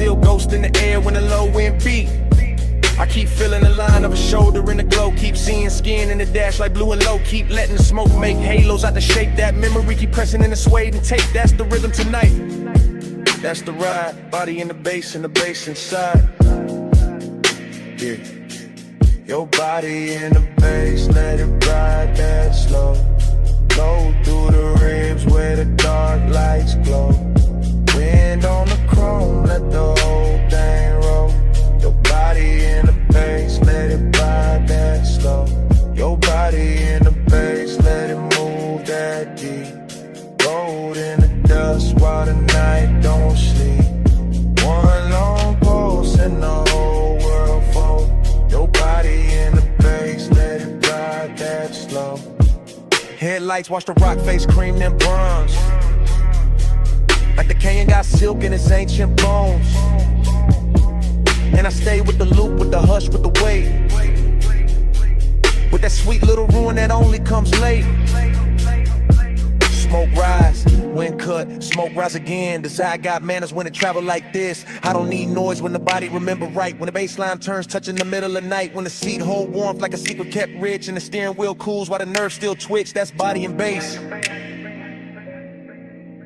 still ghost in the air when the low wind beat. I keep feeling the line of a shoulder in the glow. Keep seeing skin in the dash like blue and low. Keep letting the smoke make halos out the shape. That memory keep pressing in the suede and tape. That's the rhythm tonight. That's the ride. Body in the bass and the bass inside. Yeah. Your body in the bass, let it ride that slow. Go through the ribs where the dark lights glow. Wind on the chrome, let the whole thing roll. Your body in the bass, let it ride that slow. Your body in the bass, let it move that deep. Rolled in the dust while the night don't sleep. One long pulse and the whole world fold. Your body in the bass, let it ride that slow. Headlights watch the rock face cream them bronze. Like the canyon got silk in its ancient bones. And I stay with the loop, with the hush, with the weight. With that sweet little ruin that only comes late. Smoke rise, wind cut, smoke rise again. Desire got manners when it travel like this. I don't need noise when the body remember right. When the bass line turns touching the middle of night. When the seat hold warmth like a secret kept rich. And the steering wheel cools while the nerves still twitch. That's body and bass.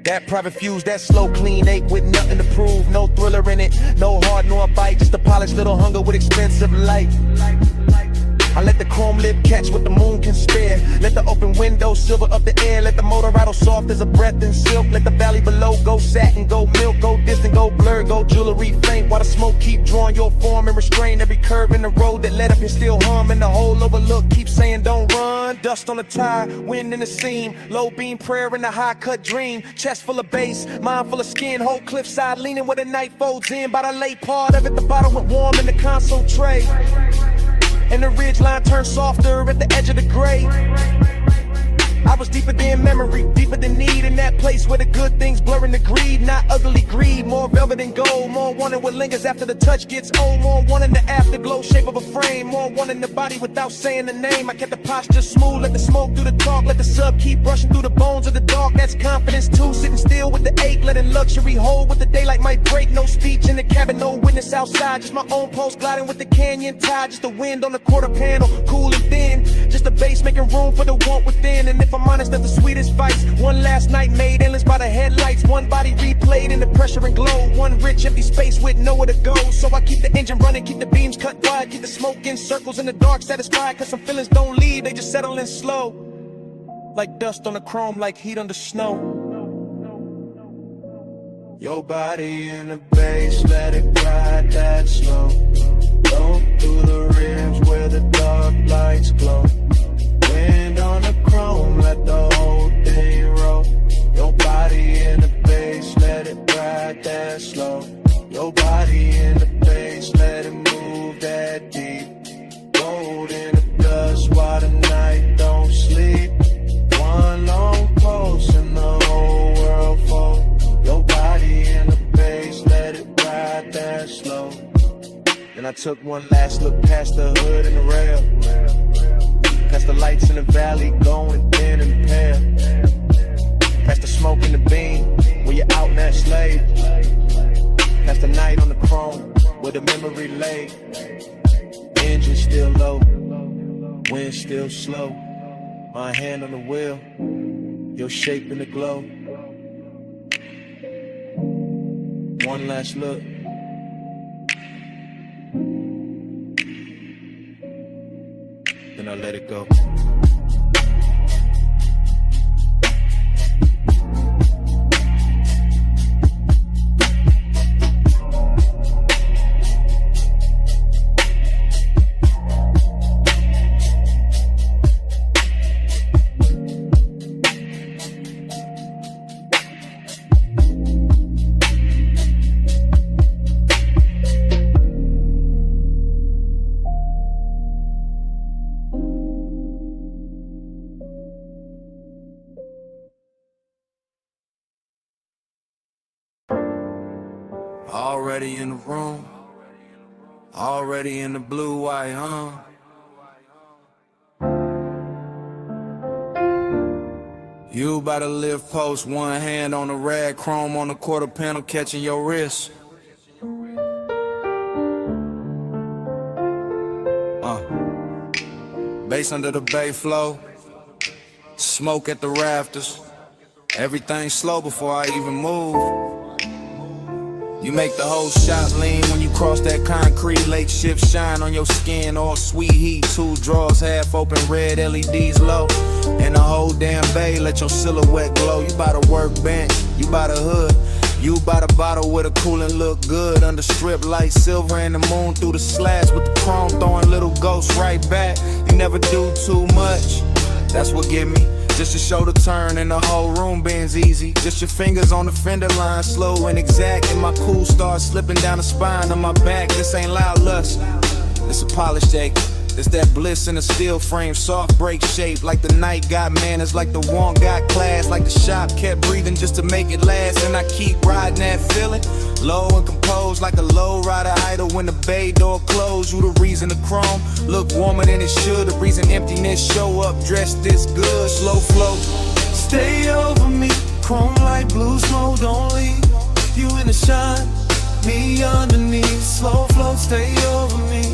That private fuse, that slow clean ache with nothing to prove. No thriller in it, no hard nor bite. Just a polished little hunger with expensive light. I let the chrome lip catch what the moon can spare. Let the open window silver up the air. Let the motor rattle soft as a breath in silk. Let the valley below go satin, go milk, go distant, go blur, go jewelry faint. While the smoke keep drawing your form and restrain every curve in the road that led up and still hum. And the whole overlook keep saying don't run. Dust on the tire, wind in the seam. Low beam prayer in the high cut dream. Chest full of bass, mind full of skin. Whole cliffside leaning where the night folds in. By the late part of it, the bottle went warm in the console tray. And the ridge line turned softer at the edge of the gray. I was deeper than memory, deeper than need. In that place where the good things blurring the greed. Not ugly greed, more velvet and gold. More wanting what lingers after the touch gets old. More wanting the afterglow shape of a frame. More wanting the body without saying the name. I kept the posture smooth, let the smoke do the talk. Let the sub keep brushing through the bones of the dark. That's confidence too, sitting still with the ache. Letting luxury hold with the daylight might break. No speech in the cabin, no witness outside. Just my own pulse gliding with the canyon tide. Just the wind on the quarter panel, cool and thin. Just the bass making room for the want within. And if I'm honest, that's the sweetest fights. One last night made endless by the headlights. One body replayed in the pressure and glow. One rich empty space with nowhere to go. So I keep the engine running, keep the beams cut wide. Keep the smoke in circles in the dark satisfied. Cause some feelings don't leave, they just settle in slow. Like dust on the chrome, like heat under snow. Your body in the bass, let it ride that slow. Go through the ribs where the dark lights glow. Wind on the chrome, let the whole thing roll. Your body in the bass, let it ride that slow. Your body in the bass, let it move that deep. Rolled in the dust while the night don't sleep. One long pulse and the whole world fold. Your body in the bass, let it ride that slow. Then I took one last look past the hood and the rail. Past the lights in the valley going thin and pale. Past the smoke in the beam when you're out in that slave. Past the night on the chrome where the memory lay. Engine still low, wind still slow. My hand on the wheel, your shape in the glow. One last look. Then I let it go. Already in the room, already in the blue white, You by the lift post, one hand on the rag, chrome on the quarter panel, catching your wrist. Bass under the bay flow, smoke at the rafters. Everything slow before I even move. You make the whole shot lean when you cross that concrete. Lake shift shine on your skin, all sweet heat. 2 drawers, half open, red LEDs low. And the whole damn bay let your silhouette glow. You by the workbench, you by the hood, you by the bottle with a cooling look good. Under strip light, silver and the moon through the slats with the chrome throwing little ghosts right back. You never do too much, that's what get me. Just to show the turn and the whole room bends easy. Just your fingers on the fender line, slow and exact. And my cool starts slipping down the spine of my back. This ain't loud lust, it's a polished ache. It's that bliss in a steel frame, soft break shape. Like the night got manners, like the one got class. Like the shop kept breathing just to make it last. And I keep riding that feeling, low and composed. Like a low rider idle when the bay door closed. You the reason the chrome look warmer than it should. The reason emptiness show up dressed this good. Slow flow, stay over me. Chrome like blue smoke, don't leave. You in the shine, me underneath. Slow flow, stay over me.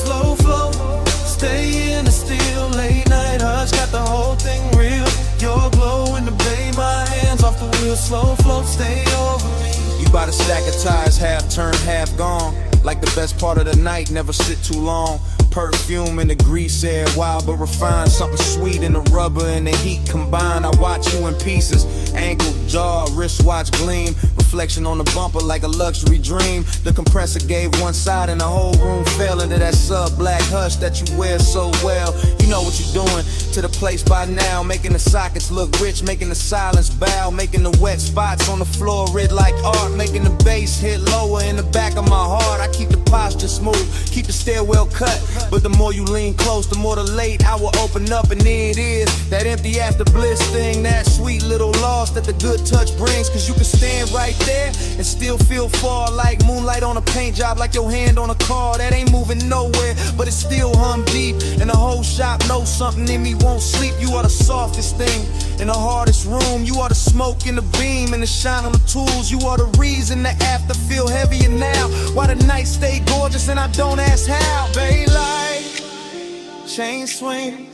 Slow flow, stay in the still. Late night hush, got the whole thing real. Your glow in the bay, my hands off the wheel. Slow flow, stay over me. You by the stack of tires, half turned, half gone. Like the best part of the night, never sit too long. Perfume in the grease air, wild but refined. Something sweet in the rubber and the heat combined. I watch you in pieces, ankle, jaw, wristwatch gleam. Reflection on the bumper like a luxury dream. The compressor gave one side and the whole room fell into that sub-black hush that you wear so well. You know what you're doing to the place by now. Making the sockets look rich, making the silence bow. Making the wet spots on the floor red like art. Making the bass hit lower in the back of my heart. I keep the posture smooth, keep the stairwell cut. But the more you lean close, the more the late I will open up. And there it is, that empty after bliss thing. That sweet little loss that the good touch brings. Cause you can stand right there and still feel far. Like moonlight on a paint job, like your hand on a car that ain't moving nowhere, but it's still hum deep. And the whole shop knows something in me won't sleep. You are the softest thing in the hardest room. You are the smoke in the beam and the shine on the tools. You are the reason the after feel heavier now. Why the night stay gorgeous and I don't ask how. Baylight, chain swing,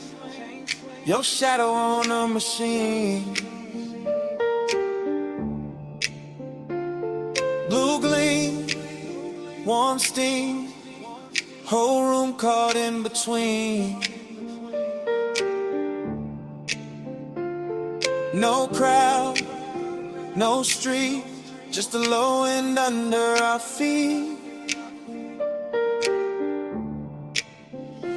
your shadow on a machine. Blue gleam, warm steam, whole room caught in between. No crowd, no street, just the low end under our feet.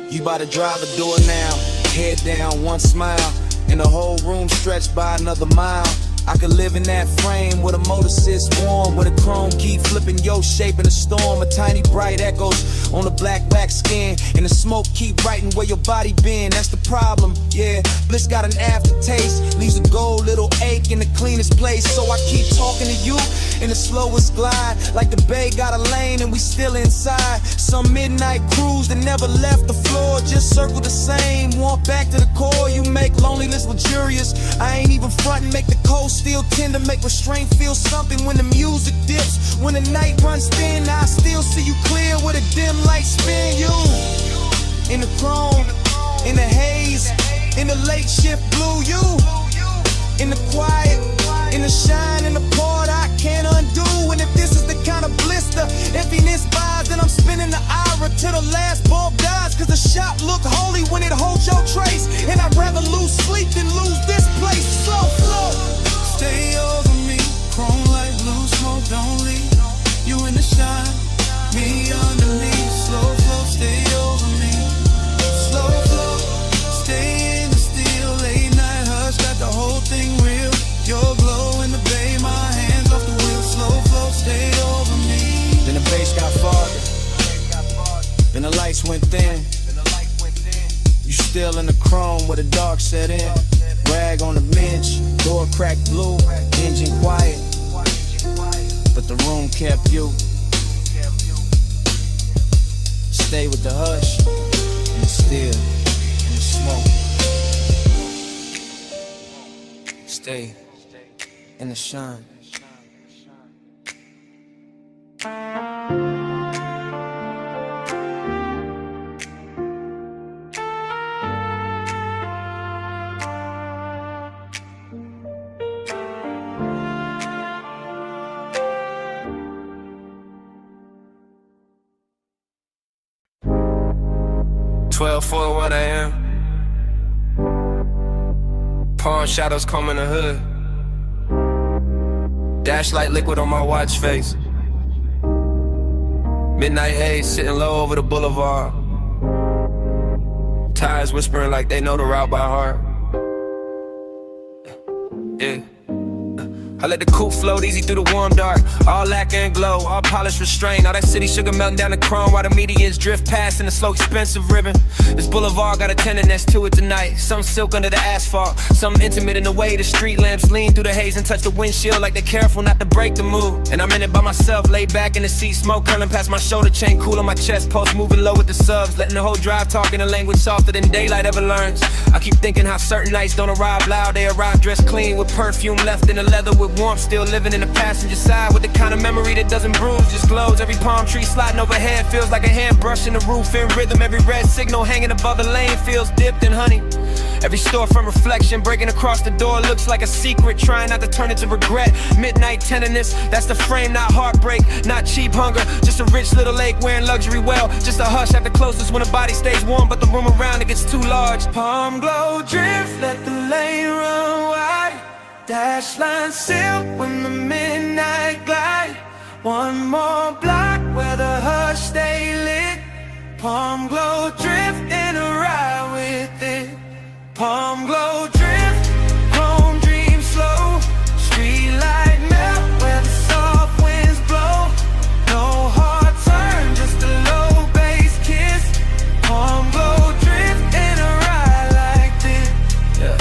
You by the driver door now, head down, one smile, and the whole room stretched by another mile. I could live in that frame where the motor sits warm, where the chrome keep flipping your shape in a storm. A tiny bright echoes on the black back skin, and the smoke keep writing where your body been. That's the problem, yeah. Bliss got an aftertaste, leaves a gold little ache in the cleanest place. So I keep talking to you in the slowest glide, like the bay got a lane and we still inside. Some midnight cruise that never left the floor, just circle the same. Walk back to the core, you make loneliness luxurious. I ain't even frontin', make the coast still tender, make restraint feel something when the music dips. When the night runs thin, I still see you clear with a dim light spin. You in the chrome, in the haze, in the late shift blue. You in the quiet, in the shine, in the part I can't undo. And if this is the kind of blister emptiness buys, then I'm spinning the ira till the last bulb dies. Cause the shop look holy when it holds your trace, and I'd rather lose sleep than lose this place. Slow flow, stay over me, chrome like blue smoke, don't leave. You in the shine, me underneath. Slow flow, stay over me. Slow flow, stay in the still. Late night hush, got the whole thing real. Your glow in the bay, my hands off the wheel. Slow flow, stay over me. Then the bass got farther, then the lights went thin. You still in the chrome where the dark set in. Rag on the bench, door cracked blue, engine quiet, but the room kept you. Stay with the hush, and the still, and the smoke. Stay in the shine. 12:41 a.m. Palm shadows comb in the hood. Dash light liquid on my watch face. Midnight haze sitting low over the boulevard. Tires whispering like they know the route by heart. Yeah. I let the coupe float easy through the warm dark. All lacquer and glow, all polished restrained. All that city sugar melting down the chrome while the medians drift past in a slow expensive ribbon. This boulevard got a tenderness to it tonight. Some silk under the asphalt, some intimate in the way the street lamps lean through the haze and touch the windshield like they're careful not to break the mood. And I'm in it by myself, laid back in the seat, smoke curling past my shoulder chain, cool on my chest, pulse moving low with the subs, letting the whole drive talk in a language softer than daylight ever learns. I keep thinking how certain nights don't arrive loud, they arrive dressed clean with perfume left in the leather with warmth still living in the passenger side with the kind of memory that doesn't bruise, just glows. Every palm tree sliding overhead feels like a hand brushing the roof in rhythm. Every red signal hanging above the lane feels dipped in honey. Every storefront reflection breaking across the door looks like a secret, trying not to turn it to regret. Midnight tenderness, that's the frame, not heartbreak, not cheap hunger, just a rich little lake wearing luxury well. Just a hush at the closest when the body stays warm, but the room around it gets too large. Palm glow drift, let the lane run wide. Dash line silk when the midnight glide. One more block where the hush stay lit. Palm glow drift in a ride with it. Palm glow drift, home dream slow. Street light melt where the soft winds blow. No hard turn, just a low bass kiss. Palm glow drift in a ride like this. Yeah.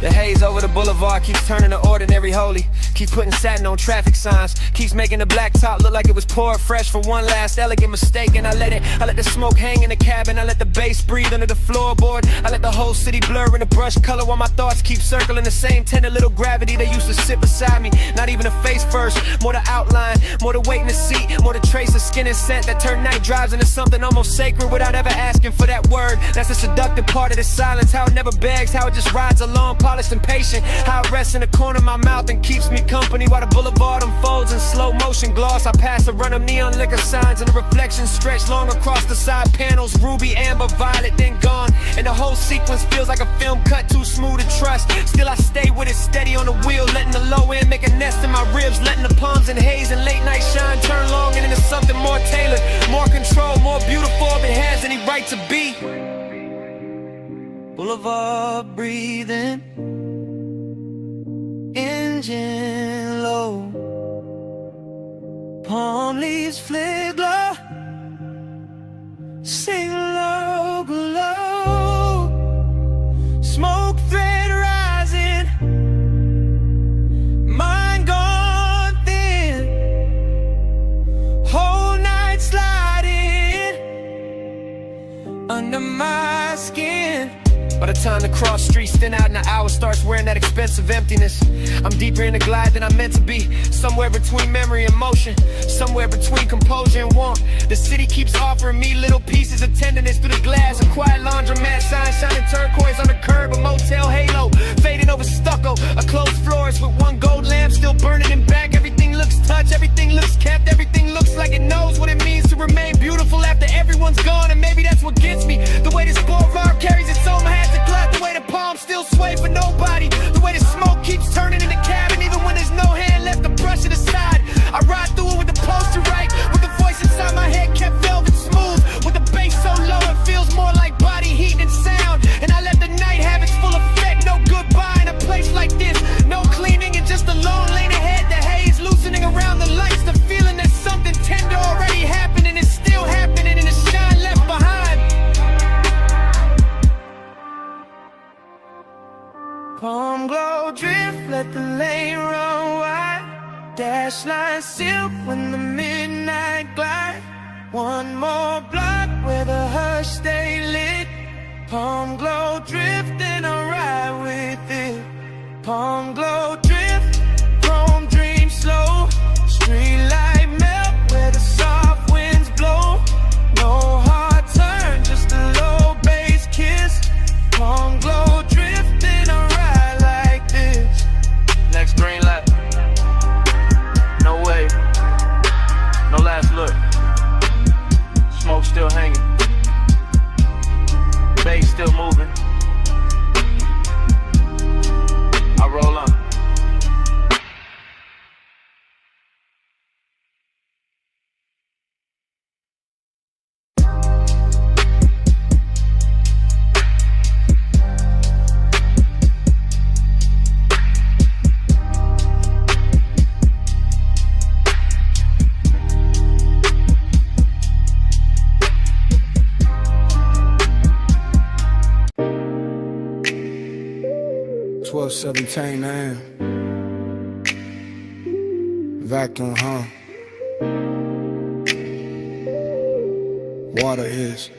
The haze over the boulevard keeps turning the ordinary holy. Keep putting satin on traffic signs. Keeps making the black top look like it was poured fresh for one last elegant mistake. And I let the smoke hang in the cabin. I let the bass breathe under the floorboard. I let the whole city blur in the brush color while my thoughts keep circling the same tender little gravity they used to sit beside me. Not even a face first, more the outline, more the weight in the seat, more the trace of skin and scent that turn night drives into something almost sacred without ever asking for that word. That's the seductive part of the silence, how it never begs, how it just rides along, polished and patient. How it rests in the corner of my mouth and keeps me company while the boulevard unfolds in slow motion gloss. I pass a run of neon liquor signs and the reflections stretch long across the side panels. Ruby, amber, violet, then gone. And the whole sequence feels like a film cut too smooth to trust. Still I stay with it steady on the wheel, letting the low end make a nest in my ribs, letting the palms and haze and late night shine turn long and into something more tailored, more control, more beautiful if it has any right to be. Boulevard breathing, engine low, palm leaves flick glow, sing low, glow, smoke thread rising, mind gone thin, whole night sliding under my skin. By the time the cross streets thin out and the hour starts wearing that expensive emptiness, I'm deeper in the glide than I'm meant to be. Somewhere between memory and motion, somewhere between composure and warmth. The city keeps offering me little pieces of tenderness through the glass. A quiet laundromat sign shining turquoise on the curb, a motel halo fading over stucco, a closed florist with one gold lamp still burning in back. Everything looks touched, everything looks kept, everything looks like it knows what it means to remain beautiful after everyone's gone. And maybe that's what gets me, the way this boulevard carries its own hat to glut, the way the palms still sway for nobody, the way the smoke keeps turning in the cabin even when there's no hand left to brush it aside. I ride through it with the poster right, with the voice inside my head kept velvet smooth, with the bass so low it feels more like body heat than sound. And I let the night have its full effect, no goodbye in a place like this, no cleaning and just a lone lane ahead. The haze loosening around the lights, the feeling that something tender already happened and it's still happening and it's shine left behind. Palm glow drift, let the lane run wide. Dash line silk when the midnight glide. One more block where the hush stay lit. Palm glow drift and I ride with it. Palm glow drift, chrome dream slow. Street light melt where the soft winds blow. No hard turn, just a low bass kiss. Palm glow drift and I ride like this. Next green light. No way. No last look. Smoke still hanging. 12:17 a.m. Vacuum, huh? Water is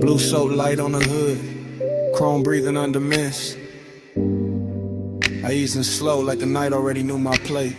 blue soap light on the hood, chrome breathing under mist. I easing slow like the night already knew my plate.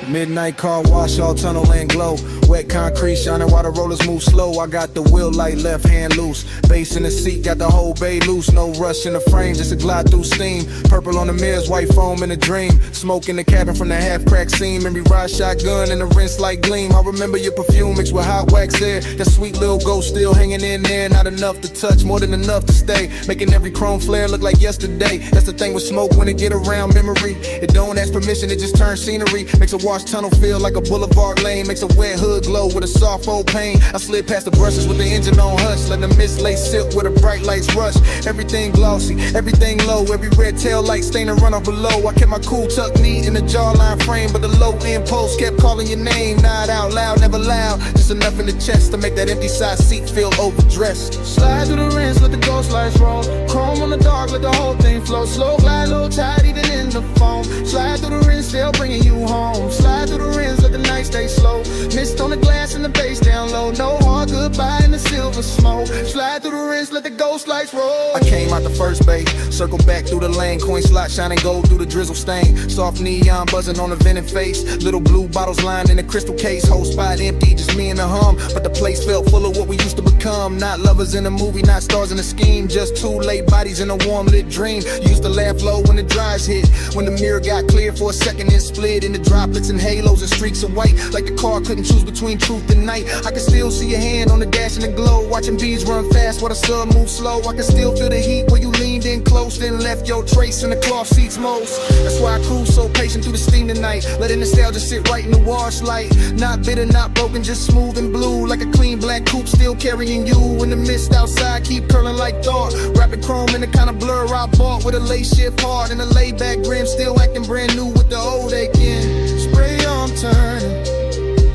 Midnight car wash, all tunnel and glow. Wet concrete shining while the rollers move slow. I got the wheel light, left hand loose. Bass in the seat, got the whole bay loose. No rush in the frame, just a glide through steam. Purple on the mirrors, white foam in a dream. Smoke in the cabin from the half-cracked seam. Memory ride shotgun and the rinse like gleam. I remember your perfume mixed with hot wax air. That sweet little ghost still hanging in there. Not enough to touch, more than enough to stay. Making every chrome flare look like yesterday. That's the thing with smoke when it get around memory. It don't ask permission, it just turns scenery. Makes a wash tunnel feel like a boulevard lane. Makes a wet hood glow with a soft old pain. I slid past the brushes with the engine on hush. Let the mist lay silk where the bright lights rush. Everything glossy, everything low. Every red tail light stain and run off below. I kept my cool tucked neat in the jawline frame, but the low impulse kept calling your name. Not out loud, never loud. Just enough in the chest to make that empty side seat feel overdressed. Slide through the rinse, let the ghost lights roll. Chrome on the dark, let the whole thing flow. Slow glide, low tide, even in the foam. Slide through the rinse, still bringing you home. Slide through the rinse, let the night stay slow. Mist on the glass and the bass down low. No hard goodbye in the silver smoke. Slide through the rinse, let the ghost lights roll. I came out the first bay, circled back through the lane. Coin slot shining gold through the drizzle stain. Soft neon buzzing on the vented face. Little blue bottles lined in a crystal case. Whole spot empty, just me and the hum. But the place felt full of what we used to become. Not lovers in a movie, not stars in a scheme. Just two late bodies in a warm lit dream. Used to laugh low when the dries hit. When the mirror got clear for a second and split into droplets and halos and streaks of white. Like the car couldn't choose between truth and night. I can still see your hand on the dash in the glow. Watching bees run fast while the sun moves slow. I can still feel the heat where you leaned in close, then left your trace in the cloth seats most. That's why I cruise so patient through the steam tonight. Letting nostalgia sit right in the wash light. Not bitter, not broken, just smooth and blue. Like a clean black coupe still carrying you. In the mist outside keep curling like thought. Rapid chrome in the kind of blur I bought. With a late shift hard and a laid back grin. Still acting brand new with the old aching. Spray on turning,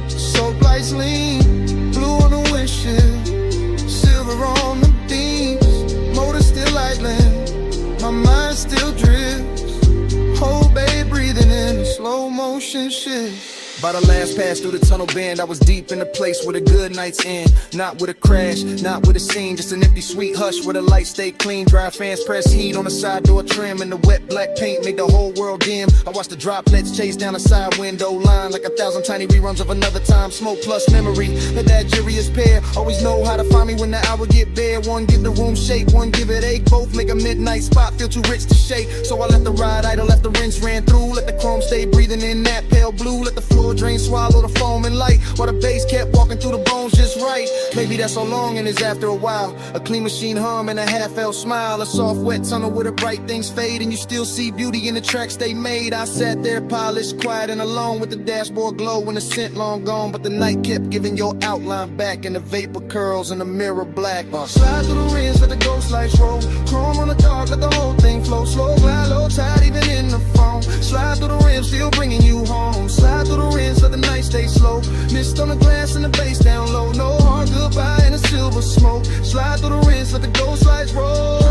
soap lights lean. Blue on the windshield, silver on the beams. Motor still idling, my mind still drifts. Whole bay breathing in a slow motion shift. By the last pass through the tunnel bend, I was deep in the place where the good nights end. Not with a crash, not with a scene, just an empty sweet hush where the lights stay clean. Dry fans press heat on the side door trim, and the wet black paint made the whole world dim. I watched the droplets chase down the side window line like 1,000 tiny reruns of another time. Smoke plus memory, that jurious pair always know how to find me when the hour get bare. One give the room shake, one give it ache. Both make a midnight spot feel too rich to shake. So I let the ride idle, let the rinse ran through. Let the chrome stay breathing in that pale blue. Let the floor drain, swallow the foam and light, while the bass kept walking through the bones just right. Maybe that's so long and it's after a while. A clean machine hum and a half-felt smile. A soft wet tunnel where the bright things fade, and you still see beauty in the tracks they made. I sat there polished, quiet and alone, with the dashboard glow and the scent long gone. But the night kept giving your outline back, and the vapor curls in the mirror black. Slide through the rinse, let the ghost lights roll. Chrome on the dark, let the whole thing flow. Slow glide, low tide, even in the foam. Slide through the rim, still bringing you home. Slide through the rinse, let the night stay slow. Mist on the glass and the bass down low. No hard goodbye in the silver smoke. Slide through the rinse, let the ghost lights roll.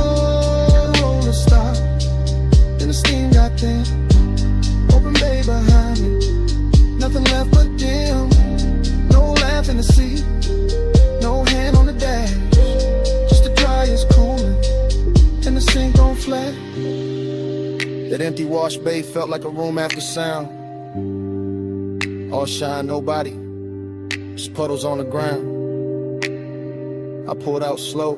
Roller stop, then the steam got thin. Open bay behind me, nothing left but dim. No laugh in the seat, no hand on the dash. Just the dryer's cooling and the sink on flat. That empty wash bay felt like a room after sound. All shine, nobody, just puddles on the ground. I pulled out slow,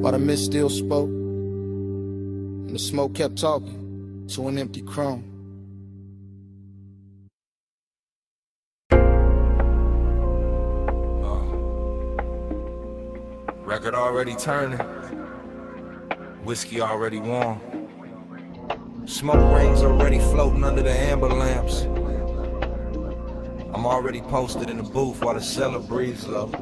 while the mist still spoke, and the smoke kept talking to an empty chrome. Record already turning, whiskey already warm. Smoke rings already floating under the amber lamps. I'm already posted in the booth while the cellar breathes low.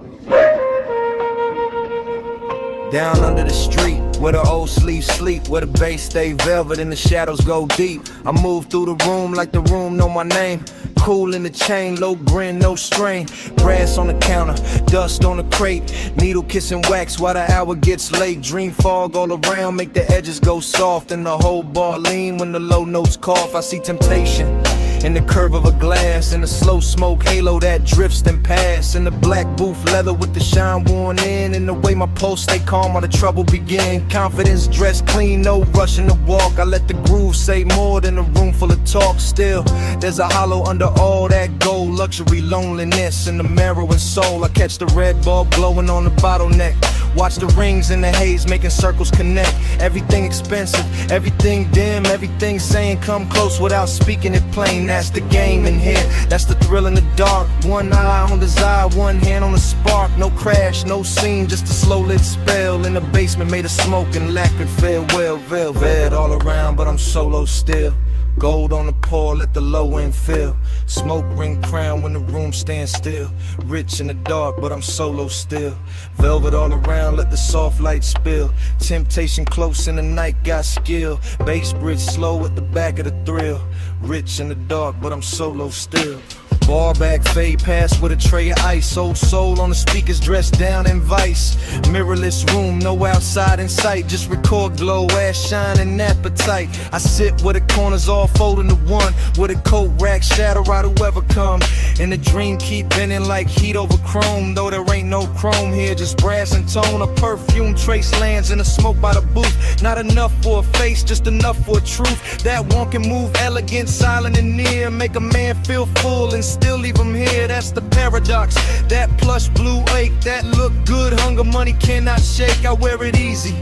Down under the street, where the old sleeves sleep, where the bass stay velvet and the shadows go deep. I move through the room like the room know my name. Cool in the chain, low grin, no strain. Brass on the counter, dust on the crate. Needle kissing wax while the hour gets late. Dream fog all around, make the edges go soft. And the whole bar lean when the low notes cough. I see temptation in the curve of a glass, in the slow smoke halo that drifts and pass, in the black booth leather with the shine worn in the way my pulse stay calm while the trouble begin. Confidence dressed clean, no rushing to walk. I let the groove say more than a room full of talk. Still, there's a hollow under all that gold. Luxury, loneliness, and the marrow and soul. I catch the red bulb glowing on the bottleneck. Watch the rings in the haze making circles connect. Everything expensive, everything dim, everything saying come close without speaking it plain. That's the game in here, that's the thrill in the dark. One eye on desire, one hand on the spark. No crash, no scene, just a slow lit spell. In the basement made of smoke and lacquered farewell. Velvet all around, but I'm solo still. Gold on the pour, let the low end fill. Smoke ring crown when the room stands still. Rich in the dark, but I'm solo still. Velvet all around, let the soft light spill. Temptation close in the night, got skill. Bass bridge slow at the back of the thrill. Rich in the dark, but I'm solo still. Bar back, fade past with a tray of ice. Old soul on the speakers dressed down in vice. Mirrorless room, no outside in sight. Just record glow, ass shine and appetite. I sit where the corners all fold into one. With a coat rack, shadow out whoever come. And the dream keep bending like heat over chrome. Though there ain't no chrome here, just brass and tone. A perfume trace lands in the smoke by the booth. Not enough for a face, just enough for a truth. That one can move elegant, silent and near. Make a man feel full and still leave him here, that's the paradox. That plush blue ache, that look good, hunger money cannot shake. I wear it easy,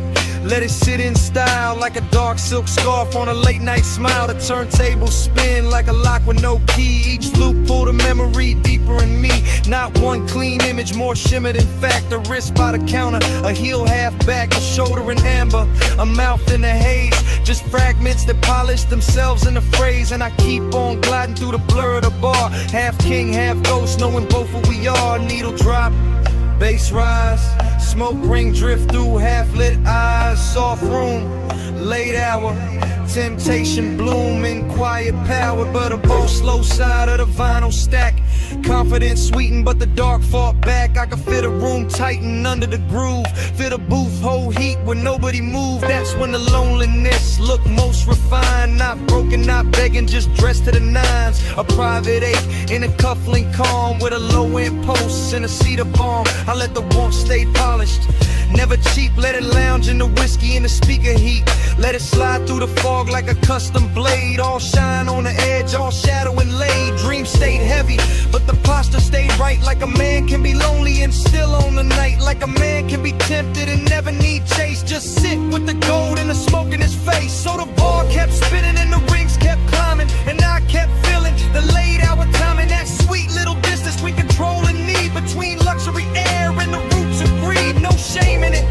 let it sit in style. Like a dark silk scarf on a late night smile. The turntable spin like a lock with no key. Each loop pull the memory deeper in me. Not one clean image, more shimmer than fact. A wrist by the counter, a heel half back, a shoulder in amber, a mouth in the haze. Just fragments that polish themselves in the phrase. And I keep on gliding through the blur of the bar. Half king, half ghost, knowing both who we are. Needle drop, bass rise, smoke ring drift through half-lit eyes. Soft room, late hour, temptation bloom in quiet power. But a bold slow side of the vinyl stack. Confidence sweetened, but the dark fought back. I could fit a room tighten under the groove. Fit a booth, hold heat when nobody moved. That's when the loneliness look most refined. Not broken, not begging, just dressed to the nines. A private eight in a cufflink calm with a low-end post and a cedar bomb. I let the warmth stay polished. Never cheap, let it lounge in the whiskey and the speaker heat. Let it slide through the fog like a custom blade. All shine on the edge, all shadow and laid. Dream stayed heavy, but the posture stayed right. Like a man can be lonely and still on the night. Like a man can be tempted and never need chase. Just sit with the gold and the smoke in his face. So the bar kept spinning and the rings kept climbing. And I kept feeling the late hour timing. That sweet little distance we control and need. Between luxury air and the roots of greed. No shame in it,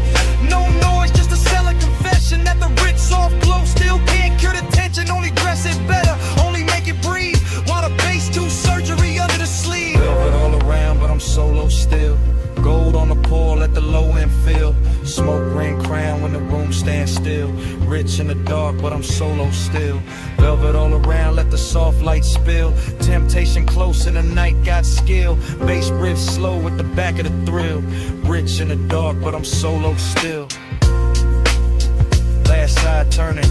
no noise, just a selling confession. That the rich soft glow still can't cure the tension. Only dress it better, only make it breathe. While the bass do surgery under the sleeve. Velvet all around, but I'm solo still. Gold on the pour, let the low end fill. Smoke ring crown when the room stands still. Rich in the dark, but I'm solo still. Velvet all around, let the soft light spill. Temptation close in the night, got skill. Bass bridge slow with the back of the thrill. Rich in the dark, but I'm solo still. Last side turning,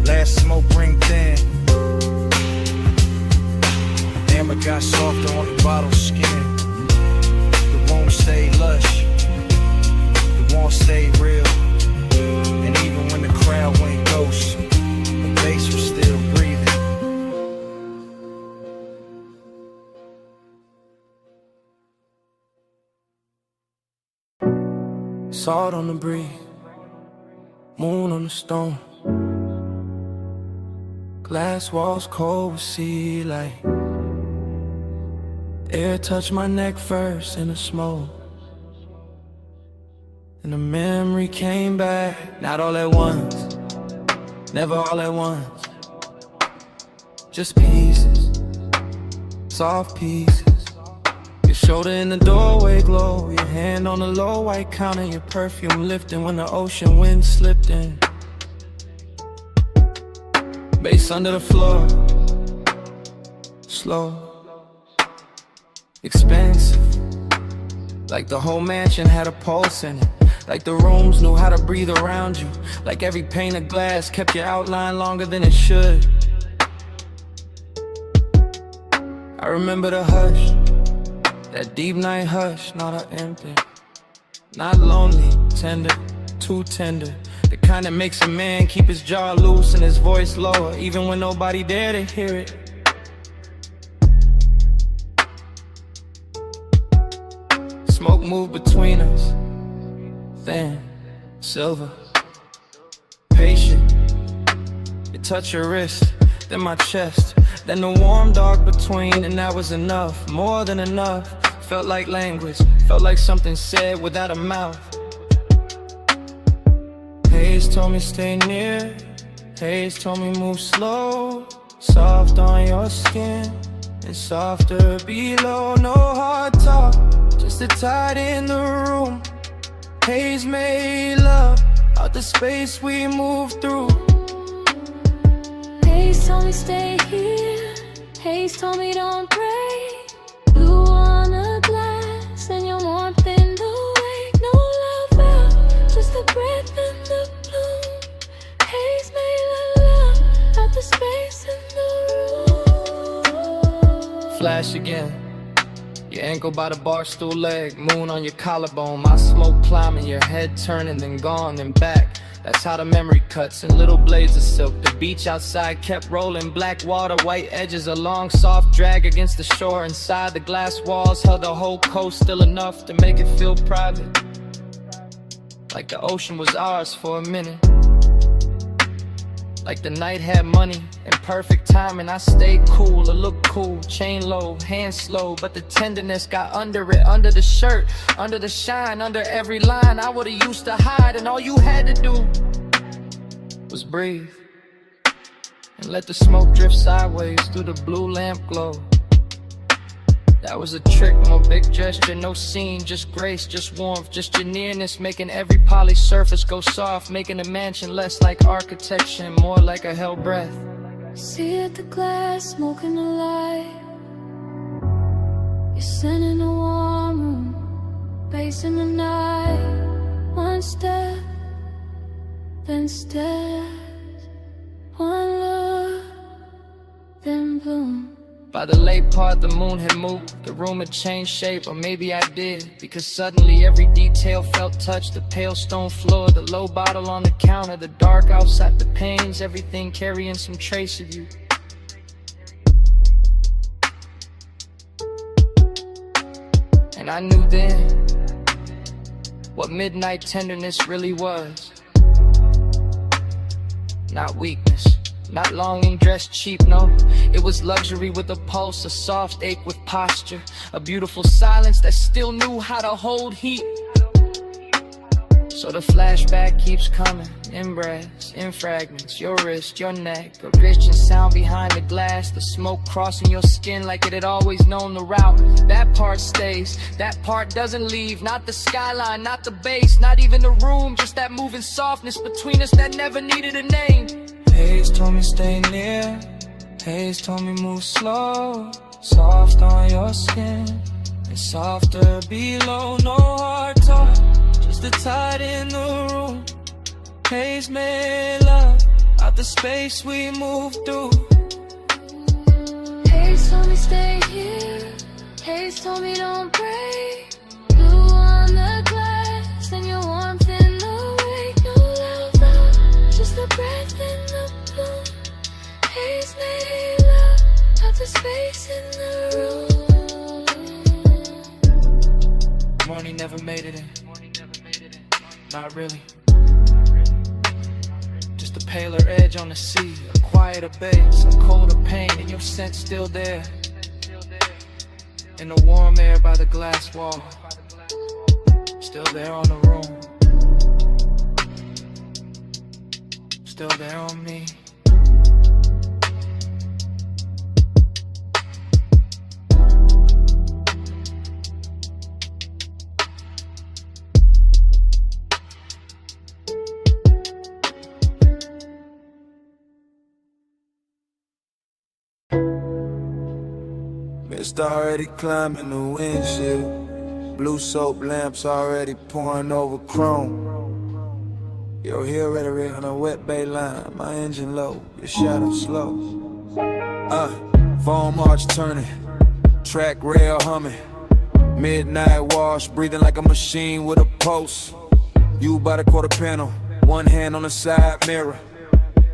last smoke ring thin. Amber got softer on the bottle skin. The room stayed lush, the warmth stayed real. And even when the crowd went ghost, the bass was still breathing. Salt on the breeze, moon on the stone. Glass walls cold with sea light. Air touched my neck first in the smoke. And the memory came back, not all at once, never all at once. Just pieces, soft pieces. Your shoulder in the doorway glow, your hand on the low white counter, your perfume lifting when the ocean wind slipped in. Bass under the floor, slow, expensive. Like the whole mansion had a pulse in it. Like the rooms knew how to breathe around you. Like every pane of glass kept your outline longer than it should. I remember the hush, that deep night hush, not an empty, not lonely, tender, too tender. The kind that makes a man keep his jaw loose and his voice lower, even when nobody there to hear it. Smoke moved between us, thin, silver, patient. It touched your wrist, then my chest, then the warm dark between, and that was enough, more than enough. Felt like language, felt like something said without a mouth. Haze told me stay near, Haze told me move slow, soft on your skin and softer below. No hard talk, just a tide in the room. Haze made love out the space we moved through. Haze told me stay here, Haze told me don't break. Blue on a glass and your warmth in the wake. No love out, just the breath and the bloom. Haze made love out the space in the room. Flash again, your ankle by the bar stool leg, moon on your collarbone, my smoke climbing, your head turning, then gone, then back. That's how the memory cuts in little blades of silk. The beach outside kept rolling, black water, white edges, a long soft drag against the shore. Inside the glass walls held the whole coast, still enough to make it feel private, like the ocean was ours for a minute. Like the night had money and perfect timing. I stayed cool, I looked cool, chain low, hand slow, but the tenderness got under it, under the shirt, under the shine, under every line I would've used to hide. And all you had to do was breathe and let the smoke drift sideways through the blue lamp glow. That was a trick, no big gesture, no scene, just grace, just warmth, just your nearness, making every polished surface go soft, making a mansion less like architecture and more like a held breath. See at the glass, smoking the light. You're sitting in a warm room, bass in the night. One step, then steps. One look, then bloom. By the late part, the moon had moved, the room had changed shape, or maybe I did, because suddenly every detail felt touched. The pale stone floor, the low bottle on the counter, the dark outside the panes, everything carrying some trace of you. And I knew then what midnight tenderness really was. Not weakness, not longing dressed cheap, no. It was luxury with a pulse, a soft ache with posture, a beautiful silence that still knew how to hold heat. So the flashback keeps coming, in breaths, in fragments, your wrist, your neck, a rich and sound behind the glass, the smoke crossing your skin like it had always known the route. That part stays, that part doesn't leave, not the skyline, not the bass, not even the room, just that moving softness between us that never needed a name. Haze told me stay near, Haze told me move slow, soft on your skin and softer below. No hard talk, just the tide in the room. Haze made love out the space we moved through. Haze told me stay here, Haze told me don't break. Blue on the glass and your warmth in the wake. No love out, just the breath in the bloom. Haze made love out the space in the room. Morning never made it in, not really. Just a paler edge on the sea, a quieter bass, a colder pain, and your scent still there. In the warm air by the glass wall, still there on the room, still there on me. mist already climbing the windshield. Blue soap lamps already pouring over chrome. Your heel rhetoric on a wet bay line. My engine low, your shadow slow. Foam arch turning, track rail humming. Midnight wash, breathing like a machine with a pulse. You by the quarter panel, one hand on the side mirror.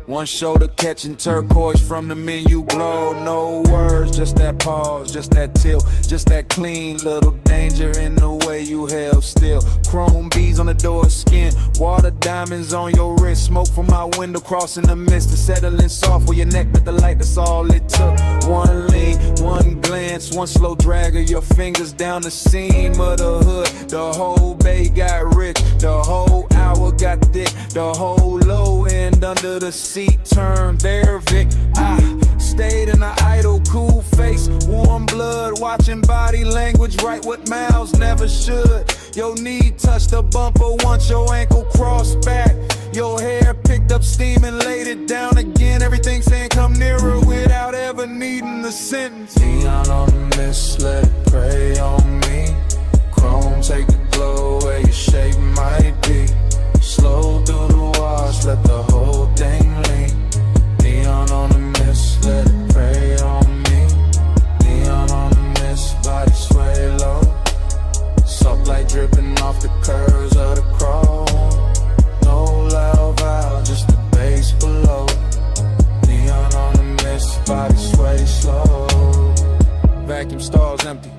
One shoulder catching turquoise from the menu glow. No words, just that pause, just that tilt, just that clean little danger in the way you held still. Chrome beads on the door skin, water diamonds on your wrist. Smoke from my window crossing the mist and settling soft where your neck met the light, that's all it took. One lean, one glance, one slow drag of your fingers down the seam of the hood. The whole bay got rich, the whole hour got thick, the whole low end under the seat turned there, Vic. I stayed in an idle, cool face, warm blood, watching body language, write what mouths never should. Your knee touched the bumper once your ankle crossed back. Your hair picked up steam and laid it down again. Everything saying come nearer without ever needing the sentence. Neon on the mist, let it prey on me. Chrome, take the glow where your shape might be. Slow through the wash, let the whole thing lean. Neon on the mist, let it prey on me. Neon on the mist, body sway low. Soft light dripping off the curves of the chrome. No loud valve, just the bass below. Neon on the mist, body sway slow. Vacuum stalls empty,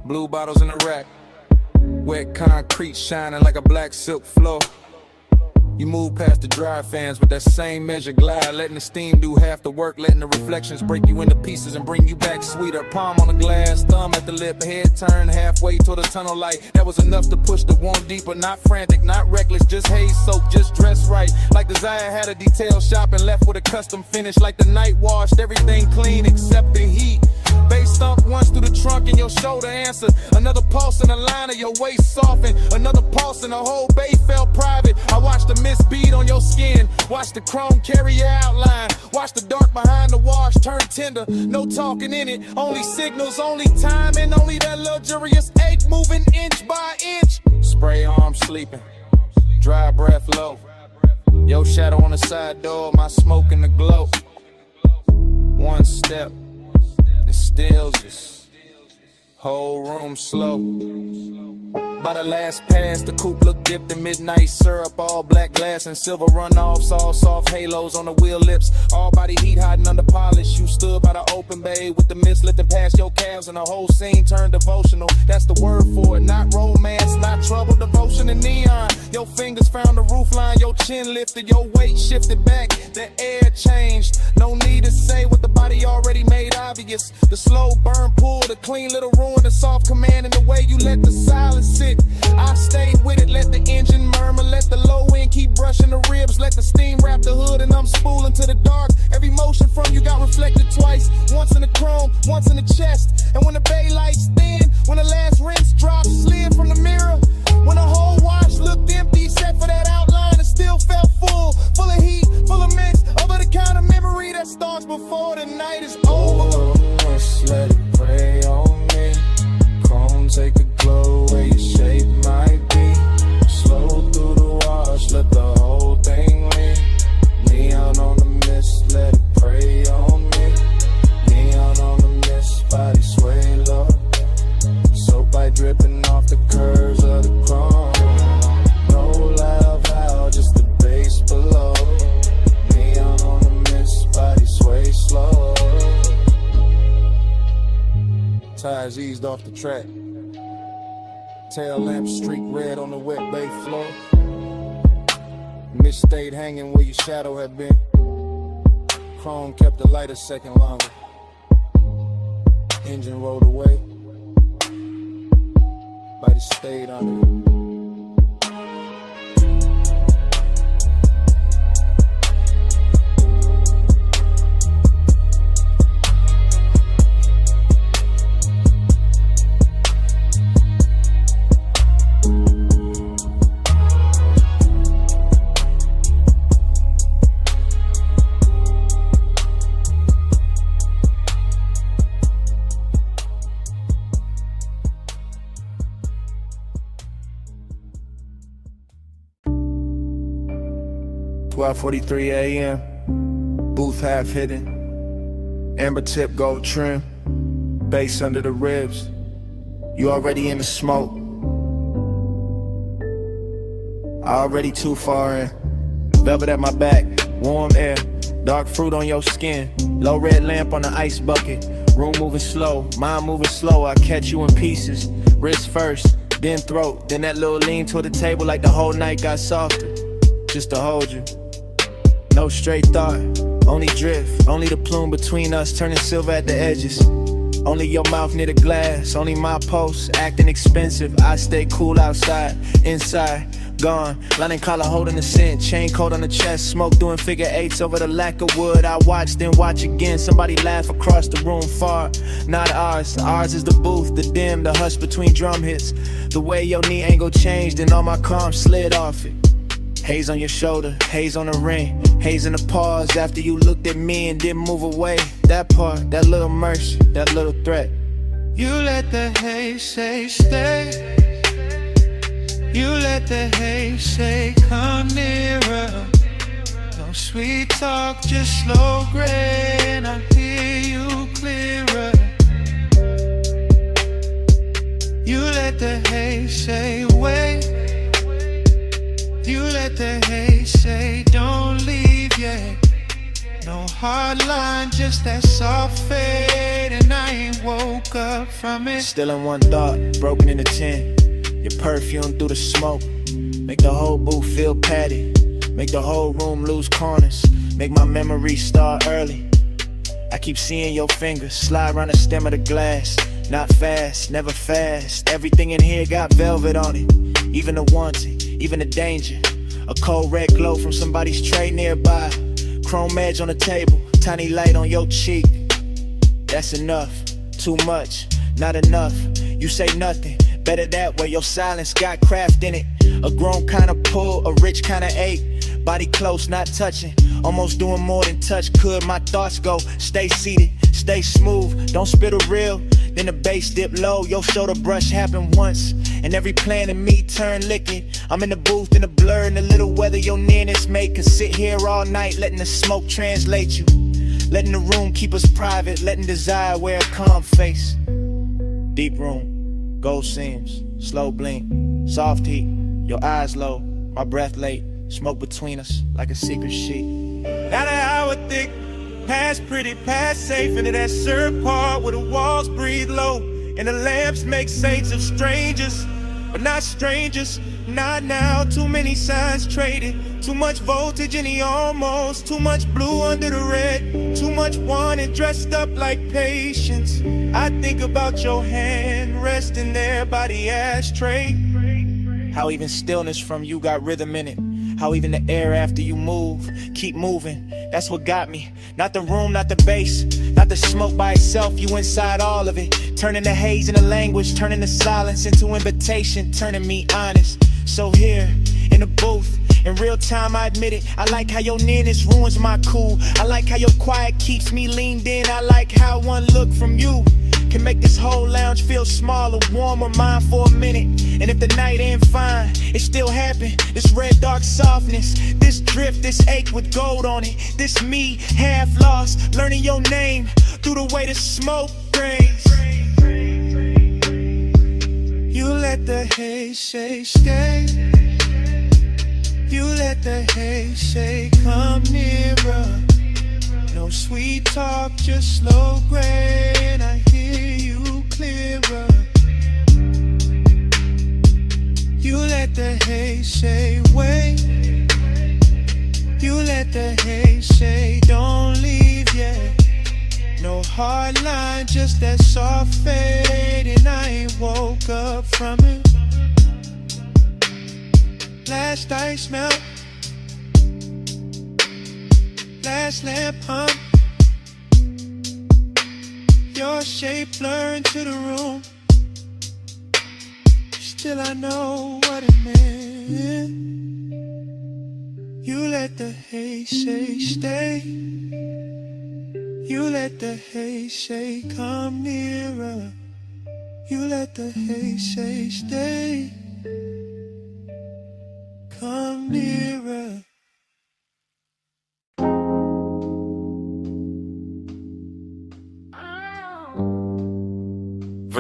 blue bottles in the rack. Wet concrete shining like a black silk floor. You move past the dry fans with that same measure glide, letting the steam do half the work, letting the reflections break you into pieces and bring you back sweeter. Palm on the glass, thumb at the lip, head turned halfway toward the tunnel light. That was enough to push the wound deeper, not frantic, not reckless, just haze soaked, just dressed right. Like Desire had a detailed shop and left with a custom finish. Like the night washed everything clean except the heat. Bass thump once through the trunk and your shoulder answered. Another pulse in the line of your waist softened. Another pulse and the whole bay felt private. I watched the mist bead on your skin. Watch the chrome carry your outline. Watch the dark behind the wash turn tender. No talking in it. Only signals, only time, and only that luxurious ache moving inch by inch. Spray arm sleeping. Dry breath low. Your shadow on the side door. My smoke in the glow. One step. It still just whole room slow. By the last pass, the coupe looked dipped in midnight syrup. All black glass and silver runoffs, all soft halos on the wheel lips. All body heat hiding under polish. You stood by the open bay with the mist lifting past your calves, and the whole scene turned devotional. That's the word for it, not romance, not trouble, devotion and neon. Your fingers found the roofline, your chin lifted, your weight shifted back. The air changed. No need to say what the body already made obvious. The slow burn pull, the clean little ruin, the soft command, and the way you let the silence sit. I stayed with it, let the engine murmur, let the low end keep brushing the ribs, let the steam wrap the hood, and I'm spooling to the dark. Every motion from you got reflected twice, once in the chrome, once in the chest. And when the bay lights thin, when the last rinse drop slid from the mirror, when the whole wash looked empty, except for that outline, it still felt full of heat, full of mix, over the kind of memory that starts before the night is over. Let it pray on me. Chrome, take a glow where your shape might be. Slow through the wash, let the whole thing lean. Neon on the mist, let it pray on me. Neon on the mist, body sway low. Soap light dripping off the curves of the chrome. No loud valve, just the bass below. Neon on the mist, body sway slow. Tires eased off the track. Tail lamp streak red on the wet bay floor. Mist stayed hanging where your shadow had been. Chrome kept the light a second longer. Engine rolled away. Body stayed under it. 12:43 a.m. Booth half hidden. Amber tip gold trim. Bass under the ribs. You already in the smoke. I already too far in. Velvet at my back, warm air. Dark fruit on your skin. Low red lamp on the ice bucket. Room moving slow, mind moving slow. I catch you in pieces. Wrist first, then throat. Then that little lean toward the table like the whole night got softer. Just to hold you. No straight thought, only drift. Only the plume between us turning silver at the edges. Only your mouth near the glass. Only my pulse acting expensive. I stay cool outside, inside. Gone, lining collar holding the scent. Chain coat on the chest, smoke doing figure eights over the lack of wood. I watch, then watch again. Somebody laugh across the room far. Not ours, ours is the booth, the dim, the hush between drum hits. The way your knee angle changed and all my calm slid off it. Haze on your shoulder, haze on the ring. Haze in the pause after you looked at me and didn't move away. That part, that little mercy, that little threat. You let the haze say stay. You let the haze say come nearer. No sweet talk, just slow gray, and I hear you clearer. You let the haze say wait. You let the haze say don't leave yet. No hard line, just that soft fade, and I ain't woke up from it. Still in one thought, broken into 10. Your perfume through the smoke. Make the whole booth feel padded. Make the whole room lose corners. Make my memories start early. I keep seeing your fingers slide around the stem of the glass. Not fast, never fast. Everything in here got velvet on it. Even the wanting, even the danger. A cold red glow from somebody's tray nearby. Chrome edge on the table, tiny light on your cheek. That's enough, too much, not enough. You say nothing, better that way. Your silence got craft in it. A grown kind of pull, a rich kind of ache. Body close, not touching. Almost doing more than touch could. My thoughts go, stay seated, stay smooth. Don't spit a reel, then the bass dip low. Your shoulder brush happened once, and every plan in me turned licking. I'm in the booth in the blur and the little weather your nearness make us sit here all night, letting the smoke translate you. Letting the room keep us private, letting desire wear a calm face. Deep room, gold seams, slow blink, soft heat, your eyes low, my breath late, smoke between us like a secret sheet. Not an hour thick, past pretty, past safe, into that syrup part where the walls breathe low, and the lamps make saints of strangers, but not strangers. Not now, too many signs traded. Too much voltage in the almost. Too much blue under the red. Too much wanted dressed up like patience. I think about your hand resting there by the ashtray. How even stillness from you got rhythm in it. How even the air after you move, keep moving. That's what got me. Not the room, not the bass, not the smoke by itself. You inside all of it. Turning the haze into language, turning the silence into invitation, turning me honest. So here, in the booth, in real time I admit it. I like how your nearness ruins my cool. I like how your quiet keeps me leaned in. I like how one look from you can make this whole lounge feel smaller, warmer, mine for a minute. And if the night ain't fine, it still happen. This red dark softness, this drift, this ache with gold on it. This me, half lost, learning your name through the way the smoke drains. You let the haze say stay. You let the haze say come nearer. No sweet talk, just slow gray, and I hear you clearer. You let the haze say wait. You let the haze say don't leave yet. No hard line, just that soft fade, and I ain't woke up from it. Last ice melt, last lamp hum. Your shape blur into the room. Still I know what it meant. You let the haze say stay. You let the haze say come nearer. You let the haze say stay. Come nearer.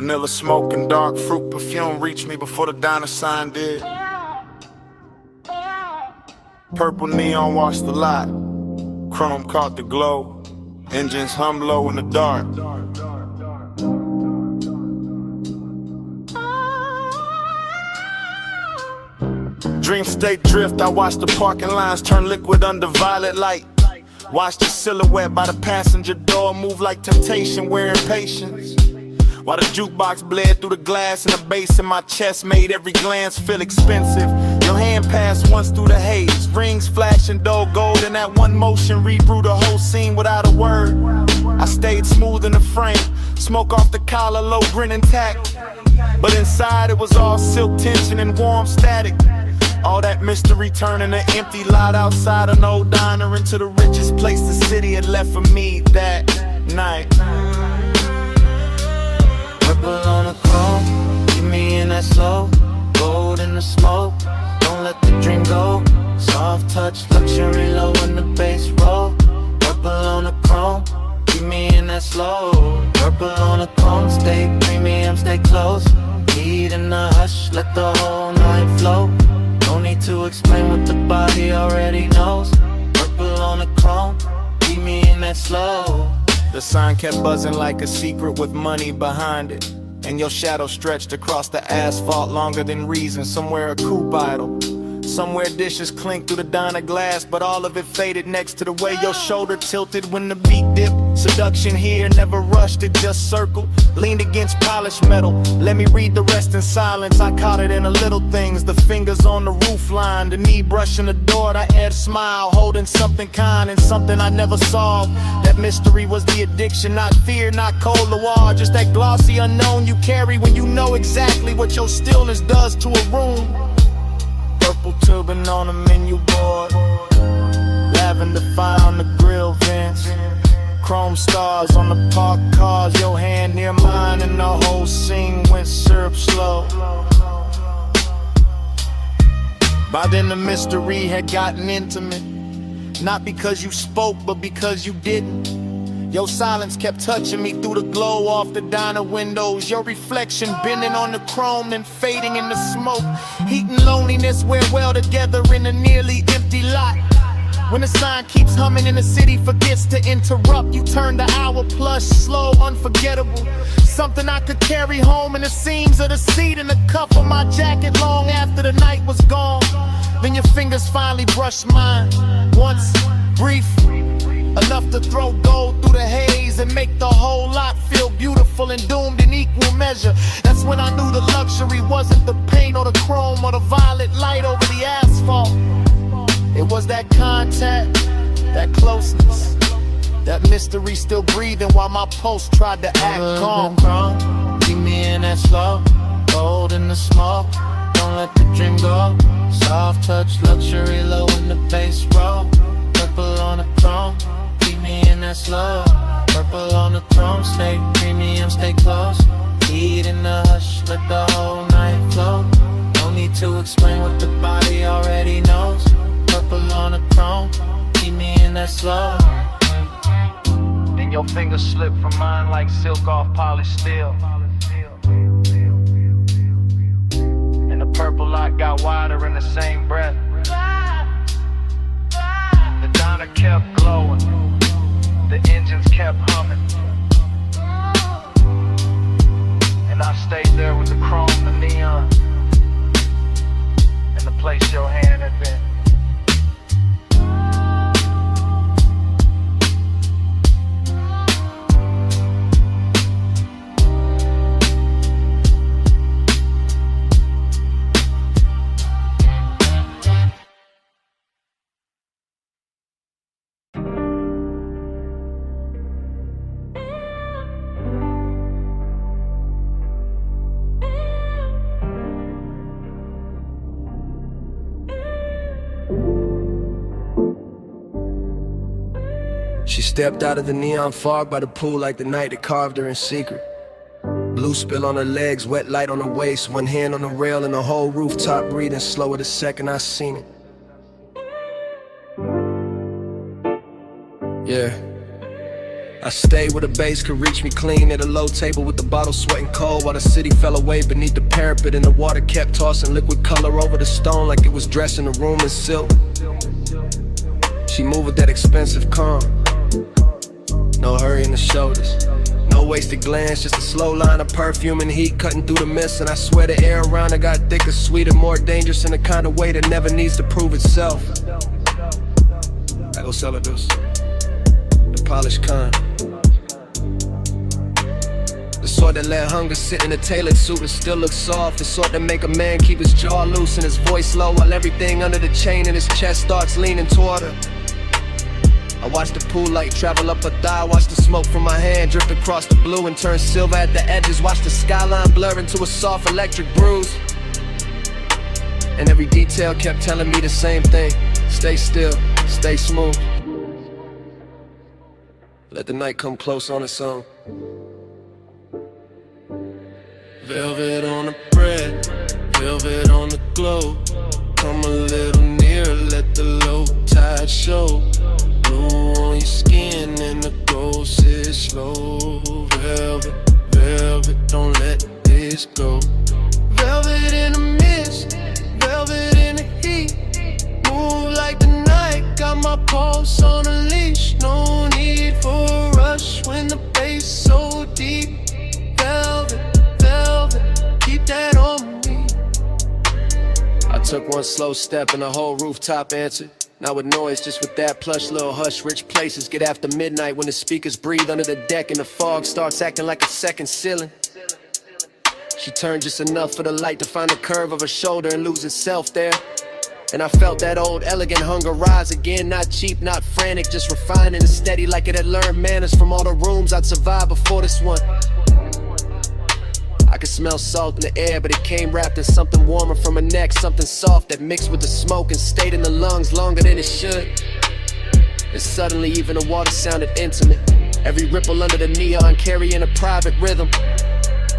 Vanilla smoke and dark fruit perfume reached me before the diner sign did. Purple neon washed the lot. Chrome caught the glow. Engines hum low in the dark. Dream state drift, I watched the parking lines turn liquid under violet light. Watched the silhouette by the passenger door move like temptation, wearing patience. While the jukebox bled through the glass and the bass in my chest made every glance feel expensive. Your hand passed once through the haze, rings flashing dull gold, and that one motion rebrew the whole scene without a word. I stayed smooth in the frame, smoke off the collar, low grin intact. But inside it was all silk tension and warm static. All that mystery turning an empty lot outside an old diner into the richest place the city had left for me that night. Purple on the chrome, keep me in that slow. Gold in the smoke, don't let the dream go. Soft touch, luxury low in the bass roll. Purple on the chrome, keep me in that slow. Purple on the chrome, stay premium, stay close. Heat in the hush, let the whole night flow. No need to explain what the body already knows. Purple on the chrome, keep me in that slow. The sign kept buzzing like a secret with money behind it. And your shadow stretched across the asphalt longer than reason. Somewhere a coupe idle, somewhere dishes clink through the diner glass, but all of it faded next to the way your shoulder tilted when the beat dipped. Seduction here, never rushed, it just circled. Leaned against polished metal, let me read the rest in silence. I caught it in the little things, the fingers on the roof line, the knee brushing the door, the head smile, holding something kind and something I never solved. That mystery was the addiction, not fear, not cold war, just that glossy unknown you carry when you know exactly what your stillness does to a room. Purple turban on the menu board, lavender fire on the grill vents, chrome stars on the parked cars, your hand near mine and the whole scene went syrup slow. By then the mystery had gotten intimate, not because you spoke but because you didn't. Your silence kept touching me through the glow off the diner windows. Your reflection bending on the chrome and fading in the smoke. Heat and loneliness wear well together in a nearly empty lot. When the sign keeps humming and the city forgets to interrupt, you turn the hour plus slow, unforgettable. Something I could carry home in the seams of the seat and the cuff of my jacket long after the night was gone. Then your fingers finally brush mine, once, brief, enough to throw gold through the haze and make the whole lot feel beautiful and doomed in equal measure. That's when I knew the luxury wasn't the paint or the chrome or the violet light over the asphalt. It was that contact, that closeness, that mystery still breathing while my pulse tried to act calm. Keep me in that slow, gold in the smoke, don't let the dream go. Soft touch, luxury low in the bass roll. Purple on the throne, keep me in that slow. Purple on the throne, stay premium, stay close. Heat in the hush, let the whole night flow. No need to explain what the body already knows. Purple on the chrome, keep me in that slow. Then your fingers slip from mine like silk off polished steel. And the purple light got wider in the same breath. The diner kept glowing, the engines kept humming, and I stayed there with the chrome, the neon, and the place your hand had been. She stepped out of the neon fog by the pool like the night that carved her in secret. Blue spill on her legs, wet light on her waist, one hand on the rail and the whole rooftop breathing slower the second I seen it. Yeah. I stayed where the bass could reach me clean at a low table with the bottle sweating cold while the city fell away beneath the parapet and the water kept tossing liquid color over the stone like it was dressing the room in silk. She moved with that expensive calm, no hurry in the shoulders, no wasted glance, just a slow line of perfume and heat cutting through the mist. And I swear the air around her got thicker, sweeter, more dangerous in the kind of way that never needs to prove itself. I go sell her this, the polished kind, the sort that let hunger sit in a tailored suit and still look soft, the sort that make a man keep his jaw loose and his voice low while everything under the chain in his chest starts leaning toward her. I watch the pool light travel up her thigh, watch the smoke from my hand drift across the blue and turn silver at the edges, watch the skyline blur into a soft electric bruise. And every detail kept telling me the same thing: stay still, stay smooth, let the night come close on its own. Velvet on the bread, velvet on the glow. Come a little nearer, let the low tide show. Blue on your skin and the glow sits slow. Velvet, velvet, don't let this go. Velvet in the mist, velvet in the heat. Move like the night, got my pulse on a leash. No need for a rush when the bass so deep. Velvet, velvet, keep that on me. I took one slow step and the whole rooftop answered. Not with noise, just with that plush little hush. Rich places get after midnight when the speakers breathe under the deck and the fog starts acting like a second ceiling. She turned just enough for the light to find the curve of her shoulder and lose itself there. And I felt that old elegant hunger rise again. Not cheap, not frantic, just refined and steady, like it had learned manners from all the rooms I'd survived before this one. I could smell salt in the air, but it came wrapped in something warmer from her neck, something soft that mixed with the smoke and stayed in the lungs longer than it should. And suddenly even the water sounded intimate, every ripple under the neon carrying a private rhythm.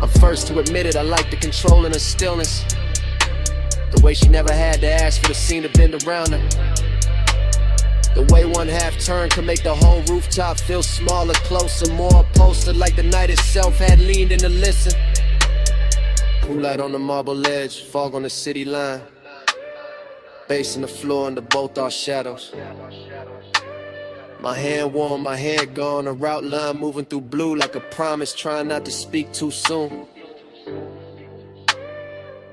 I'm first to admit it, I like the control in her stillness, the way she never had to ask for the scene to bend around her, the way one half turn could make the whole rooftop feel smaller, closer, more upholstered, like the night itself had leaned in to listen. Blue light on the marble ledge, fog on the city line, bass in the floor under both our shadows. My hand warm, my head gone, a route line moving through blue like a promise, trying not to speak too soon.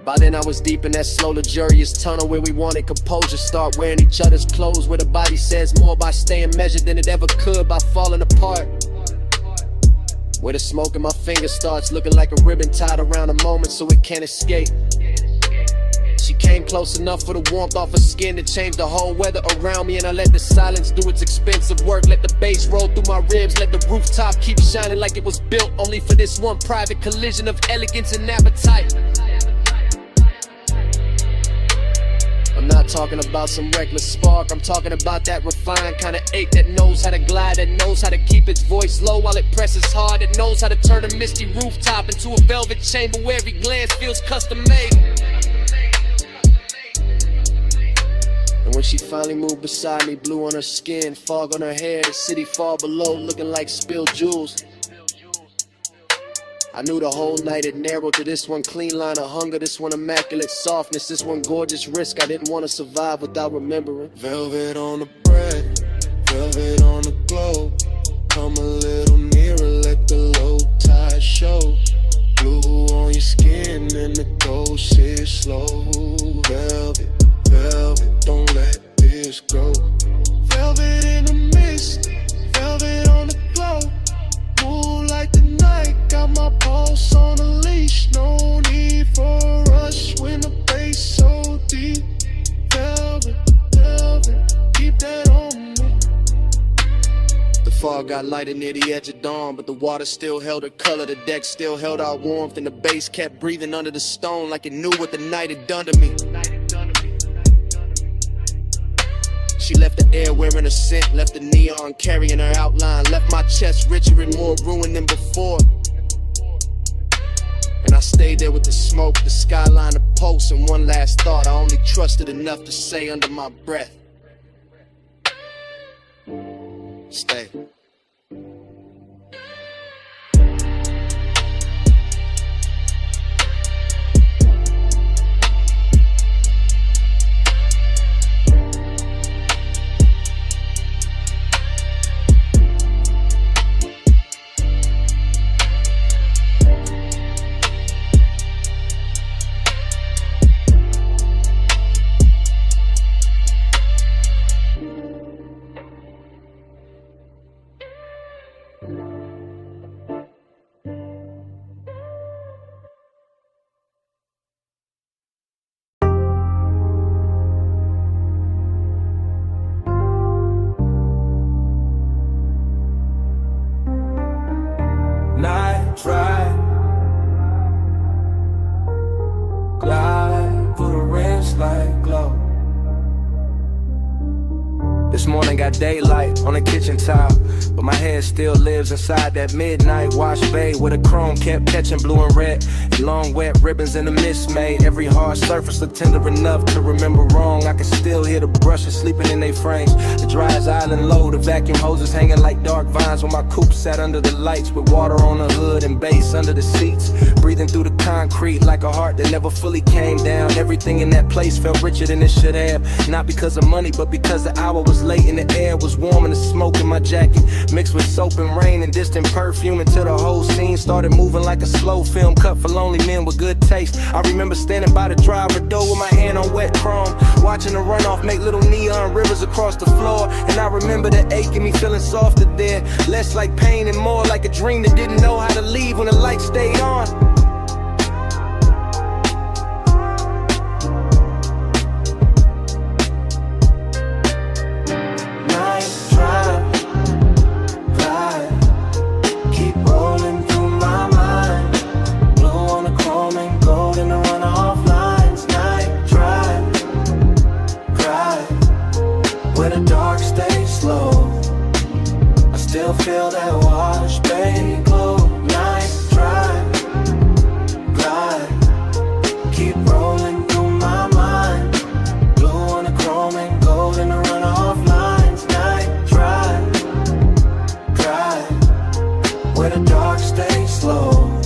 By then I was deep in that slow luxurious tunnel where we wanted composure, start wearing each other's clothes, where the body says more by staying measured than it ever could by falling apart, where the smoke in my fingers starts looking like a ribbon tied around a moment so it can't escape. She came close enough for the warmth off her skin to change the whole weather around me, and I let the silence do its expensive work. Let the bass roll through my ribs, let the rooftop keep shining like it was built only for this one private collision of elegance and appetite. I'm not talking about some reckless spark, I'm talking about that refined kind of ache that knows how to glide, that knows how to keep its voice low while it presses hard, that knows how to turn a misty rooftop into a velvet chamber where every glance feels custom made. And when she finally moved beside me, blue on her skin, fog on her hair, the city far below looking like spilled jewels, I knew the whole night it narrowed to this one clean line of hunger, this one immaculate softness, this one gorgeous risk I didn't want to survive without remembering. Velvet on the bread, velvet on the glow. Come a little nearer, let the low tide show. Blue on your skin and the gold sits slow. Velvet, velvet, don't let this go. Velvet in the mist, velvet on the glow. Move like the night, got my pulse on a leash. No need for a rush when the bass so deep. Velvet, velvet, keep that on me. The fog got lighter near the edge of dawn, but the water still held her color, the deck still held our warmth, and the bass kept breathing under the stone like it knew what the night had done to me. She left the air wearing a scent, left the neon carrying her outline, left my chest richer and more ruined than before. And I stayed there with the smoke, the skyline, the pulse, and one last thought I only trusted enough to say under my breath: stay. This morning got daylight on the kitchen tile, but my head still lives inside that midnight wash bay where the chrome kept catching blue and red, and long wet ribbons in the mist made every hard surface look tender enough to remember wrong. I can still hear the brushes sleeping in their frames, the dryers island low, the vacuum hoses hanging like dark vines when my coupe sat under the lights with water on the hood and bass under the seats, breathing through the concrete like a heart that never fully came down. Everything in that place felt richer than it should have, not because of money but because the hour was late and the air was warm and the smoke in my jacket mixed with soap and rain and distant perfume until the whole scene started moving like a slow film cut for lonely men with good taste. I remember standing by the driver door with my hand on wet chrome, watching the runoff make little neon rivers across the floor, and I remember the ache in me feeling softer there, less like pain and more like a dream that didn't know how to leave when the light stayed on. Feel that wash bay glow. Night drive, glide, keep rolling through my mind. Blue on the chrome and gold in the runoff lines. Night drive, glide, where the dark stays slow.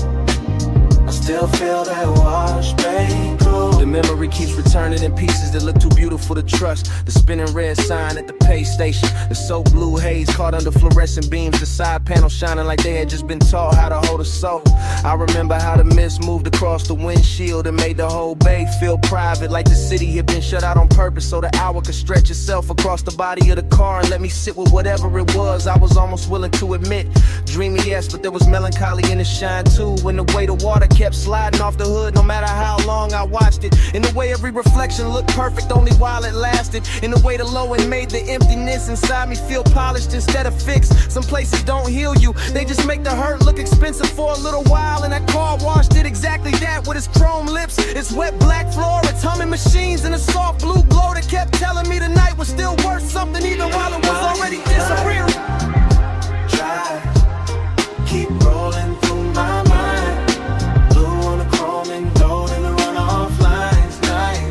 I still feel that wash bay glow. The memory keeps returning in pieces that look too beautiful to trust. The spinning red sign at the pay station, the soap blue haze caught under fluorescent beams, the side panel shining like they had just been taught how to hold a soul. I remember how the mist moved across the windshield and made the whole bay feel private, like the city had been shut out on purpose so the hour could stretch itself across the body of the car and let me sit with whatever it was. I was almost willing to admit, dreamy yes, but there was melancholy in the shine too, when the way the water kept sliding off the hood no matter how long I watched it, in the way every reflection looked perfect only while it lasted, in the way the low end made the emptiness inside me feel polished instead of fixed. Some places don't heal you, they just make the hurt look expensive for a little while, and that car wash did exactly that with its chrome lips, its wet black floor, its humming machines, and a soft blue glow that kept telling me the night was still worth something even while it was already disappearing. Drive, keep rolling through my mind. Blue on the chrome and gold in the runoff lines. Night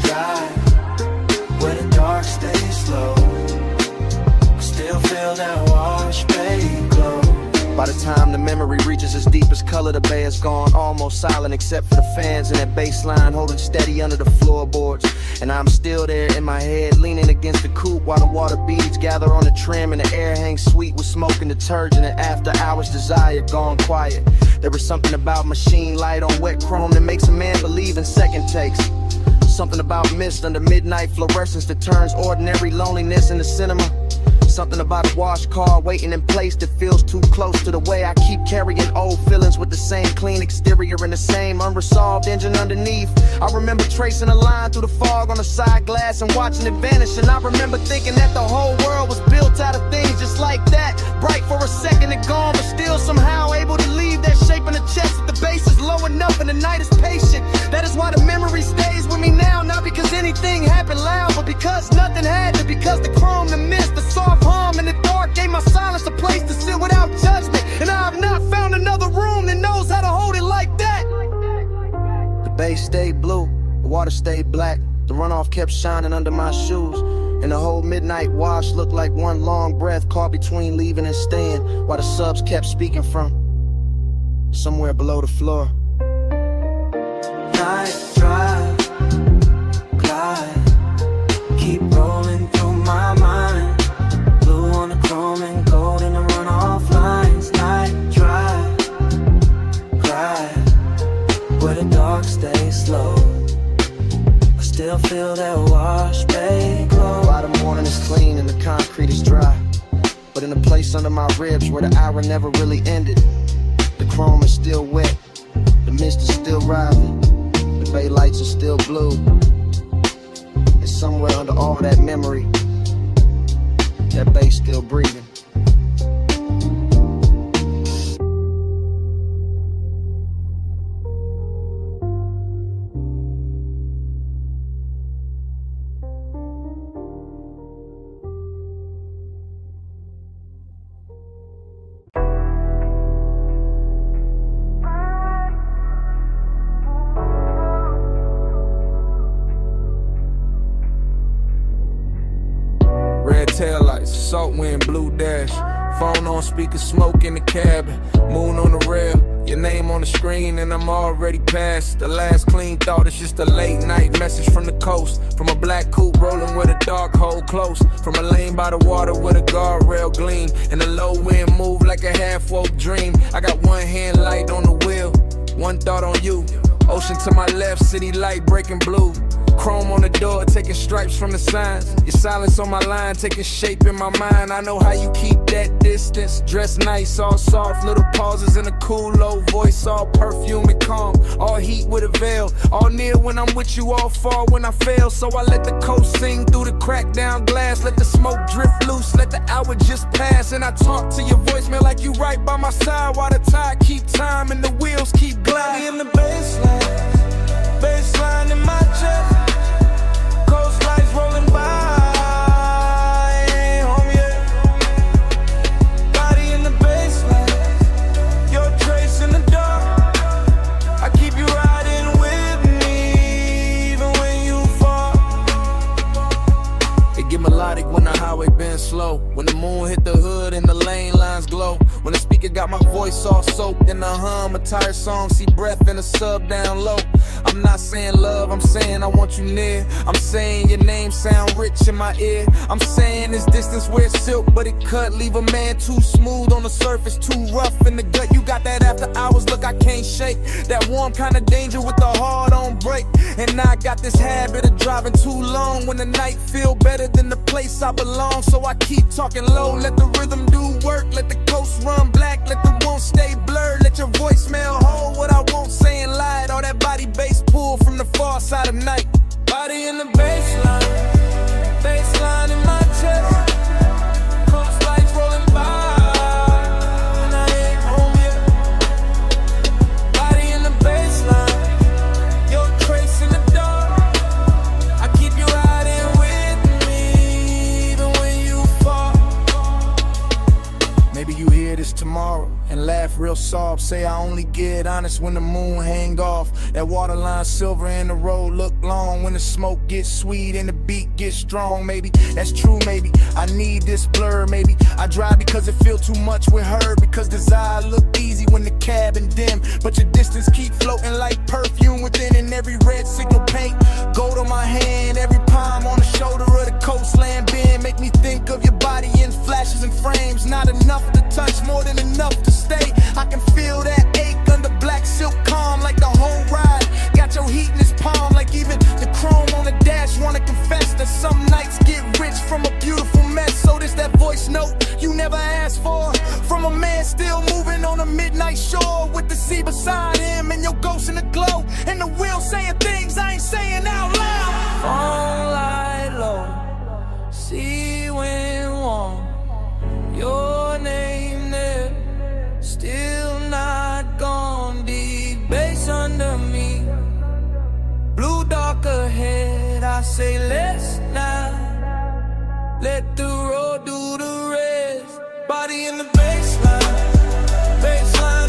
drive, where the dark stays slow. I still feel that wash bay glow. By the time the memory reaches its deepest color, the bay is gone, almost silent except for the fans and that bass line holding steady under the floorboards. And I'm still there in my head, leaning against the coupe while the water beads gather on the trim and the air hangs sweet with smoke and detergent, and after hours desire gone quiet. There was something about machine light on wet chrome that makes a man believe in second takes. Something about mist under midnight fluorescence that turns ordinary loneliness into cinema. Something about a wash car waiting in place that feels too close to the way I keep carrying old feelings with the same clean exterior and the same unresolved engine underneath. I remember tracing a line through the fog on the side glass and watching it vanish, and I remember thinking that the whole world was built out of things just like that, bright for a second and gone, but still somehow able to leave that shape in the chest if the base is low enough and the night is patient. That is why the memory stays with me now, not because anything happened loud, but because nothing had to, because the chrome, the mist, the soft hum in the dark gave my silence a place to sit without judgment, and I have not found another room that knows how to hold it like that. The bay stayed blue, the water stayed black, the runoff kept shining under my shoes, and the whole midnight wash looked like one long breath caught between leaving and staying, while the subs kept speaking from somewhere below the floor. Night drive, glide, keep rolling through my mind. Blue on the chrome and gold in the runoff lines. Night drive, glide, where the dark stays slow. I still feel that wash bay glow. By the morning is clean and the concrete is dry, but in the place under my ribs where the hour never really ended, the chrome is still wet, the mist is still rising, the bay lights are still blue, and somewhere under all that memory, that bay still breathing. taillights, salt wind, blue dash. Phone on speaker, smoke in the cabin. Moon on the rail, your name on the screen, and I'm already past. The last clean thought is just a late night message from the coast. From a black coupe rolling with a dark hole close. From a lane by the water with a guardrail gleam. And the low wind move like a half-woke dream. I got one hand light on the wheel, one thought on you. Ocean to my left, city light breaking blue. Chrome on the door, taking stripes from the signs. Your silence on my line, taking shape in my mind. I know how you keep that distance. Dress nice, all soft, little pauses in a cool low voice. All perfume and calm, all heat with a veil. All near when I'm with you, all far when I fail. So I let the coast sing through the cracked down glass. Let the smoke drift loose, let the hour just pass. And I talk to your voicemail like you right by my side. While the tide keep time and the wheels keep gliding. In the baseline in my chest. Coast lights rolling by, ain't home yet. Body in the baseline, your trace in the dark. I keep you riding with me, even when you fall. It get melodic when the highway bends slow. When the moon hit the hood and the lane lines glow. When the speaker got my voice all soaked in the hum, a tired song, see breath in a sub down low. I'm not saying love, I'm saying I want you near. I'm saying your name sound rich in my ear. I'm saying this distance where it's silk, but it cut. Leave a man too smooth on the surface, too rough in the gut. You got that after hours look I can't shake. That warm kind of danger with the heart on break. And now I got this habit of driving too long when the night feel better than the place I belong. So I keep talking low, let the rhythm do work. Let the coast run black, let the won't stay blurred. Let your voicemail hold what I won't say and lie. All that body bass pull from the far side of night. Body in the baseline in my chest. Coast lights rolling by, and I ain't home yet. Body in the baseline, your trace in the dark. I keep you riding with me, even when you fall. Maybe you hear this tomorrow and laugh real soft. Say I only get honest when the moon hang off. That waterline silver and the road look long. When the smoke gets sweet and the beat gets strong. Maybe that's true, maybe I need this blur. Maybe I drive because it feel too much with her. Because desire look easy when the cabin dim. But your distance keep floating like perfume within. And every red signal paint gold on my hand. Every palm on the shoulder of the coastland bend. Make me think of your body in flashes and frames. Not enough to touch, more than enough to stay. I can feel that ache under black silk calm, like the whole ride got your heat in his palm. Like even the chrome on the dash wanna confess that some nights get rich from a beautiful mess. So this that voice note you never asked for, from a man still moving on a midnight shore, with the sea beside him and your ghost in the glow, and the wheel saying things I ain't saying out loud. Phone light low, sea wind warm, your name there, still not gone. Deep bass under me, blue dark ahead. I say let's not let the road do the rest. Body in the baseline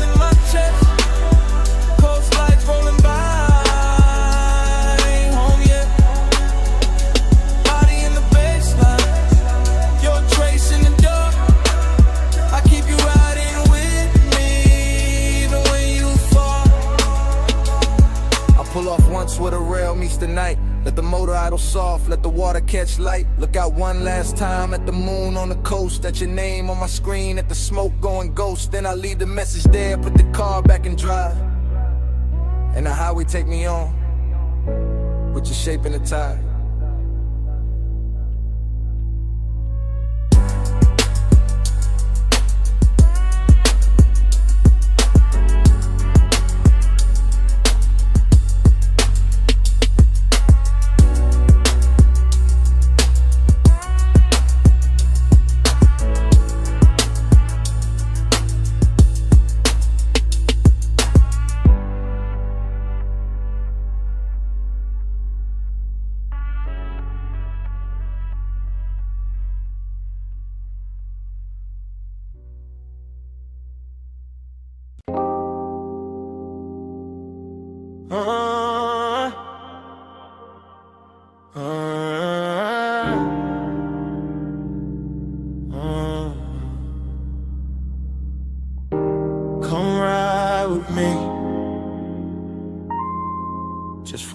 in my chest. Coast lights rolling by, ain't home yet. Body in the baseline, your trace in the dark. I keep you riding with me, even when you fall. I pull off once where the rail meets the night. Let the motor idle soft, let the water catch light. Look out one last time at the moon on the coast. At your name on my screen, at the smoke going ghost. Then I leave the message there, put the car back in drive. And the highway take me on, with your shape in the tide.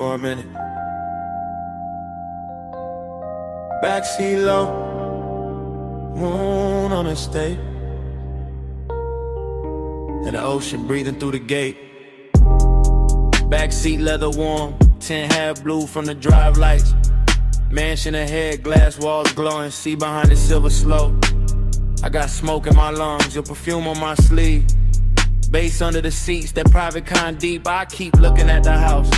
for a minute. Backseat low, moon on the state, and the ocean breathing through the gate. Backseat leather warm, 10 half blue from the drive lights. Mansion ahead, glass walls glowing, see behind the silver slope. I got smoke in my lungs, your perfume on my sleeve. Bass under the seats, that private kind deep. I keep looking at the house,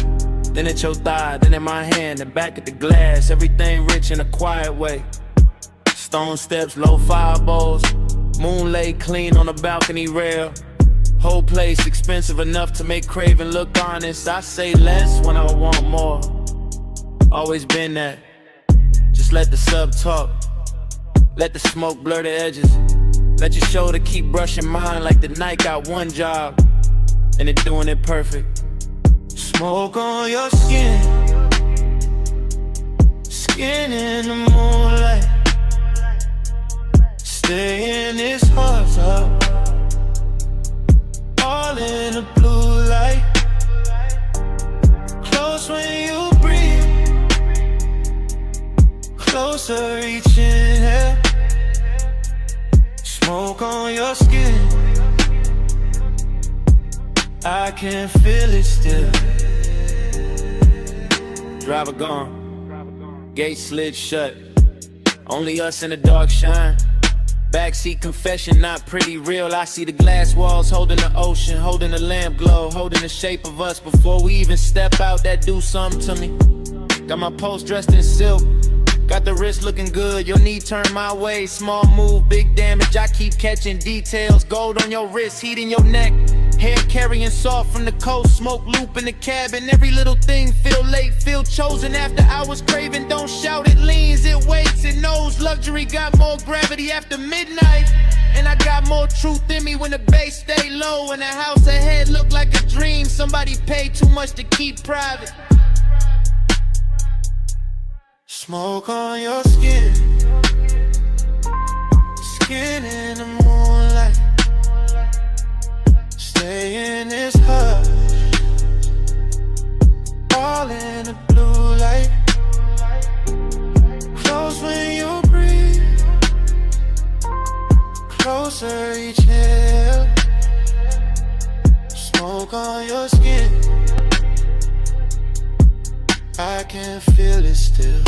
then at your thigh, then in my hand, and back at the glass. Everything rich in a quiet way. Stone steps, low fire bowls, moon lay clean on the balcony rail. Whole place expensive enough to make craving look honest. I say less when I want more. Always been that. Just let the sub talk, let the smoke blur the edges. Let your shoulder keep brushing mine like the night got one job, and it doing it perfect. Smoke on your skin, skin in the moonlight. Stay in this hot tub, all in the blue light. Close when you breathe, closer reaching here. Smoke on your skin, I can feel it still. Driver gone, gate slid shut, only us in the dark shine. Backseat confession, not pretty real. I see the glass walls holding the ocean, holding the lamp glow, holding the shape of us before we even step out. That do something to me. Got my post dressed in silk, got the wrist looking good, your knee turned my way. Small move, big damage, I keep catching details. Gold on your wrist, heat in your neck, hair carrying soft from the coast. Smoke loop in the cabin, every little thing feel late, feel chosen. After hours craving, don't shout, it leans, it waits, it knows. Luxury got more gravity after midnight, and I got more truth in me when the bass stay low. And the house ahead look like a dream, somebody paid too much to keep private. Smoke on your skin, skin in the moonlight. Stay in this hush, all in the blue light. Close when you breathe, closer each inhale. Smoke on your skin, I can feel it still.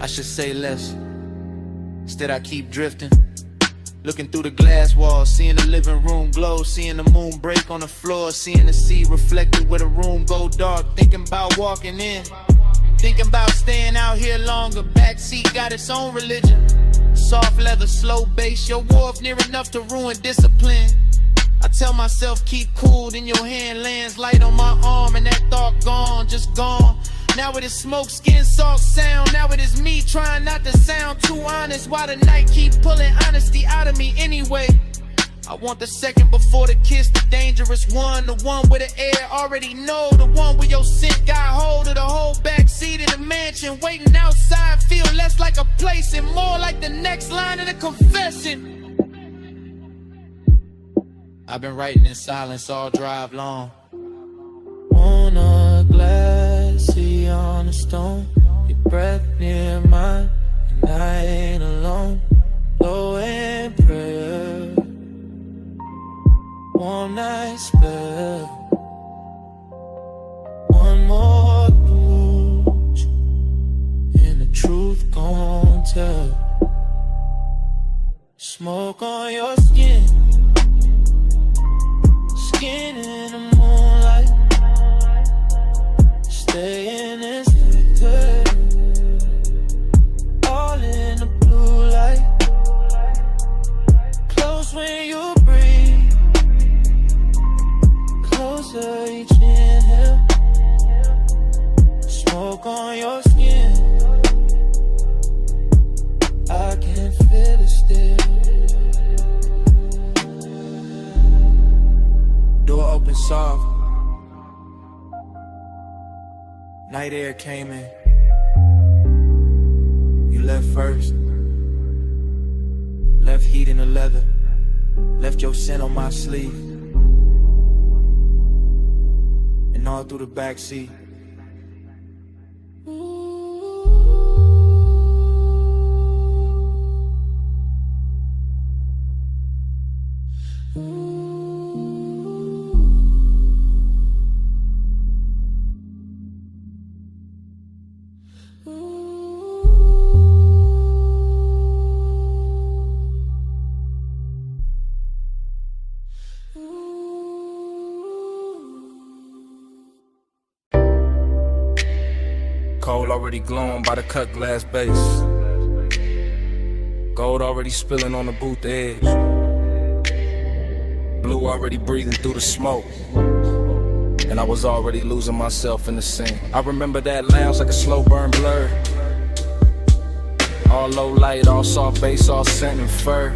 I should say less, instead I keep drifting. Looking through the glass walls, seeing the living room glow, seeing the moon break on the floor, seeing the sea reflected where the room go dark. Thinking about walking in, thinking about staying out here longer. Backseat got its own religion. Soft leather, slow bass, your wharf near enough to ruin discipline. I tell myself keep cool, then your hand lands light on my arm, and that thought gone, just gone. Now it is smoke, skin, salt, sound. Now it is me trying not to sound too honest, while the night keep pulling honesty out of me anyway. I want the second before the kiss, the dangerous one, the one where the air already know, the one where your scent got hold of the whole backseat of the mansion. Waiting outside feel less like a place and more like the next line of the confession. I've been writing in silence all drive long. On a glassy on a stone, your breath near mine, and I ain't alone. Low in prayer, one night spell, one more touch, and the truth gon' tell. Smoke on your skin, skin in the moonlight. Stay in this picture, all in the blue light. Close when you breathe, closer each inhale. Smoke on your skin, I can feel it still. Door open soft, night air came in. You left first, left heat in the leather, left your scent on my sleeve. And and all through the backseat. Cold already glowing by the cut glass base. Gold already spilling on the booth edge. Blue already breathing through the smoke. And I was already losing myself in the scene. I remember that lounge like a slow burn blur. All low light, all soft bass, all scent and fur.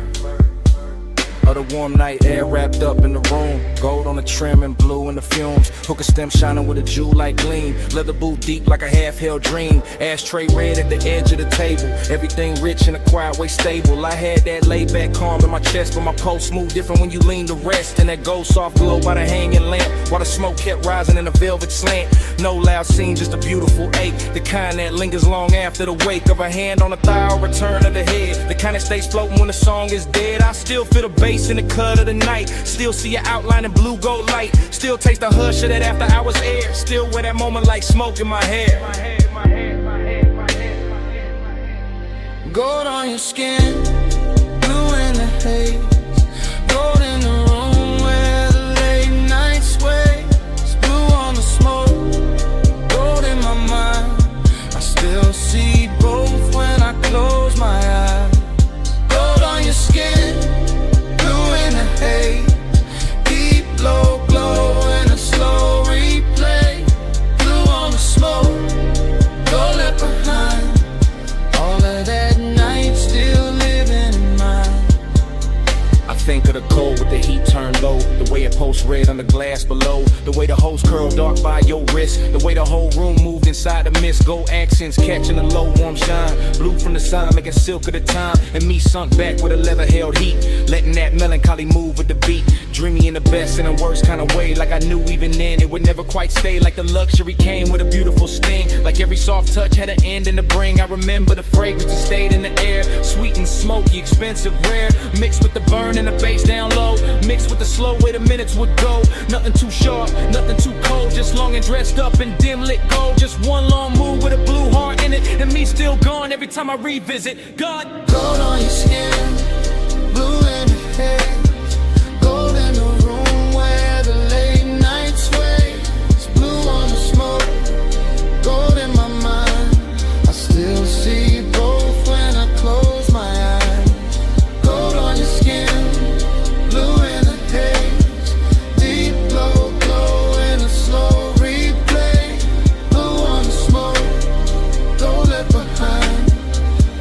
Of the warm night air wrapped up in the room. Gold on the trim and blue in the fumes. Hookah stem shining with a jewel-like gleam. Leather boot deep like a half-held dream. Ashtray red at the edge of the table. Everything rich in a quiet way stable. I had that laid-back calm in my chest, but my pulse moved different when you lean to rest. And that gold soft glow by the hanging lamp, while the smoke kept rising in a velvet slant. No loud scene, just a beautiful ache. The kind that lingers long after the wake of a hand on the thigh or return of the head. The kind that stays floating when the song is dead. I still feel the bass in the cut of the night. Still see your outline in blue gold light. Still taste the hush of that after hours air. Still wear that moment like smoke in my hair. Gold on your skin, blue in the haze. Gold in the room where the late night sways. Blue on the smoke, gold in my mind. I still see both when I close my eyes. Gold on your skin, hey, deep low glow in a slow replay. Blue on the smoke, don't left behind. All of that night still living in mind. I think of the cold with the heat turned low. The way it pulsed red on the glass below. The way the hose curled dark by your wrist. The way the whole room moved inside the mist. Gold accents catching the low warm shine. Blue from the sun making silk of the time. And me sunk back with a leather held heat. Letting that melancholy move with the beat. Dreamy in the best and the worst kind of way. Like I knew even then it would never quite stay. Like the luxury came with a beautiful sting. Like every soft touch had an end and a bring. I remember the fragrance that stayed in the air. Sweet and smoky, expensive, rare. Mixed with the burn and the bass down low. Mixed with the slow way the minutes would go. Nothing too sharp, nothing too cold. Just long and dressed up in dim lit gold. Just one long move with a blue heart in it. And me still gone every time I revisit. God. Gold on your skin, blue in the haze. Gold in the room where the late night sways. Blue on the smoke, gold in my mind. I still see both when I close my eyes. Gold on your skin, blue in the haze. Deep low glow in a slow replay. Blue on the smoke, gold left behind.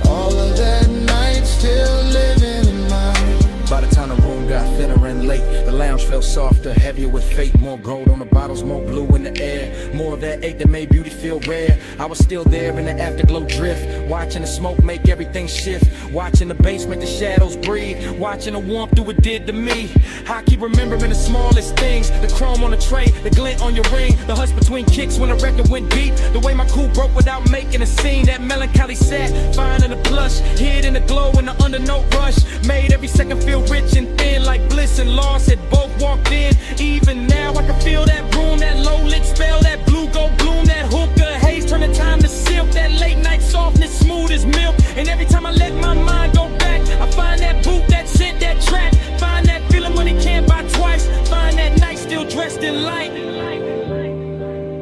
All of that night still living in mind. By the time the room got thinner and late, the lounge felt softer, heavier with fate. More gold on the bottles, more blue in the air. More of that ache that made beauty feel rare. I was still there in the afterglow drift, watching the smoke make everything shift. Watching the bass make the shadows breathe. Watching the warmth do what it did to me. I keep remembering the smallest things. The chrome on the tray, the glint on your ring. The hush between kicks when the record went deep. The way my cool broke without making a scene. That melancholy sat, fine in the blush. Hid in the glow in the undernote rush. Made every second feel rich and thin. Like bliss and loss had both walked in. Even now I can feel that room. That low lit spell, that blue gold bloom. That hookah haze turning time to silk. That late night softness smooth as milk. And every time I let my mind go back, I find that boot, that scent, that track. Find that feeling when it can't buy twice. Find that night still dressed in light.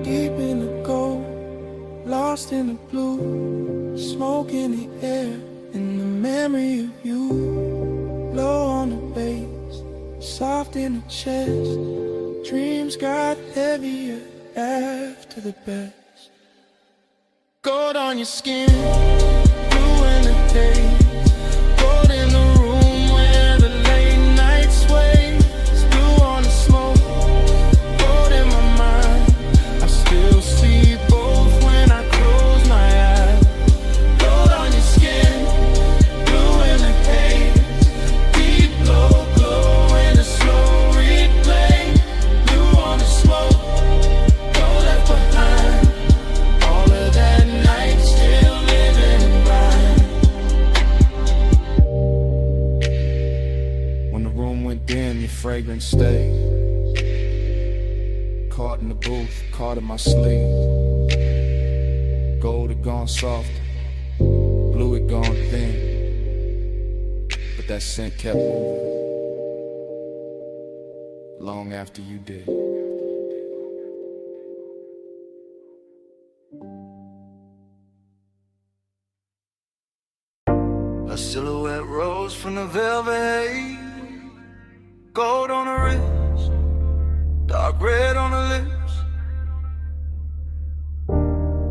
Deep in the gold, lost in the blue. Smoke in the air, in the memory of you. Low on the bass, soft in the chest. Dreams got heavier after the best. Gold on your skin, blue in the day. Gold in the room where the late night sways. Blue on the smoke, gold in my mind. I still see both when I close my eyes. Gold on your skin, blue in the haze. Deep low glow in a slow replay. Blue on the smoke, fragrance stay. Caught in the booth, caught in my sleeve. Gold had gone soft, blue had gone thin, but that scent kept moving long after you did. A silhouette rose from the velvet haze, gold on the wrist, dark red on the lips.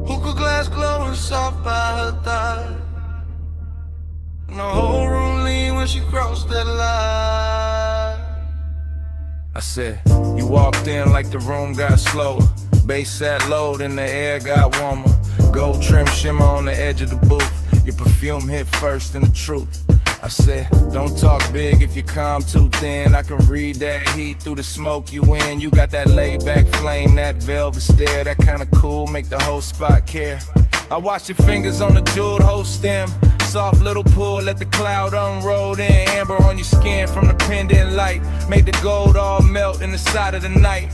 Hookah glass glowing soft by her thigh, and the whole room leaned when she crossed that line. I said, you walked in like the room got slower. Bass sat low, then the air got warmer. Gold trim shimmer on the edge of the booth. Your perfume hit first and the truth. I said, don't talk big if you calm too thin. I can read that heat through the smoke you in. You got that laid back flame, that velvet stare, that kinda cool, make the whole spot care. I watch your fingers on the jeweled hoe stem. Soft little pull, let the cloud unroll in. Amber on your skin from the pendant light, made the gold all melt in the side of the night.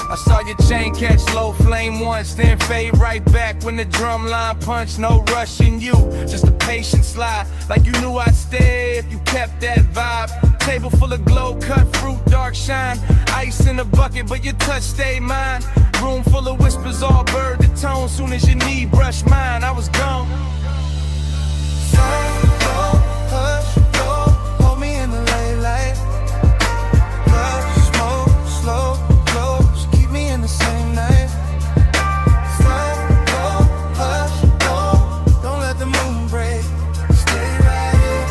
I saw your chain catch low flame once, then fade right back when the drum line punched. No rushing you, just a patient slide, like you knew I'd stay if you kept that vibe. Table full of glow, cut fruit, dark shine. Ice in a bucket, but your touch stayed mine. Room full of whispers, all bird to tone. Soon as your knee brushed mine, I was gone. Hush, go, hold me in the late light. Love, smoke, slow, close, keep me in the same night. Stop, go, hush, go, don't let the moon break. Stay right here,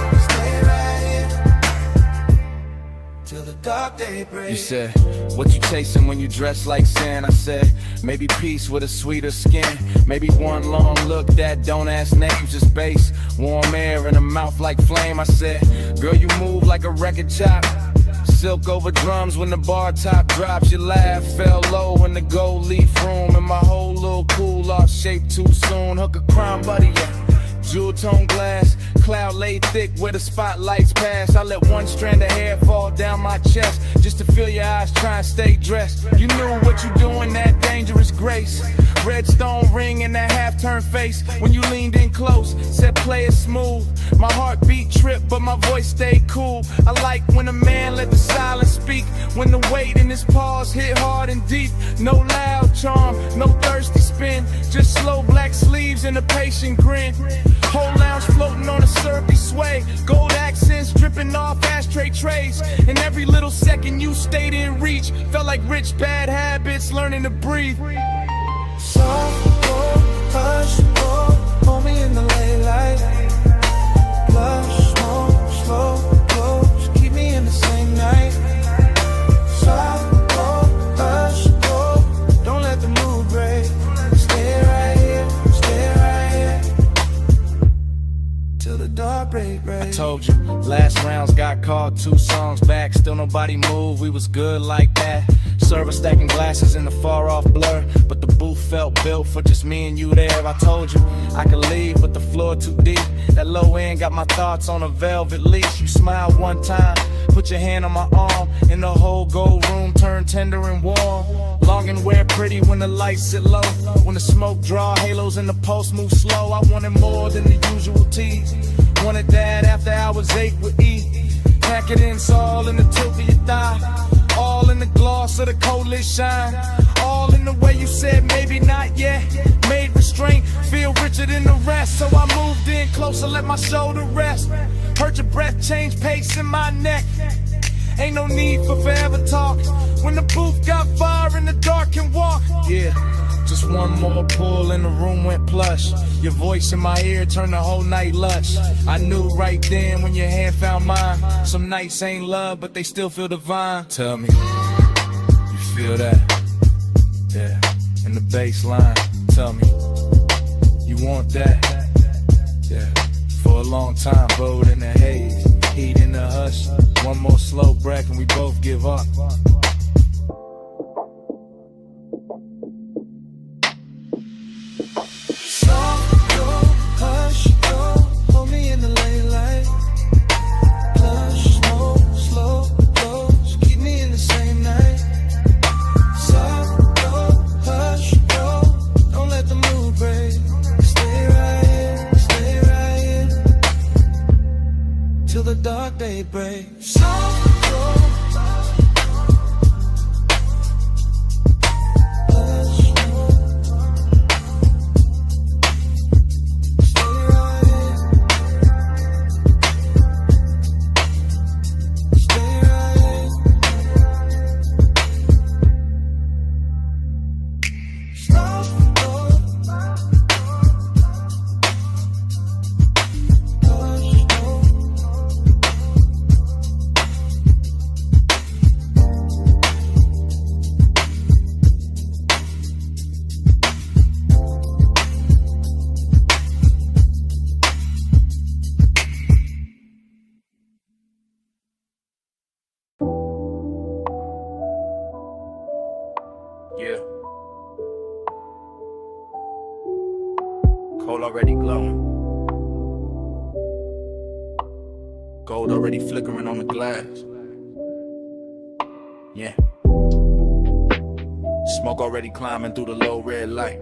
till the dark day breaks. You said, what you chasing when you dress like sand? I said, maybe peace with a sweeter skin. Maybe one long look that don't ask names, just bass. Warm air in a mouth like flame. I said, girl, you move like a record chop. Silk over drums when the bar top drops. Your laugh fell low in the gold leaf room, and my whole little cool lost shape too soon. Hook a crown buddy, yeah. Jewel tone glass, cloud laid thick where the spotlights pass. I let one strand of hair fall down my chest just to feel your eyes try and stay dressed. You knew what you doing, that dangerous grace. Red stone ring and that half-turned face when you leaned in close, said play it smooth. My heartbeat tripped, but my voice stayed cool. I like when a man let the silence speak, when the weight in his pause hit hard and deep. No loud charm, no thirsty spin, just slow black sleeves and a patient grin. Whole lounge floating on a syrupy sway, gold accents dripping off ashtray trays. And every little second you stayed in reach felt like rich bad habits learning to breathe. Soft, go, hush, go, hold me in the late light. Blush, smoke, slow, close, keep me in the same night. Soft, go, hush, go, don't let the mood break. Stay right here, till the dark break. I told you, last rounds got called 2 songs back. Still nobody moved, we was good like that. Server stacking glasses in the far off blur, but the booth felt built for just me and you there. I told you I could leave, but the floor too deep. That low end got my thoughts on a velvet leash. You smiled one time, put your hand on my arm, and the whole gold room turned tender and warm. Long and wear pretty when the lights sit low, when the smoke draw halos and the pulse move slow. I wanted more than the usual tease, wanted that after hours 8 with E. Pack it in, it's all in the tilt of your thigh, all in the gloss of the coldest shine, all in the way you said maybe not yet. Made restraint feel richer than the rest, so I moved in closer, let my shoulder rest. Heard your breath change pace in my neck. Ain't no need for forever talk when the booth got fire and the dark can walk. Yeah, just one more pull and the room went plush. Your voice in my ear turned the whole night lush. I knew right then when your hand found mine. Some nights ain't love, but they still feel divine. Tell me, you feel that? Yeah, in the bass line. Tell me, you want that? Yeah, for a long time, rode in the haze, heat in the hush. One more slow breath and we both give up. Soft, go, hush, go, hold me in the late light. Blush, smoke, slow, close, keep me in the daybreak. Yeah. Coal already glowing. Gold already flickering on the glass. Yeah. Smoke already climbing through the low red light.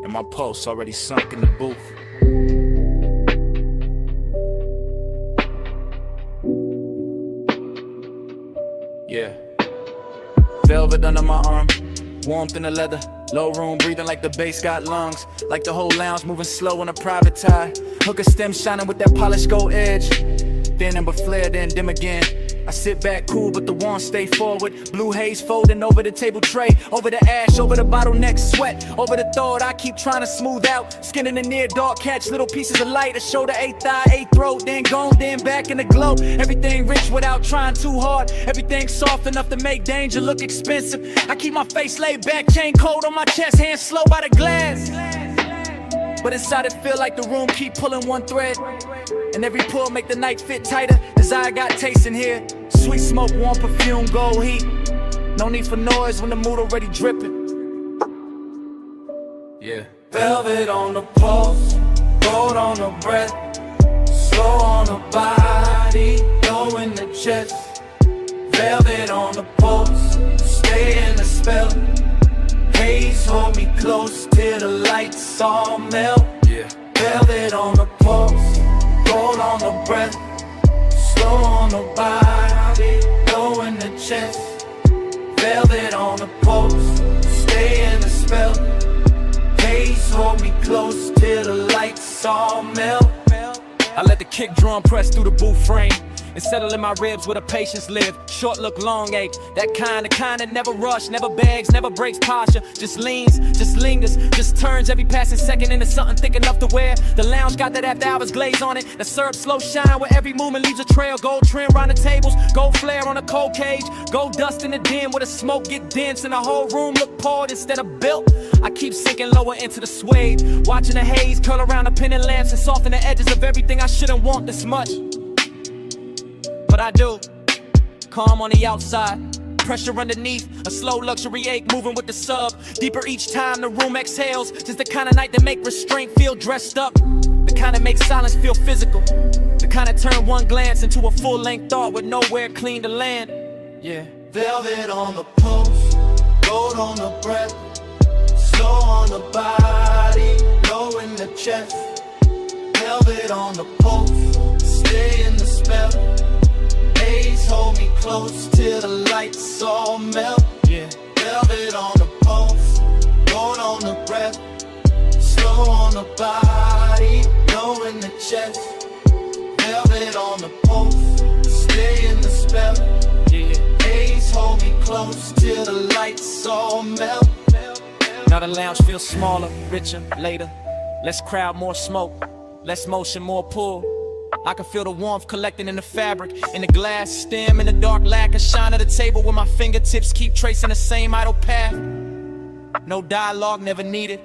And my pulse already sunk in the booth. Yeah. Velvet under my arm, warmth in the leather. Low room breathing like the bass got lungs. Like the whole lounge moving slow on a private tie. Hooker stem shining with that polished gold edge. Then amber flare, then dim again. I sit back cool, but the warmth stay forward. Blue haze folding over the table tray. Over the ash, over the bottleneck sweat. Over the thought I keep trying to smooth out. Skin in the near dark, catch little pieces of light. A shoulder, eighth eye, eighth throat. Then gone, then back in the glow. Everything rich without trying too hard. Everything soft enough to make danger look expensive. I keep my face laid back, chain cold on my chest. Hands slow by the glass. But inside it feel like the room keep pulling one thread. And every pull make the night fit tighter. Desire got taste in here. Sweet smoke, warm perfume, gold heat. No need for noise when the mood already dripping. Yeah. Velvet on the pulse, gold on the breath, slow on the body, low in the chest. Velvet on the pulse, stay in the spell. Haze hold me close till the lights all melt. Yeah. Velvet on the pulse, gold on the breath, slow on the body, low in the chest. Velvet on the pulse, stay in the spell. Haze hold me close till the lights all melt. I let the kick drum press through the booth frame and settle in my ribs where the patience live. Short look, long ache. That kind that never rush, never begs, never breaks posture. Just leans, just lingers, just turns every passing second into something thick enough to wear. The lounge got that after hours glaze on it. The syrup slow shine where every movement leaves a trail. Gold trim round the tables, gold flare on a cold cage. Gold dust in the den where the smoke get dense and the whole room look poured instead of built. I keep sinking lower into the suede, watching the haze curl around the pendant lamps and soften the edges of everything I shouldn't want this much. But I do. Calm on the outside, pressure underneath, a slow luxury ache moving with the sub. Deeper each time the room exhales, just the kind of night that make restraint feel dressed up. The kind that make silence feel physical. The kind that turn one glance into a full-length thought with nowhere clean to land. Yeah. Velvet on the pulse, gold on the breath, slow on the body, low in the chest. Velvet on the pulse, stay in the spell. Haze hold me close till the lights all melt. Yeah. Velvet on the pulse, gold on the breath, slow on the body, low in the chest. Velvet on the pulse, stay in the spell. Yeah. Haze hold me close till the lights all melt. Now the lounge feels smaller, richer, later. Less crowd, more smoke. Less motion, more pull. I can feel the warmth collecting in the fabric, in the glass stem, in the dark lacquer shine of the table where my fingertips keep tracing the same idle path. No dialogue, never needed.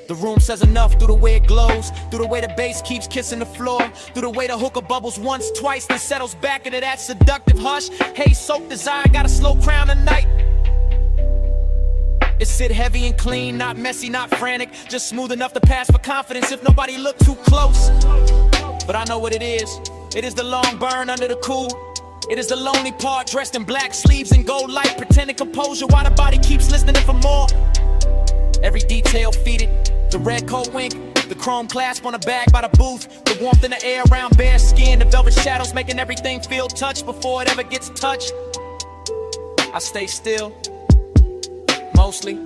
The room says enough through the way it glows, through the way the bass keeps kissing the floor, through the way the hookah bubbles once, twice, then settles back into that seductive hush. Haze soaked desire, got a slow crown tonight. It sit heavy and clean, not messy, not frantic, just smooth enough to pass for confidence if nobody look too close. But I know what it is. It is the long burn under the cool. It is the lonely part dressed in black sleeves and gold light, pretending composure while the body keeps listening for more. Every detail feeded, The red coat wink, the chrome clasp on the bag by the booth, the warmth in the air around bare skin, the velvet shadows making everything feel touched before it ever gets touched. I stay still, mostly.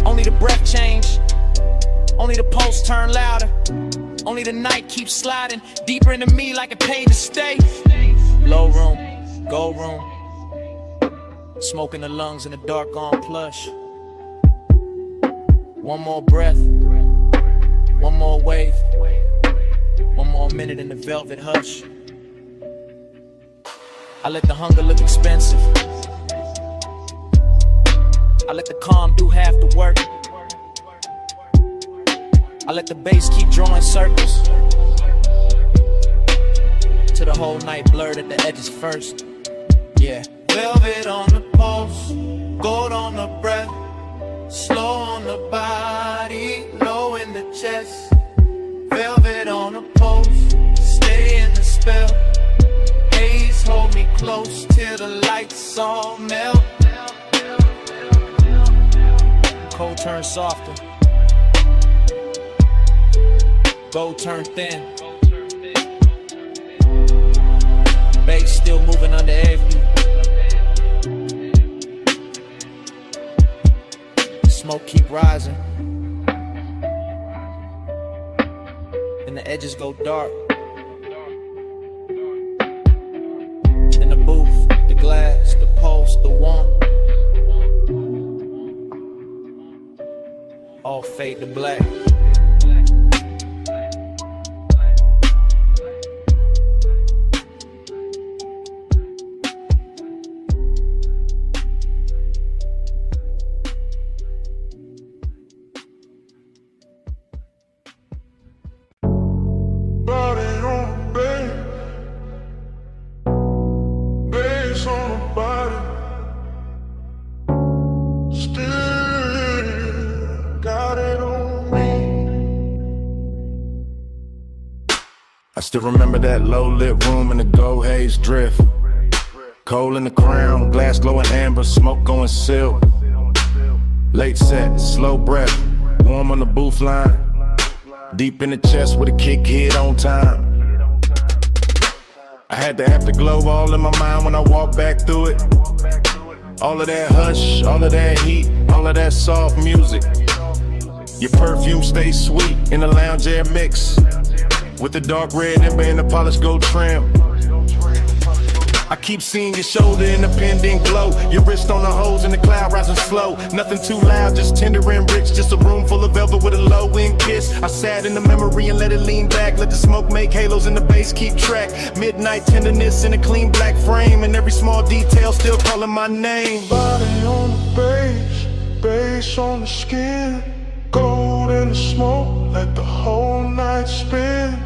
Only the breath change, only the pulse turn louder, only the night keeps sliding deeper into me like it paid to stay. Low room, gold room, smoke in the lungs in the dark on plush. One more breath, one more wave, one more minute in the velvet hush. I let the hunger look expensive, I let the calm do half the work, I let the bass keep drawing circles till the whole night blurred at the edges first. Yeah. Velvet on the pulse, gold on the breath, slow on the body, low in the chest. Velvet on the pulse, stay in the spell. Haze hold me close till the lights all melt. Cold turn softer, gold turn thin, bass still moving under every. Smoke keep rising, and the edges go dark. In the booth, the glass, the pulse, the warmth, all fade to black. I still remember that low-lit room in the gold haze drift. Coal in the crown, glass glowing amber, smoke going silk. Late set, slow breath, warm on the booth line. Deep in the chest with a kick hit on time. I had the afterglow all in my mind when I walked back through it. All of that hush, all of that heat, all of that soft music. Your perfume stays sweet in the lounge air mix, with the dark red ember and the polished gold trim. I keep seeing your shoulder in the pendant glow, your wrist on the hose and the cloud rising slow. Nothing too loud, just tender and rich, just a room full of velvet with a low-end kiss. I sat in the memory and let it lean back, let the smoke make halos and the bass keep track. Midnight tenderness in a clean black frame, and every small detail still calling my name. Body on the bass, bass on the skin, gold in the smoke, let the whole night spin.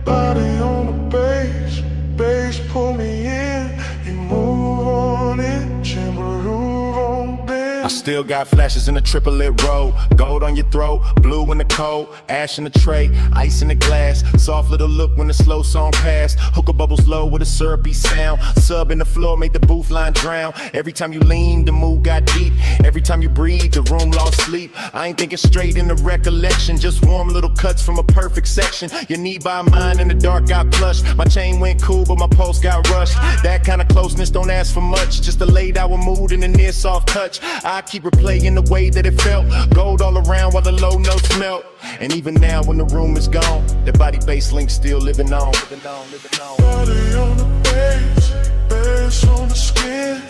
Body on the bass, bass pull me in, you move on it, timber on bend. I still got flashes in the triplet row, gold on your throat, blue in the cold, ash in the tray, ice in the glass, soft little look when the slow song passed. Hookah bubbles low with a syrupy sound, sub in the floor made the booth line drown. Every time you leaned, the mood got deep. Every time you breathe, the room lost sleep. I ain't thinking straight in the recollection, just warm little cuts from a perfect section. Your knee by mine in the dark got plushed. My chain went cool, but my pulse got rushed. That kind of closeness don't ask for much, just a laid hour mood and a near soft touch. I keep replaying the way that it felt, gold all around while the low notes melt. And even now when the room is gone, the body bass link still living on. Body on the bass, bass on the skin,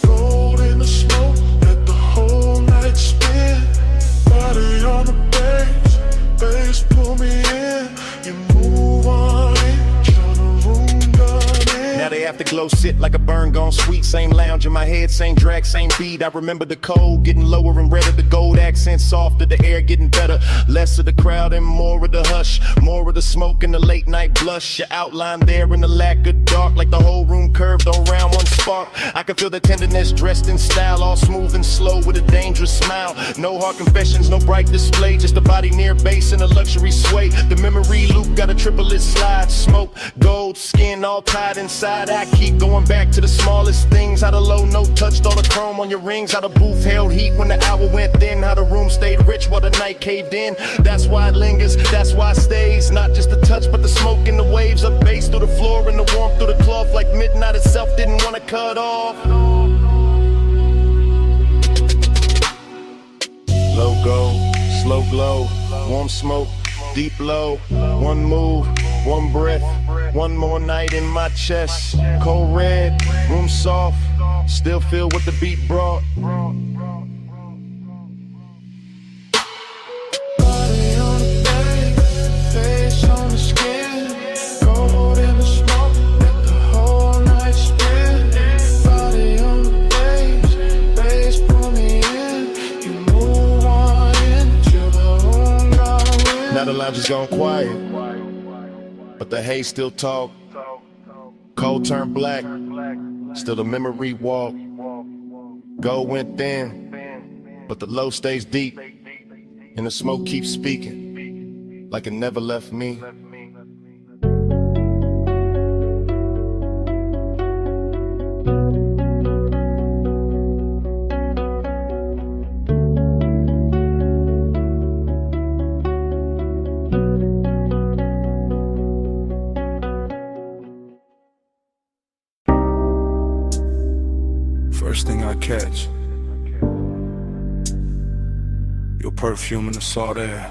gold in the smoke, let the whole night spin. Body on the bass, bass pull me in, you move on it, turn the room done in. Now the afterglow sit like a burn gone sweet. Same lounge in my head, same drag, same beat. I remember the cold getting lower and redder, the gold accent softer, the air getting better. Less of the crowd and more of the hush, more of the smoke and the late night blush. Your outline there in the lack of dark, like the whole room curved around one spark. I can feel the tenderness dressed in style, all smooth and slow with a dangerous smile. No hard confessions, no bright display, just a body near base and a luxury sway. The memory loop got a triplet slide, smoke, gold, skin all tied inside. I keep going back to the smallest things. How the low note touched all the chrome on your rings. How the booth held heat when the hour went thin. How the room stayed rich while the night caved in. That's why it lingers, that's why it stays. Not just the touch, but the smoke and the waves of bass through the floor and the warmth through the cloth. Like midnight itself didn't want to cut off. Low go, slow glow, warm smoke, deep low. One move, one breath, one more night in my chest. Cold red, room soft, still feel what the beat brought. Body on the bed, face on the skin, gold in the smoke, let the whole night spin. Body on the bass pull me in. You move on in till the room got wind. Now the lounge is gone quiet, but the haze still talk. Cold turned black, still the memory walk. Gold went thin, but the low stays deep. And the smoke keeps speaking, like it never left me. First thing I catch, your perfume in the salt air.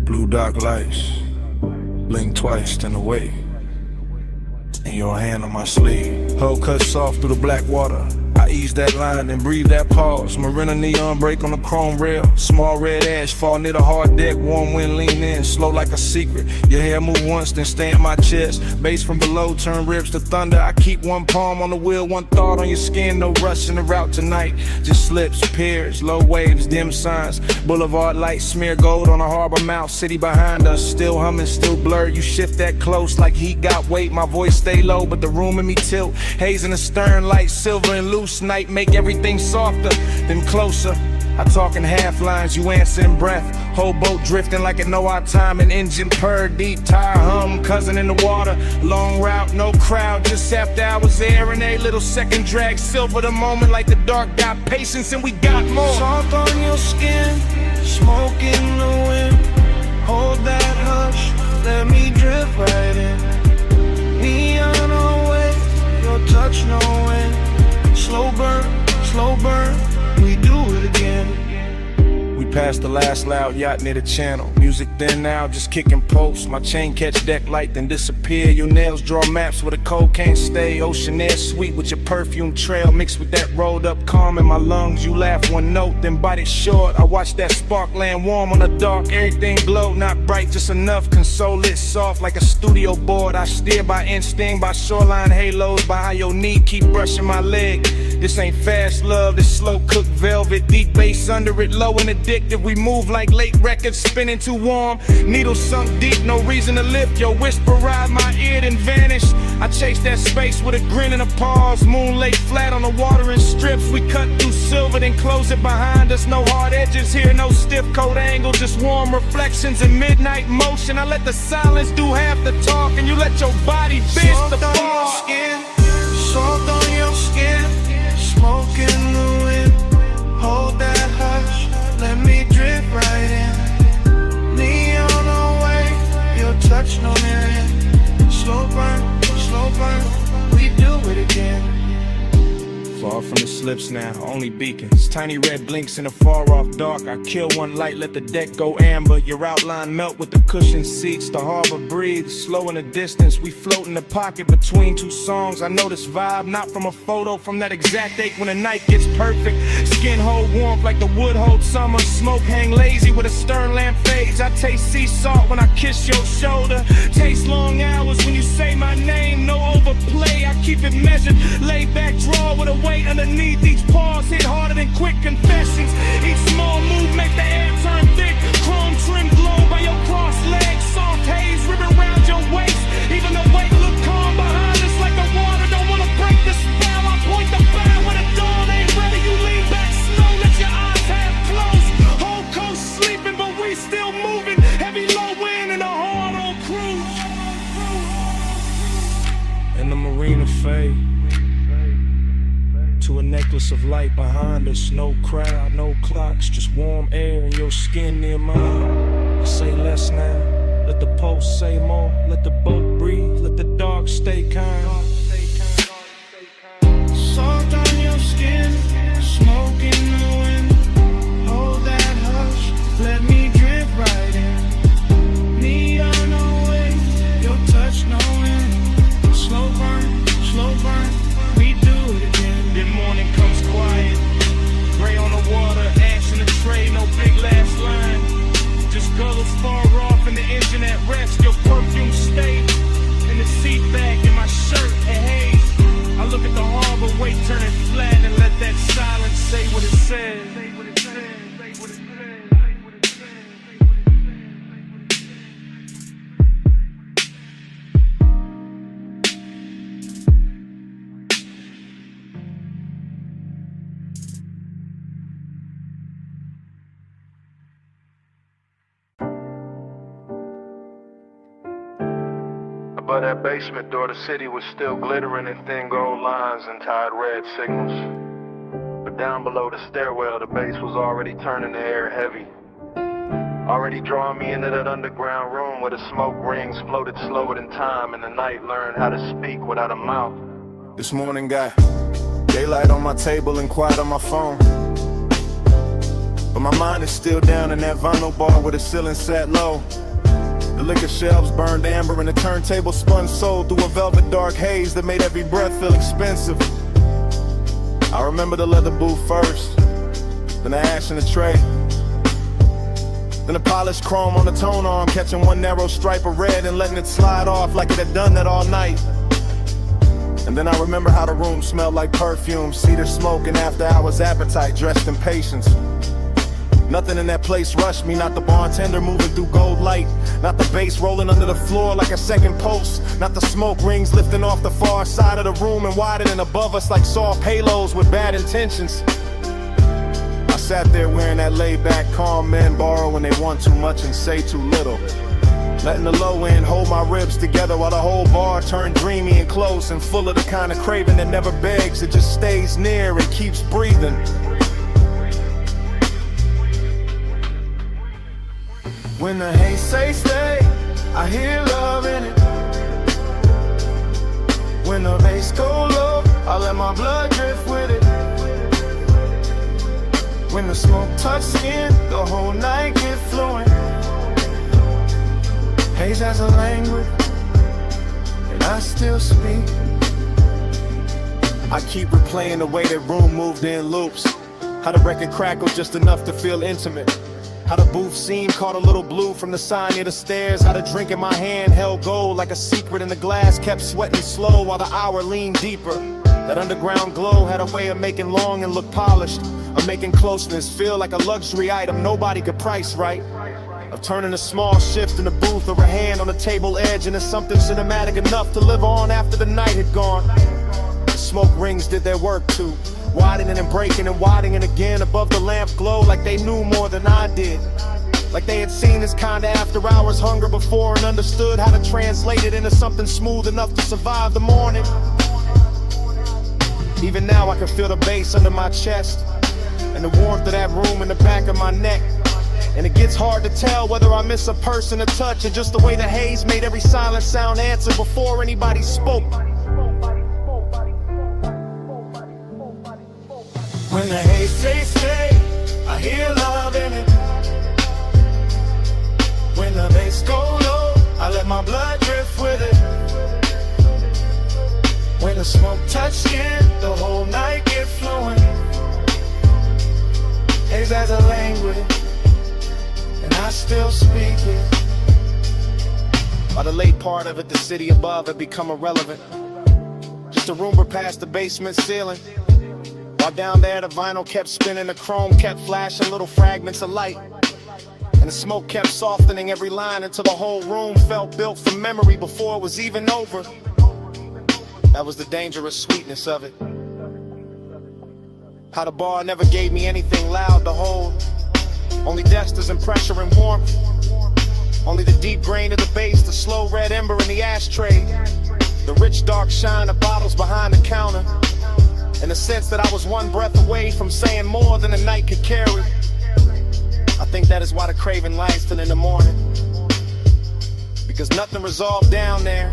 Blue dark lights, blink twice, then away. And your hand on my sleeve, hull cut soft through the black water. I ease that line, then breathe that pause. Marina neon break on the chrome rail. Small red ash fall near the hard deck. Warm wind lean in, slow like a secret. Your hair move once, then stay in my chest. Bass from below turn ribs to thunder. I keep one palm on the wheel, one thought on your skin. No rush in the route tonight. Just slips, piers, low waves, dim signs. Boulevard lights smear gold on a harbor mouth. City behind us, still humming, still blurred. You shift that close like heat got weight. My voice stay low, but the room in me tilt. Haze in the stern, light silver and loose. Night make everything softer, then closer. I talk in half lines, you answer in breath. Whole boat drifting like it know our time. An engine purr, deep tire hum, cousin in the water. Long route, no crowd, just after hours there. And a little second drag, silver the moment like the dark got patience and we got more. Soft on your skin, smoke in the wind. Hold that hush, let me drift right in. Neon away, your touch no end. Slow burn, we do it again. We passed the last loud yacht near the channel. Music then now, just kicking posts. My chain catch deck light, then disappear. Your nails draw maps where the cold can't stay. Ocean air sweet with your perfume trail. Mixed with that rolled up calm in my lungs. You laugh one note, then bite it short. I watch that spark land warm on the dark. Everything glow, not bright, just enough. Console it soft like a studio board. I steer by instinct, by shoreline halos. By how your knee keep brushing my leg. This ain't fast love, this slow cooked velvet. Deep bass under it, low and addictive. We move like late records, spinning too warm. Needles sunk deep, no reason to lift. Your whisper ride my ear, then vanish. I chase that space with a grin and a pause. Moon lay flat on the water in strips. We cut through silver, then close it behind us. No hard edges here, no stiff coat angle. Just warm reflections and midnight motion. I let the silence do half the talk, and you let your body bitch the fall. Soft on your skin, smoke in the wind. Hold that hush, let me drift right in. Neon away, your touch no end. Slow burn, we do it again. Far from the slips now, only beacons. Tiny red blinks in the far off dark. I kill one light, let the deck go amber. Your outline melt with the cushioned seats. The harbor breathes, slow in the distance. We float in the pocket between two songs. I know this vibe, not from a photo, from that exact ache when the night gets perfect. Skin hold warmth like the wood hold summer. Smoke hang lazy with a stern lamp fades. I taste sea salt when I kiss your shoulder. Taste long hours when you say my name. No overplay, I keep it measured. Lay back, draw with a weight underneath. Each pause hit harder than quick confessions. Each small move make the air turn thick. Chrome trim glow by your crossed legs. Soft haze ribbon round your waist. Even the weight look calm behind us like the water don't wanna break the spell. I point the fire when the dawn ain't ready. You lean back slow, let your eyes half closed. Whole coast sleeping, but we still moving. Heavy low wind and a hard on cruise. furnace of light behind us. No crowd, no clocks, just warm air in your skin near mine. Say less now, let the pulse say more. Let the boat breathe, let the dark stay kind. Salt on your skin, smoke in the wind. Hold that hush, let me drift right in. Neon no way, your touch no end. Slow burn, we do it again. Then morning comes quiet, gray on the water, ash in the tray, no big last line. Just gulls far off in the engine at rest. Your perfume stayed in the seat back in my shirt and haze. I look at the harbor, wait, turn it flat and let that silence say what it says. Above that basement door, the city was still glittering in thin gold lines and tied red signals. But down below the stairwell, the bass was already turning the air heavy. Already drawing me into that underground room where the smoke rings floated slower than time and the night learned how to speak without a mouth. This morning got daylight on my table and quiet on my phone. But my mind is still down in that vinyl bar where the ceiling sat low. The liquor shelves burned amber and the turntable spun soul through a velvet dark haze that made every breath feel expensive. I remember the leather booth first, then the ash in the tray, then the polished chrome on the tone arm, catching one narrow stripe of red and letting it slide off like it had done that all night. And then I remember how the room smelled like perfume, cedar smoke and after hours appetite dressed in patience. Nothing in that place rushed me, not the bartender moving through gold light, not the bass rolling under the floor like a second pulse, not the smoke rings lifting off the far side of the room and widening above us like soft halos with bad intentions. I sat there wearing that laid-back calm men borrow when they want too much and say too little, letting the low end hold my ribs together while the whole bar turned dreamy and close and full of the kind of craving that never begs, it just stays near and keeps breathing. When the haze say stay, I hear love in it. When the bass go low, I let my blood drift with it. When the smoke touch skin, the whole night get fluent. Haze has a language, and I still speak. I keep replaying the way that room moved in loops, how the record crackled just enough to feel intimate, how the booth scene caught a little blue from the sign near the stairs, how the drink in my hand held gold like a secret and the glass kept sweating slow while the hour leaned deeper. That underground glow had a way of making long and look polished, of making closeness feel like a luxury item nobody could price right, of turning a small shift in the booth or a hand on the table edge into something cinematic enough to live on after the night had gone. The smoke rings did their work too, widening and breaking and widening again above the lamp glow like they knew more than I did. Like they had seen this kind of after hours hunger before and understood how to translate it into something smooth enough to survive the morning. Even now I can feel the bass under my chest and the warmth of that room in the back of my neck. And it gets hard to tell whether I miss a person, a touch, or just the way the haze made every silent sound answer before anybody spoke. When the haze say stay, I hear love in it. When the bass go low, I let my blood drift with it. When the smoke touch skin, the whole night get fluent. Haze has a language, and I still speak it. By the late part of it, the city above had become irrelevant, just a rumor past the basement ceiling. While down there the vinyl kept spinning, the chrome kept flashing little fragments of light, and the smoke kept softening every line until the whole room felt built from memory before it was even over. That was the dangerous sweetness of it. How the bar never gave me anything loud to hold, only dusters and pressure and warmth, only the deep grain of the bass, the slow red ember in the ashtray, the rich dark shine of bottles behind the counter. in the sense that I was one breath away from saying more than the night could carry. I think that is why the craving lies till in the morning, because nothing resolved down there,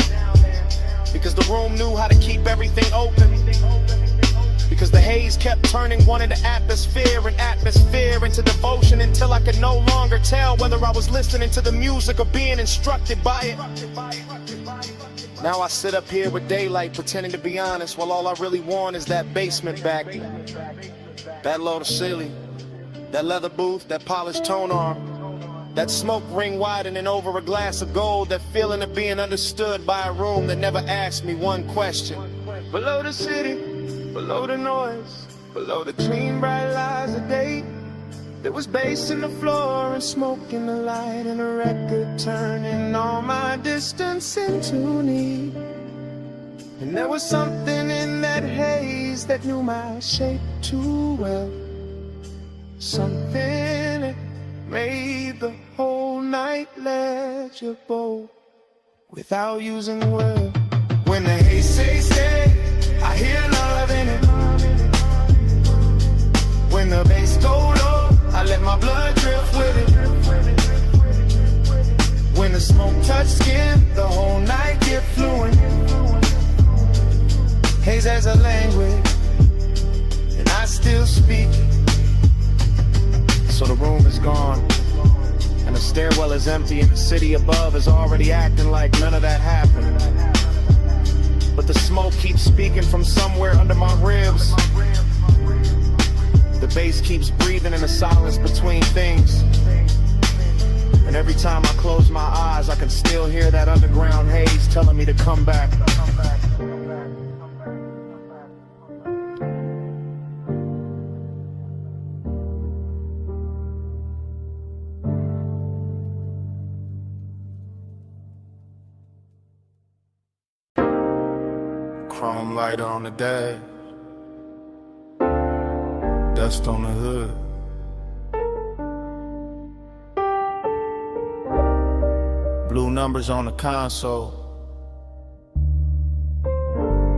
because the room knew how to keep everything open, because the haze kept turning one into atmosphere and atmosphere into devotion until I could no longer tell whether I was listening to the music or being instructed by it. Now I sit up here with daylight pretending to be honest, while all I really want is that basement back, that low to ceiling, that leather booth, that polished tone arm, that smoke ring widening over a glass of gold, that feeling of being understood by a room that never asked me one question. Below the city, below the noise, below the clean bright lights of day, there was bass in the floor and smoke in the light and a record turning all my distance into need. And there was something in that haze that knew my shape too well, something that made the whole night legible without using words. When the haze say, I hear love in it. When the bass go low, I let my blood drift with it. When the smoke touch skin, the whole night get fluent. Haze has a language, and I still speak. So the room is gone, and the stairwell is empty, and the city above is already acting like none of that happened. But the smoke keeps speaking from somewhere under my ribs. The bass keeps breathing in the silence between things. And every time I close my eyes, I can still hear that underground haze telling me to come back. Chrome lighter on the dash, dust on the hood. Blue numbers on the console,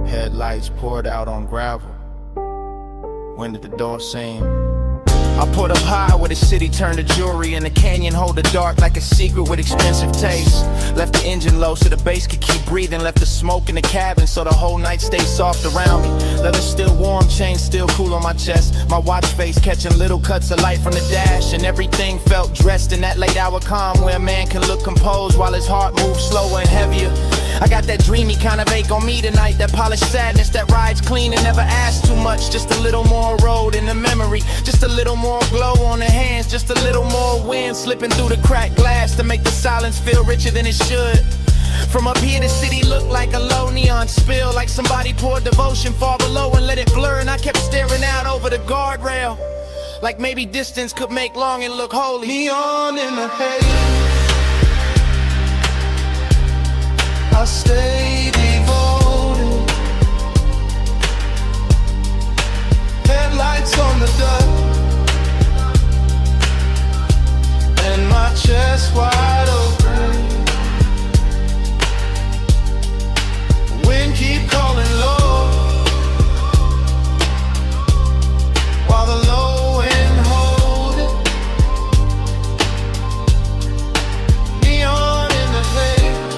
headlights poured out on gravel. When did the door seem? I put up high where the city turned to jewelry, and the canyon hold the dark like a secret with expensive taste. Left the engine low so the bass could keep breathing, left the smoke in the cabin so the whole night stayed soft around me. Leather still warm, chain still cool on my chest, my watch face catching little cuts of light from the dash, and everything felt dressed in that late hour calm where a man can look composed while his heart moves slower and heavier. I got that dreamy kind of ache on me tonight, that polished sadness that rides clean and never asks too much. Just a little more road in the memory, just a little more glow on the hands, just a little more wind slipping through the cracked glass to make the silence feel richer than it should. From up here the city looked like a low neon spill, like somebody poured devotion far below and let it blur, and I kept staring out over the guardrail, like maybe distance could make longing look holy. Neon in the haze, I stay devoted. Headlights on the dust, and my chest wide open. Wind keep calling low, while the low end hold it. Neon in the haze,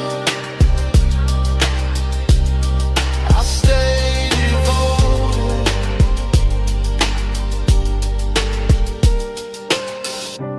I stay devoted.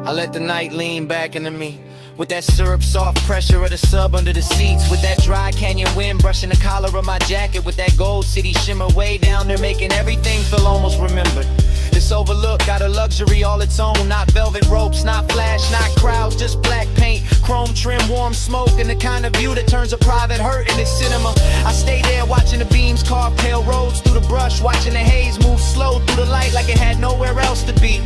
I let the night lean back into me, with that syrup soft pressure of the sub under the seats, with that dry canyon wind brushing the collar of my jacket, with that gold city shimmer way down there making everything feel almost remembered. This overlook got a luxury all its own, not velvet ropes, not flash, not crowds, just black paint, chrome trim, warm smoke, and the kind of view that turns a private hurt into cinema. I stay there watching the beams carve pale roads through the brush, watching the haze move slow through the light like it had nowhere else to be.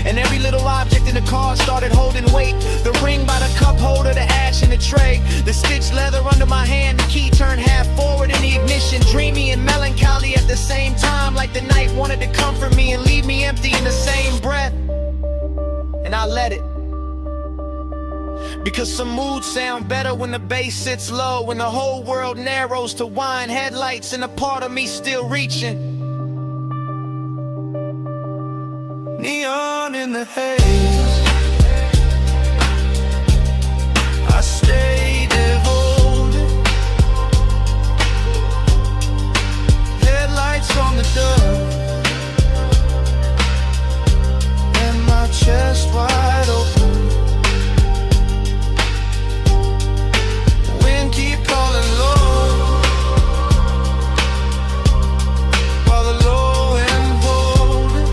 And every little object in the car started holding weight. The ring by the cup holder, the ash in the tray, the stitched leather under my hand, the key turned half forward in the ignition. Dreamy and melancholy at the same time, like the night wanted to comfort me and leave me empty in the same breath. And I let it, because some moods sound better when the bass sits low, when the whole world narrows to wine headlights and a part of me still reaching. in the haze. I stay devoted. Headlights on the dust, and my chest wide open. Wind keep calling low, while the low end holding.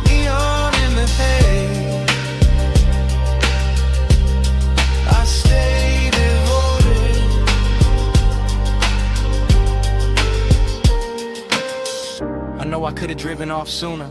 Neon in the haze. I stay devoted. I know I could've driven off sooner.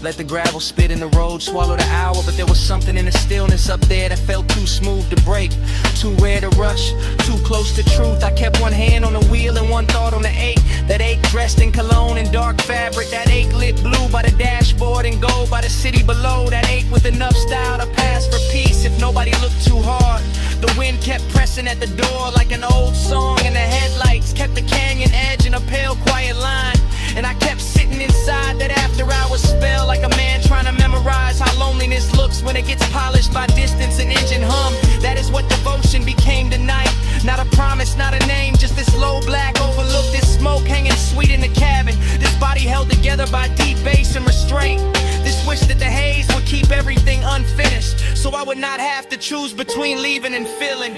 Let the gravel spit in the road, swallow the hour. But there was something in the stillness up there that felt too smooth to break, too rare to rush, too close to truth. I kept one hand on the wheel and one thought on the ache. That ache dressed in cologne and dark fabric. That ache lit blue by the dashboard and gold by the city below. That ache with enough style to pass for peace if nobody looked too hard. The wind kept pressing at the door like an old song, and the headlights kept the canyon edge in a pale quiet line. And I kept sitting inside that after hours spell, like a man trying to memorize how loneliness looks when it gets polished by distance and engine hum. That is what devotion became tonight. Not a promise, not a name, just this low black overlook, this smoke hanging sweet in the cabin. This body held together by deep bass and restraint. This wish that the haze would keep everything unfinished, so I would not have to choose between leaving and filling.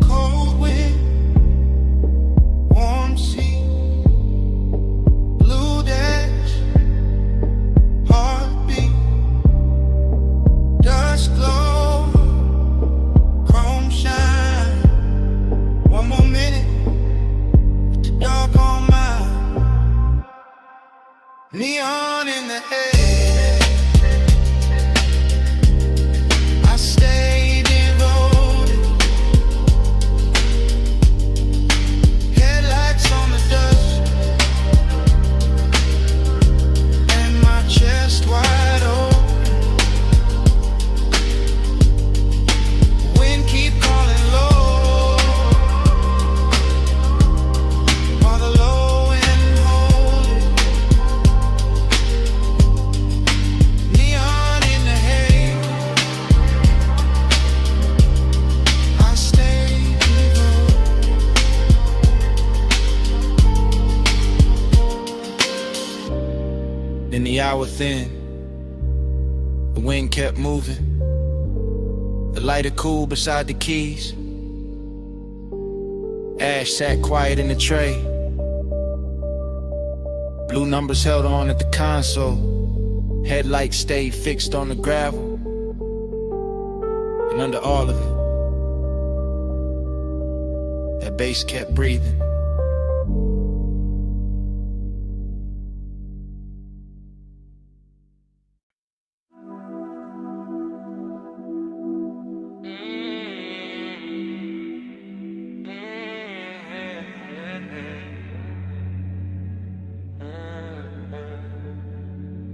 Cold wind, warm sea, blue dash, heartbeat, dust glow, chrome shine. One more minute, with the dark on mine. Neon in the haze. I stay devoted. Headlights on the dust, and my chest wide open. Wind keep calling low, while the low end holding. Neon in the haze. I stay devoted. Then the hour thin, the wind kept moving. The lighter cool beside the keys. Ash sat quiet in the tray. Blue numbers held on at the console. Headlights stayed fixed on the gravel. And under all of it, that bass kept breathing.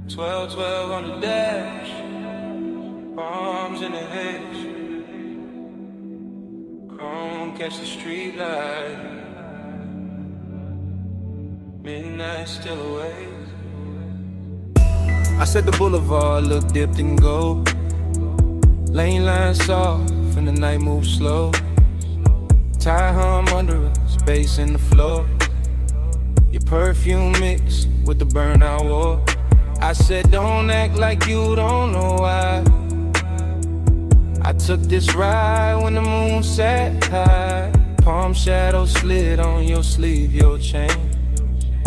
Twelve, 12 on the dash, bombs in the hedge, chrome catch the street light, midnight still awake. I said the boulevard looked dipped in gold. Lane lines soft and the night moves slow. Tie hum under us, bass in the floor. Your perfume mixed with the burnout war. I said don't act like you don't know why. I took this ride when the moon sat high. Palm shadow slid on your sleeve, your chain.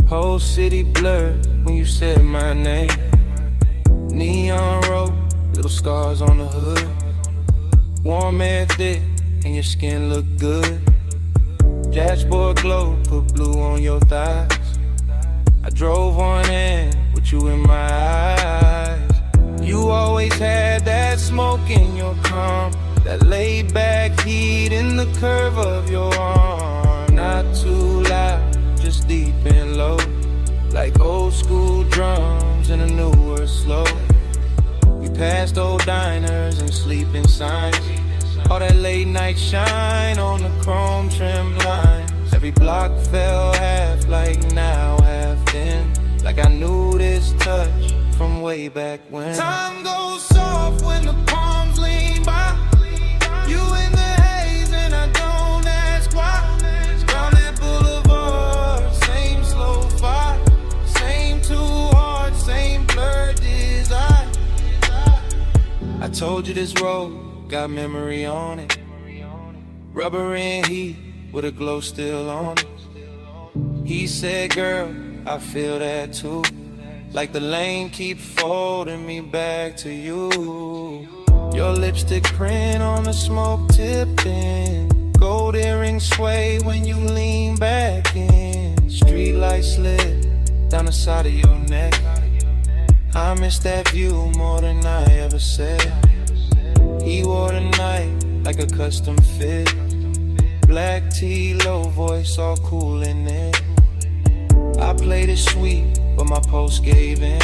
Whole city blurred when you said my name. Neon road, little scars on the hood. Warm air thick and your skin look good. Dashboard glow, put blue on your thighs. I drove on in with you in my eyes. You always had that smoke in your calm, that laid back heat in the curve of your arm. Not too loud, just deep and low, like old school drums in a newer slow. We passed old diners and sleeping signs. All that late night shine on the chrome trim line. Every block fell half like now, half then. Like like I knew this touch from way back when. Time goes soft when the palms lean by. You in the haze and I don't ask why. Down that boulevard, same slow fire, same too hard, same blurred desire. I told you this road got memory on it. Rubber and heat with a glow still on it. He said, girl, I feel that too. Like the lane keep folding me back to you. Your lipstick print on the smoke tipping. Gold earrings sway when you lean back in. Street light slip down the side of your neck. I miss that view more than I ever said. He wore the night like a custom fit. Black tee, low voice, all cool in it. I played it sweet, but my post gave in.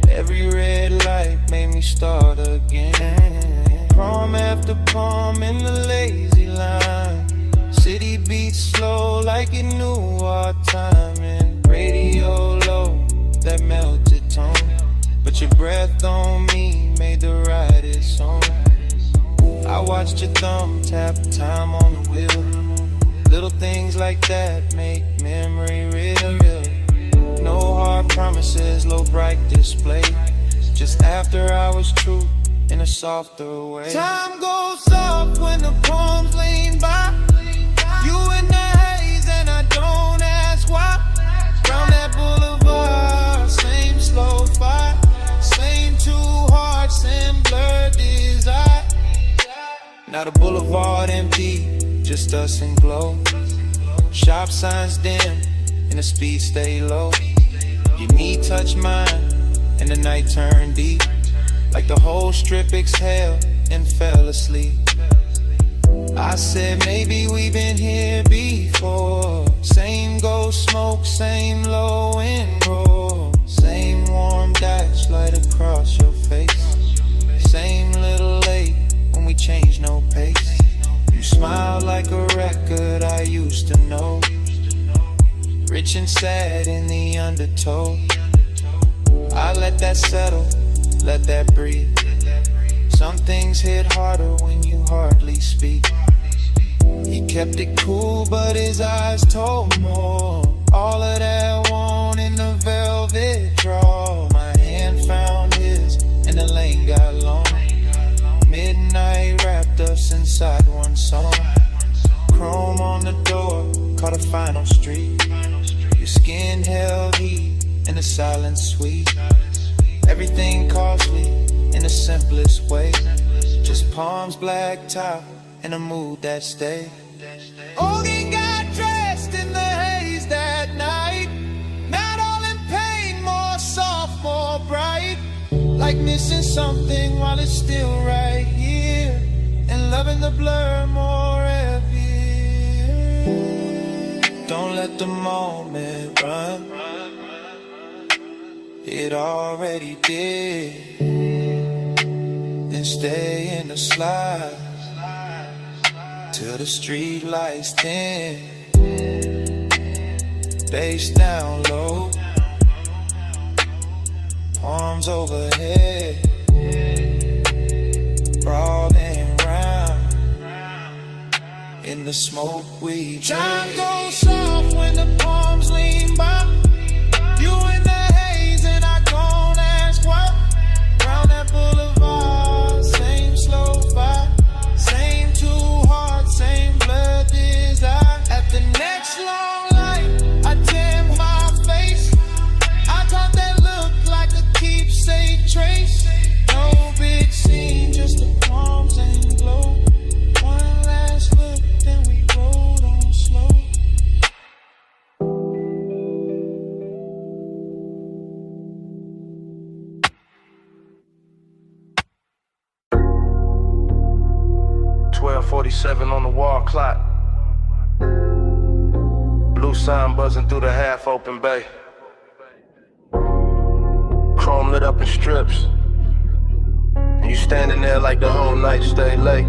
Every red light made me start again. Prom after prom in the lazy line. City beats slow like it knew our timing. Radio low, that melted tone. But your breath on me made the right song. I watched your thumb tap time on the wheel. Little things like that make memory real. No hard promises, low bright display. Just after hours truth in a softer way. Time goes soft when the palms lean by. You in the haze and I don't ask why. Round that boulevard, same slow fire, same too hard, same blurred desire. Now the boulevard empty, just us and glow. Shop signs dim and the speed stay low. Your knee touch mine and the night turned deep. Like the whole strip exhaled and fell asleep. I said maybe we've been here before. Same ghost smoke, same low and roll. Same warm dash light across your face. Same little late when we change no pace. You smile like a record I used to know. Rich and sad in the undertow. I let that settle, let that breathe. Some things hit harder when you hardly speak. He kept it cool, but his eyes told more. All of that want in the velvet draw. My hand found his, and the lane got long. Midnight wrapped us inside one song. Chrome on the door, caught a final street. Your skin held heat, and the silence sweet. Everything costly in the simplest way. Just palms blacked out in a mood that stayed. Ogie got dressed in the haze that night. Not all in pain, more soft, more bright. Like missing something while it's still right here. And loving the blur more heavy. Don't let the moment run. It already did. Then stay in the slide till the street lights dim. Bass down low, arms overhead, brawling round in the smoke we drink. Time goes soft when the palms lean by. You in the haze and I don't ask why. Round that boulevard, same slow fire, same too hard, same blood desire. At the next long light, I tan my face. I thought that looked like a keepsake trace. No big scene, just the palms and glow. One last look, then we rolled on slow. .47 on the wall clock. Blue sign buzzing through the half-open bay. Chrome lit up in strips. And you standing there like the whole night stay late.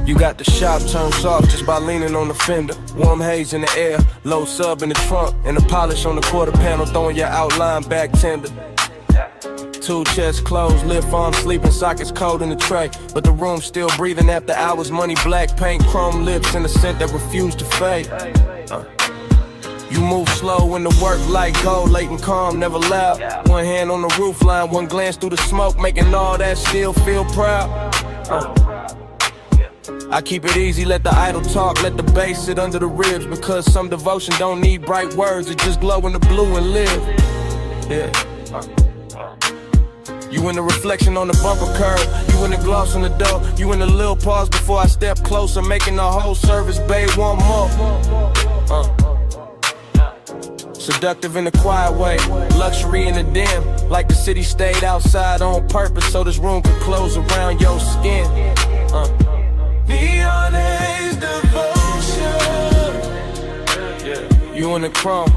You got the shop turned soft just by leaning on the fender. Warm haze in the air, low sub in the trunk, and the polish on the quarter panel throwing your outline back tender. Two chests closed, lift arms sleeping, sockets cold in the tray, but the room still breathing after hours. Money, black paint, chrome lips, and a scent that refused to fade. You move slow when the work like gold, late and calm, never loud. One hand on the roof line, one glance through the smoke, making all that still feel proud. I keep it easy, let the idle talk, let the bass sit under the ribs, because some devotion don't need bright words, it just glow in the blue and live. Yeah. You in the reflection on the bumper curb, you in the gloss on the door, you in the little pause before I step closer, making the whole service, babe, one more. Seductive in a quiet way, luxury in the dim, like the city stayed outside on purpose so this room could close around your skin. Neon haze devotion. Yeah. You in the chrome,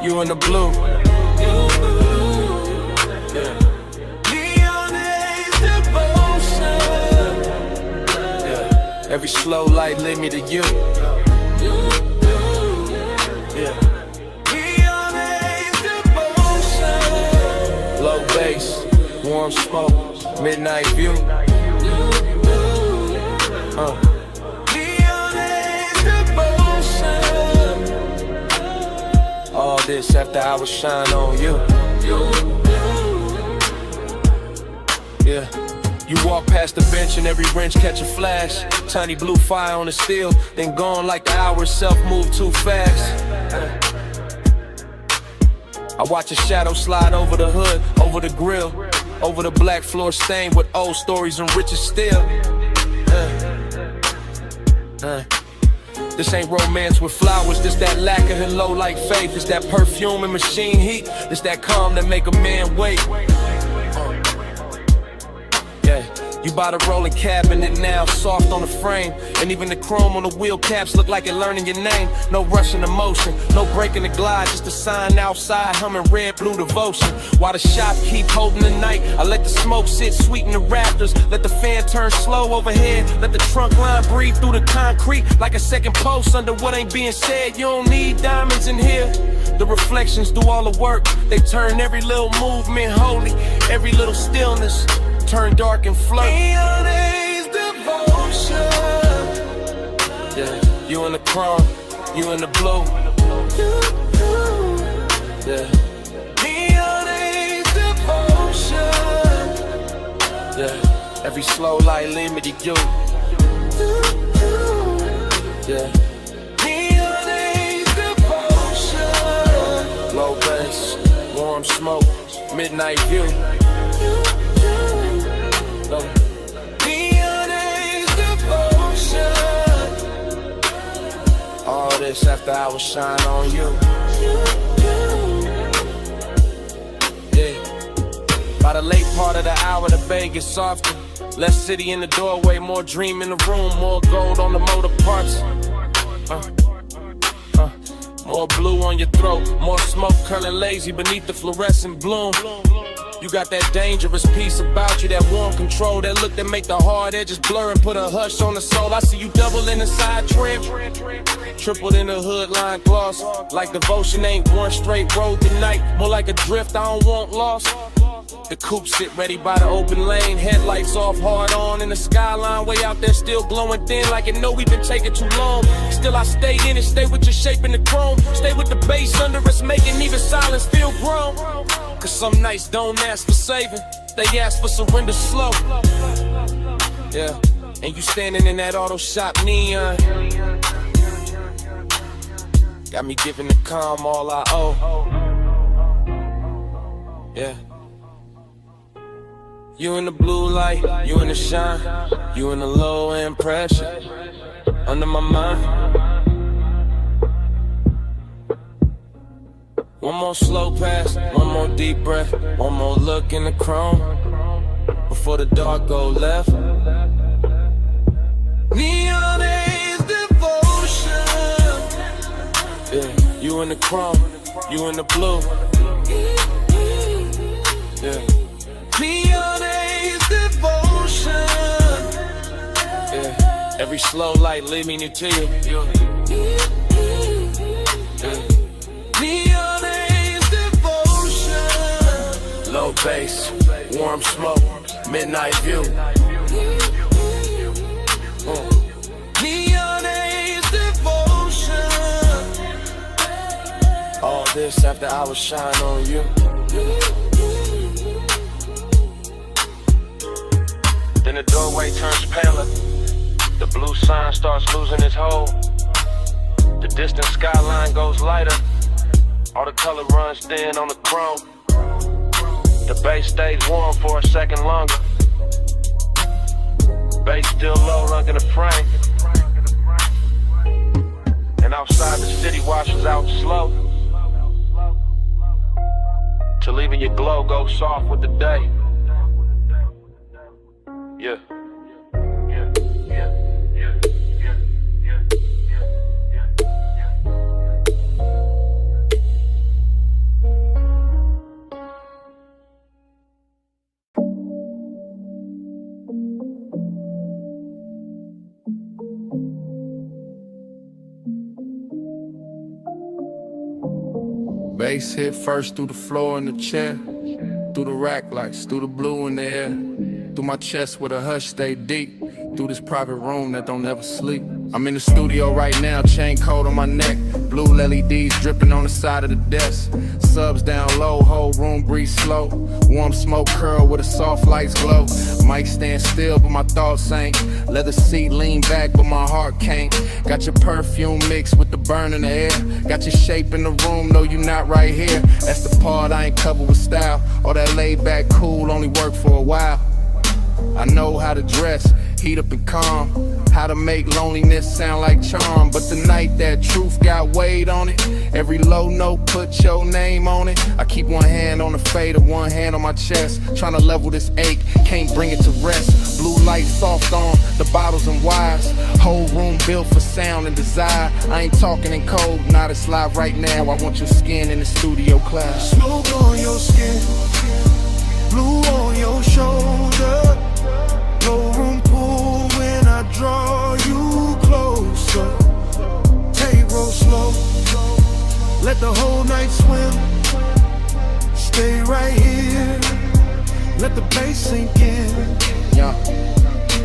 you in the blue. Yeah. Neon haze devotion. Yeah. Every slow light lead me to you. Yeah. Neon haze devotion. Low bass, warm smoke, midnight view. All this after I was shine on you. Yeah. You walk past the bench and every wrench catch a flash. Tiny blue fire on the steel, then gone like the hour itself move too fast. I watch a shadow slide over the hood, over the grill, over the black floor stained with old stories and riches still. This ain't romance with flowers, this that lacquer and low like faith. This that perfume and machine heat, this that calm that make a man wait. Yeah, you by the rolling cabinet now, soft on the frame, and even the chrome on the wheel caps look like it learning your name. No rushing emotion, no breaking the glide, just a sign outside humming red blue devotion. While the shop keep holding the night, I let the smoke sit sweet in the rafters, let the fan turn slow overhead, let the trunk line breathe through the concrete like a second post under what ain't being said. You don't need diamonds in here. The reflections do all the work, they turn every little movement holy, every little stillness turn dark and flirt. Neon haze devotion. Yeah, you in the chrome, you in the blue. Yeah. Neon haze devotion. Yeah, every slow light lead me to you. Yeah. Neon haze devotion. Low bass, warm smoke, midnight view. Neon haze devotion. All this after I was shine on you. Yeah. By the late part of the hour, the bay gets softer. Less city in the doorway, more dream in the room, more gold on the motor parts. More blue on your throat, more smoke curling lazy beneath the fluorescent bloom. You got that dangerous piece about you, that warm control, that look that make the hard edges blur and put a hush on the soul. I see you double in the side trim, tripled in the hood line gloss. Like devotion ain't one straight road tonight, more like a drift I don't want lost. The coupe sit ready by the open lane, headlights off, hard on in the skyline, way out there still glowing thin like it know we've been taking too long. Still I stay in it, stay with your shape in the chrome, stay with the bass under us, making even silence feel grown. Cause some nights don't ask for saving, they ask for surrender slow. Yeah, and you standing in that auto shop neon, got me giving the calm all I owe. Yeah. You in the blue light, you in the shine, you in the low end pressure, under my mind. One more slow pass, one more deep breath, one more look in the chrome, before the dark go left. Neon haze devotion. Yeah, you in the chrome, you in the blue. Yeah. Neon haze devotion. Yeah, every Every slow light leading me to you. Neon haze devotion. Low bass, warm smoke, midnight view. Neon haze devotion. All this after I was shine on you. Then the doorway turns paler. The blue sign starts losing its hold. The distant skyline goes lighter. All the color runs thin on the chrome. The bass stays warm for a second longer. Bass still low under the frame. And outside the city washes out slow, till even your glow goes soft with the day. Yeah. Bass hit first through the floor in the chair, through the rack lights, through the blue in the air, through my chest where the hush stay deep, through this private room that don't ever sleep. I'm in the studio right now, chain cold on my neck, blue LEDs dripping on the side of the desk, subs down low, whole room breathe slow, warm smoke curl where the soft lights glow. Mic stand still but my thoughts ain't, leather seat lean back but my heart can't. Got your perfume mixed with the burn in the air, got your shape in the room, no you not right here. That's the part I ain't covered with style, all that laid back cool only work for a while. I know how to dress, heat up and calm, how to make loneliness sound like charm. But tonight that truth got weight on it, every low note put your name on it. I keep one hand on the fader, one hand on my chest, trying to level this ache, can't bring it to rest. Blue light soft on the bottles and wires, whole room built for sound and desire. I ain't talking in code, not it's live right now. I want your skin in the studio cloud. Smoke on your skin, blue on your shoulder. No room pull when I draw you closer. Take roll slow, let the whole night swim. Stay right here, let the bass sink in. Yeah.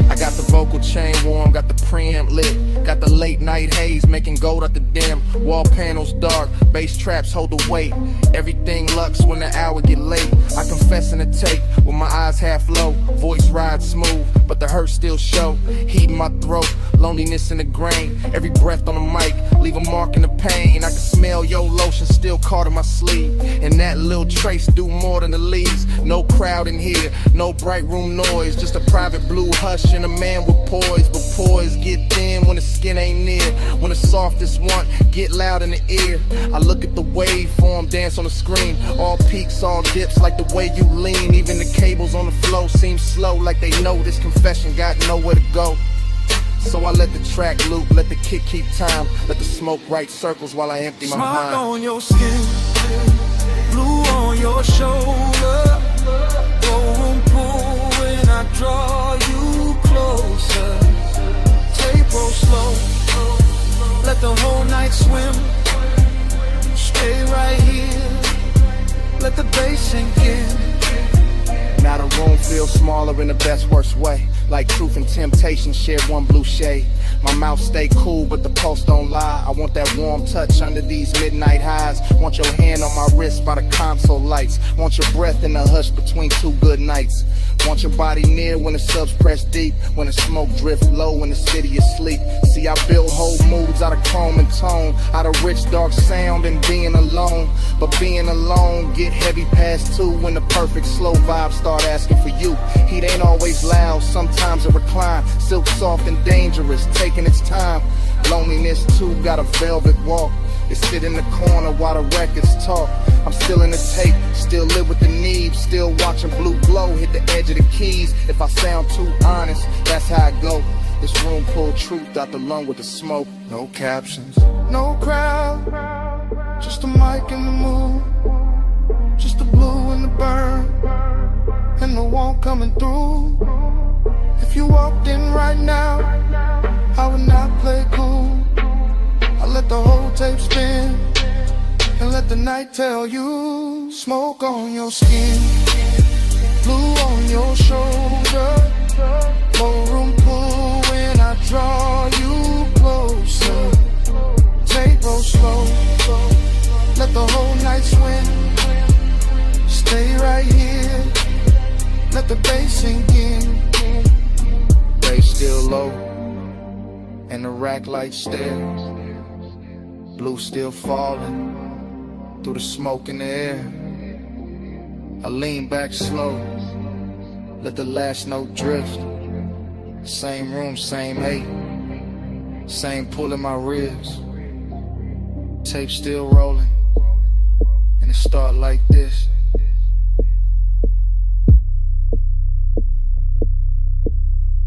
I got the vocal chain warm, got the preamp lit, got the late night haze making gold at the dim. Wall panels dark, bass traps hold the weight. Everything lux when the hour get late. I confess in the tape with my eyes half low, voice rides smooth, but the hurt still show. Heat in my throat, loneliness in the grain. Every breath on the mic, leave a mark in the pain. I can smell your lotion still caught in my sleeve, and that little trace do more than the leaves. No crowd in here, no bright room noise, just a private blue hush and a man with poise. But poise get thin when the skin ain't near, when the softest want get loud in the ear. I look at the waveform dance on the screen, all peaks, all dips like the way you lean. Even the cables on the flow seem slow, like they know this confession got nowhere to go. So I let the track loop, let the kick keep time, let the smoke write circles while I empty my mind. Smoke on your skin, blue on your shoulder. No room pull when I draw you closer. Take roll slow, let the whole night swim. Stay right here, let the bass sink in. Now the room feels smaller in the best worst way, like truth and temptation shared one blue shade. My mouth stay cool but the pulse don't lie. I want that warm touch under these midnight highs. Want your hand on my wrist by the console lights. Want your breath in the hush between two good nights. Want your body near when the subs press deep, when the smoke drift low when the city is asleep. See, I build whole moods out of chrome and tone, out of rich dark sound and being alone. But being alone get heavy past 2 when the perfect slow vibes start asking for you. Heat ain't always loud, sometimes it recline, silk soft and dangerous, taking its time. Loneliness too got a velvet walk, it sit in the corner while the records talk. I'm still in the tape, still live with the need, still watching blue glow hit the edge of the keys. If I sound too honest, that's how I go. This room pull truth out the lung with the smoke. No captions, no crowd, just a mic and the mood, just the blue and the burn, and the warmth coming through. If you walked in right now, I tape spin and let the night tell you. Smoke on your skin, blue on your shoulder. More room pull when I draw you closer. Tape roll slow, let the whole night swim. Stay right here, let the bass sink in. Bass still low, and the rack light still. Blue still falling through the smoke in the air. I lean back slow, let the last note drift. Same room, same hate, same pull in my ribs. Tape still rolling, and it start like this.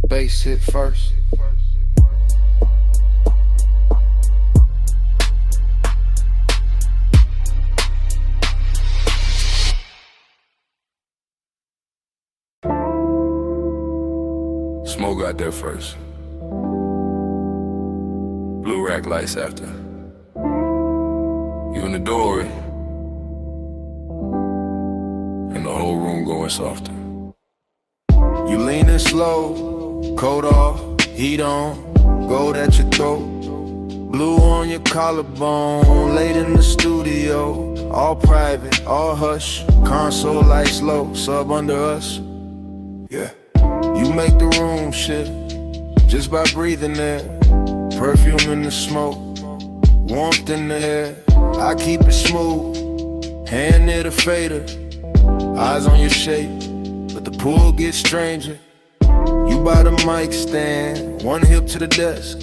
Bass hit first. Smoke got there first. Blue rack lights after. You in the doorway, and the whole room going softer. You leaning slow, coat off, heat on, gold at your throat. Blue on your collarbone, late in the studio. All private, all hush, console lights low, sub under us. Yeah. You make the room shift just by breathing there. Perfume in the smoke, warmth in the air. I keep it smooth, hand near the fader. Eyes on your shape, but the pool gets stranger. You by the mic stand, one hip to the desk.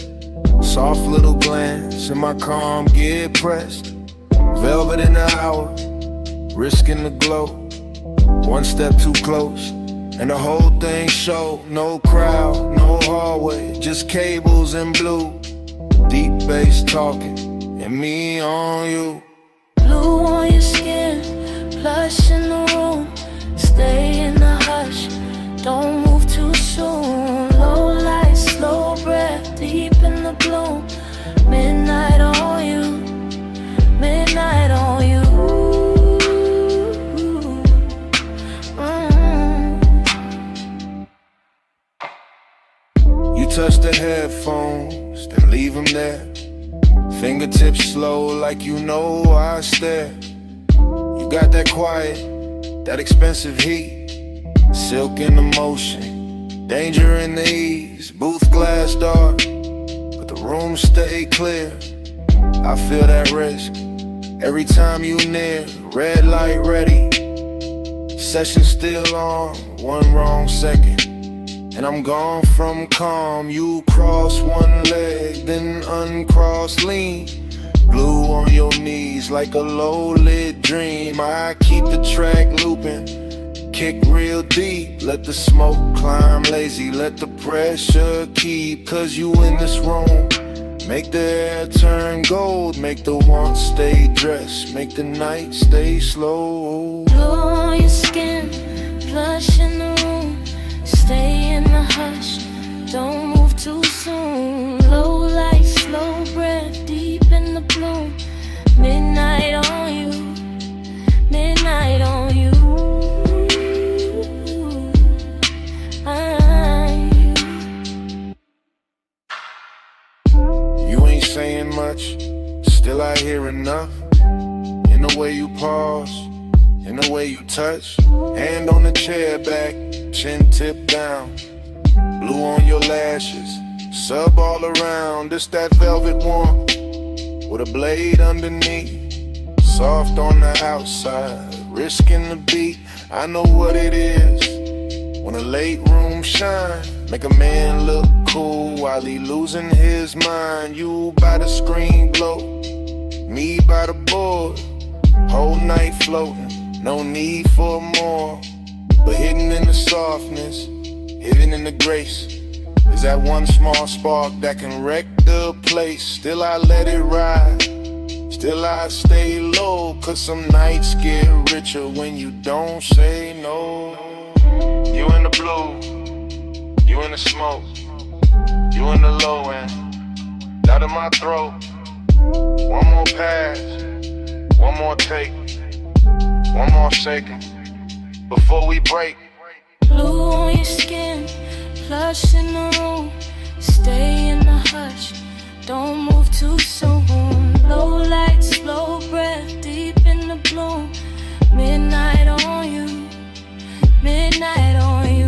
Soft little glance, in my calm get pressed. Velvet in the hour, risking the glow. One step too close, and the whole thing show. No crowd, no hallway, just cables and blue. Deep bass talking, and me on you. Blue on your skin, plush in the room. Stay in the hush, don't move too soon. Low light, slow breath, deep in the bloom. Midnight on you, midnight on you. You touch the headphones, then leave them there. Fingertips slow like you know I stare. You got that quiet, that expensive heat. Silk in the motion, danger in the ease. Booth glass dark, but the room stay clear. I feel that risk every time you near. Red light ready, session still on. One wrong second, and I'm gone from calm. You cross one leg, then uncross lean. Blue on your knees like a low-lit dream. I keep the track looping, kick real deep. Let the smoke climb lazy, let the pressure keep. Cause you in this room, make the air turn gold. Make the want stay dressed, make the night stay slow. Blue on your skin, plush in the room. Stay in the hush, don't move too soon. Low light, slow breath, deep in the bloom. Midnight on you, midnight on you. You ain't saying much, still I hear enough. In the way you pause, in the way you touch. Hand on the chair back, chin tip down. Blue on your lashes, sub all around. This that velvet warmth with a blade underneath. Soft on the outside, risking the beat. I know what it is when a late room shine. Make a man look cool while he losing his mind. You by the screen glow, me by the board. Whole night floating, no need for more. But hidden in the softness, hidden in the grace, is that one small spark that can wreck the place. Still I let it ride, still I stay low. Cause some nights get richer when you don't say no. You in the blue, you in the smoke, you in the low end, out of my throat. One more pass, one more take, one more second before we break. Blue on your skin, plush in the room. Stay in the hush, don't move too soon. Low light, slow breath, deep in the bloom. Midnight on you, midnight on you.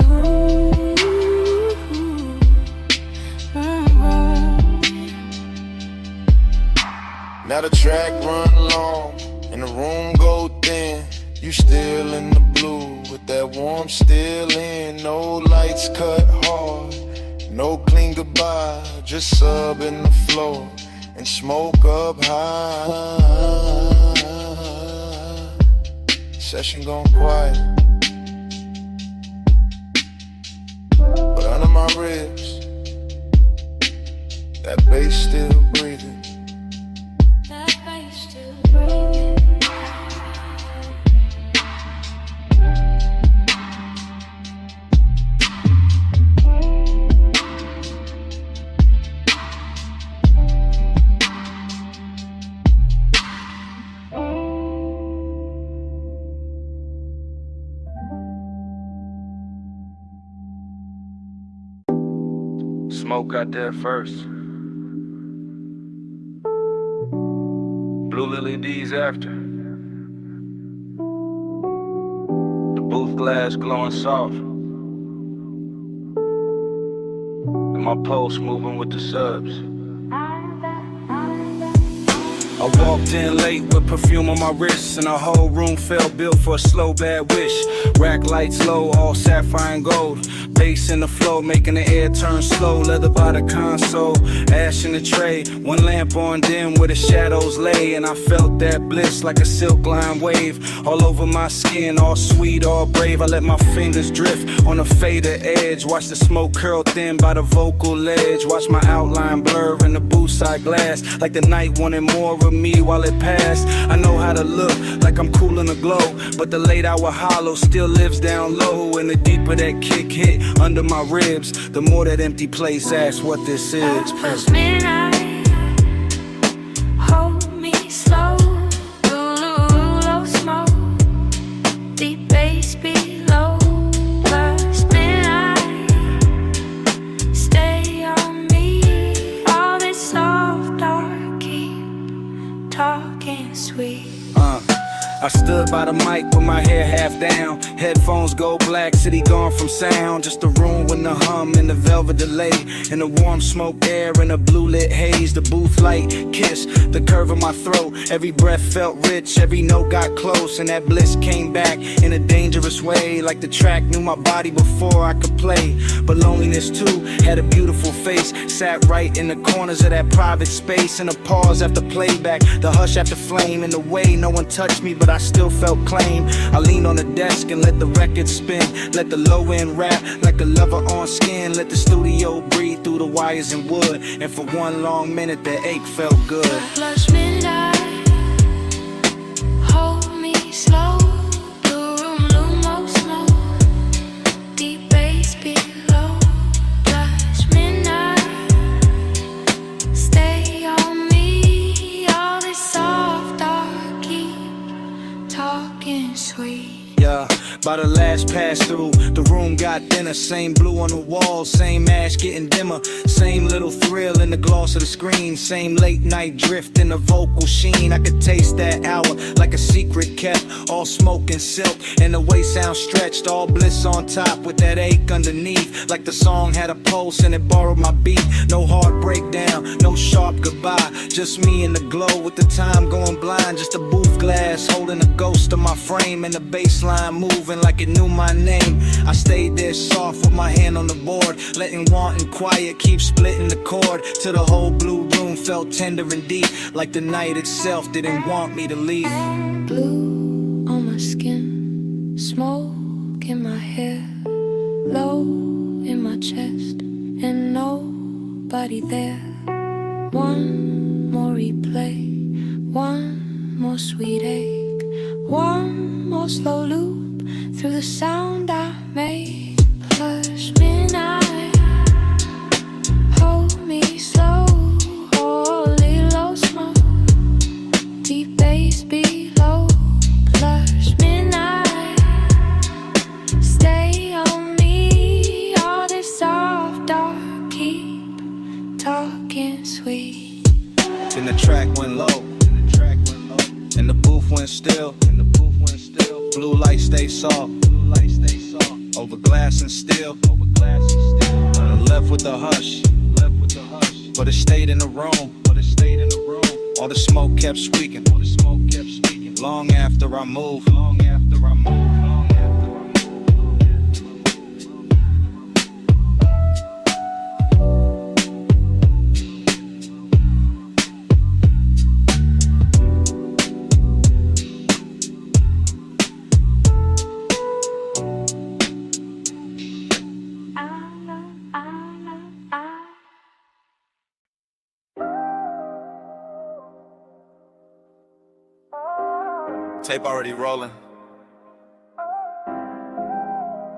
Now the track run long and the room go thin. You still in the blue with that warmth still in. No lights cut hard, no clean goodbye. Just sub in the floor and smoke up high. Session gone quiet, but under my ribs, that bass still breathing. That bass still breathing. Smoke got there first. Blue Lily D's after. The booth glass glowing soft. And my pulse moving with the subs. I walked in late with perfume on my wrist, and the whole room felt built for a slow bad wish. Rack lights low, all sapphire and gold. Bass in the flow, making the air turn slow. Leather by the console, ash in the tray. One lamp on dim where the shadows lay, and I felt that bliss like a silk line wave. All over my skin, all sweet, all brave. I let my fingers drift on the fader edge. Watch the smoke curl thin by the vocal ledge. Watch my outline blur in the booth side glass, like the night wanted more of me while it passed. I know how to look like I'm cool in the glow, but the late hour hollow still lives down low. And the deeper that kick hit under my ribs, the more that empty place asks what this is. Plus midnight, hold me slow. Low smoke, deep bass below. Plus midnight, stay on me. All this soft dark, keep talking sweet. I stood by the mic with my hair half down. Headphones go black, city gone from sound. Just a room with the hum and the velvet delay, and the warm smoke air and the blue lit haze. The booth light kiss the curve of my throat. Every breath felt rich, every note got close, and that bliss came back in a dangerous way. Like the track knew my body before I could play. But loneliness too had a beautiful face. Sat right in the corners of that private space. And a pause after playback, the hush after flame. In the way no one touched me, but I still felt claim. I leaned on the desk and let the record spin. Let the low end rap like a lover on skin. Let the studio breathe through the wires and wood. And for one long minute the ache felt good. Plus midnight, hold me slow. The room lumo smoke, deep bass below. Plus midnight, stay on me. All this soft dark, keep talking sweet. Yeah, by the last pass through, the room got thinner. Same blue on the walls, same ash getting dimmer. Same little thrill in the gloss of the screen. Same late night drift in the vocal sheen. I could taste that hour like a secret kept. All smoke and silk, and the way sound stretched. All bliss on top with that ache underneath. Like the song had a pulse and it borrowed my beat. No hard breakdown, no sharp goodbye. Just me in the glow with the time going blind. Just a booth glass holding a ghost of my frame. And the baseline moving like it knew my name. I stayed there soft with my hand on the board, letting want and quiet keep splitting the chord. Till the whole blue room felt tender and deep, like the night itself didn't want me to leave. Blue on my skin, smoke in my hair, low in my chest, and nobody there. One more replay, one more sweet ache, one more slow loop through the sound I made. Plus midnight, hold me slow, holy low smoke, Then the track went low, and the booth went still. Blue light stay soft, over glass and steel. Left with the hush, but it stayed in the room. All the smoke kept squeaking, long after I moved. Tape already rolling.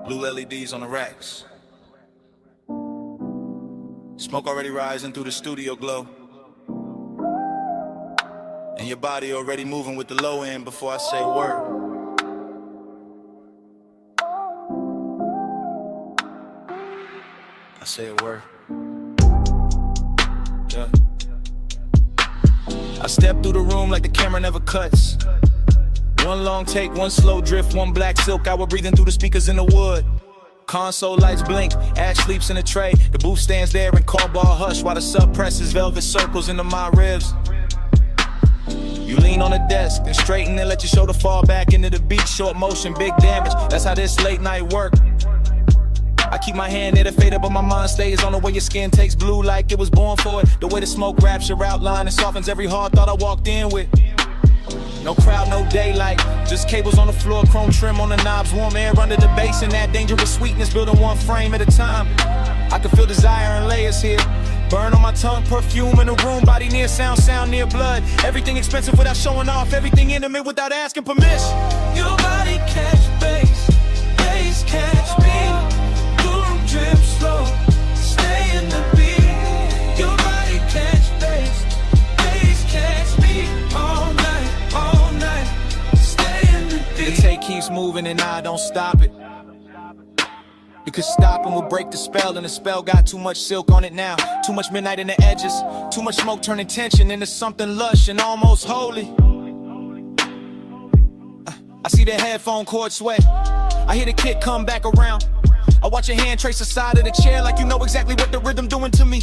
Blue LEDs on the racks. Smoke already rising through the studio glow. And your body already moving with the low end before I say a word. I say a word. Yeah. I step through the room like the camera never cuts. One long take, one slow drift, one black silk hour breathing through the speakers in the wood. Console lights blink, Ash sleeps in a tray. The booth stands there in call bar hush while the sub presses velvet circles into my ribs. You lean on the desk, then straighten and let your shoulder fall back into the beat. Short motion, big damage, that's how this late night work. I keep my hand near the fader, but my mind stays on the way your skin takes blue like it was born for it. The way the smoke wraps your outline and softens every hard thought I walked in with. No crowd, no daylight, just cables on the floor, chrome trim on the knobs, warm air under the bass, and that dangerous sweetness building one frame at a time. I can feel desire and layers here. Burn on my tongue, perfume in the room, body near sound, sound near blood. Everything expensive without showing off, everything intimate without asking permission. Your body catch bass, bass catch beat. Boom, drip slow, stay in the beat. Your body catch bass, bass catch beat. All night, stay in the beat. The tape keeps moving and I don't stop it. Because stopping would break the spell, and the spell got too much silk on it now. Too much midnight in the edges, too much smoke turning tension into something lush and almost holy. I see the headphone cord sway, I hear the kick come back around. I watch your hand trace the side of the chair like you know exactly what the rhythm doing to me.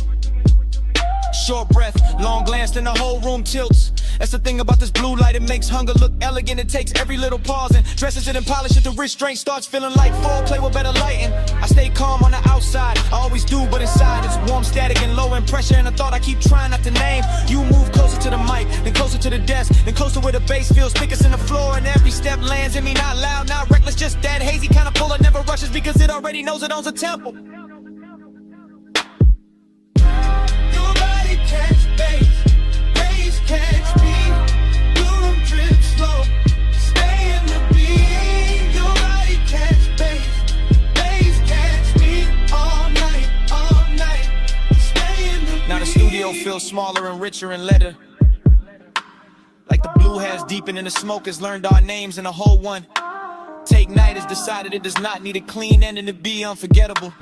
Short breath, long glance, then the whole room tilts. That's the thing about this blue light, it makes hunger look elegant. It takes every little pause and dresses it and polishes it. The restraint starts feeling like foreplay with better lighting. I stay calm on the outside, I always do, but inside it's warm, static, and low in pressure. And a thought I keep trying not to name. You move closer to the mic, then closer to the desk, then closer where the bass feels thickest in the floor. And every step lands in me, not loud, not reckless, just that hazy kind of pull that never rushes because it already knows it owns a temple. Catch bass, bass catch beat. Boom, drip slow, stay in the beat. Your body catch bass catch beat. All night, stay in the beat. Now the studio feels smaller and richer in letter. Like the blue has deepened and the smoke has learned our names in a whole one. Take Night has decided it does not need a clean ending to be unforgettable.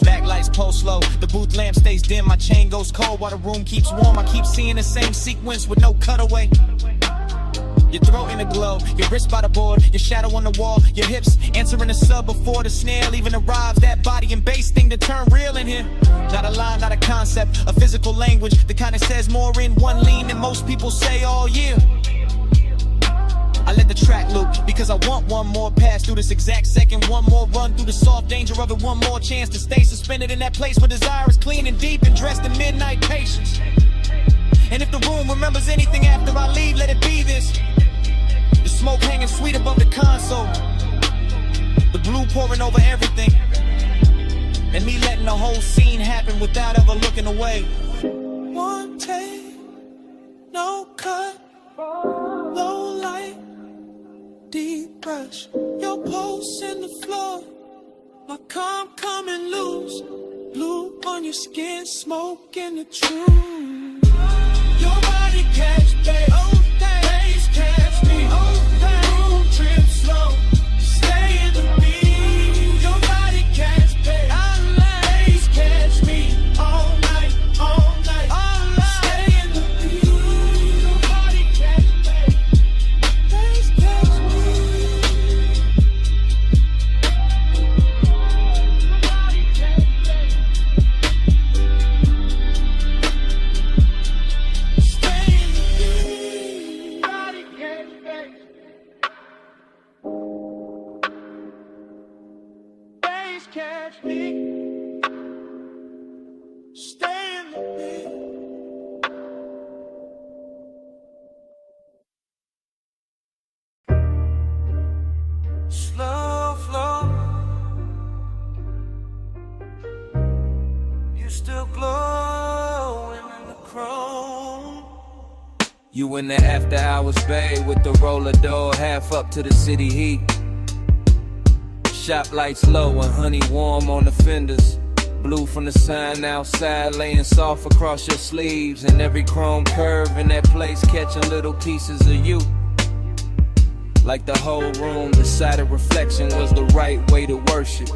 Backlights pulse low, the booth lamp stays dim, my chain goes cold while the room keeps warm. I keep seeing the same sequence with no cutaway. Your throat in a glow, your wrist by the board, your shadow on the wall, your hips answering the sub before the snare even arrives. That body and bass thing to turn real in here. Not a line, not a concept, a physical language that kind of says more in one lean than most people say all year. I let the track loop because I want one more pass through this exact second, one more run through the soft danger of it, one more chance to stay suspended in that place where desire is clean and deep and dressed in midnight patience. And if the room remembers anything after I leave, let it be this. The smoke hanging sweet above the console, the blue pouring over everything, and me letting the whole scene happen without ever looking away. One take, no cut, low light, deep brush, your pulse in the floor, my calm coming loose, blue on your skin, smoke in the truth. Your body catch bass, bass catch me, boom, trip slow, stay in the beat. Your body catch bass catch me. catch me. Stay in the pit. Slow flow. You still glowing in the chrome. You in the after hours bay with the roller door half up to the city heat. Shop lights low and honey warm on the fenders. Blue from the sign outside laying soft across your sleeves. And every chrome curve in that place catching little pieces of you. Like the whole room decided reflection was the right way to worship.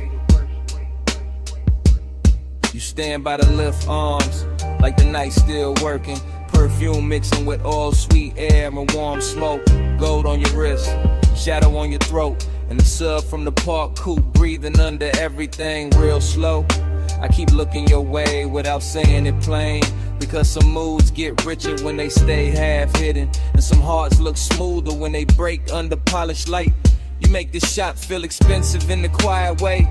You stand by the lift arms like the night's still working. Perfume mixing with all sweet air and warm smoke. Gold on your wrist, shadow on your throat. And the sub from the park coupe breathing under everything real slow. I keep looking your way without saying it plain. Because some moods get richer when they stay half hidden. And some hearts look smoother when they break under polished light. You make this shop feel expensive in the quiet way.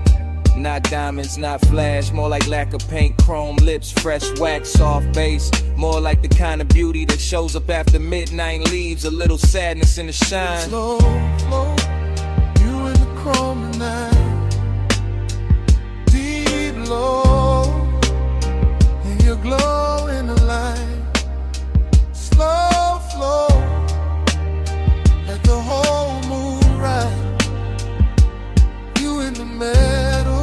Not diamonds, not flash, more like lack of paint, chrome lips, fresh wax, soft bass. More like the kind of beauty that shows up after midnight, leaves a little sadness in the shine. Slow flow, you in the chrome tonight. Deep low, and you glow in the light. Slow flow, let the whole moon ride. You in the middle.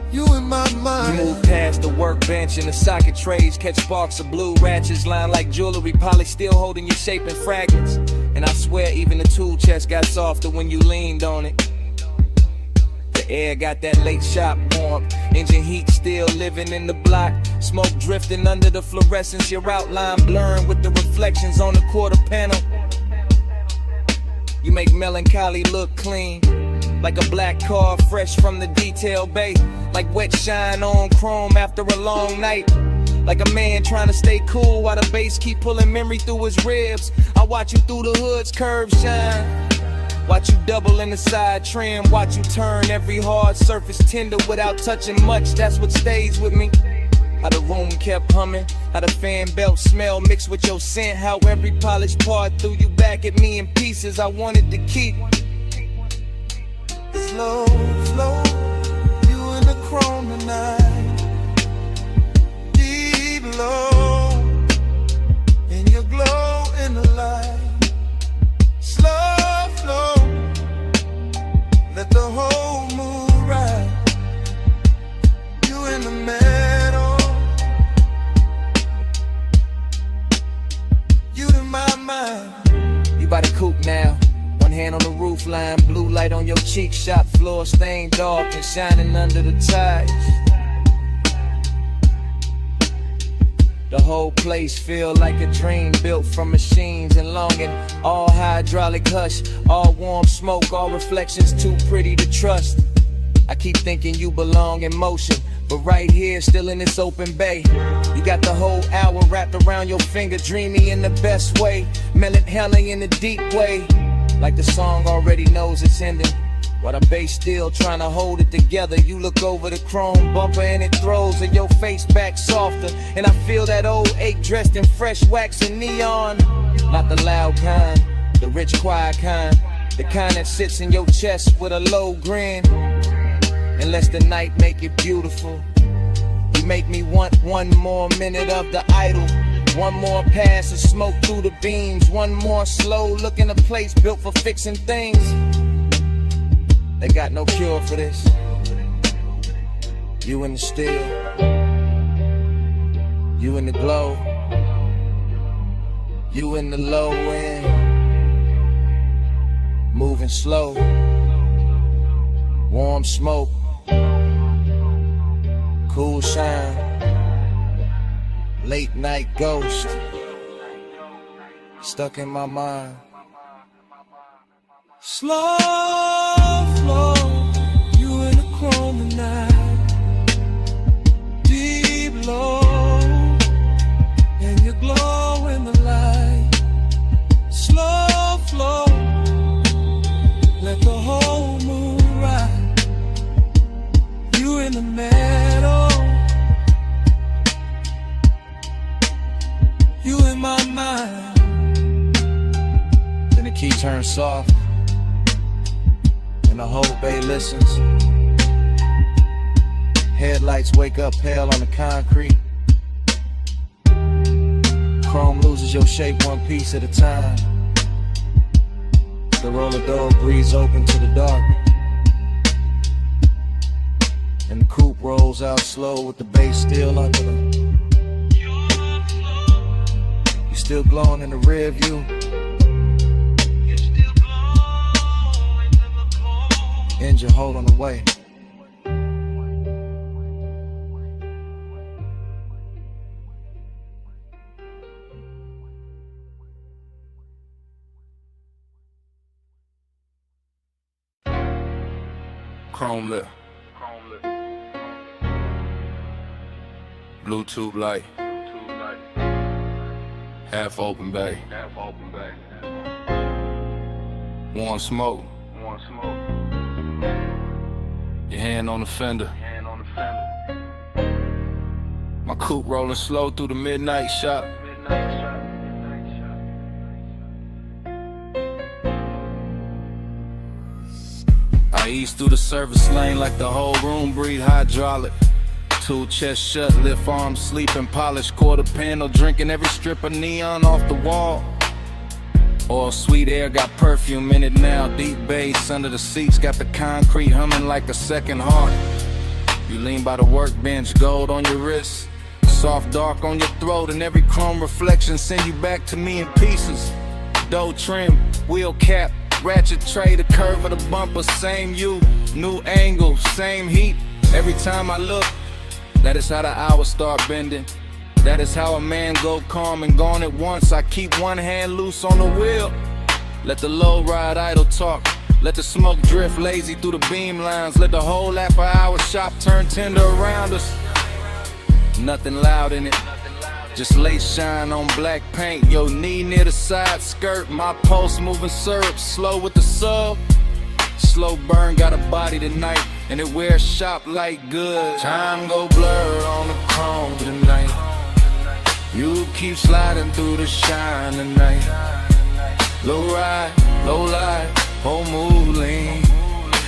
You in my mind. You move past the workbench and the socket trays, catch sparks of blue ratchets lined like jewelry, probably still holding your shape in fragments. And I swear even the tool chest got softer when you leaned on it. The air got that late shop warmth, engine heat still living in the block. Smoke drifting under the fluorescence, your outline blurring with the reflections on the quarter panel. You make melancholy look clean, like a black car fresh from the detail bay. Like wet shine on chrome after a long night. Like a man trying to stay cool while the bass keep pulling memory through his ribs. I watch you through the hood's curve shine. Watch you double in the side trim. Watch you turn every hard surface tender without touching much. That's what stays with me. How the room kept humming, how the fan belt smell mixed with your scent. How every polished part threw you back at me in pieces I wanted to keep. Slow flow, you in the chrome tonight. Deep low, and you glow in the light. Slow flow, let the whole moon ride. You in the middle. You in my mind. You by the coupe now. One hand on the roof line, blue light on your cheek, shop floor stained dark and shining under the ties. The whole place feel like a dream built from machines and longing. All hydraulic hush, all warm smoke, all reflections too pretty to trust. I keep thinking you belong in motion, but right here, still in this open bay. You got the whole hour wrapped around your finger, dreamy in the best way, melancholy in the deep way. Like the song already knows it's ending, while the bass still trying to hold it together. You look over the chrome bumper and it throws your face back softer. And I feel that old ache dressed in fresh wax and neon. Not the loud kind, the rich quiet kind, the kind that sits in your chest with a low grin. And lets the night make it beautiful. You make me want one more minute of the idol. One more pass of smoke through the beams. One more slow look in a place built for fixing things. They got no cure for this. You in the still, you in the glow, you in the low end, moving slow, warm smoke, cool shine. Late night ghost, stuck in my mind. Slow flow, you in the chrome tonight. Deep low, and you glow in the light. Slow flow, let the key turns soft, and the whole bay listens. Headlights wake up pale on the concrete. Chrome loses your shape one piece at a time. The roller door breathes open to the dark, and the coupe rolls out slow with the bass still under them. You still glowing in the rear view. Engine holding away. Chrome lip. Bluetooth light. Half open bay. Warm smoke. Your hand on the fender. My coupe rolling slow through the midnight shop. I ease through the service lane like the whole room breathe hydraulic. Two chest shut, lift arms, sleeping, polished quarter panel, drinking every strip of neon off the wall. All sweet air got perfume in it now, deep bass under the seats, got the concrete humming like a second heart. You lean by the workbench, gold on your wrist, soft dark on your throat, and every chrome reflection send you back to me in pieces. Dough trim, wheel cap, ratchet tray, the curve of the bumper, same you, new angle, same heat. Every time I look, that is how the hours start bending. That is how a man go calm and gone at once. I keep one hand loose on the wheel. Let the low ride idle talk. Let the smoke drift lazy through the beam lines. Let the whole after-hour shop turn tender around us. Nothing loud in it, just lace shine on black paint. Your knee near the side skirt. My pulse moving syrup, slow with the sub. Slow burn, got a body tonight, and it wears shop like good. Time go blur on the chrome tonight. You keep sliding through the shine tonight. Low ride, low light, whole mood lean.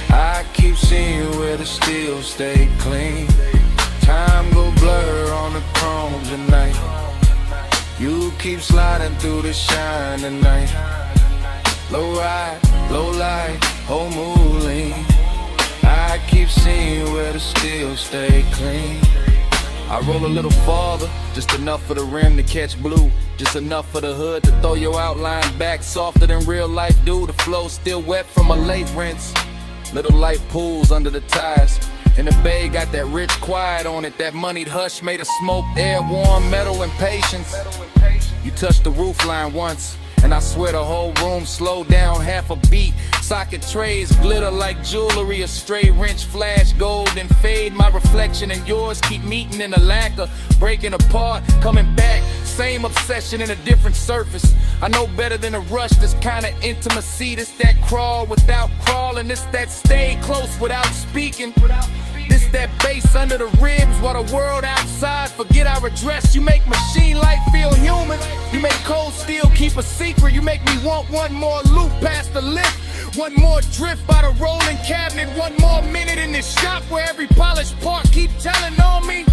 I keep seeing where the steel stay clean. Time go blur on the chrome tonight. You keep sliding through the shine tonight. Low ride, low light, whole mood lean. I keep seeing where the steel stay clean. I roll a little farther, just enough for the rim to catch blue. Just enough for the hood to throw your outline back softer than real life do. The flow still wet from a late rinse. Little light pools under the tires. And the bay got that rich quiet on it. That moneyed hush made of smoked air, warm metal and patience. You touched the roof line once, and I swear the whole room slowed down half a beat. Socket trays glitter like jewelry, a stray wrench flash gold and fade. My reflection and yours keep meeting in a lacquer, breaking apart, coming back. Same obsession in a different surface. I know better than a rush, this kind of intimacy. This that crawl without crawling, this that stay close without speaking. This that bass under the ribs while the world outside forget our address. You make machine life feel human. You make cold steel keep a secret. You make me want one more loop past the lift, one more drift by the rolling cabinet, one more minute in this shop where every polished part keep telling on me.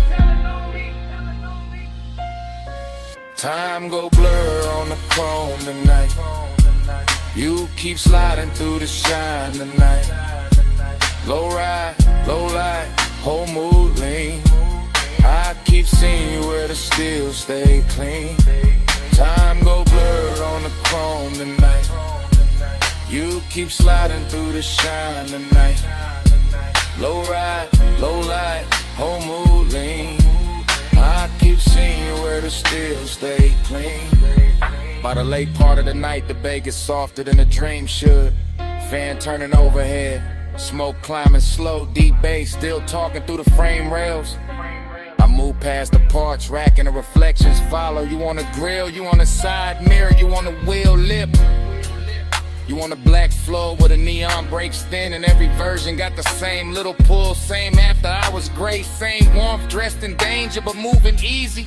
Time go blur on the chrome tonight. You keep sliding through the shine tonight. Low ride, low light, whole mood lean. I keep seeing you where the steel stay clean. Time go blur on the chrome tonight. You keep sliding through the shine tonight. Low ride, low light, whole mood lean. I keep seeing you where the steel stay clean. By the late part of the night, the bay gets softer than a dream should. Fan turning overhead, smoke climbing slow, deep bass still talking through the frame rails. I move past the parts rack and the reflections follow. You on the grill, you on the side mirror, you on the wheel lip. You on a black floor where the neon breaks thin, and every version got the same little pull, same after hours grace, same warmth, dressed in danger but moving easy.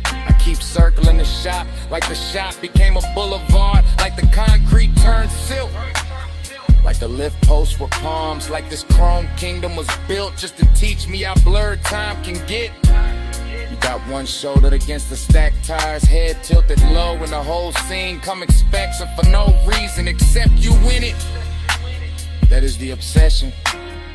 I keep circling the shop like the shop became a boulevard, like the concrete turned silk, like the lift posts were palms, like this chrome kingdom was built just to teach me how blurred time can get. You got one shoulder against the stacked tires, head tilted low, and the whole scene come expecting for no reason except you win it. That is the obsession.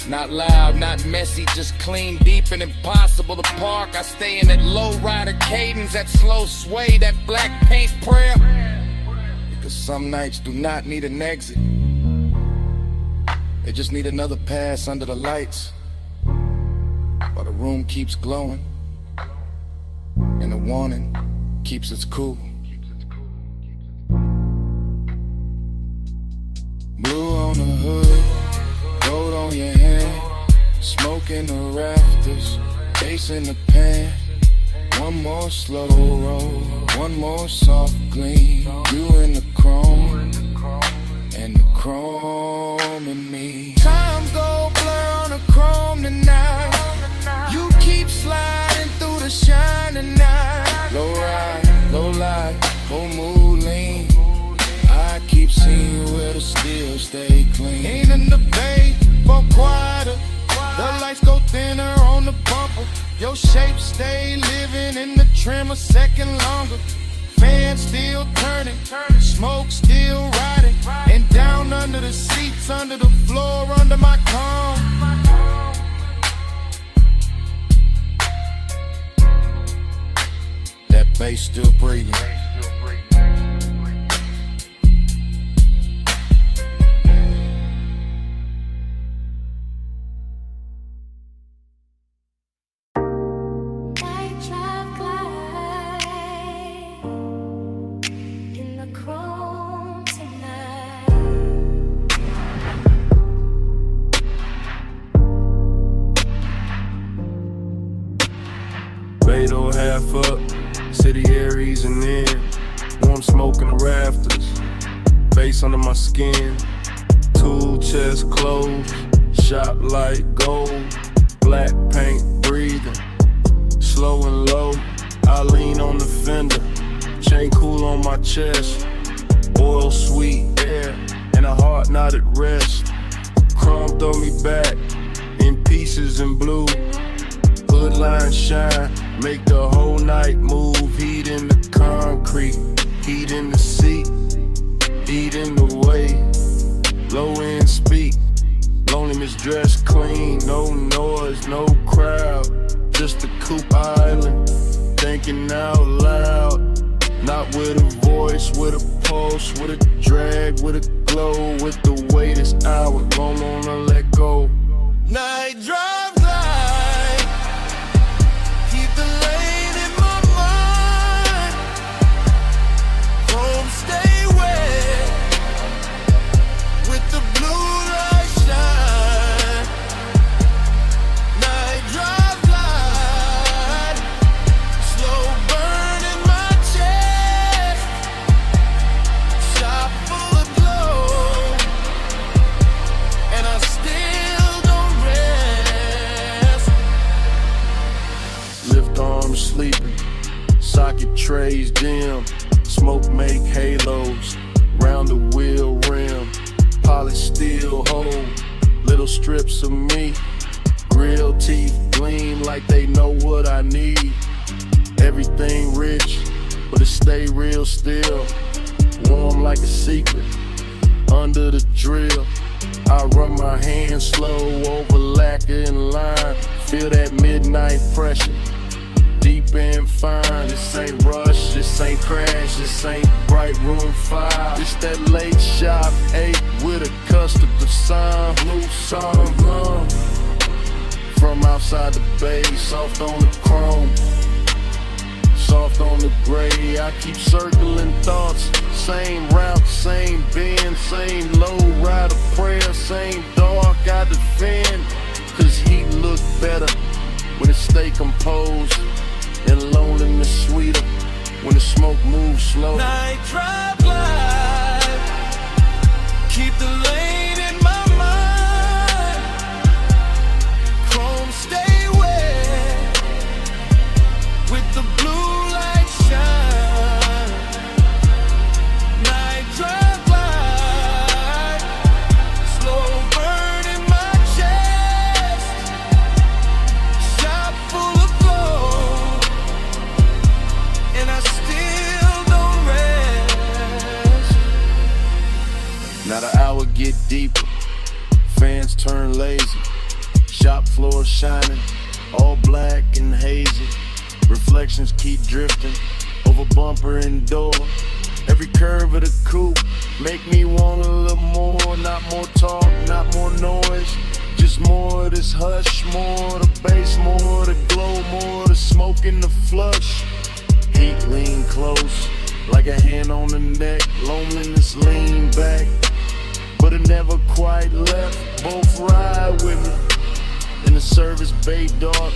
Not loud, not messy, just clean, deep, and impossible to park. I stay in that low rider cadence, that slow sway, that black paint prayer. Because some nights do not need an exit. They just need another pass under the lights, while the room keeps glowing and the warning keeps its cool. Blue on the hood, gold on your hand, smoke in the rafters, bass in the pan. One more slow roll, one more soft gleam. You in the chrome, and the chrome in me. Time go blur on the chrome tonight. You keep sliding through the shine tonight. Low ride, low light, whole mood lean. I keep seeing where the steel stay clean. Ain't in the bay, but quieter. The lights go thinner on the bumper. Your shape stay living in the trim a second longer. Fans still turning, smoke still riding, and down under the seats, under the floor, under my comb. That bass still breathing. Beto half up, city Aries and in. Warm smoke in the rafters, face under my skin. Tool chest closed, shop light gold. Black paint breathing, slow and low. I lean on the fender, chain cool on my chest. Oil sweet air, and a heart not at rest. Chrome throw me back, in pieces in blue. Hood line shine, make the whole night move. Heat in the concrete, heat in the seat, heat in the way. Low end speak, loneliness dressed clean. No noise, no crowd, just a coupe island. Thinking out loud, not with a voice, with a pulse, with a drag, with a glow. With the way this hour, don't wanna let go. Night drive light, keep the lane in my mind. Chrome stay wet, with the blue light shine. Night drive light, slow burn in my chest. Shop full of glow, and I still don't rest. Lift arms sleeping, socket trays dim. Smoke make halos, round the wheel rim. Polished steel hold, little strips of me. Grill teeth gleam like they know what I need. Everything rich, but it stay real still. Warm like a secret, under the drill. I run my hands slow over lacquer and lime. Feel that midnight pressure, deep and fine. This ain't rush, this ain't crash, this ain't bright room 5. It's that late shop 8 with a custard sign. Blue song blum, from outside the bay, soft on the chrome, soft on the gray. I keep circling thoughts, same route, same bend, same low rider prayer, same dark I defend. Cause he look better when it stay composed, and loneliness sweeter when the smoke moves slow. Night drive light, deeper. Fans turn lazy. Shop floor shining, all black and hazy. Reflections keep drifting over bumper and door. Every curve of the coupe make me want a little more. Not more talk, not more noise, just more of this hush. More of the bass, more of the glow, more of the smoke in the flush. Heat lean close, like a hand on the neck. Loneliness lean back, but it never quite left. Both ride with me in the service bay dark.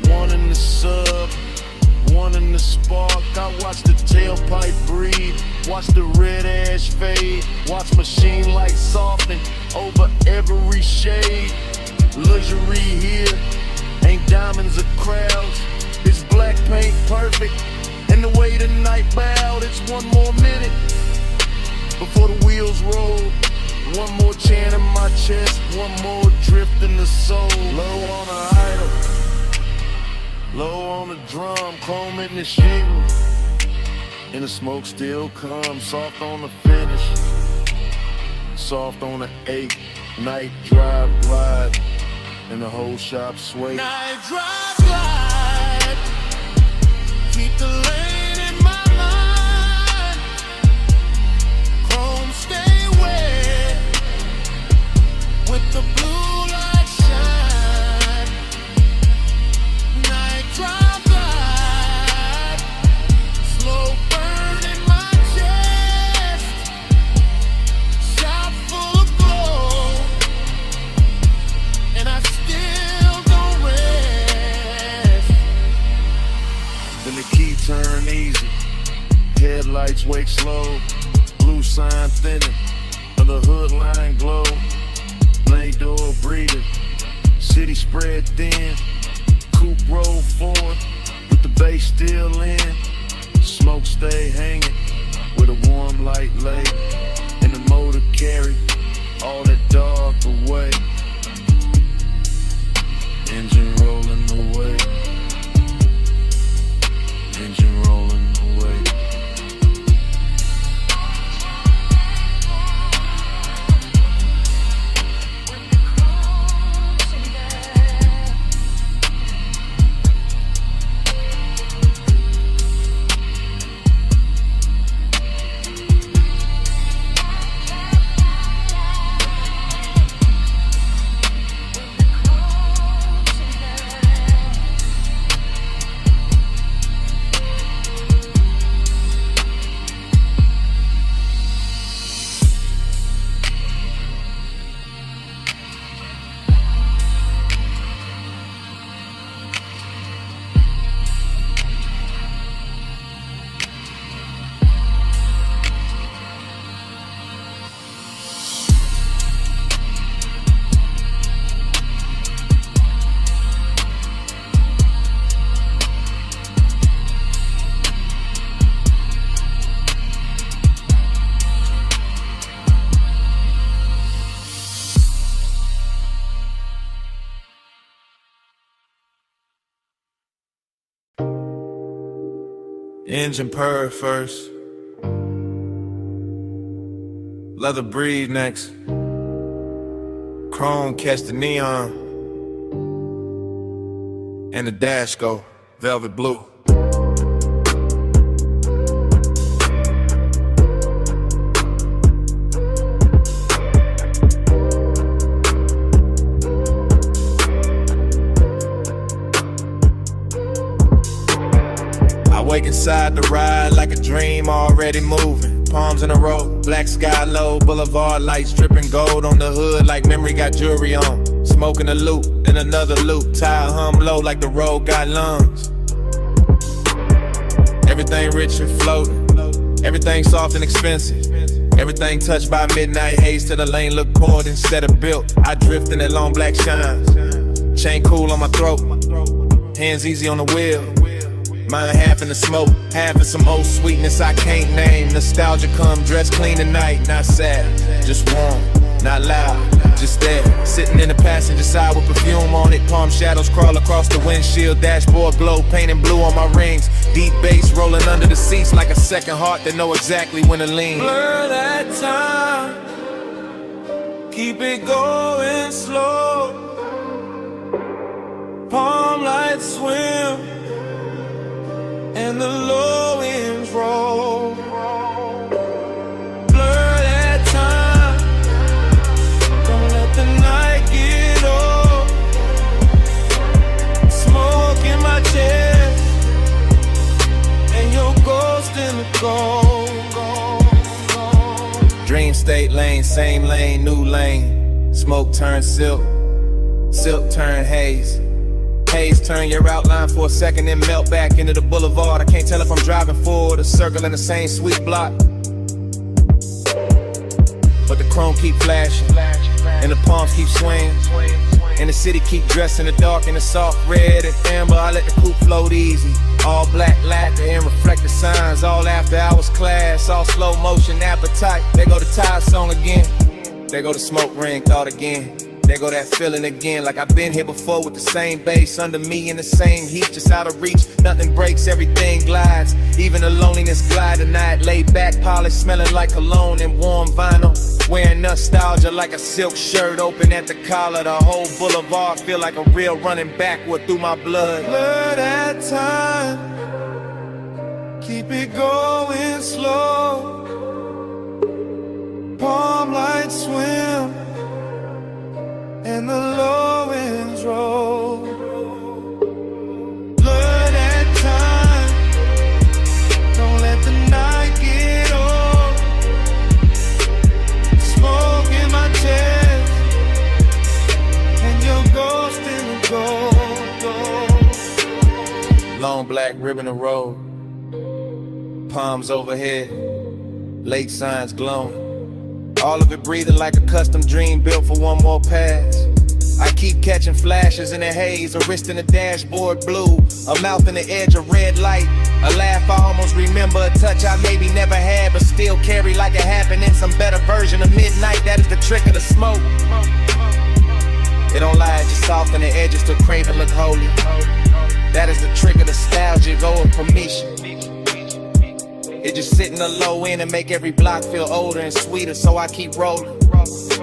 One in the sub, one in the spark. I watch the tailpipe breathe, watch the red ash fade, watch machine lights soften over every shade. Luxury here, ain't diamonds or crowds. It's black paint perfect, and the way the night bowed. It's one more minute before the wheels roll. One more chant in my chest, one more drift in the soul. Low on the idol, low on the drum, chrome in the shingle, and the smoke still comes. Soft on the finish, soft on the 8. Night drive glide, and the whole shop sway. Night drive glide, keep the lane in my mind. Chrome stay wet, with the blue light shine. Night drive glide, slow burn in my chest. Shop full of glow, and I still don't rest. Then the key turn easy, headlights wake slow. Blue sign thinning, and the hood line glow. Lane door breathing, city spread thin. Coupe roll forward, with the bass still in. Smoke stay hanging, with a warm light lay. And the motor carry all that dark away. Engine rolling away, engine rolling away. Engine purr first, leather breathe next, chrome catch the neon, and the dash go velvet blue. Wake inside the ride like a dream already moving. Palms in a row, black sky low, boulevard lights dripping gold on the hood like memory got jewelry on. Smoking a loop, then another loop, tire hum low like the road got lungs. Everything rich and floating, everything soft and expensive. Everything touched by midnight haze till the lane look poured instead of built. I drift in that long black shine, chain cool on my throat, hands easy on the wheel. Mine half in the smoke, half in some old sweetness I can't name. Nostalgia come dressed clean tonight, not sad, just warm, not loud, just there. Sitting in the passenger side with perfume on it. Palm shadows crawl across the windshield. Dashboard glow, painting blue on my rings. Deep bass rolling under the seats like a second heart that know exactly when to lean. Blur that time, keep it going slow. Palm lights swim and the low winds roll. Blur that time, don't let the night get old. Smoke in my chest and your ghost in the gold. Dream state lane, same lane, new lane. Smoke turn silk, silk turn haze. Haze turn your outline for a second, then melt back into the boulevard. I can't tell if I'm driving forward or circling the same sweet block. But the chrome keep flashing, and the palms keep swinging, and the city keep dressed in the dark in the soft red and amber. I let the coupe float easy. All black lacquer and reflective signs. All after hours class, all slow motion appetite. There go the Tide song again. There go the smoke ring thought again. There go that feeling again, like I've been here before with the same bass under me in the same heat, just out of reach. Nothing breaks, everything glides. Even the loneliness glide tonight. Laid back, polished, smelling like cologne and warm vinyl. Wearing nostalgia like a silk shirt open at the collar. The whole boulevard feel like a real running backward through my blood. Blur that time, keep it going slow. Palm lights swim and the low winds roll. Blur that time, don't let the night get old. Smoke in my chest and your ghost in the gold. Long black ribbon of road, palms overhead, lake signs glowing. All of it breathing like a custom dream built for one more pass. I keep catching flashes in the haze, a wrist in the dashboard blue, a mouth in the edge of red light, a laugh I almost remember, a touch I maybe never had but still carry like it happened in some better version of midnight. That is the trick of the smoke. It don't lie, it just soften the edges to crave and look holy. That is the trick of nostalgia, go with permission. It just sit in the low end and make every block feel older and sweeter, so I keep rolling.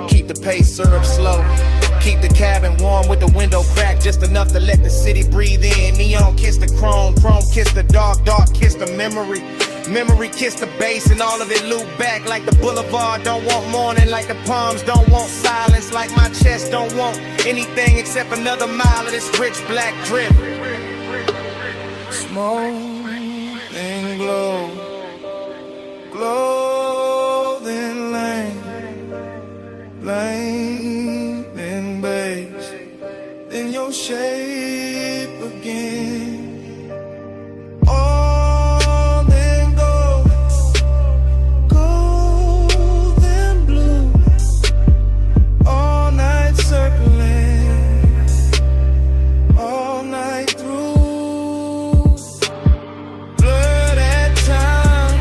Keep the pace syrup slow. Keep the cabin warm with the window cracked just enough to let the city breathe in. Neon kiss the chrome, chrome kiss the dark, dark kiss the memory. Memory kiss the bass and all of it loop back like the boulevard don't want morning, like the palms don't want silence, like my chest don't want anything except another mile of this rich black drip. Smoke and glow, clothing lane, lane and base, then your shape again. All then gold, gold and blue, all night circling, all night through. Blur that time,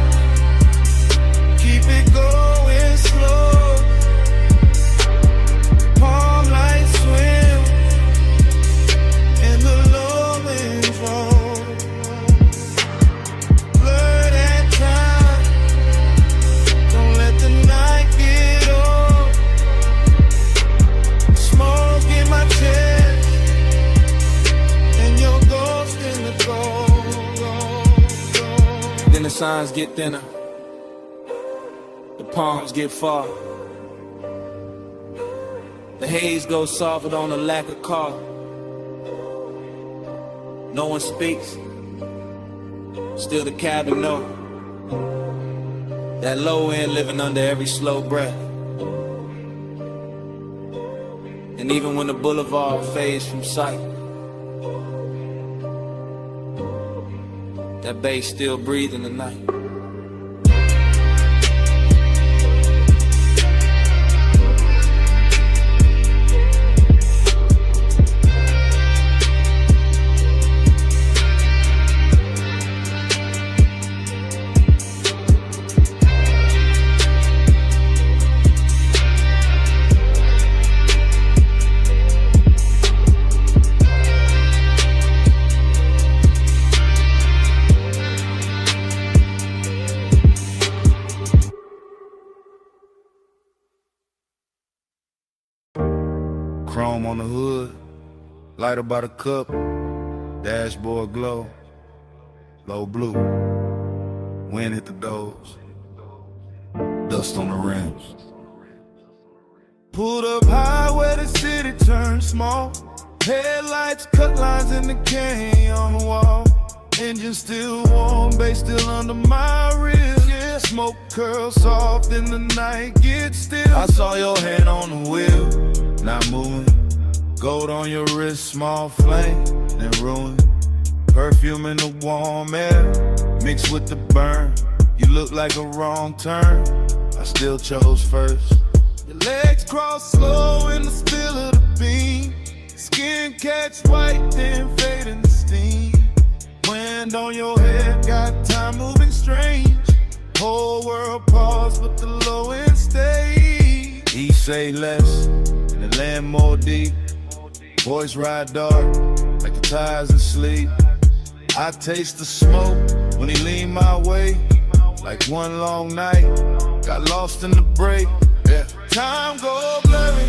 keep it going slow. Palm lights swim and the low winds roll. Blur that time, don't let the night get old. Smoke in my chest and your ghost in the gold. Then the signs get thinner, the palms get far. The haze goes softer on the lack of car. No one speaks, still the cabin know. That low end living under every slow breath. And even when the boulevard fades from sight, that bass still breathing the night. Chrome on the hood, lighter by the cup, dashboard glow, low blue, wind hit the doors, dust on the rims. Pulled up high where the city turned small. Headlights cut lines in the cane on the wall. Engine still warm, bass still under my ribs. Yeah, smoke curls soft in the night, get still. I saw your hand on the wheel, not moving. Gold on your wrist, small flame, then ruin. Perfume in the warm air, mixed with the burn. You look like a wrong turn, I still chose first. Your legs cross slow in the spill of the beam. Skin catch white, then fade in the steam. Wind on your head, got time moving strange. Whole world pause, but the low end stays. He say less, and the land more deep. Voice ride dark, like the tires in sleep. I taste the smoke when he lean my way. Like one long night, got lost in the break. Yeah. Time go blurry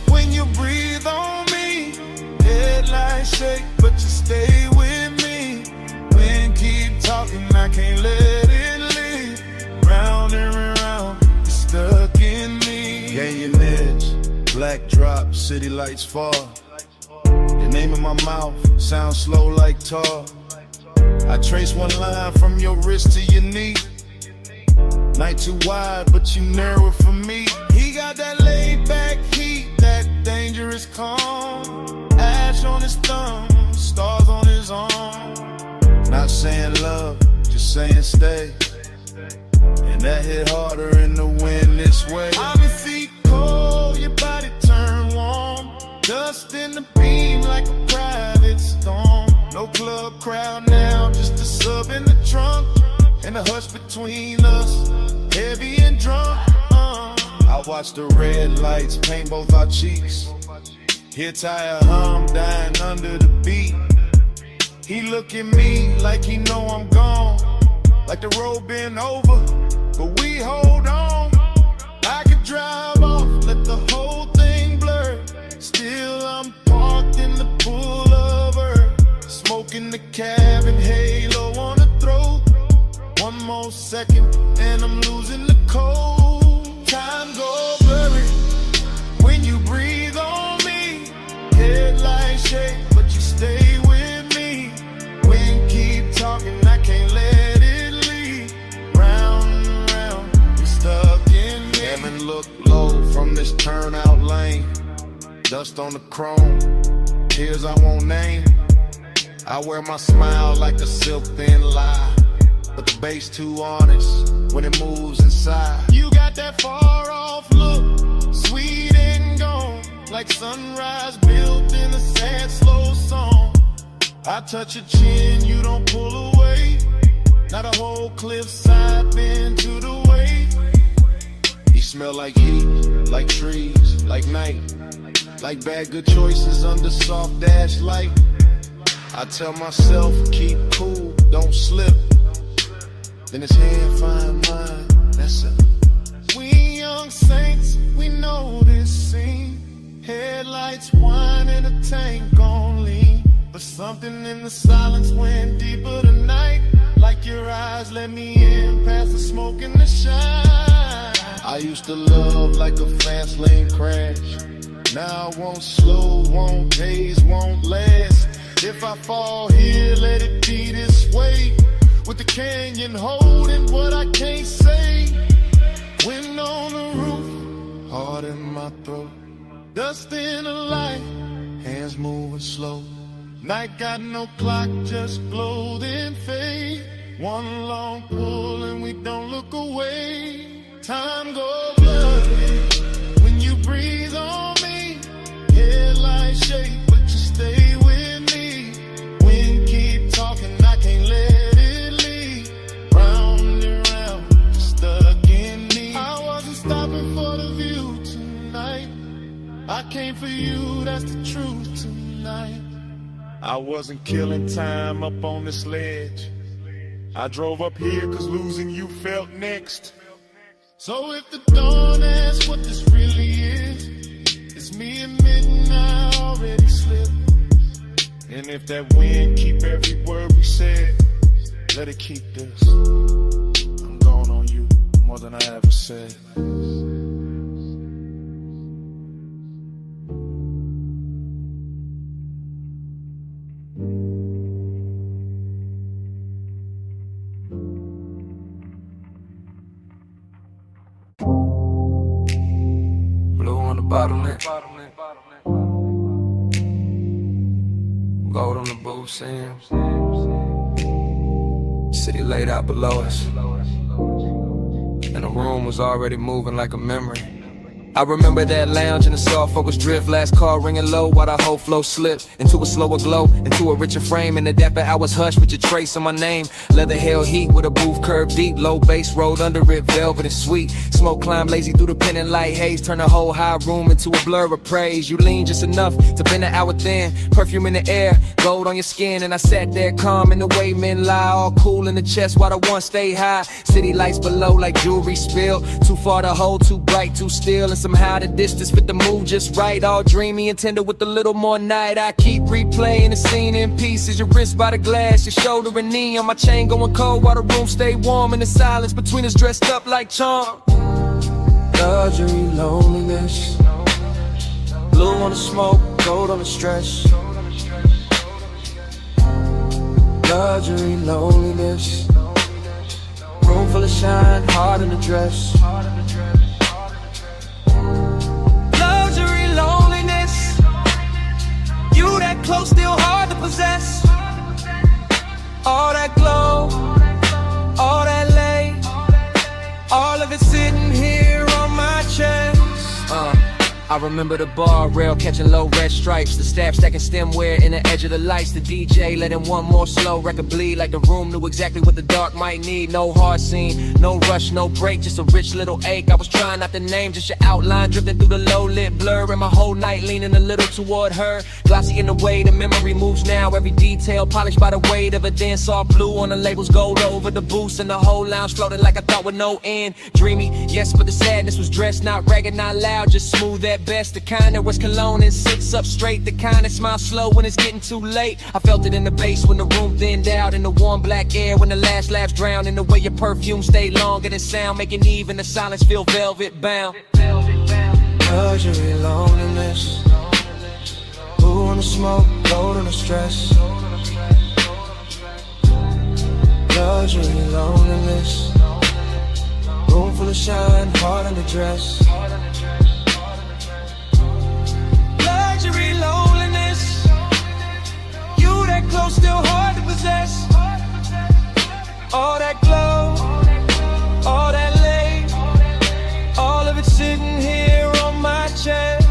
when you breathe on me. Headlights shake, but you stay with me. Wind keep talking, I can't let it leave. Round and round, you're stuck in me. Gain your edge, black drop, city lights fall. Your name in my mouth, sound slow like tar. I trace one line from your wrist to your knee. Night too wide, but you narrow it for me. He got that laid back heat, that dangerous calm. Ash on his thumb, stars on his arm. Not saying love, just saying stay. And that hit harder in the wind this way. I'm in feet cold, your body turn warm. Dust in the beam like a private storm. No club crowd now, just a sub in the trunk. And the hush between us, heavy and drunk. I watch the red lights paint both our cheeks. Hear tire hum dying under the beat. He look at me like he know I'm gone. Like the road been over, but we hold on. I could drive off, let the whole thing blur. Still I'm parked in the pullover. Smoking the cabin, halo on the throat. One more second and I'm losing the cold. Time go blurry when you breathe on me. Headlights shake, but you stay with me. Wind keep talking, I can't let it leave. Round and round, you're stuck in me. Haven't looked low from this turnout lane. Dust on the chrome, tears I won't name. I wear my smile like a silk thin lie. But the bass too honest when it moves inside. You got that far off look, sweet and gone. Like sunrise built in a sad slow song. I touch your chin, you don't pull away. Not a whole cliffside bend to the way. He smell like heat, like trees, like night. Like bad good choices under soft dash light. I tell myself, keep cool, don't slip. Then his hand find mine, that's it. We young saints, we know this scene. Headlights whine and a tank on lean. But something in the silence went deeper tonight. Like your eyes let me in past the smoke and the shine. I used to love like a fast lane crash. Now I won't slow, won't haze, won't last. If I fall here, let it be this way. With the canyon holding what I can't say. Wind on the roof, heart in my throat. Dust in the light, hands moving slow. Night got no clock, just glow then fade. One long pull and we don't look away. Time go blurry when you breathe on me. Headlights shake, but you stay with me. Wind keep talking, I can't let it leave. Round and round, you're stuck in me. I wasn't stopping for the view tonight. I came for you, that's the truth tonight. I wasn't killing time up on this ledge. I drove up here cause losing you felt next. So if the dawn asks what this really is, It's me admitting I already slipped. And if that wind keep every word we said, let it keep this. I'm going on you more than I ever said. Blue on the bottleneck. Gold on the booth, Sam. City laid out below us, and the room was already moving like a memory. I remember that lounge in the soft focus drift, last call ringing low while the whole flow slipped into a slower glow, into a richer frame. In the dapper hours hushed with your trace on my name. Leather held heat with a booth curved deep, low bass rolled under it, velvet and sweet. Smoke climbed lazy through the pendant light haze, turn the whole high room into a blur of praise. You leaned just enough to bend the hour thin, perfume in the air, gold on your skin. And I sat there calm in the way men lie, all cool in the chest while the one stay high. City lights below like jewelry spilled, too far to hold, too bright, too still. And somehow the distance fit the mood just right, all dreamy and tender with a little more night. I keep replaying the scene in pieces, your wrist by the glass, your shoulder and knee on my chain going cold while the room stay warm. In the silence between us dressed up like charm. Luxury, loneliness, blue on the smoke, gold on the stress. Luxury, loneliness, room full of shine, heart in the dress. Luxury, loneliness, you that close, still hard to possess. All that glow, all that lay, all of it sitting here on my chest. I remember the bar rail catching low red stripes, the staff stacking stemware in the edge of the lights, the DJ letting one more slow record bleed like the room knew exactly what the dark might need. No hard scene, no rush, no break, just a rich little ache. I was trying not to name, just your outline drifting through the low lit blur, and my whole night leaning a little toward her. Glossy in the way the memory moves now, every detail polished by the weight of a dance. All blue on the labels, gold over the boost, and the whole lounge floating like I thought with no end. Dreamy, yes, but the sadness was dressed, not ragged, not loud, just smooth at best. The kind that was cologne and sits up straight, the kind that smiles slow when it's getting too late. I felt it in the bass when the room thinned out, in the warm black air when the last laughs drowned, in the way your perfume stayed longer than sound, making even the silence feel velvet bound. Luxury, loneliness, blue on the smoke, gold on the stress. Luxury, loneliness, room full of shine, heart in the dress. Luxury, loneliness, you that close, still hard to possess. All that glow, all that lay, all of it sitting here on my chest.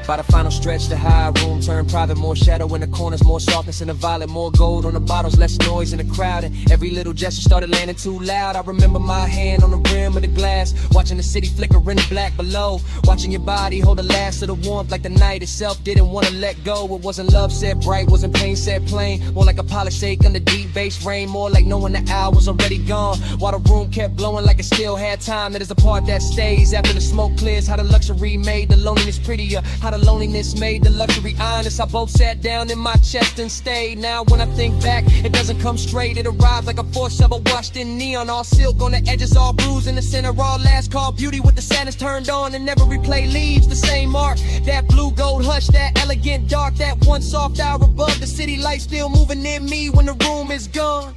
By the final stretch, the high room turned private, more shadow in the corners, more softness in the violet, more gold on the bottles, less noise in the crowd, and every little gesture started landing too loud. I remember my hand on the rim of the glass, watching the city flicker in the black below, watching your body hold the last of the warmth like the night itself didn't want to let go. It wasn't love said bright, wasn't pain said plain, more like a polished ache under deep bass rain, more like knowing the hour was already gone, while the room kept blowing like it still had time. That is the part that stays after the smoke clears, how the luxury made the loneliness prettier, how the loneliness made the luxury honest. I both sat down in my chest and stayed. Now when I think back, it doesn't come straight. It arrives like a force shovel washed in neon, all silk on the edges, all bruised in the center, all last call beauty with the sadness turned on, and never replay leaves the same mark. That blue gold hush, that elegant dark, that one soft hour above the city light still moving in me when the room is gone.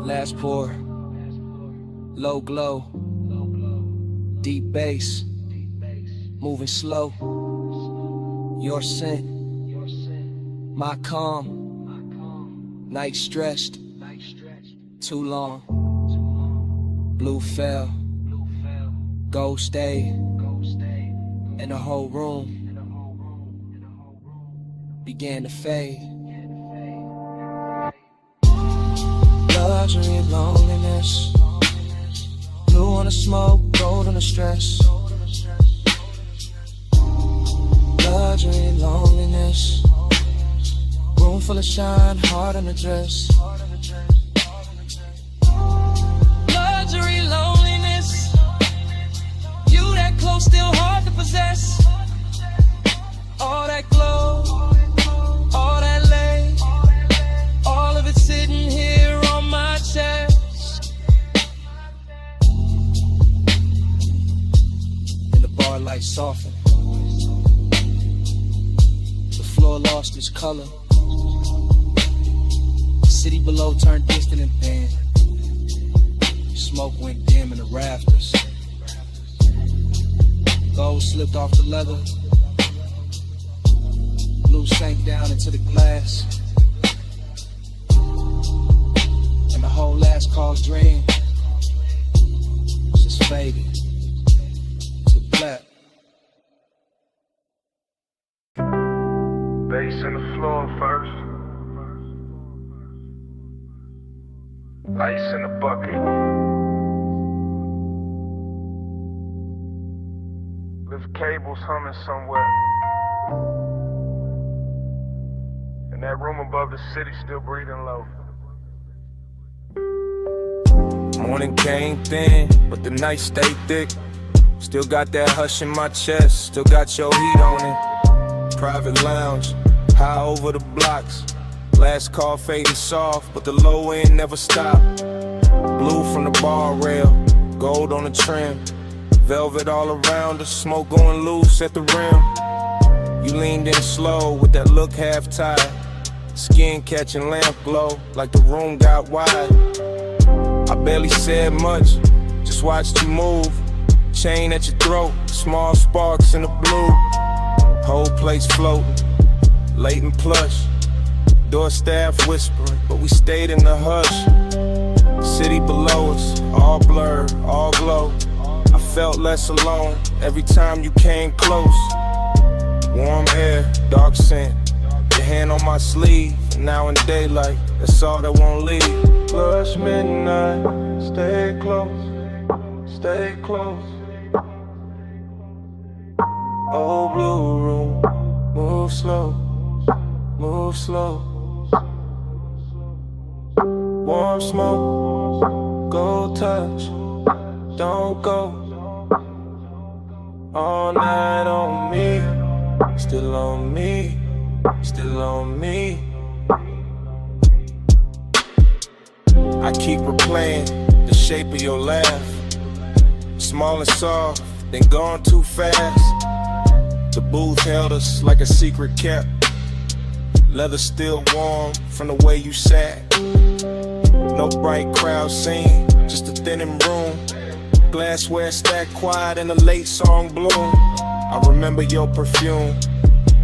Last pour, low glow, deep bass, moving slow. Your scent, my calm, night stretched, too long. Blue fell, gold stayed, and the whole room began to fade. Luxury, loneliness, blue on the smoke, gold on the stress. Luxury, loneliness, room full of shine, heart in the dress. Luxury, loneliness, you that close, still hard to light softened. The floor lost its color. The city below turned distant and thin. Smoke went dim in the rafters. Gold slipped off the leather. Blue sank down into the glass. And the whole last call's dream just faded to black. Bass in the floor first. Ice in the bucket. Lift cables humming somewhere. And that room above the city still breathing low. Morning came thin, but the night stayed thick. Still got that hush in my chest, still got your heat on it. Private lounge, high over the blocks. Last call fading soft, but the low end never stopped. Blue from the bar rail, gold on the trim. Velvet all around us, smoke going loose at the rim. You leaned in slow with that look half tied. Skin catching lamp glow, like the room got wide. I barely said much, just watched you move. Chain at your throat, small sparks in the blue. Whole place floating, late and plush. Door staff whispering, but we stayed in the hush. City below us, all blurred, all glow. I felt less alone every time you came close. Warm air, dark scent, your hand on my sleeve. Now in daylight, that's all that won't leave. Plus midnight, stay close, stay close. Old blue room, move slow, move slow. Warm smoke, gold touch, don't go. All night on me, still on me, still on me. I keep replaying the shape of your laugh. Small and soft, then gone too fast. The booth held us like a secret kept. Leather still warm from the way you sat. No bright crowd scene, just a thinning room. Glassware stacked quiet in a late song bloom. I remember your perfume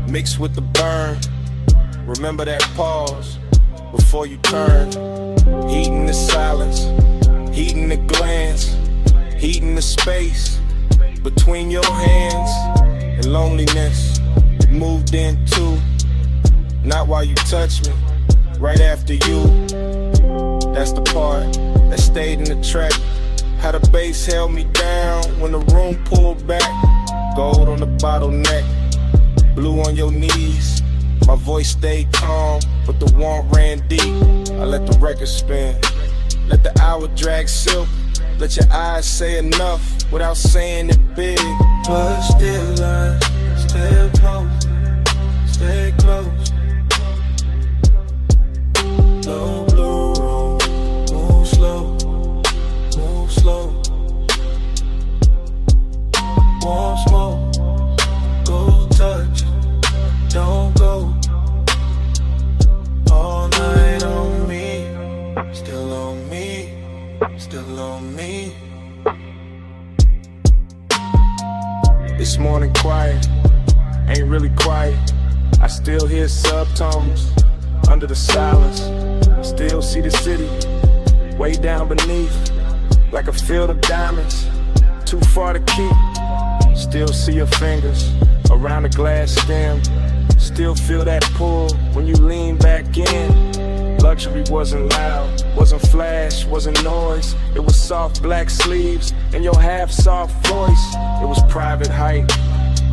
mixed with the burn. Remember that pause before you turned. Heating the silence, heating the glance, heating the space between your hands and loneliness. Moved in too, not while you touched me, right after you. That's the part that stayed in the track. How the bass held me down when the room pulled back. Gold on the bottleneck, blue on your knees. My voice stayed calm, but the warmth ran deep. I let the record spin, let the hour drag silk. Let your eyes say enough without saying it big. But still I stay close, stay close. Low blue room, move slow, move slow. Warm smoke, gold touch, don't go. All night on me, still on me, still on me. This morning quiet, ain't really quiet. I still hear subtones under the silence. Still see the city way down beneath, like a field of diamonds, too far to keep. Still see your fingers around the glass stem. Still feel that pull when you lean back in. Luxury wasn't loud, wasn't flash, wasn't noise. It was soft black sleeves and your half-soft voice. It was private height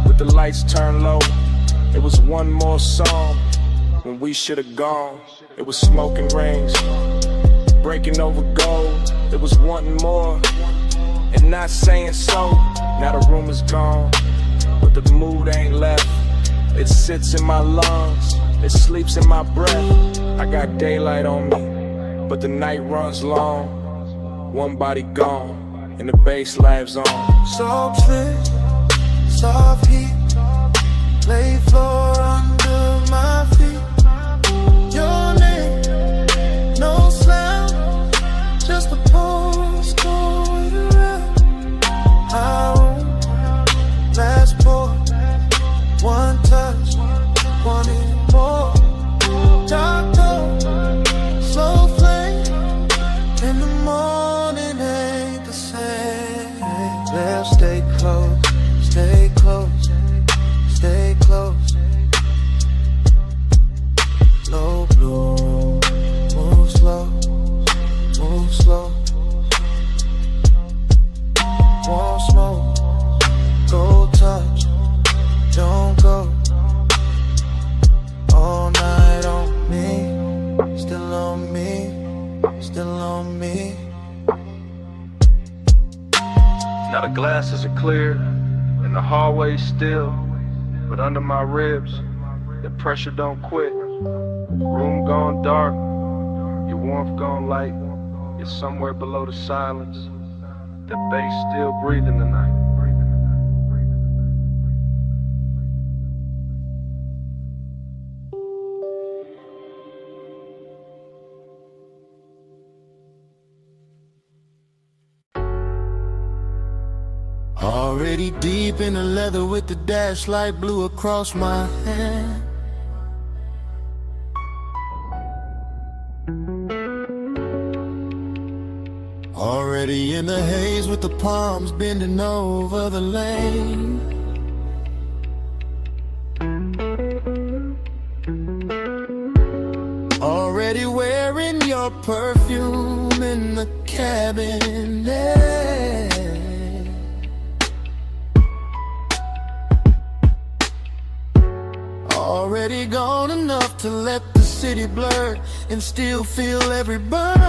with the lights turned low. It was one more song when we should have gone. It was smoking rings, breaking over gold. It was wanting more and not saying so. Now the room is gone, but the mood ain't left. It sits in my lungs, it sleeps in my breath. I got daylight on me, but the night runs long. One body gone, and the bass lives on. Soft slick, soft heat, lay floor under my feet. Your name, no sound, just a pulse going around. I won't last pour, one touch, wanting more. Dark cold, slow flame, in the morning ain't the same. Let's stay close, stay close, stay close. Low blue, move slow, move slow. Won't smoke, go touch, don't go. All night on me, still on me, still on me. Now the glasses are clear and the hallway's still, but under my ribs, the pressure don't quit. Room gone dark, your warmth gone light. You're somewhere below the silence. The bass still breathing tonight. Already deep in the leather with the dash light blue across my hand. Already in the haze with the palms bending over the lane. Already wearing your perfume in the cabinet. Already gone enough to let the city blur and still feel every burn.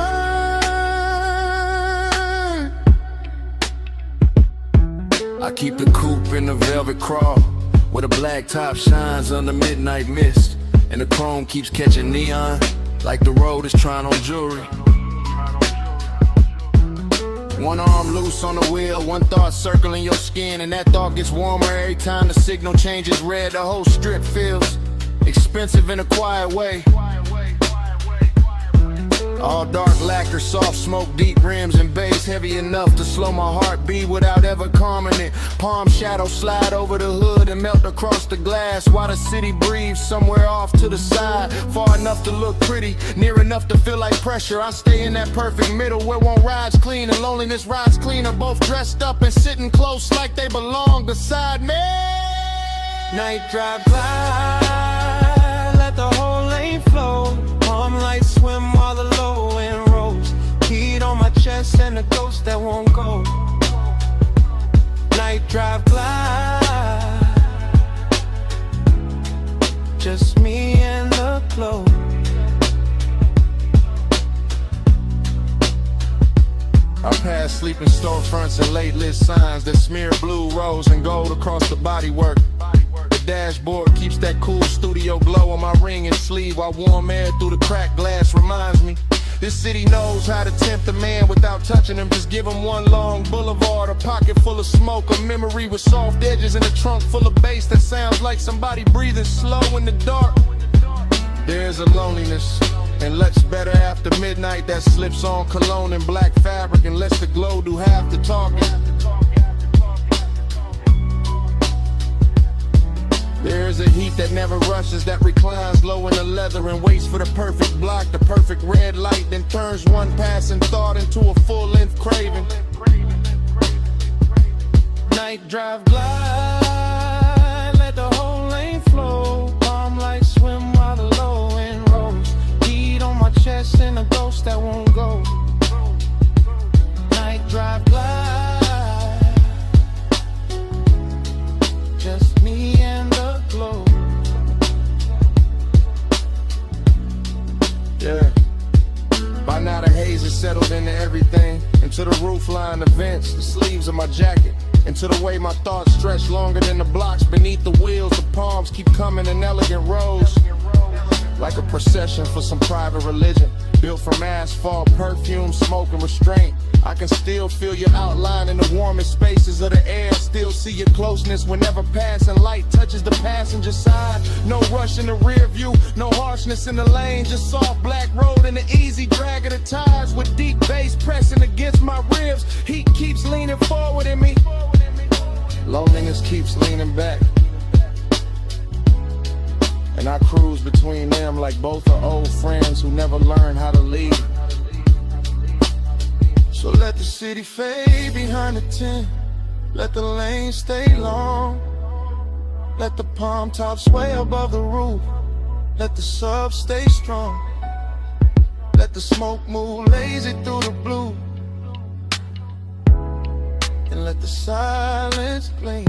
I keep the coupe in the velvet crawl, where the black top shines under midnight mist, and the chrome keeps catching neon like the road is trying on jewelry. One arm loose on the wheel, one thought circling your skin, and that thought gets warmer every time the signal changes red. The whole strip feels expensive in a quiet way. All dark lacquer, soft smoke, deep rims and bass, heavy enough to slow my heartbeat without ever calming it. Palm shadows slide over the hood and melt across the glass, while the city breathes somewhere off to the side. Far enough to look pretty, near enough to feel like pressure. I stay in that perfect middle where one ride's clean and loneliness rides cleaner, both dressed up and sitting close like they belong beside me. Night drive glide, let the whole lane flow. Palm lights swim while the low end rolls. Heat on my chest and a ghost that won't go. Night drive glide, just me and the glow. I pass sleeping storefronts and late lit signs that smear blue, rose, and gold across the bodywork. The dashboard keeps that cool studio glow on my ring and sleeve, while warm air through the cracked glass reminds me this city knows how to tempt a man without touching him. Just give him one long boulevard, a pocket full of smoke, a memory with soft edges, and a trunk full of bass that sounds like somebody breathing slow in the dark. There's a loneliness and looks better after midnight that slips on cologne and black fabric and lets the glow do half the talking. There's a heat that never rushes, that reclines low in the leather and waits for the perfect block, the perfect red light, then turns one passing thought into a full-length craving. Night drive glide, let the whole lane flow. Palm lights swim while the low end rolls. Heat on my chest and a ghost that won't go. Night drive glide, just me and the glow. Yeah. By now the haze is settled into everything, into the roofline, the vents, the sleeves of my jacket, into the way my thoughts stretch longer than the blocks beneath the wheels. The palms keep coming in elegant rows, like a procession for some private religion. Built from asphalt, perfume, smoke, and restraint. I can still feel your outline in the warmest spaces of the air. Still see your closeness whenever passing light touches the passenger side. No rush in the rear view, no harshness in the lane. Just soft black road and the easy drag of the tires. With deep bass pressing against my ribs. Heat keeps leaning forward in me. Loneliness keeps leaning back. And I cruise between them like both are old friends who never learned how to lead. So let the city fade behind the tent. Let the lane stay long. Let the palm tops sway above the roof. Let the sub stay strong. Let the smoke move lazy through the blue. And let the silence gleam.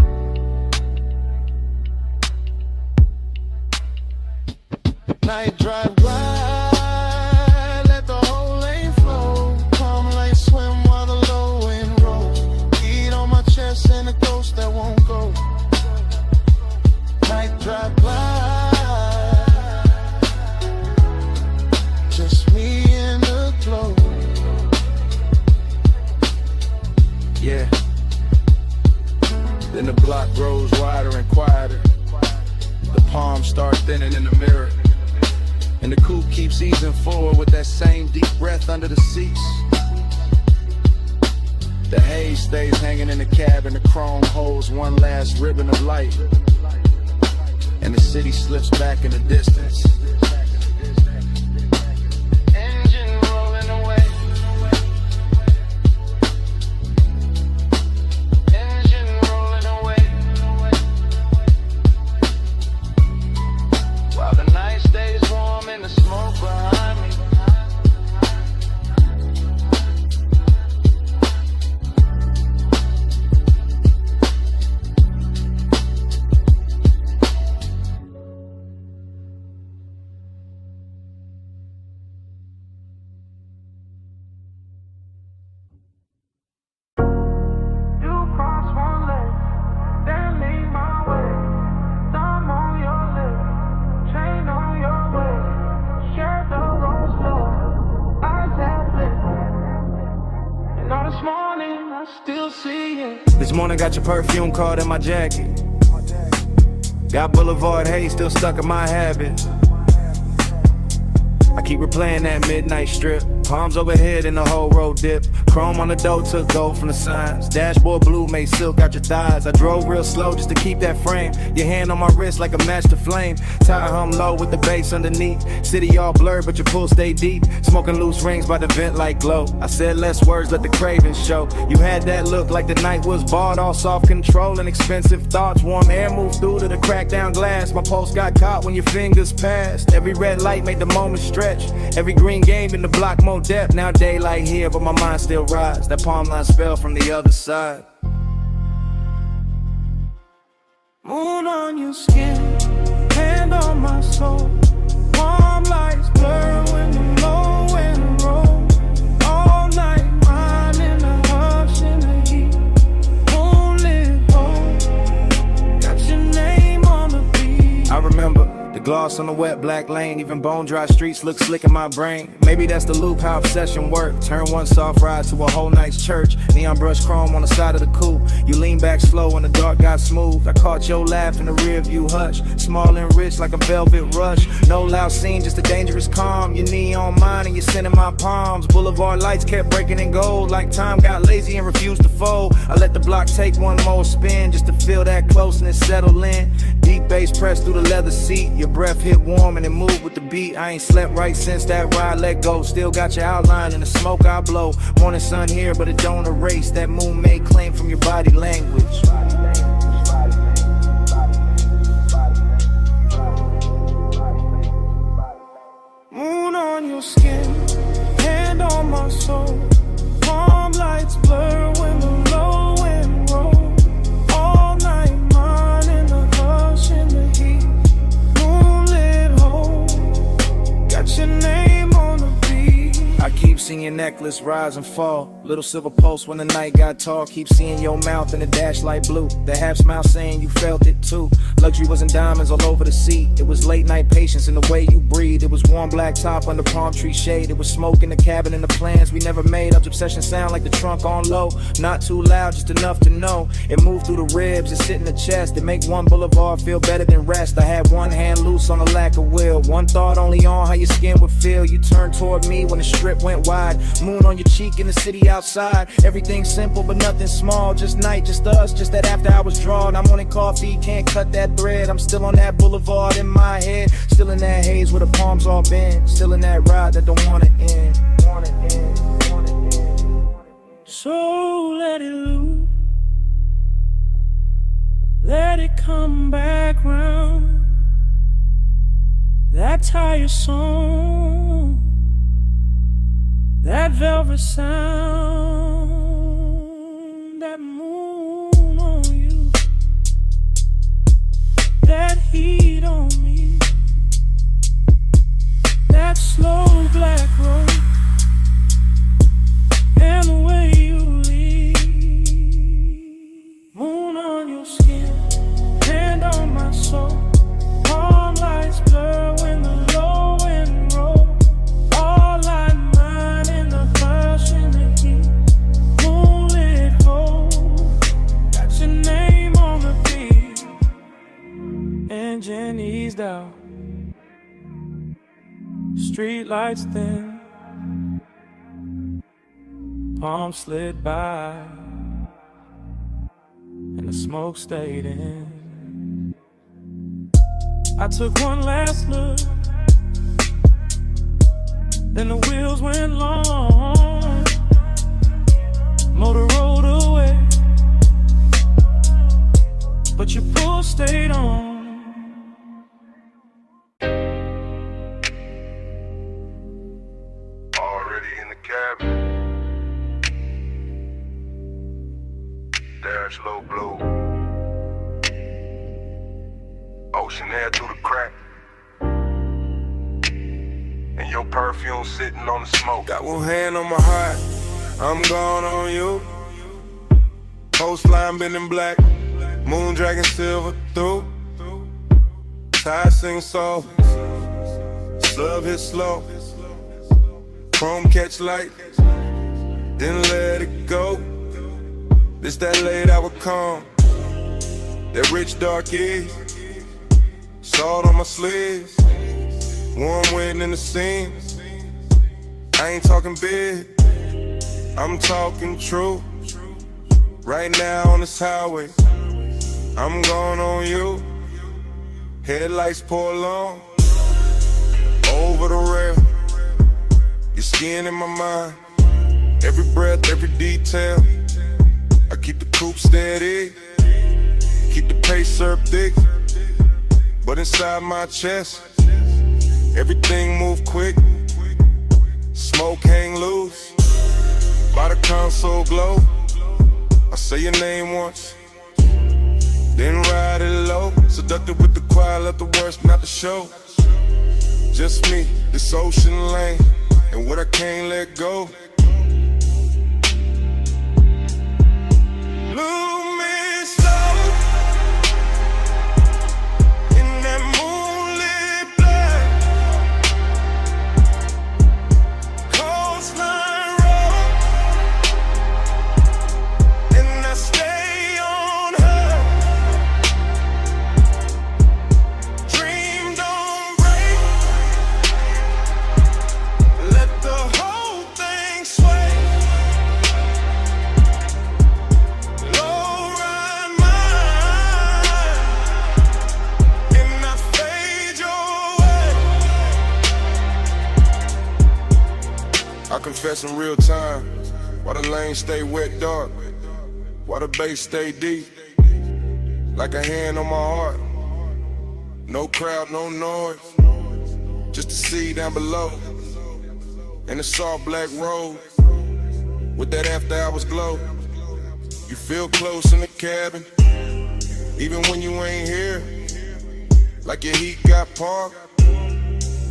Night drive glide, let the whole lane flow. Calm like swim while the low wind rolls. Heat on my chest and a ghost that won't go. Night drive glide, just me in the glow. Yeah. Then the block grows wider and quieter. The palms start thinning in the mirror. And the coupe keeps easing forward with that same deep breath under the seats. The haze stays hanging in the cab and the chrome holds one last ribbon of light. And the city slips back in the distance. Engine rolling away. Engine rolling away. While the night stays warm and the smoke behind me. This morning got your perfume caught in my jacket. Got Boulevard haze still stuck in my habit. I keep replaying that midnight strip. Palms overhead and the whole road dip. Chrome on the door took gold from the signs. Dashboard blue made silk out your thighs. I drove real slow just to keep that frame. Your hand on my wrist like a match to flame. Tire hum low with the bass underneath. City all blurred but your pool stay deep. Smoking loose rings by the vent like glow. I said less words, let the cravings show. You had that look like the night was bought. All soft control and expensive thoughts. Warm air moved through to the cracked down glass. My pulse got caught when your fingers passed. Every red light made the moment stretch. Every green game in the block more depth. Now daylight here but my mind still rides. That palm line spell from the other side. Moon on your skin, hand on my soul. Palm lights blur when the low wind rolls. All night mine in the hush in the heat. Moonlit hole, got your name on the beat. I remember the gloss on the wet black lane. Even bone dry streets look slick in my brain. Maybe that's the loop, how obsession work. Turn one soft ride to a whole night's church. Neon brush chrome on the side of the coupe. You lean back slow when the dark got smooth. I caught your laugh in the rear view hush. Small and rich like a velvet rush. No loud scene, just a dangerous calm. Your knee on mine and you're sending my palms. Boulevard lights kept breaking in gold. Like time got lazy and refused to fold. I let the block take one more spin just to feel that closeness settle in. Deep bass pressed through the leather seat. Your breath hit warm and it moved with the beat. I ain't slept right since that ride let go. Still got your outline in the smoke I blow. Morning sun here but it don't erase that moon made claim from your body language. Moon on your skin, hand on my soul. Palm lights blur when the low wind rolls. All night mine in the hush in the heat. Moonlit hole, got your name on the beat. I keep singing necklace, rise and fall. Little silver pulse when the night got tall. Keep seeing your mouth in the dash light blue. The half smile saying you felt it too. Luxury was in diamonds all over the seat. It was late night patience in the way you breathe. It was warm black top under palm tree shade. It was smoke in the cabin and the plans we never made. Up obsession sound like the trunk on low. Not too loud, just enough to know. It moved through the ribs, it sit in the chest. It make one boulevard feel better than rest. I had one hand loose on the lack of will. One thought only on how your skin would feel. You turned toward me when the strip went wide. Moon on your cheek in the city outside. Everything simple but nothing small. Just night, just us, just that after hours drawn. I'm wanting coffee, can't cut that thread. I'm still on that boulevard in my head. Still in that haze where the palms all bend. Still in that ride that don't wanna end. So let it loose. Let it come back round. That tired song, that velvet sound, that moon on you, that heat on me, that slow black road, and the way you leave. Moon on your skin, hand on my soul. Palm lights blur when the low wind roll. All light mine in the hush in the heat. Moonlit hole, got your name on the beat. Engine eased out, street lights thin. Palm slid by, and the smoke stayed in. I took one last look, then the wheels went long. Motor rolled away, but your pull stayed on. Already in the cabin. Dash low blue. Ocean air through the crack. And your perfume sitting on the smoke. Got one hand on my heart, I'm gone on you. Coastline bending black, moon dragging silver through. Tide sing soft, slub hit slow. Chrome catch light, then let it go. This that late hour calm, that rich dark ease. Salt on my sleeves, warm wind in the seams. I ain't talking big, I'm talking true. Right now on this highway, I'm going on you. Headlights pour along, over the rail. Your skin in my mind, every breath, every detail. I keep the coupe steady, keep the pace served thick. But inside my chest, everything move quick. Smoke hang loose, by the console glow. I say your name once, then ride it low. Seductive with the quiet, let the worst not the show. Just me, this ocean lane, and what I can't let go. Look me slow in that moonlit black. Coastline road, and I stay on her. Dream don't break, let the whole thing sway. Low ride mine, and I fade your way. I confess in real time, why the lanes stay wet dark, why the bass stay deep, like a hand on my heart. No crowd, no noise, just the sea down below, and the soft black road, with that after hours glow. You feel close in the cabin, even when you ain't here, like your heat got parked,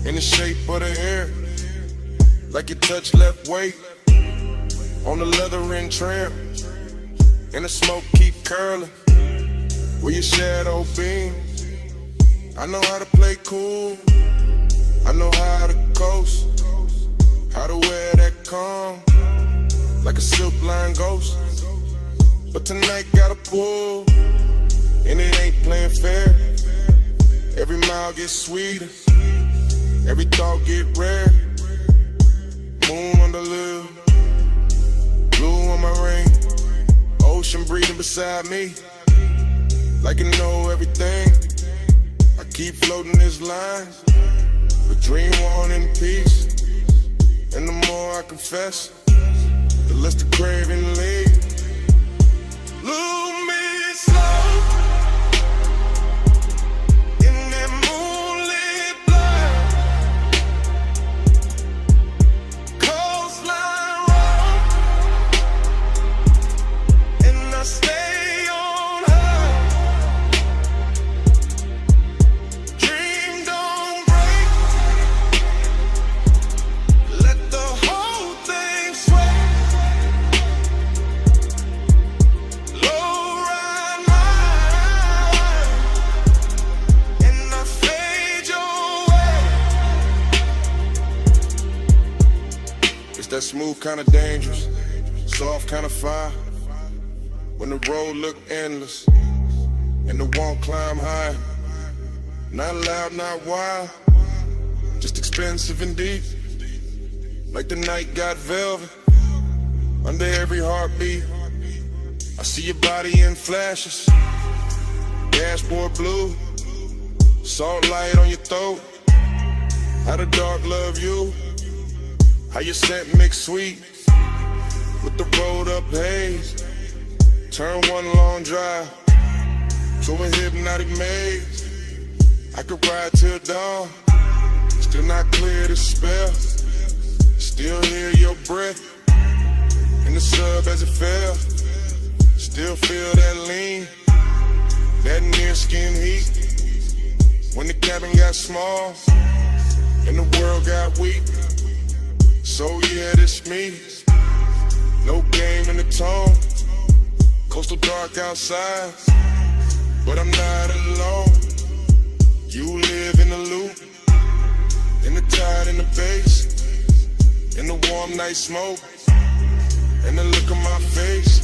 in the shape of the air, like your touch left weight, on the leathering trim, and the smoke keep curling. Where your shadow beam, I know how to play cool. I know how to coast, how to wear that calm, like a silk line ghost. But tonight gotta pull, and it ain't playing fair. Every mile gets sweeter, every thought get rare. Moon on the lip, blue on my ring, ocean breathing beside me, like I know everything. I keep floating this line, but dream on in peace. And the more I confess, the less the craving leaves. Lose me slow in that moonlit blur. Coastline road, and I stay on her. Dream don't break, let the whole thing sway. Low ride mine, and I fade your way. It's that smooth kind of dangerous, soft kind of fire. When the road look endless, and the won't climb high. Not loud, not wild, just expensive and deep. Like the night got velvet, under every heartbeat. I see your body in flashes, dashboard blue, salt light on your throat. How the dark love you, how your scent mix sweet with the rolled up haze. Turn one long drive to a hypnotic maze. I could ride till dawn, still not clear the spell. Still hear your breath in the sub as it fell. Still feel that lean, that near skin heat. When the cabin got small and the world got weak. So yeah, this me, no game in the tone. Coastal dark outside, but I'm not alone. You live in the loop, in the tide, in the bass, in the warm night smoke, and the look on my face.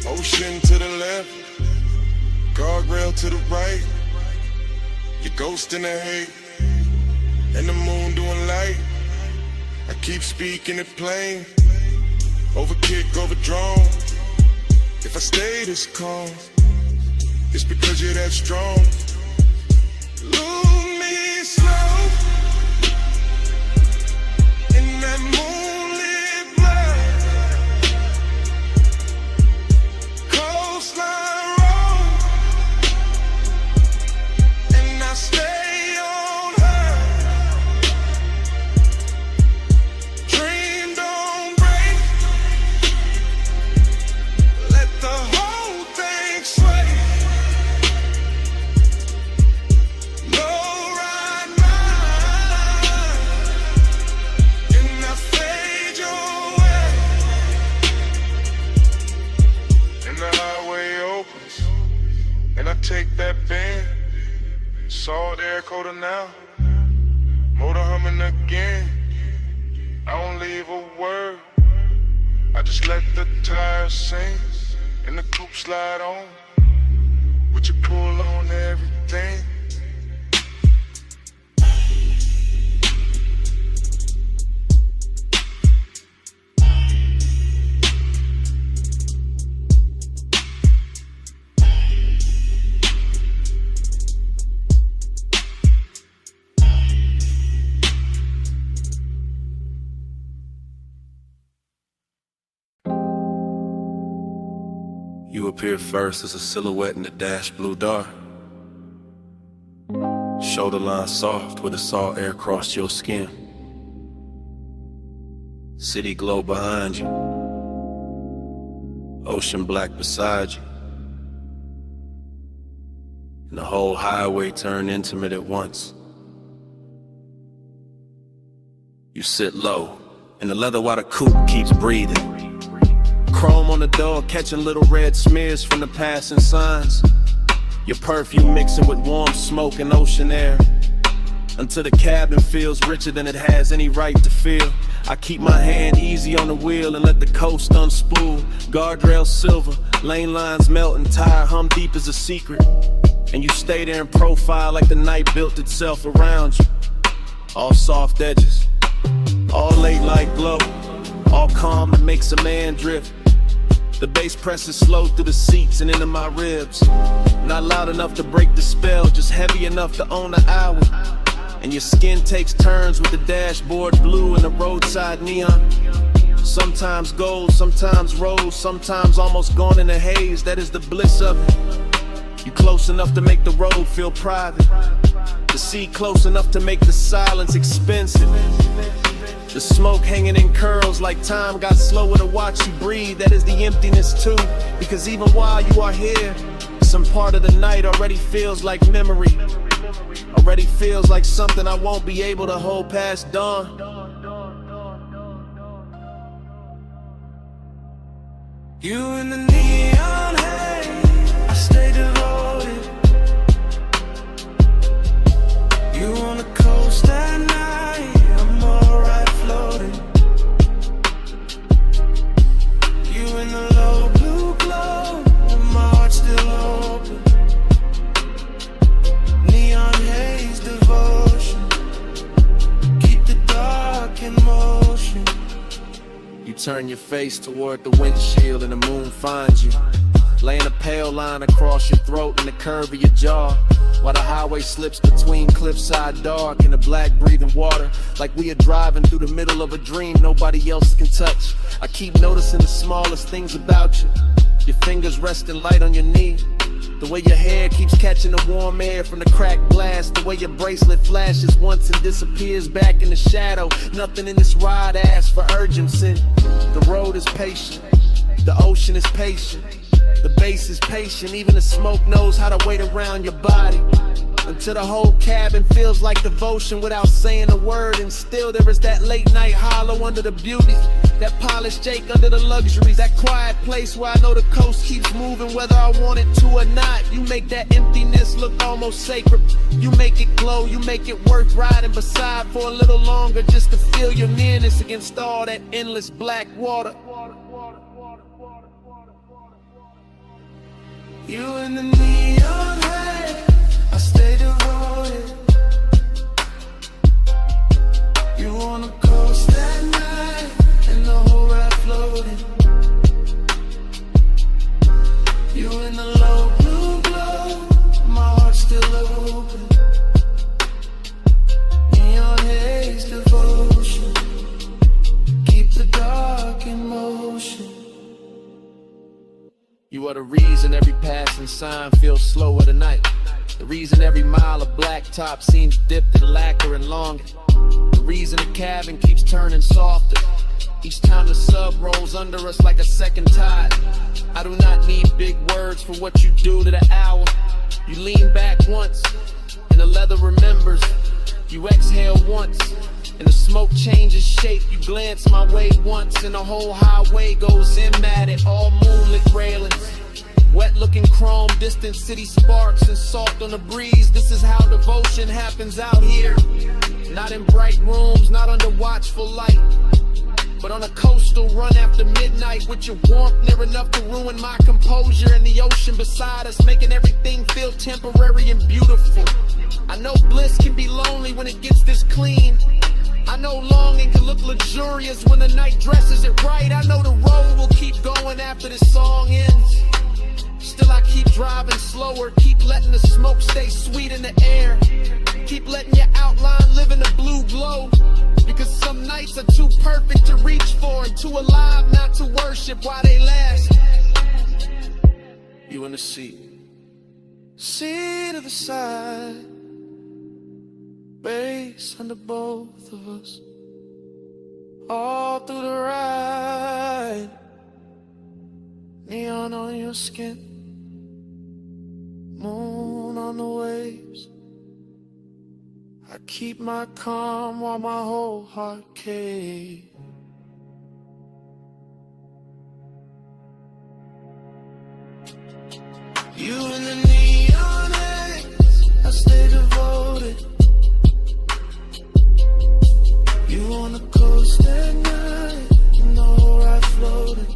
Ocean to the left, guardrail to the right. Your ghost in the hate, and the moon doing light. I keep speaking it plain, over kick, over drone. If I stay this calm, it's because you're that strong. Lose me slow in that moonlit blur. Coastline road, and I stay on her. Dream don't break, let the whole thing sway. Low ride mine, and I fade your way. And the highway opens, and I take that bend. Salt air coater now, motor humming again. I don't leave a word, I just let the tires sing, and the coupe slide on, with you pull on everything. You appear first as a silhouette in the dash blue dark. Shoulder line soft where the salt air crossed your skin. City glow behind you, ocean black beside you, and the whole highway turned intimate at once. You sit low, and the leather while the coupe keeps breathing. Chrome on the door, catching little red smears from the passing signs. Your perfume mixing with warm smoke and ocean air, until the cabin feels richer than it has any right to feel. I keep my hand easy on the wheel and let the coast unspool. Guardrails silver, lane lines melt and tire hum deep as a secret. And you stay there in profile like the night built itself around you. All soft edges, all late light glow, all calm that makes a man drift. The bass presses slow through the seats and into my ribs. Not loud enough to break the spell, just heavy enough to own the hour. And your skin takes turns with the dashboard blue and the roadside neon. Sometimes gold, sometimes rose, sometimes almost gone in a haze. That is the bliss of it. You close enough to make the road feel private. The sea close enough to make the silence expensive. The smoke hanging in curls like time got slower to watch you breathe. That is the emptiness too, because even while you are here, some part of the night already feels like memory. Already feels like something I won't be able to hold past dawn. You in the neon haze, I stay devoted. You on the coast at night, I'm alright floating. You in the low blue glow, my heart's still open. Neon haze devotion, keep the dark in motion. You turn your face toward the windshield and the moon finds you, laying a pale line across your throat and the curve of your jaw, while the highway slips between cliffside dark and the black breathing water, like we are driving through the middle of a dream nobody else can touch. I keep noticing the smallest things about you, your fingers resting light on your knee, the way your hair keeps catching the warm air from the cracked glass, the way your bracelet flashes once and disappears back in the shadow. Nothing in this ride asks for urgency. The road is patient, the ocean is patient, the bass is patient, even the smoke knows how to wait around your body. Until the whole cabin feels like devotion without saying a word. And still there is that late night hollow under the beauty, that polished Jake under the luxuries, that quiet place where I know the coast keeps moving whether I want it to or not. You make that emptiness look almost sacred. You make it glow, you make it worth riding beside for a little longer, just to feel your nearness against all that endless black water. You in the neon haze, I stay devoted. You on the coast at night, and the whole ride floating. You in the low blue glow, my heart's still open. Neon haze devotion, keep the dark in motion. You are the reason every passing sign feels slower tonight. The reason every mile of blacktop seems dipped in lacquer and longer. The reason the cabin keeps turning softer each time the sub rolls under us like a second tide. I do not need big words for what you do to the hour. You lean back once, and the leather remembers. You exhale once, and the smoke changes shape. You glance my way once, and the whole highway goes in at it. All moonlit railings, wet looking chrome, distant city sparks and soft on the breeze. This is how devotion happens out here. Not in bright rooms, not under watchful light, but on a coastal run after midnight, with your warmth near enough to ruin my composure, and the ocean beside us making everything feel temporary and beautiful. I know bliss can be lonely when it gets this clean. I know longing can look luxurious when the night dresses it right. I know the road will keep going after this song ends. Still I keep driving slower, keep letting the smoke stay sweet in the air. Keep letting your outline live in the blue glow, because some nights are too perfect to reach for and too alive not to worship while they last. You in the seat, Seat of the side, bass under both of us, all through the ride. Neon on your skin, moon on the waves. I keep my calm while my whole heart caves. stay devoted. You on the coast at night, in the whole ride floated.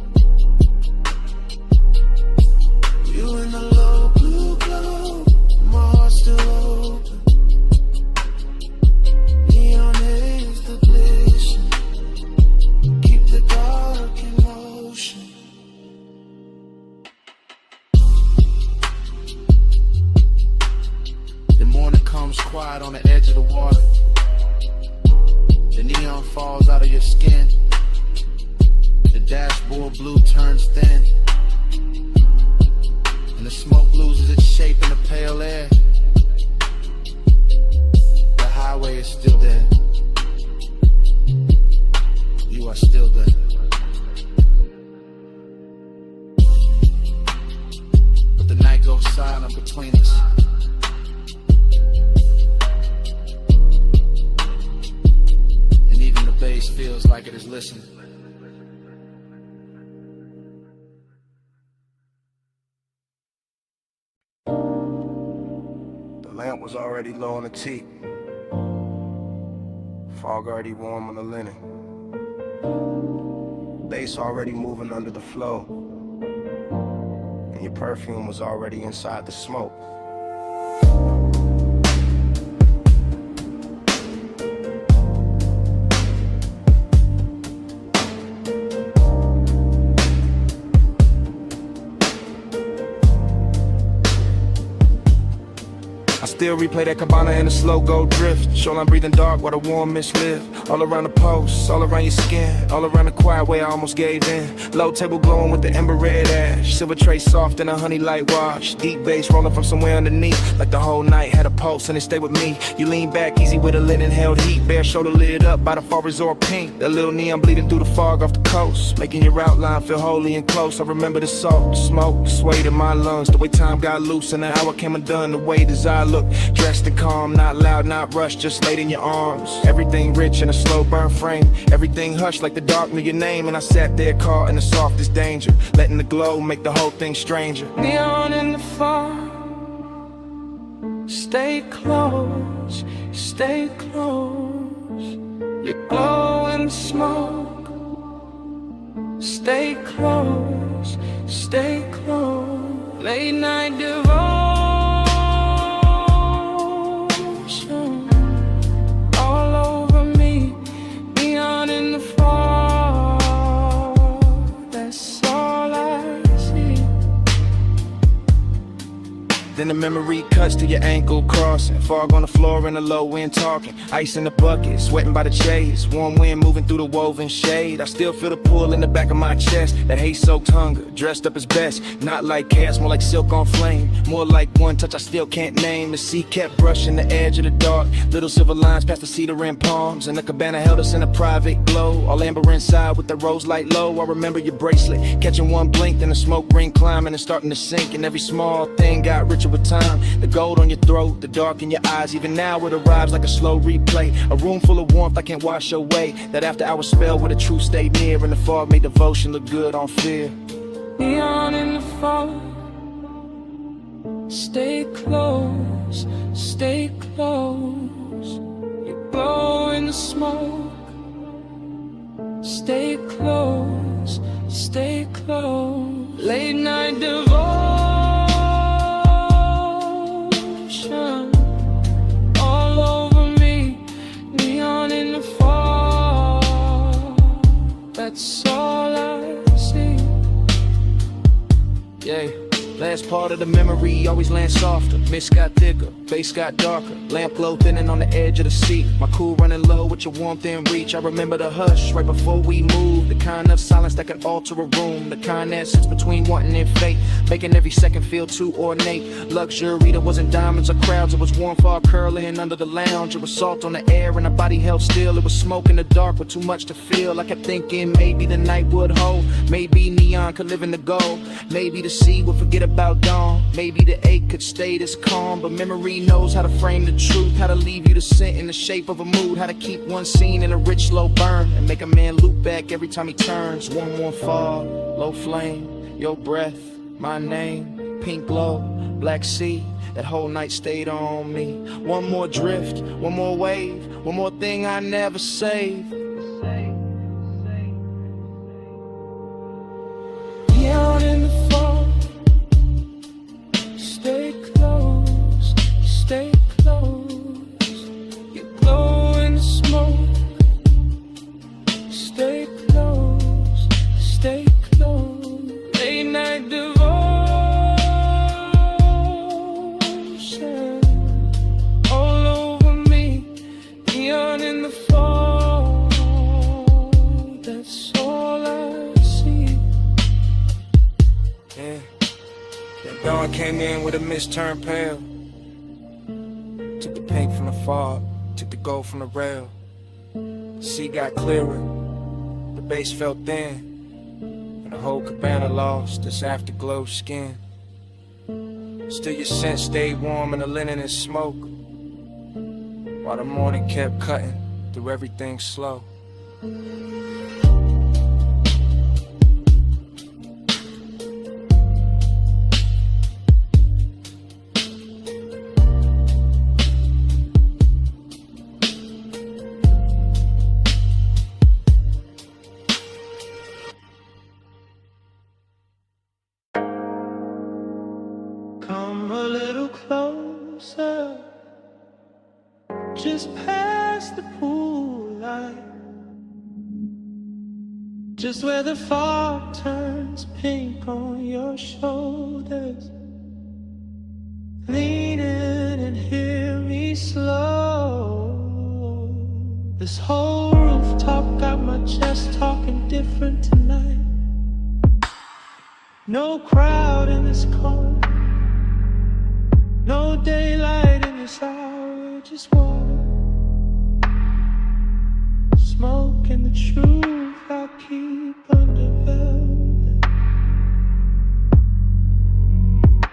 You in the low blue glow, my heart still open. Neon haze the blazing, keep the dark in motion. The morning comes quiet on the edge of the water. The neon falls out of your skin. The dashboard blue turns thin, and the smoke loses its shape in the pale air. The highway is still there. You are still there. But the night goes silent between us. And even the bass feels like it is listening. The lamp was already low on the teak. Fog already warm on the linen. Bass already moving under the flow. And your perfume was already inside the smoke. Still replay that cabana in a slow go drift. Shoreline breathing dark while the warm mist live. All around the post, all around your skin, all around the quiet way I almost gave in. Low table glowing with the ember red ash. Silver tray soft in a honey light wash. Deep bass rolling from somewhere underneath. Like the whole night had a pulse and it stayed with me. You lean back easy with a linen held heat. Bare shoulder lit up by the far resort pink. That little neon bleeding through the fog off the coast, making your outline feel holy and close. I remember the salt, the smoke, the sway in my lungs. The way time got loose and the hour came undone. The way desire looked dressed and calm, not loud, not rushed, just laid in your arms. Everything rich in a slow burn frame. Everything hushed like the dark knew your name. And I sat there caught in the softest danger, letting the glow make the whole thing stranger. Neon in the fog, stay close, stay close. You glow in the smoke, stay close, stay close. Late night devotion, all over me. Neon in the fog, that's all I see. Then the memory cuts to your ankle crossing. Fog on the floor in the low wind talking. Ice in the bucket, sweating by the chase. Warm wind moving through the woven shade. I still feel the pull in the back of my chest. That hate-soaked hunger, dressed up as best. Not like chaos, more like silk on flame. More like one touch I still can't name. The sea kept brushing the edge of the dark. Little silver lines past the cedar and palms. And the cabana held us in a private glow. All amber inside with the rose light low. I remember your bracelet, catching one blink. Then the smoke ring climbing and starting to sink. And every small thing got richer with time. The gold on your throat, the dark in your eyes. Even now it arrives like a slow replay. A room full of warmth I can't wash away. That after hour spell where the truth stayed near. And the fog made devotion look good on fear. Neon in the fog, stay close, stay close. You glow in the smoke, stay close, stay close. Late night devotion, all over me. Neon in the fog, that's all I see. Yeah. Last part of the memory always lands softer. Mist got thicker, bass got darker. Lamp glow thinning on the edge of the seat. My cool running low with your warmth in reach. I remember the hush right before we moved. The kind of silence that can alter a room. The kind that sits between wanting and fate, making every second feel too ornate. Luxury that wasn't diamonds or crowds. It was warm fog curling under the lounge. It was salt on the air and our body held still. It was smoke in the dark with too much to feel. I kept thinking maybe the night would hold. Maybe neon could live in the gold. Maybe the sea would forget about dawn. Maybe the ache could stay this calm. But memory knows how to frame the truth, how to leave you to scent in the shape of a mood, how to keep one scene in a rich slow burn and make a man loop back every time he turns. Warm fog, low flame, your breath, my name, pink glow, black sea, That whole night stayed on me. One more drift, one more wave, one more thing I never saved. Beyond in the fall, stay close, stay close. You glow in the smoke, stay close, stay close. Late night devotion all over me. Beyond in the fall, that's all I see. Yeah, that dawn came in with a mist turned pale. Took the pink from the fog, took the gold from the rail. Sea got clearer, the base felt thin, and the whole cabana lost its afterglow skin. Still your scent stayed warm in the linen and smoke, while the morning kept cutting through everything slow. Come a little closer, just past the pool light, just where the fog turns pink on your shoulders. Lean in and hear me slow. This whole rooftop got my chest talking different tonight. No crowd in this corner, no daylight in this hour, just water, smoke, and the truth I keep under velvet.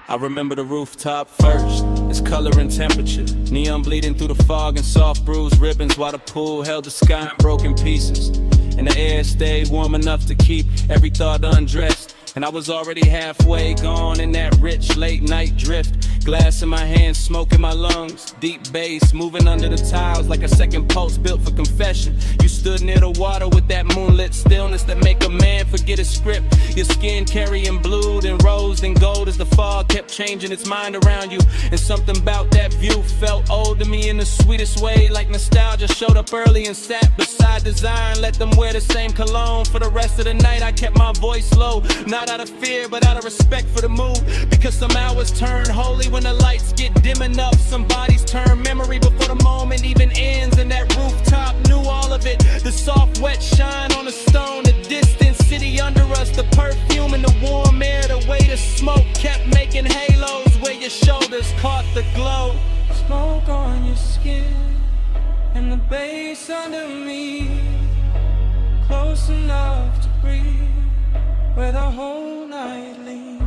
I remember the rooftop first, its color and temperature. Neon bleeding through the fog and soft bruised ribbons, while the pool held the sky in broken pieces. And the air stayed warm enough to keep every thought undressed. And I was already halfway gone in that rich late night drift. Glass in my hand, smoke in my lungs, deep bass moving under the tiles like a second pulse built for confession. You stood near the water with that moonlit stillness that make a man forget his script. Your skin carrying blue and rose and gold as the fog kept changing its mind around you. And something about that view felt old to me in the sweetest way, like nostalgia showed up early and sat beside design. Let them wear the same cologne for the rest of the night. I kept my voice low, not out of fear but out of respect for the mood, because some hours turn holy when the lights get dim enough. Some bodies turn memory before the moment even ends. And that rooftop knew all of it. The soft wet shine on the stone, the distant city under us, the perfume and the warm air, the way the smoke kept making halos where your shoulders caught the glow. Smoke on your skin and the bass under me, close enough to breathe where the whole night leans.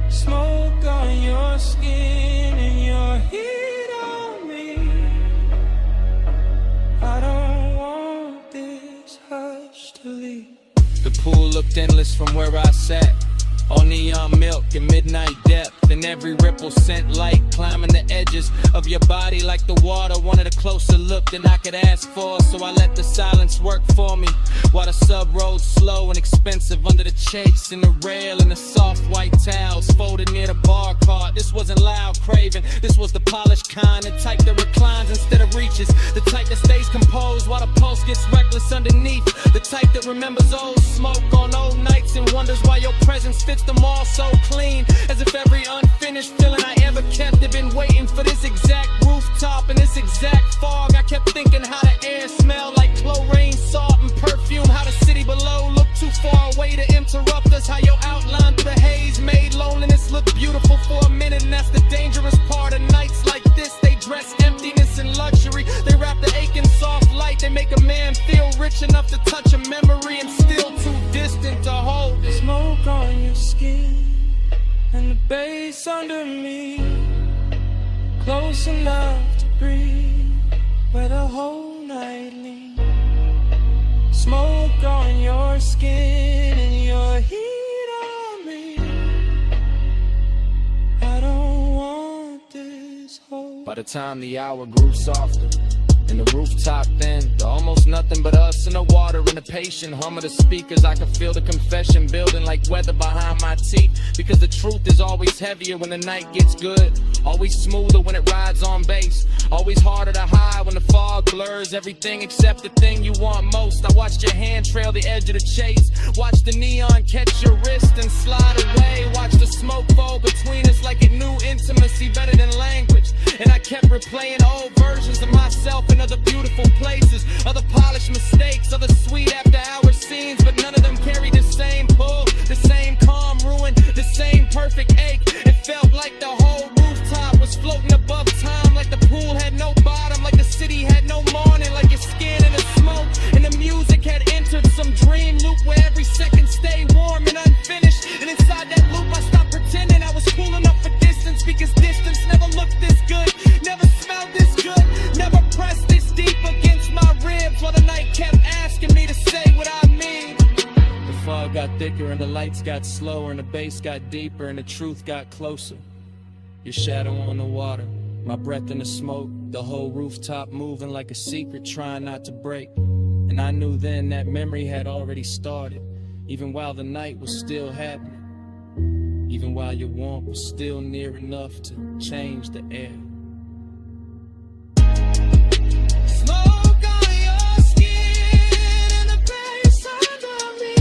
Smoke on your skin and your heat on me. I don't want this hush to leave. The pool looked endless from where I sat, all neon milk and midnight depth, and every ripple sent light climbing the edges of your body like the water wanted a closer look than I could ask for. So I let the silence work for me, while the sub rode slow and expensive under the chase and the rail and the soft white towels folded near the bar cart. This wasn't loud craving, this was the polished kind, the type that reclines instead of reaches, the type that stays composed while the pulse gets reckless underneath, the type that remembers old smoke on old nights and wonders why your presence fits them all so clean, as if every unfinished feeling I ever kept had been waiting for this exact rooftop and this exact fog. I kept thinking how the air smelled like chlorine, salt, and perfume, how the city below looked too far away to interrupt us, how your outline through the haze made loneliness look beautiful for a minute. And that's the dangerous part of nights like this. They dress emptiness and luxury, they wrap the aching soft light, they make a man feel rich enough to touch a memory and still too distant to hold it. Smoke on your skin and the bass under me, close enough to breathe where the whole night leans. Smoke on your skin and your heat on me. I don't want By the time the hour grew softer and the rooftop thinned to almost nothing but us and the water and the patient hum of the speakers, I could feel the confession building like weather behind my teeth. Because the truth is always heavier when the night gets good, always smoother when it rides on bass, always harder to hide when the fog blurs everything except the thing you want most. I watched your hand trail the edge of the chase, watch the neon catch your wrist and slide away, watch the smoke fall between us like it knew intimacy better than language. And I kept replaying old versions of myself in other beautiful places, other polished mistakes, other sweet after hour scenes, but none of them carried the same pull, the same calm ruin, the same perfect ache. It felt like the whole rooftop was floating above time, like the pool had no bottom, like the city had no morning, like your skin in the smoke, and the music had entered some dream loop where every second stayed warm and unfinished. And inside that loop I stopped pretending I was cool enough for distance, because distance never looked this good, never smelled this good, never pressed this deep against my ribs, while the night kept asking me to say what I mean. The fog got thicker and the lights got slower and the bass got deeper and the truth got closer. Your shadow on the water, my breath in the smoke, the whole rooftop moving like a secret trying not to break. And I knew then that memory had already started, even while the night was still happening, even while your warmth was still near enough to change the air. Smoke on your skin and the bass under me,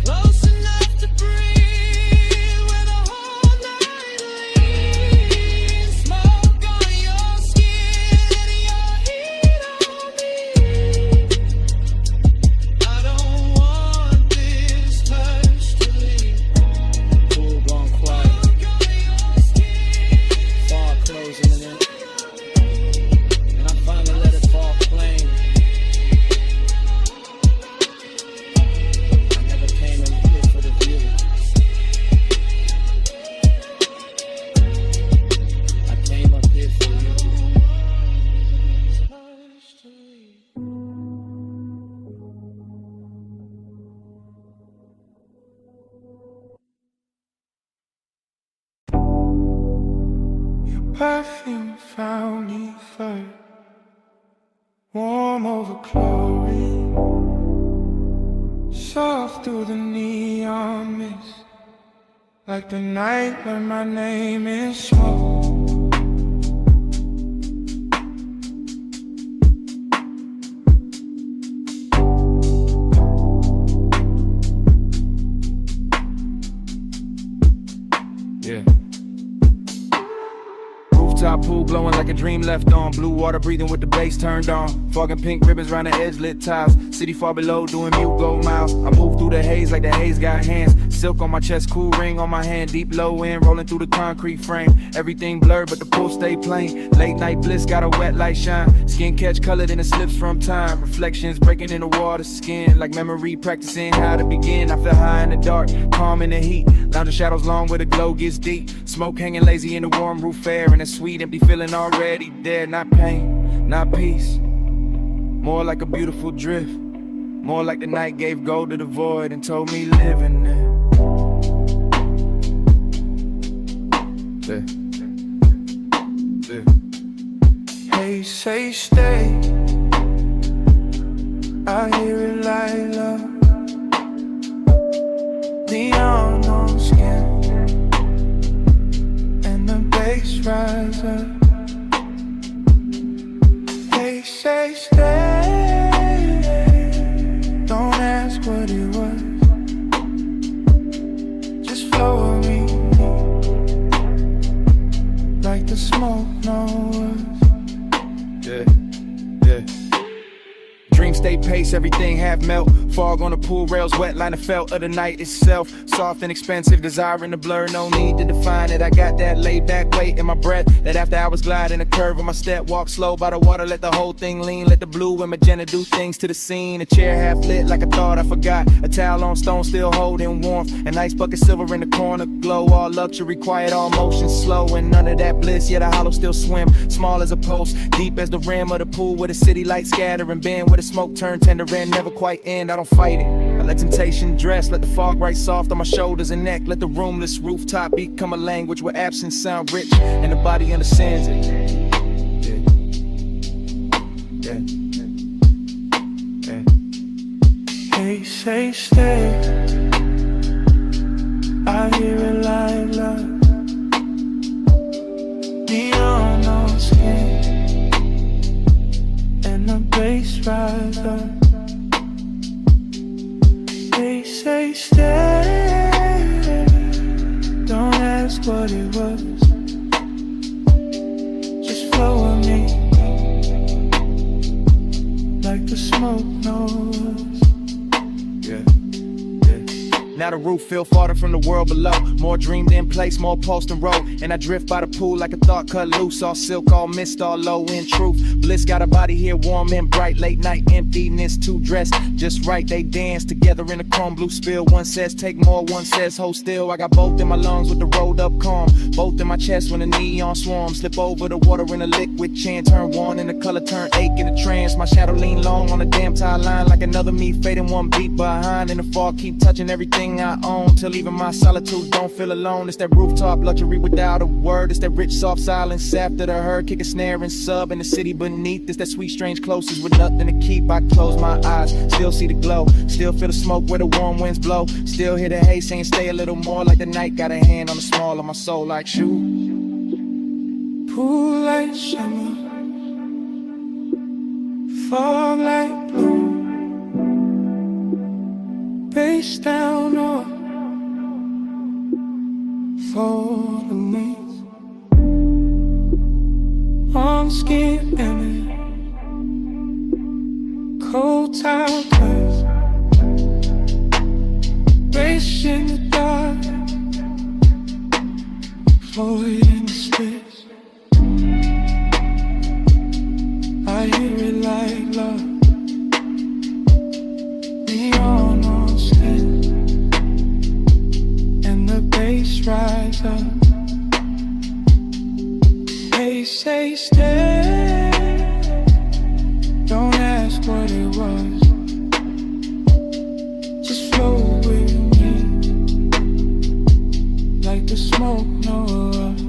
close enough to breathe when the whole night leaves. Smoke on your skin and your heat on me. I don't want this touch to leave. Pool gone quiet, fog closing in, and I finally let it fall plain. I never came in here for the view. I came up here for you. Perfume found me first, warm over chlorine, soft through the neon mist, like the night when my name is smoke. Yeah. Rooftop pool glowing like a dream left on. Blue water breathing with the bass turned on. Fog and pink ribbons round the edge, lit tiles. City far below doing mute gold miles. I move through the haze like the haze got hands. Silk on my chest, cool ring on my hand. Deep low end, rolling through the concrete frame. Everything blurred but the pool stay plain. Late night bliss, got a wet light shine. Skin catch colored in the slips from time. Reflections breaking in the water skin. Like memory practicing how to begin. I feel high in the dark, calm in the heat. Lounge shadows long where the glow gets deep. Smoke hanging lazy in the warm roof air. And a sweet empty feeling already there. Not pain, not peace. More like a beautiful drift. More like the night gave gold to the void and told me live in there. Hey, say stay, I hear it like love. Neon on skin, and the bass rise up. They say stay, don't ask what it was, just flow with me, like the smoke knows. Yeah, yeah. Dream stay pace, everything half melt. Fog on the pool rails, wet line of felt of the night itself. Soft and expensive, desire in the blur, no need to define it. I got that laid back weight in my breath, that after hours glide in a curve of my step. Walk slow by the water, let the whole thing lean. Let the blue and magenta do things to the scene. A chair half lit like I thought I forgot. A towel on stone still holding warmth. An ice bucket silver in the corner glow. All luxury, quiet, all motion slow. And none of that bliss, yet a hollow still swim. Small as a post, deep as the rim of the pool. Where the city lights scatter and bend. Where the smoke turn tender and never quite end. I don't fight it, I let temptation dress, let the fog right soft on my shoulders and neck. Let the roomless rooftop become a language where absence sound rich and the body understands it. Yeah. They say stay, I hear it like love. Neon on skin, and the bass rise up. They say stay, don't ask what it was, just flow with me, like the smoke knows. Now the roof feel farther from the world below. More dreamed in place, more post and roll. And I drift by the pool like a thought cut loose. All silk, all mist, all low in truth. Bliss got a body here warm and bright. Late night emptiness, two dressed just right. They dance together in a chrome blue spill. One says take more, one says hold still. I got both in my lungs with the rolled up calm. Both in my chest when the neon swarm. Slip over the water in a liquid chant. Turn one and the color turn ache in a trance. My shadow lean long on the damn tie line. Like another me fading one beat behind. And the fall keep touching everything I own, till even my solitude don't feel alone. It's that rooftop luxury without a word. It's that rich soft silence after the herd. Kick a snare and sub in the city beneath. It's that sweet strange closeness with nothing to keep. I close my eyes, still see the glow, still feel the smoke where the warm winds blow. Still hear the hay saying stay a little more. Like the night got a hand on the small of my soul like shoot. Pool like summer, fog like blue, face down or for the knees, on skin and cold towel clothes, race in the dark, floating in the space. I hear it like love. Neon on skin, and the bass rise up. They say stay, don't ask what it was, just flow with me, like the smoke knows us.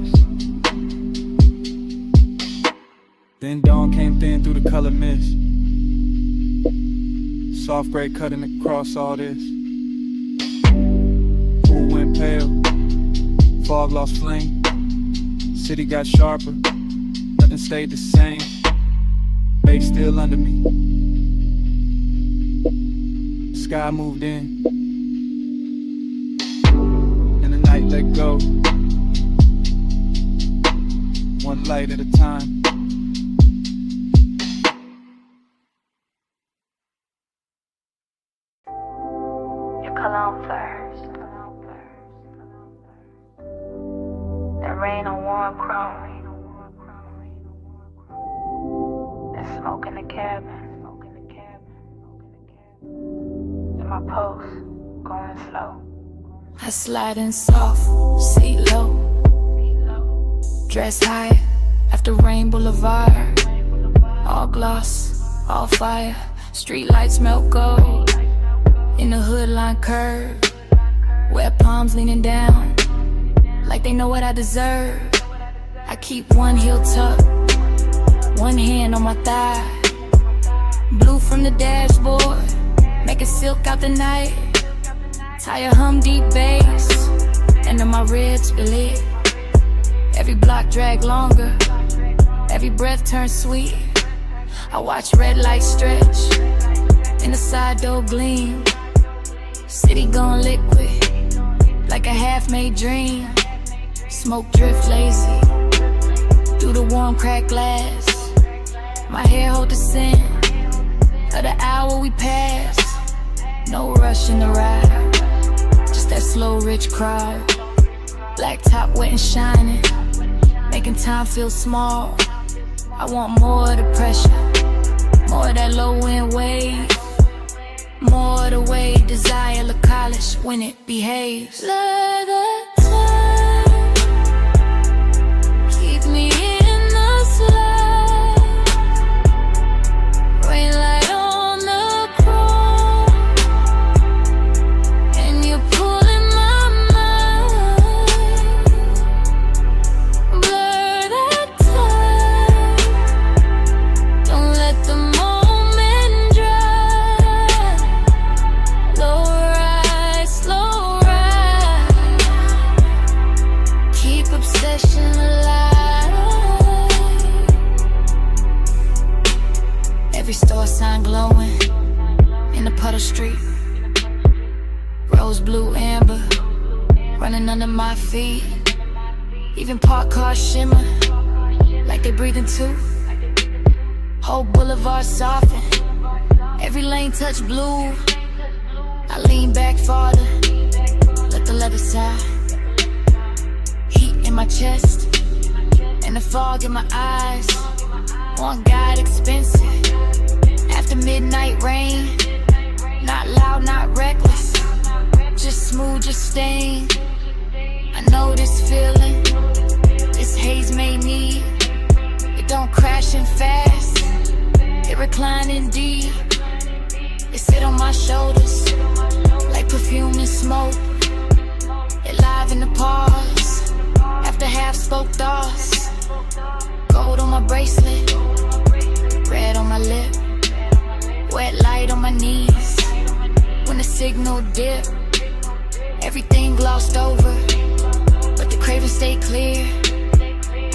Then dawn came thin through the color mist. Soft gray cutting across all this. Pool went pale, fog lost flame. City got sharper, nothing stayed the same. Babe still under me. Sky moved in, and the night let go. One light at a time. Cologne first. That rain on warm chrome. That smoke in the cabin. And my pulse going slow. I slide in soft, seat low. Dress high after Rain Boulevard. All gloss, all fire. Street lights melt gold. In the hood line curve, wet palms leaning down, like they know what I deserve. I keep one heel tucked, one hand on my thigh. Blue from the dashboard, making silk out the night. Tire hum deep bass, and then my ribs split. Every block drag longer, every breath turns sweet. I watch red lights stretch, and the side door gleam. City gone liquid, like a half-made dream. Smoke drift lazy, through the warm cracked glass. My hair hold the scent of the hour we pass. No rush in the ride, just that slow rich crowd. Black top wet and shining, making time feel small. I want more of the pressure, more of that low end wave. More the way desire look college when it behaves. Let the time keep me in the slide. Rain light on the chrome. obsession alive. Every store sign glowing in the puddle street. Rose, blue, amber, running under my feet. Even parked cars shimmer like they breathing too. Whole boulevard soften, every lane touch blue. I lean back farther, let the leather side. Heat in my chest, and the fog in my eyes. One guide expensive, after midnight rain. Not loud, not reckless, just smooth, just staying. I know this feeling, this haze may need. It don't crash in fast, it reclining deep. It sit on my shoulders like perfume and smoke. It live in the pause, after half spoke thoughts. Gold on my bracelet, red on my lip, wet light on my knees. When the signal dip, everything glossed over, but the craving stay clear.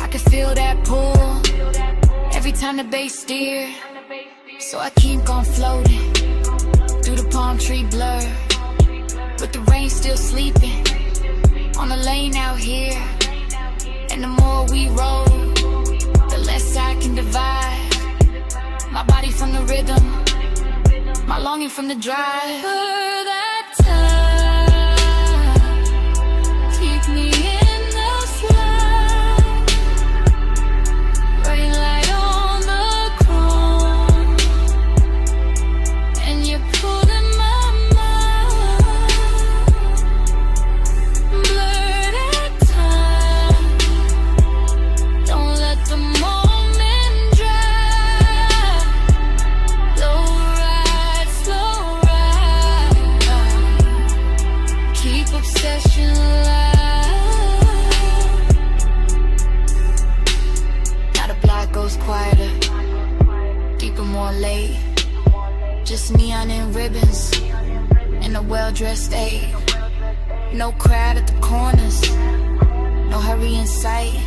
I can feel that pull every time the bass steer. So I keep on floating through the palm tree blur, with the rain still sleeping on the lane out here. And the more we roll, the less I can divide my body from the rhythm, my longing from the drive. For that time, keep me in the slide. Rain light on the chrome, and you're pulling my mind. Blur that time, don't let the moment drive. Slow ride, slow ride. Keep obsession alive. Now the block goes quieter, deeper, more late. Just neon and ribbons and a well-dressed aide. No crowd at the corners, no hurry in sight.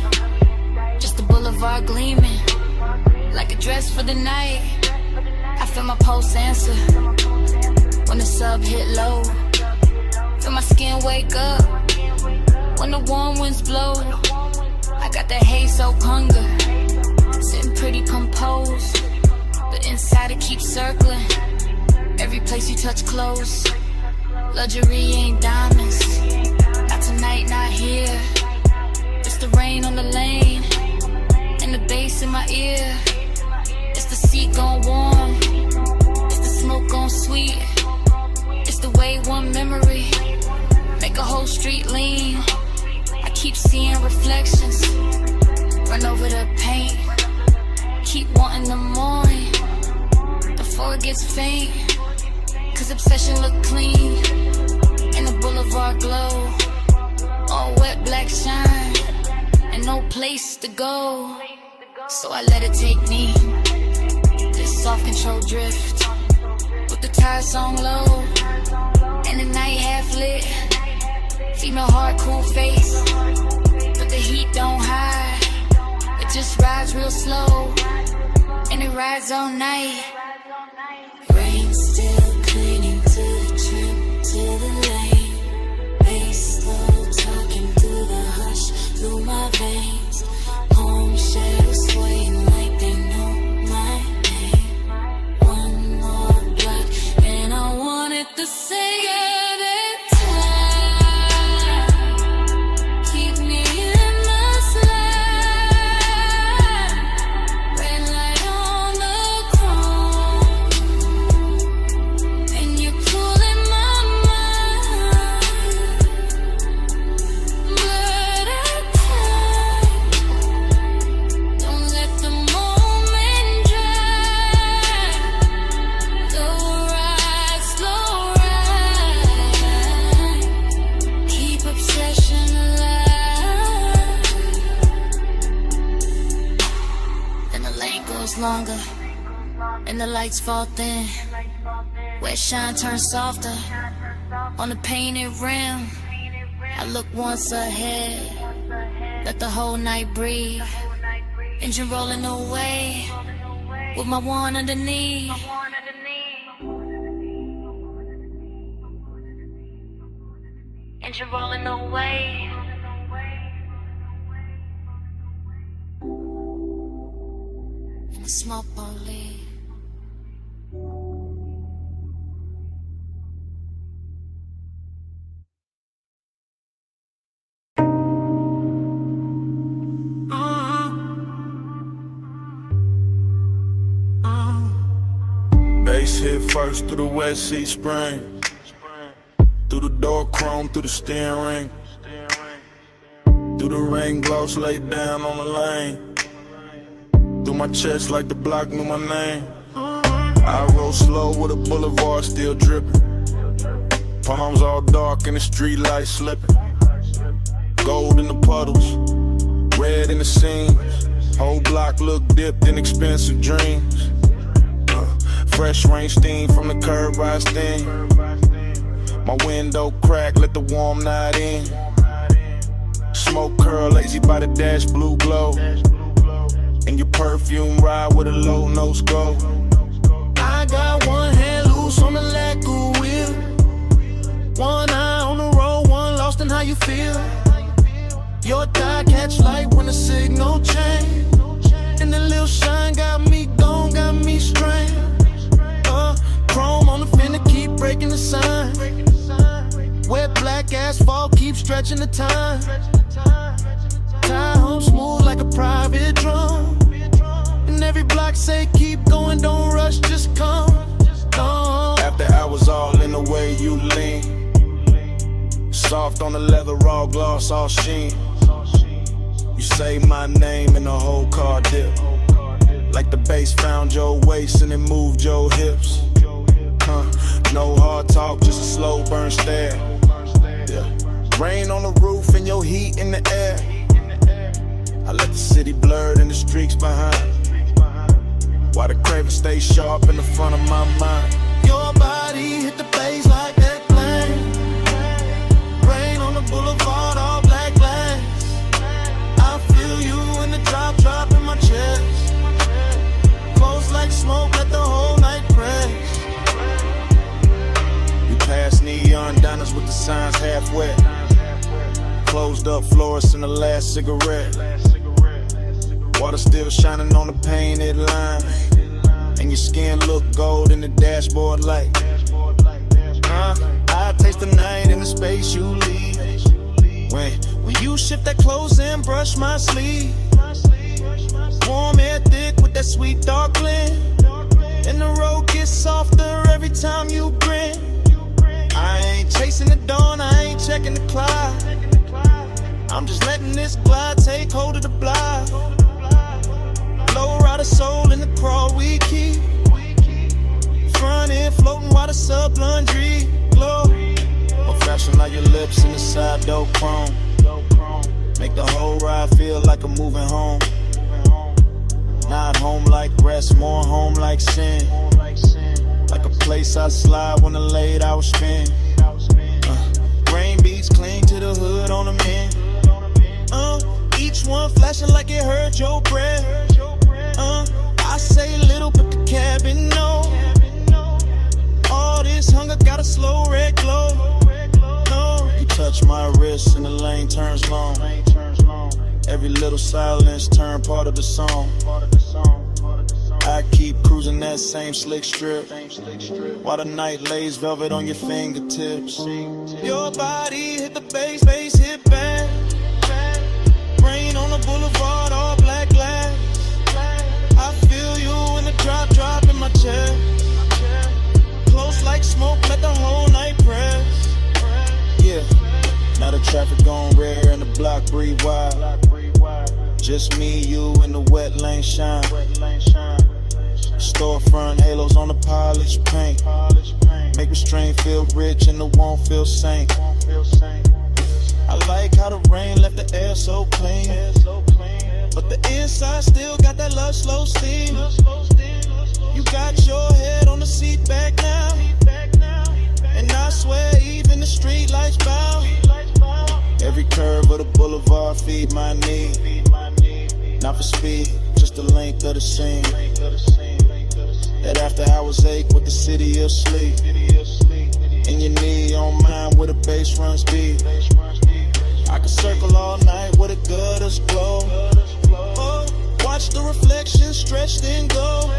Just the boulevard gleaming like a dress for the night. I feel my pulse answer when the sub hit low. Feel my skin wake up when the warm winds blow. I got that haze soaked hunger, sitting pretty composed, but inside it keeps circling. Every place you touch close. Luxury ain't diamonds, not tonight, not here. It's the rain on the lane and the bass in my ear. It's the seat gone warm, it's the smoke gone sweet. It's the way one memory make a whole street lean. I keep seeing reflections, run over the paint. Keep wanting the morning before it gets faint. Cause obsession look clean in the boulevard glow. All wet black shine and no place to go. So I let it take me, this soft control drift, with the tire song low and the night half lit. Female heart, cool face, but the heat don't hide. It just rides real slow and it rides all night. Rain still clinging to the trim, to the lane. Bass slow talking through the hush, through my veins. Home shadows swaying like they know my name. One more block and I wanted to say it. Longer and the lights fall thin, where shine turns softer on the painted rim. I look once ahead, let the whole night breathe. Engine rolling away, with my one underneath. Engine rolling away. And the smoke won't leave. Bass hit first through the West Sea Spring. Through the door chrome, through the steering ring. Through the rain gloss laid down on the lane. Through my chest like the block knew my name. I roll slow with a boulevard still dripping. Palms all dark and the street lights slipping. Gold in the puddles, red in the seams. Whole block look dipped in expensive dreams. Fresh rain steam from the curb I steam. My window crack, let the warm night in. Smoke curl, lazy by the dash, blue glow. And your perfume ride with a low nose go. I got one hand loose on the lacquer wheel. One eye on the road, one lost in how you feel. Your tie catch light when the signal change. And the little shine got me gone, got me strained. Chrome on the fender, keep breaking the sign. Wet black asphalt, keep stretching the time. Tie home smooth like a private drum. And every block say keep going, don't rush, just come. After hours all in the way you lean. Soft on the leather, raw gloss, all sheen. You say my name and the whole car dip. Like the bass found your waist and it moved your hips. No hard talk, just a slow burn stare. Yeah. Rain on the roof and your heat in the air. I let the city blur and the streaks behind. While the craven stay sharp in the front of my mind. Your body hit the bass like that flame. Rain on the boulevard, all black glass. I feel you in the drop in my chest. Close like smoke, let the whole night press. Past neon diners with the signs half wet. Closed up florists in the last cigarette. Water still shining on the painted line. And your skin look gold in the dashboard light. I taste the night in the space you leave. When you shift that clothes and brush my sleeve. Warm air thick with that sweet dark blend. And the road gets softer every time you grin. I ain't chasing the dawn, I ain't checking the clock. I'm just letting this glide take hold of the block. Low rider soul in the crawl we keep. Front end floating while the sub laundry glow. More fashion like your lips in the side door chrome. Make the whole ride feel like I'm moving home. Not home like rest, more home like sin. Like a place I slide when the late hours spend. Rain beats cling to the hood on the men. Each one flashing like it hurt your breath. I say little but the cabin no. All this hunger got a slow red glow. You touch my wrist and the lane turns long. Every little silence turn part of the song. I keep cruising that same slick strip while the night lays velvet on your fingertips. Your body hit the bass hit back. Rain on the boulevard, all black glass. I feel you in the drop in my chest. Close like smoke, let the whole night press. Yeah, now the traffic gone rare and the block breathe wide. Just me, you, and the wet lane shine. Storefront halos on the polished paint. Make restraint feel rich and the won't feel sane. I like how the rain left the air so clean. But the inside still got that love slow steam. You got your head on the seat back now. And I swear even the street lights bow. Every curve of the boulevard feed my need. Not for speed, just the length of the scene. That after hours ache with the city of sleep. In your knee, on mine where the bass runs deep. I can circle all night where the gutters glow. Oh, watch the reflection stretch then go.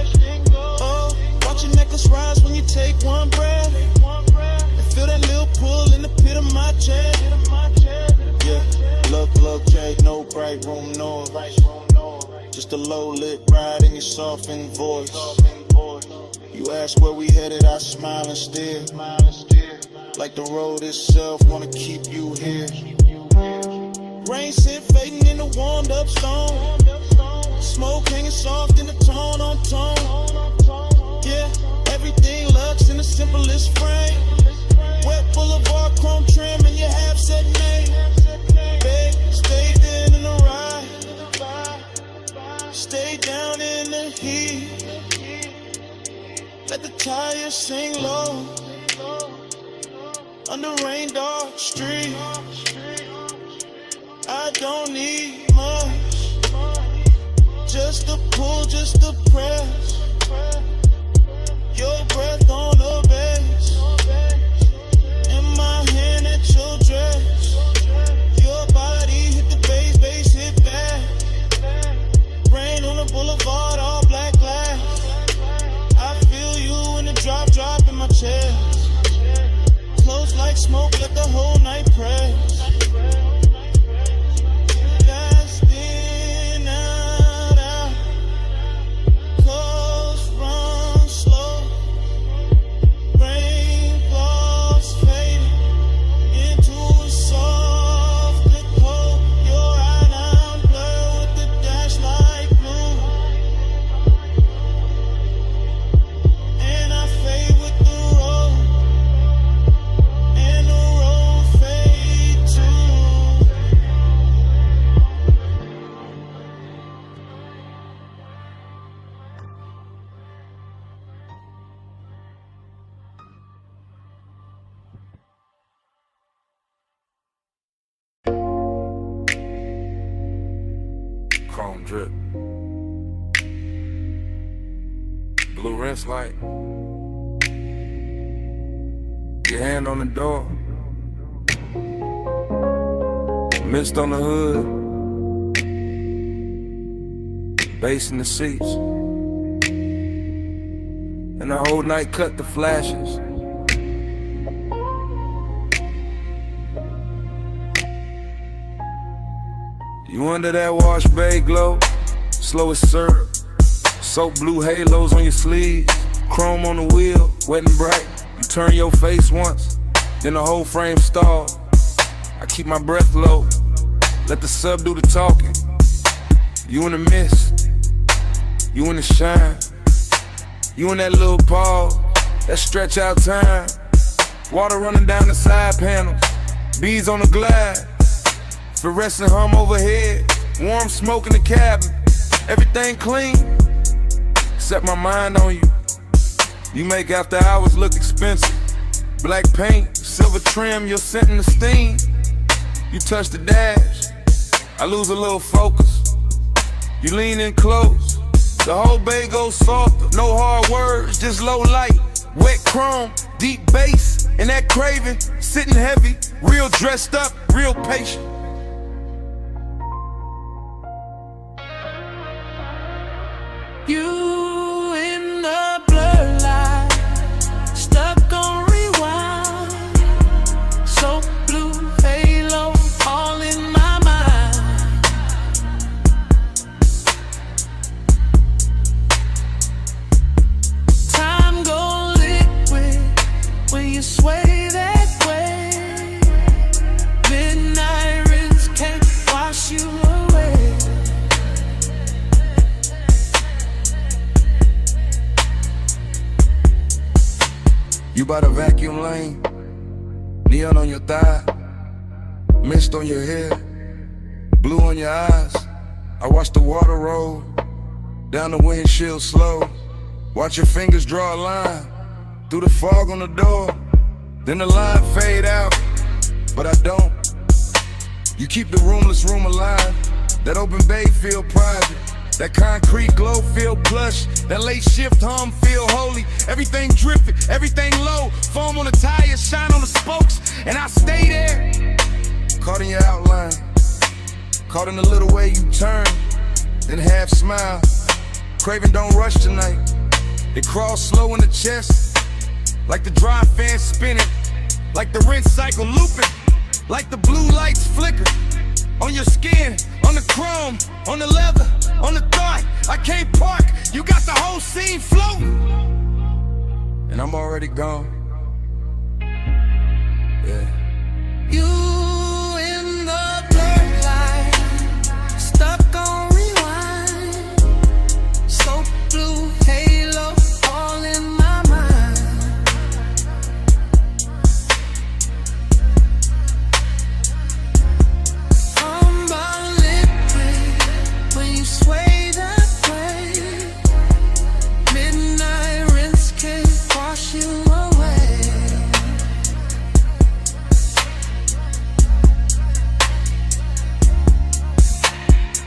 Oh, watch your necklace rise when you take one breath. And feel that little pull in the pit of my chest. Yeah, look, Jake, no bright room noise. Just a low lit ride in your softened voice. You ask where we headed, I smile and stare. Like the road itself wanna keep you here. Rain scent fading in the warmed up stone. Smoke hanging soft in the tone on tone. Yeah, everything looks in the simplest frame. Wet boulevard, chrome trim, and your half set name. Babe, stay there in the ride. Stay down in the heat. Let the tires sing low. Under rain dark street. I don't need much. Just a pull, just a press. Your breath on the bass. In my hand at your dress. Your body hit the bass, bass hit back. Rain on the boulevard, all black glass. I feel you in the drop in my chest. Close like smoke, let the whole night press. Fast in, out. Close, run slow. Rain gloss fading into a soft cold. Your eye now blur with the dash like blue. And I fade with the road. And the road fade too. Chrome drip. Blue rinse light. Your hand on the door. Mist on the hood. Bass in the seats. And the whole night cut the flashes. You under that wash bay glow, slow as syrup. Soap blue halos on your sleeves, chrome on the wheel, wet and bright. You turn your face once, then the whole frame stall. I keep my breath low, let the sub do the talking. You in the mist, you in the shine. You in that little pause, that stretch out time. Water running down the side panels, bees on the glass. Fluorescent hum overhead, warm smoke in the cabin. Everything clean, set my mind on you. You make after hours look expensive. Black paint, silver trim, your scent and the steam. You touch the dash, I lose a little focus. You lean in close, the whole bay goes softer. No hard words, just low light. Wet chrome, deep bass, and that craving, sitting heavy. Real dressed up, real patient. You in the blur light, stuck on rewind. So blue halo, all in my mind. Time go liquid when you sway that way. Midnight rinse can't wash you away. You by the vacuum lane, neon on your thigh, mist on your hair, blue on your eyes. I watch the water roll down the windshield slow. Watch your fingers draw a line through the fog on the door. Then the line fade out, but I don't. You keep the roomless room alive. That open bay feel private. That concrete glow feel plush. That late shift hum feel holy. Everything drifting, everything low. Foam on the tires, shine on the spokes. And I stay there. Caught in your outline. Caught in the little way you turn. Then half smile. Craving don't rush tonight. It crawls slow in the chest. Like the dry fan spinning. Like the rinse cycle looping. Like the blue lights flicker. On your skin, on the chrome, on the leather, on the thigh. I can't park, you got the whole scene floating. And I'm already gone. Yeah. You in the blurred light, stuck on rewind. So blue halo, all in my mind. I'm about liquid when you sway that way. Midnight rinse can't wash you away.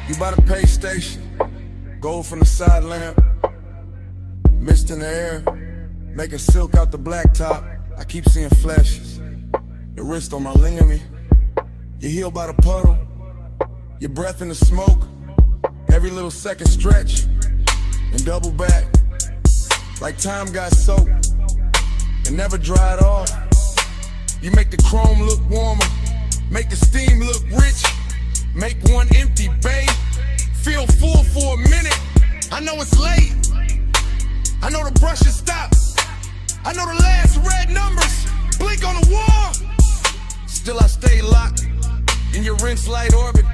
You by the pay station, gold from the side lamp, mist in the air, making silk out the blacktop. I keep seeing flashes, the wrist on my ligament, your heel by the puddle, your breath in the smoke, every little second stretch, and double back, like time got soaked, and never dried off. You make the chrome look warmer, make the steam look rich. Make one empty bay feel full for a minute. I know it's late. I know the brush has stopped. I know the last red numbers blink on the wall. Still I stay locked in your rinse light orbit.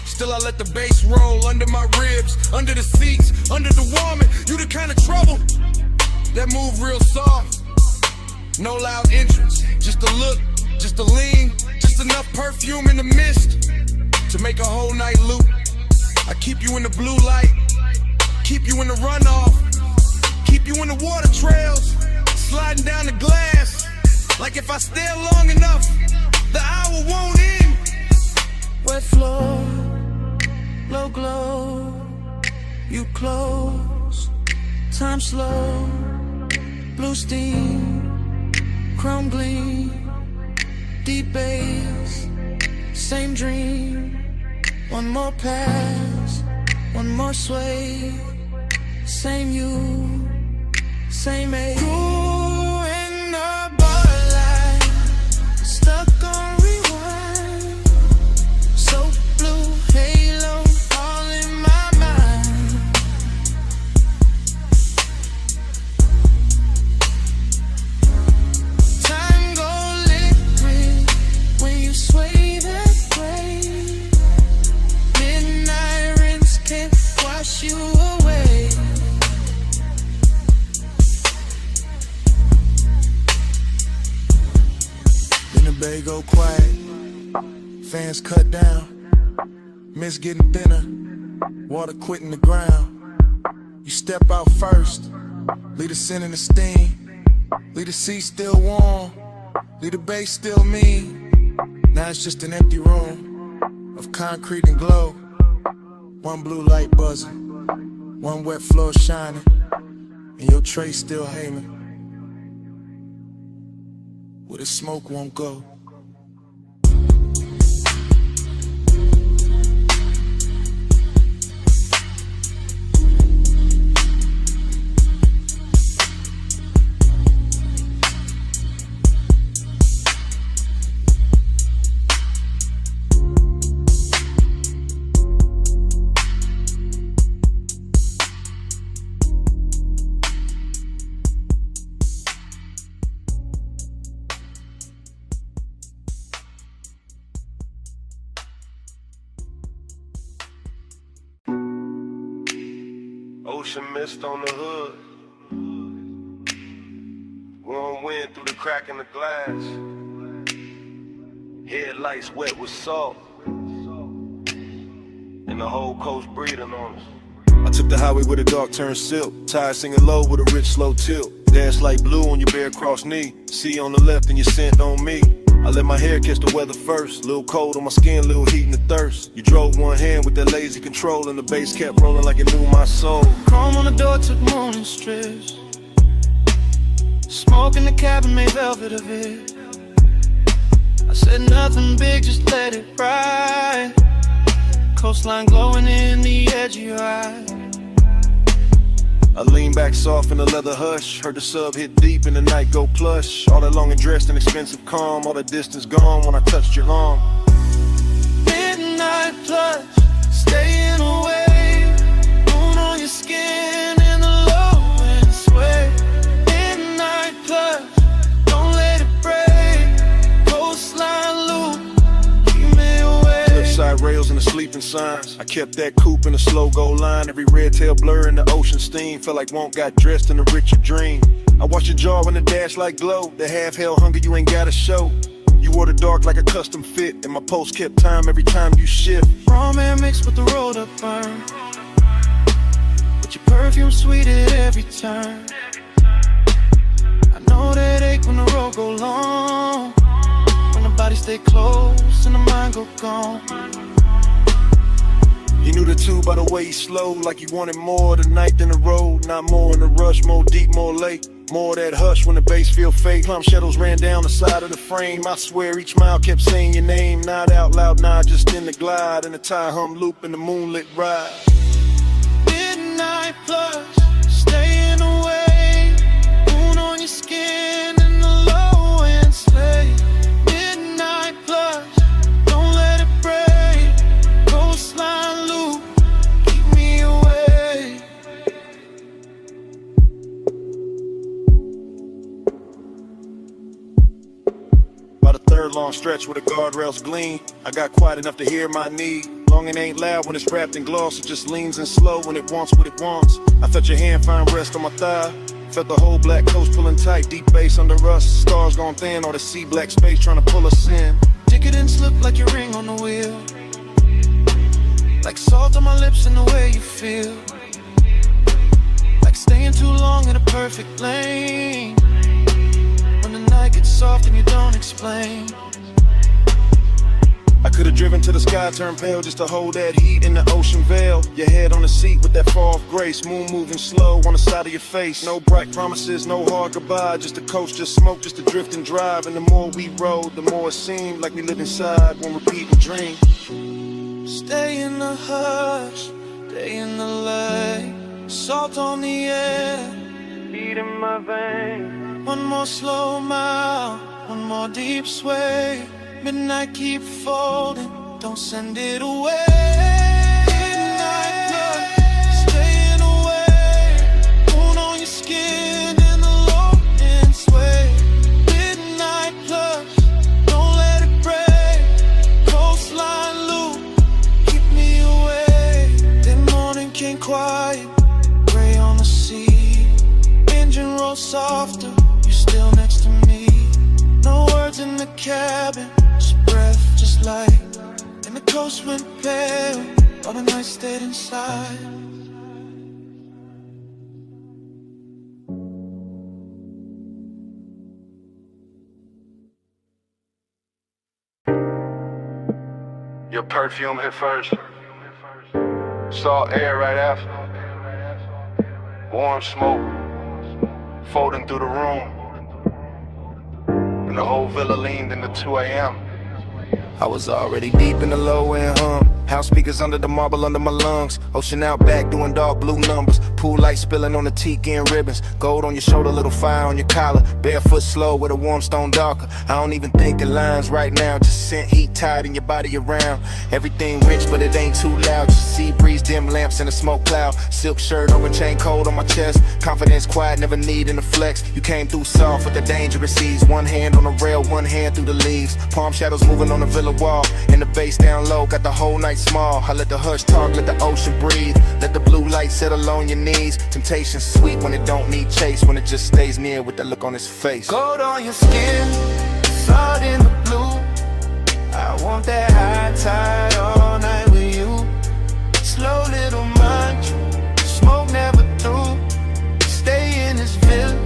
Still I let the bass roll under my ribs, under the seats, under the warming. You the kind of trouble that move real soft. No loud entrance, just a look, just a lean, just enough perfume in the mist to make a whole night loop. I keep you in the blue light, keep you in the runoff, keep you in the water trails, sliding down the glass. Like if I stare long enough, the hour won't end. Wet floor, low glow, you close, time slow, blue steam, chrome gleam, deep bass, same dream. One more pass, one more sway. Same you, same age. You in the bar stuck on rewind. So blue halo, all in my mind. Time go liquid when you sway that way. Midnight rinse can't wash you away. Then the bay go quiet, fans cut down, mist getting thinner, water quitting the ground. You step out first, leave the scent and the steam, leave the seat still warm, leave the bay still mean. Now it's just an empty room of concrete and glow. One blue light buzzing, one wet floor shining, and your tray still hanging where the smoke won't go. Ocean mist on the hood. Warm wind through the crack in the glass. Headlights wet with salt. And the whole coast breathing on us. I took the highway with a dark turn silk. Tires singing low with a rich slow tilt. Dash light blue on your bare cross knee. See on the left and your scent on me. I let my hair catch the weather first. Little cold on my skin, little heat in the thirst. You drove one hand with that lazy control, and the bass kept rolling like it knew my soul. Chrome on the door took morning strips. Smoke in the cabin made velvet of it. I said nothing big, just let it ride. Coastline glowing in the edge of your eye. I lean back soft in the leather hush. Heard the sub hit deep and the night go plush. All that long and dressed in expensive calm. All the distance gone when I touched your arm. Midnight plus, staying away. Moon on your skin and the low end sway. Midnight plus, don't let it break. Coastline loop, keep me away. Cliffside rails and the sleeping signs. I kept that coupe in a slow go line. Every red tail blur in the ocean steam. Felt like Won't got dressed in a richer dream. I watched your jaw in the dash like glow. The half hell hunger you ain't gotta show. You wore the dark like a custom fit, and my pulse kept time every time you shift. Raw man mixed with the rolled up burn, but your perfume sweet at every turn. I know that ache when the road go long, when the body stay close and the mind go gone. You knew the two by the way he slowed, like you wanted more tonight than the road. Not more in the rush, more deep, more late. More that hush when the bass feel fake. Plum shadows ran down the side of the frame. I swear each mile kept saying your name. Not out loud, nah, just in the glide. In the tie hum loop in the moonlit ride. Midnight plus, staying away. Moon on your skin and the low end sleigh. Midnight plus, don't let it break. Coastline loop, keep me away. Third long stretch where the guardrails gleam. I got quiet enough to hear my need. Long and ain't loud when it's wrapped in gloss. It just leans in slow when it wants what it wants. I felt your hand find rest on my thigh. Felt the whole black coast pulling tight. Deep bass under us. Stars gone thin. All the sea black space trying to pull us in. Ticket and slip like your ring on the wheel. Like salt on my lips and the way you feel. Like staying too long in a perfect lane. When the night gets soft and you don't explain. I could've driven to the sky, turned pale just to hold that heat in the ocean veil. Your head on the seat with that far off grace. Moon moving slow on the side of your face. No bright promises, no hard goodbye. Just a coast, just smoke, just a drift and drive. And the more we rode, the more it seemed like we lived inside one repeating dream. Stay in the hush, stay in the light. Salt on the air, beat in my veins. One more slow mile, one more deep sway. Midnight keep folding, don't send it away. Midnight blood, staying away. Moon on your skin and the low end sway. Midnight plus, don't let it break. Coastline loop, keep me away. Then morning came quiet, gray on the sea. Engine roll softer, you're still next to me. No words in the cabin, just breath, just light. And the coast went pale, all the night stayed inside. Your perfume hit first. Saw air right after. Warm smoke folding through the room. And the whole villa leaned into 2 a.m. I was already deep in the low end hum. House speakers under the marble under my lungs. Ocean out back doing dark blue numbers. Pool light spilling on the tiki and ribbons. Gold on your shoulder, little fire on your collar. Barefoot slow with a warm stone darker. I don't even think in lines right now. Just scent heat tied in your body around. Everything rich but it ain't too loud. Just sea breeze, dim lamps in a smoke cloud. Silk shirt over chain cold on my chest. Confidence quiet, never needing to flex. You came through soft with the dangerous ease. One hand on the rail, one hand through the leaves. Palm shadows moving on the villa wall. And the bass down low, got the whole night small. I let the hush talk, let the ocean breathe. Let the blue light settle on your knees. Temptation sweet when it don't need chase. When it just stays near with the look on his face. Gold on your skin, salt in the blue. I want that high tide all night with you. Slow little mantra, smoke never through. Stay in this villa,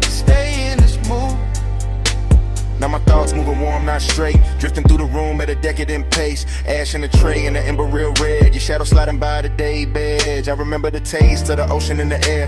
stay in this mood. Now my thoughts moving warm, not decadent pace. Ash in the tray and the ember real red. Your shadow sliding by the day bed. I remember the taste of the ocean in the air.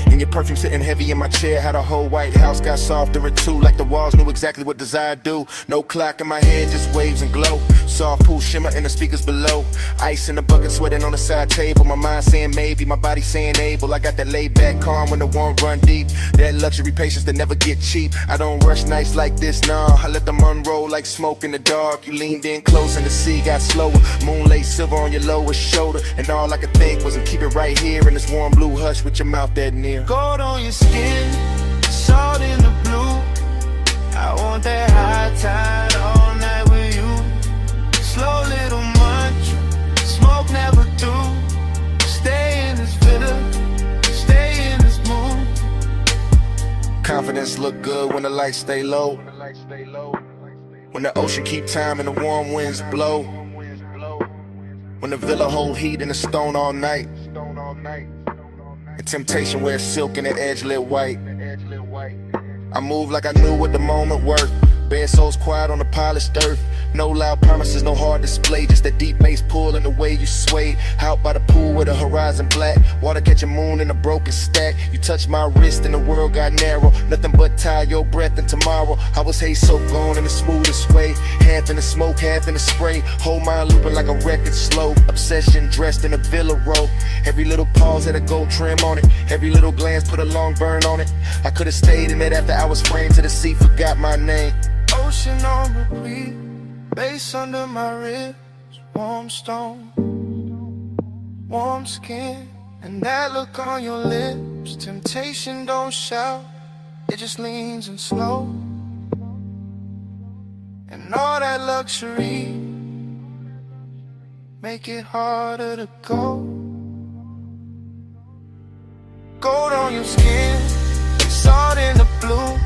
And your perfume sitting heavy in my chair. How the whole White House got softer at two. Like the walls knew exactly what desire do. No clock in my head, just waves and glow. Soft pool shimmer in the speakers below. Ice in the bucket, sweating on the side table. My mind saying maybe, my body saying able. I got that laid back calm when the warm run deep. That luxury patience that never get cheap. I don't rush nights like this, nah. I let them unroll like smoke in the dark. You leaned in close and the sea got slower. Moonlight silver on your lower shoulder. And all I could think was to keep it right here in this warm blue hush with your mouth that near. Gold on your skin, salt in the blue. I want that high tide all night with you. Slow little munch, smoke never through. Stay in this villa, stay in this mood. Confidence look good when the lights stay low. When the ocean keep time and the warm winds blow. When the villa hold heat and the stone all night. And temptation wears silk and the edge lit white. I move like I knew what the moment worked. Bare souls quiet on the polished earth. No loud promises, no hard display. Just that deep bass pull and the way you sway. Out by the pool with the horizon black. Water catching moon in a broken stack. You touch my wrist and the world got narrow. Nothing but tie your breath in tomorrow. I was hay soaked on in the smoothest way. Half in the smoke, half in the spray. Whole mind looping like a record slow. Obsession dressed in a villa robe. Every little pause had a gold trim on it. Every little glance put a long burn on it. I could've stayed in it after I was framed to the sea. Forgot my name. Ocean on repeat, bass under my ribs, warm stone, warm skin, and that look on your lips. Temptation don't shout, it just leans and slow. And all that luxury make it harder to go. Gold on your skin, salt in the blue.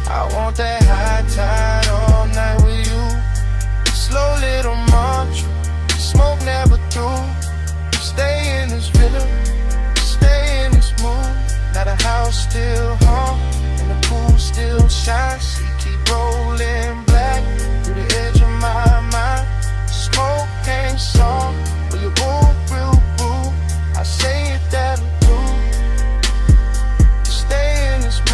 I want that high tide all night with you. Slow little munch, smoke never through. Stay in this villa, stay in this mood. Now the house still hum, and the pool still shines. She keep rolling black through the edge of my mind. Smoke ain't song, but you move real boo. I say it that'll do. Stay in this mood.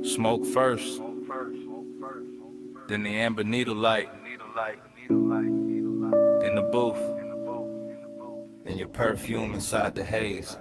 Smoke first, then the amber needle light, then the booth, then your perfume inside the haze.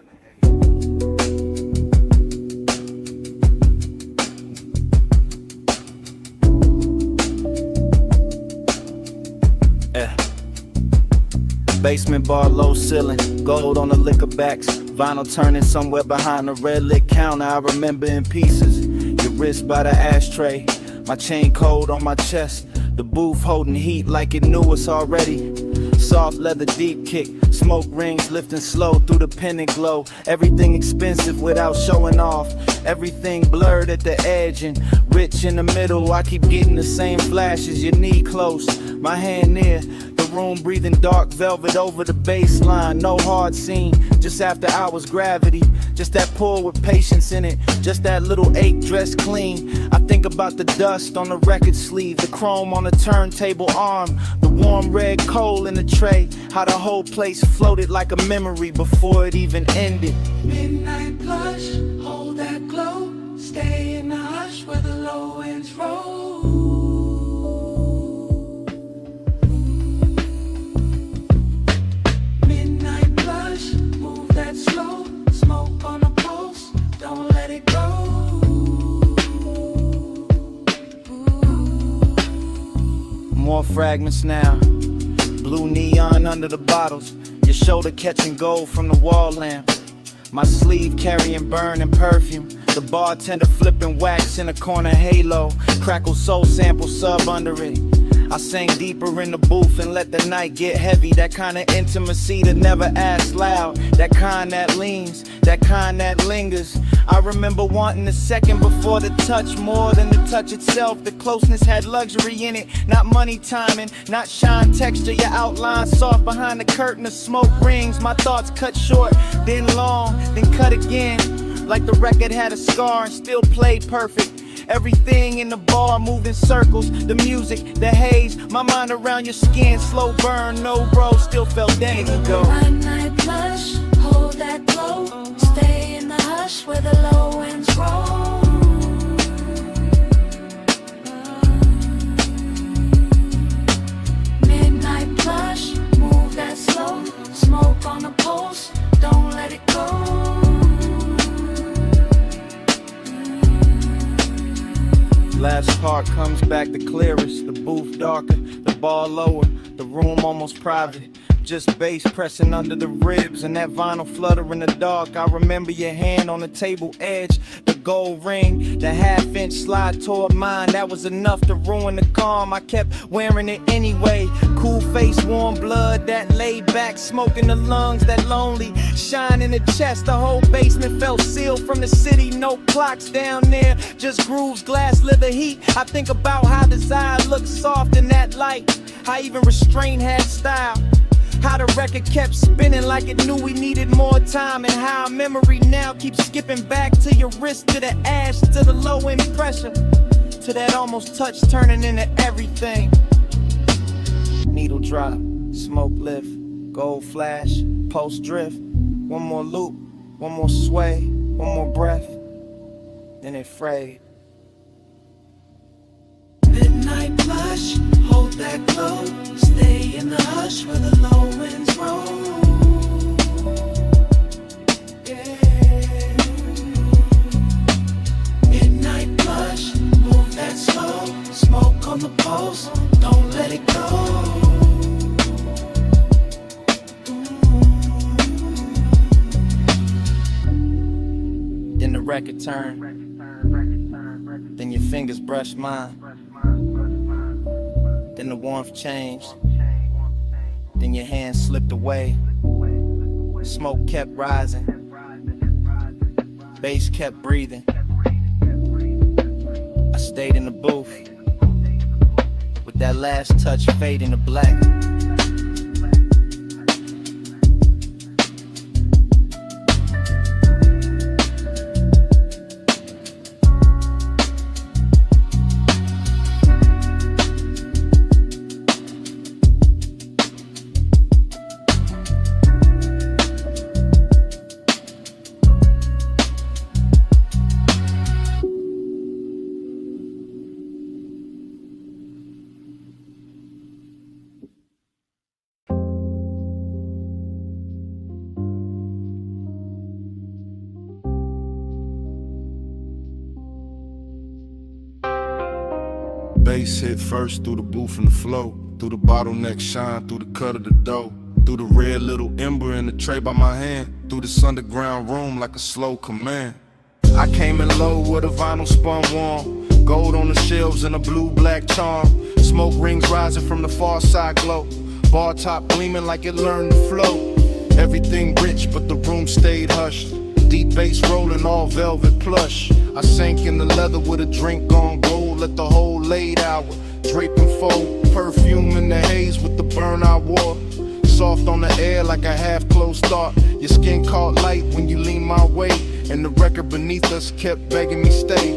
Basement bar, low ceiling, gold on the liquor backs. Vinyl turning somewhere behind the red lit counter. I remember in pieces. Your wrist by the ashtray, my chain cold on my chest. The booth holding heat like it knew us already. Soft leather deep kick, smoke rings lifting slow through the pendant glow. Everything expensive without showing off. Everything blurred at the edge and rich in the middle. I keep getting the same flashes, your knee close, my hand near. Room breathing dark velvet over the baseline. No hard scene, just after hours gravity. Just that pull with patience in it. Just that little ache dressed clean. I think about the dust on the record sleeve, the chrome on the turntable arm, the warm red coal in the tray. How the whole place floated like a memory before it even ended. Midnight blush, hold that glow. Stay in the hush where the low winds roll. Slow, smoke on the pulse, don't let it go. More fragments now, blue neon under the bottles. Your shoulder catching gold from the wall lamp. My sleeve carrying burning perfume. The bartender flipping wax in a corner halo. Crackle soul sample sub under it. I sang deeper in the booth and let the night get heavy. That kind of intimacy that never asks loud. That kind that leans, that kind that lingers. I remember wanting a second before the touch, more than the touch itself. The closeness had luxury in it, not money timing, not shine texture. Your outline soft behind the curtain of smoke rings. My thoughts cut short, then long, then cut again. Like the record had a scar and still played perfect. Everything in the bar moved in circles. The music, the haze, my mind around your skin. Slow burn, no bro, still felt days ago. Night blush, hold that glow. Stay in the hush where the low ends roll. Midnight blush, move that slow. Smoke on the pulse, don't let it go. Last part comes back the clearest. The booth darker, the bar lower, the room almost private. Just bass pressing under the ribs and that vinyl flutter in the dark. I remember your hand on the table edge, the gold ring, the half-inch slide toward mine. That was enough to ruin the calm. I kept wearing it anyway. Cool face, warm blood, that laid back, smoke in the lungs, that lonely shine in the chest. The whole basement felt sealed from the city. No clocks down there, just grooves, glass, leather heat. I think about how desire looked soft in that light, how even restraint had style. How the record kept spinning like it knew we needed more time. And how memory now keeps skipping back to your wrist, to the ash, to the low end pressure, to that almost touch turning into everything. Needle drop, smoke lift, gold flash, pulse drift. One more loop, one more sway, one more breath, then it frayed. Midnight blush, hold that glow. Stay in the hush where the low winds roll. Yeah. Midnight blush, move that slow. Smoke on the pulse, don't let it go. Then the record turned, then your fingers brushed mine. Then the warmth changed, then your hand slipped away. Smoke kept rising, bass kept breathing. I stayed in the booth, with that last touch fading to black. Bass hit first through the booth and the flow, through the bottleneck shine, through the cut of the dough, through the red little ember in the tray by my hand, through this underground room like a slow command. I came in low with a vinyl spun warm, gold on the shelves and a blue-black charm. Smoke rings rising from the far side glow, bar top gleaming like it learned to flow. Everything rich but the room stayed hushed, deep bass rolling all velvet plush. I sank in the leather with a drink on gold, let the whole late hour drape and fold. Perfume in the haze with the burn I wore, soft on the air like a half-closed thought. Your skin caught light when you leaned my way, and the record beneath us kept begging me stay.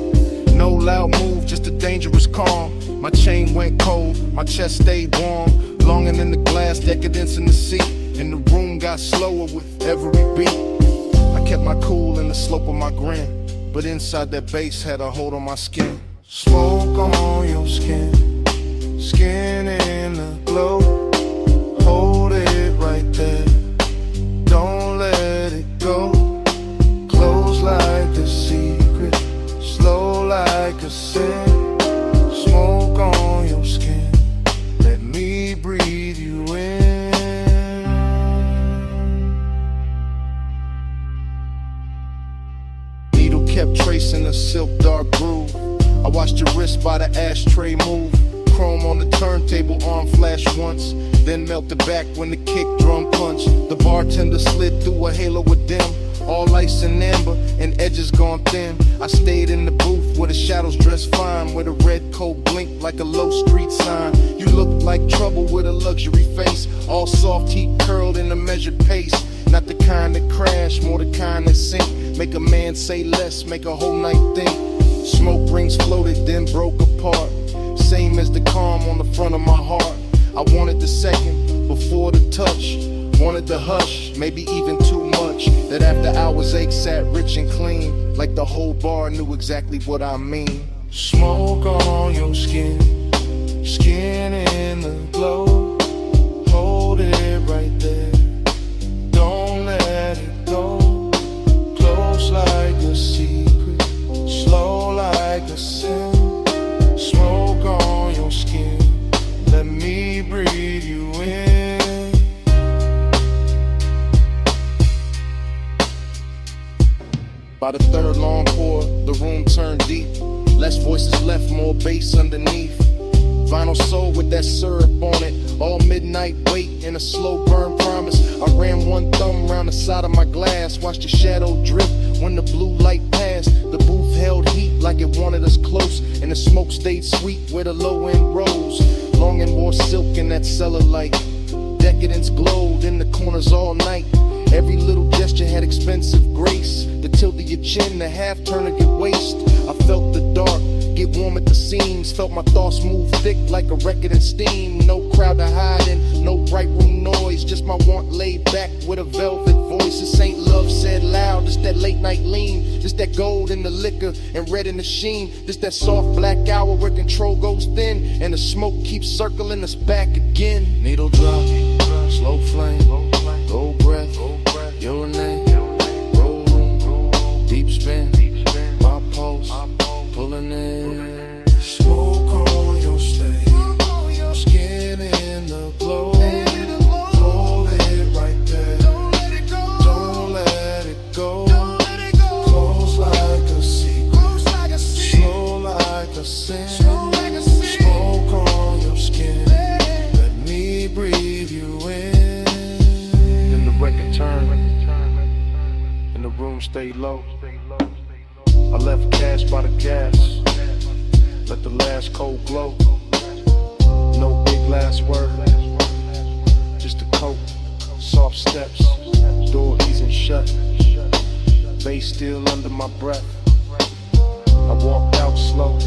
No loud move, just a dangerous calm. My chain went cold, my chest stayed warm, longing in the glass, decadence in the seat, and the room got slower with every beat. I kept my cool in the slope of my grin, but inside that bass had a hold on my skin. Smoke on your skin, skin in the glow. Hold it right there, don't let it go. Close like a secret, slow like a sin. Smoke on your skin, let me breathe you in. Needle kept tracing a silk dark groove. I watched your wrist by the ashtray move, chrome on the turntable, arm flashed once, then melted back when the kick drum punched. The bartender slid through a halo of dim, all ice and amber, and edges gone thin. I stayed in the booth where the shadows dressed fine, where the red coat blinked like a low street sign. You looked like trouble with a luxury face, all soft heat curled in a measured pace. Not the kind that crash, more the kind that sink. Make a man say less, make a whole night think. Smoke rings floated, then broke apart. Same as the calm on the front of my heart. I wanted the second before the touch. Wanted the hush, maybe even too much. That after hours ache sat rich and clean, like the whole bar knew exactly what I mean. Smoke on your skin, skin in the glow. Hold it right there, don't let it go. Close like a secret, slow like a sin. Smoke on your skin, let me breathe you in. By the third long pour, the room turned deep. Less voices left, more bass underneath. Vinyl soul with that syrup on it. All midnight wait in a slow burn promise. I ran one thumb round the side of my glass, watched the shadow drip when the blue light passed. The booth held heat like it wanted us close, and the smoke stayed sweet where the low end rose. Long and wore silk in that cellar light. Decadence glowed in the corners all night. Every little gesture had expensive grace. The tilt of your chin, the half turn of your waist. I felt the dark get warm at the seams. Felt my thoughts move thick like a record in steam. No crowd to hide in, no bright room noise. Just my want laid back with a velvet voice. This ain't love said loud, just that late night lean. Just that gold in the liquor and red in the sheen. Just that soft black hour where control goes thin, and the smoke keeps circling us back again. Needle drop, slow flame, gold breath, your name, roll room, deep spin, my pulse, pulling in. Smoke on your stage, skin in the glow. Hold it right there, don't let it go. Close like a secret, slow like a sin. Smoke on your skin, let me breathe you in. Then the record turned, and the room stayed low. I left cash by the gas, let the last cold glow. No big last word, just a coat, soft steps, door easing shut, bass still under my breath. I walked out slow,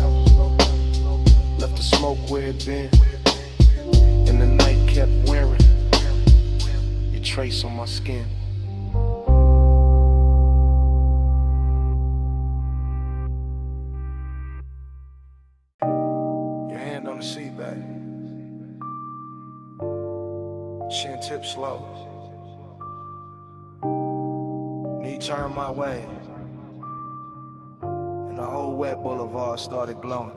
left the smoke where it been, and the night kept wearing your trace on my skin. On the seat back, chin tip slow, knee turned my way, and the whole wet boulevard started glowing.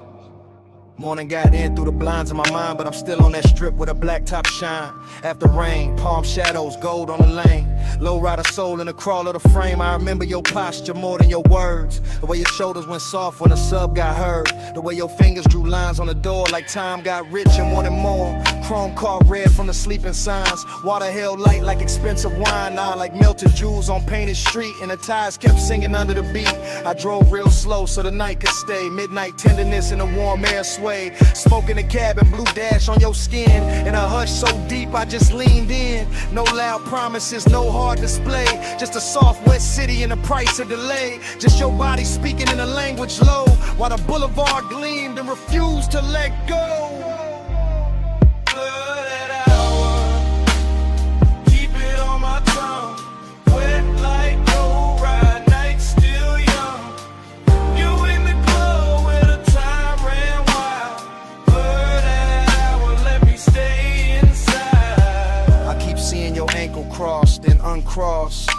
Morning got in through the blinds of my mind, but I'm still on that strip with a black top shine. After rain, palm shadows, gold on the lane. Low rider soul in the crawl of the frame. I remember your posture more than your words. The way your shoulders went soft when the sub got heard. The way your fingers drew lines on the door like time got rich and wanted more. Chrome car red from the sleeping signs. Water held light like expensive wine. Now like melted jewels on painted street. And the tires kept singing under the beat. I drove real slow so the night could stay. Midnight tenderness in the warm air sway. Smoke in the cabin, blue dash on your skin. In a hush so deep I just leaned in. No loud promises, no hard display. Just a soft wet city and the price of delay. Just your body speaking in a language low. While the boulevard gleamed and refused to let go. Crossed and uncrossed.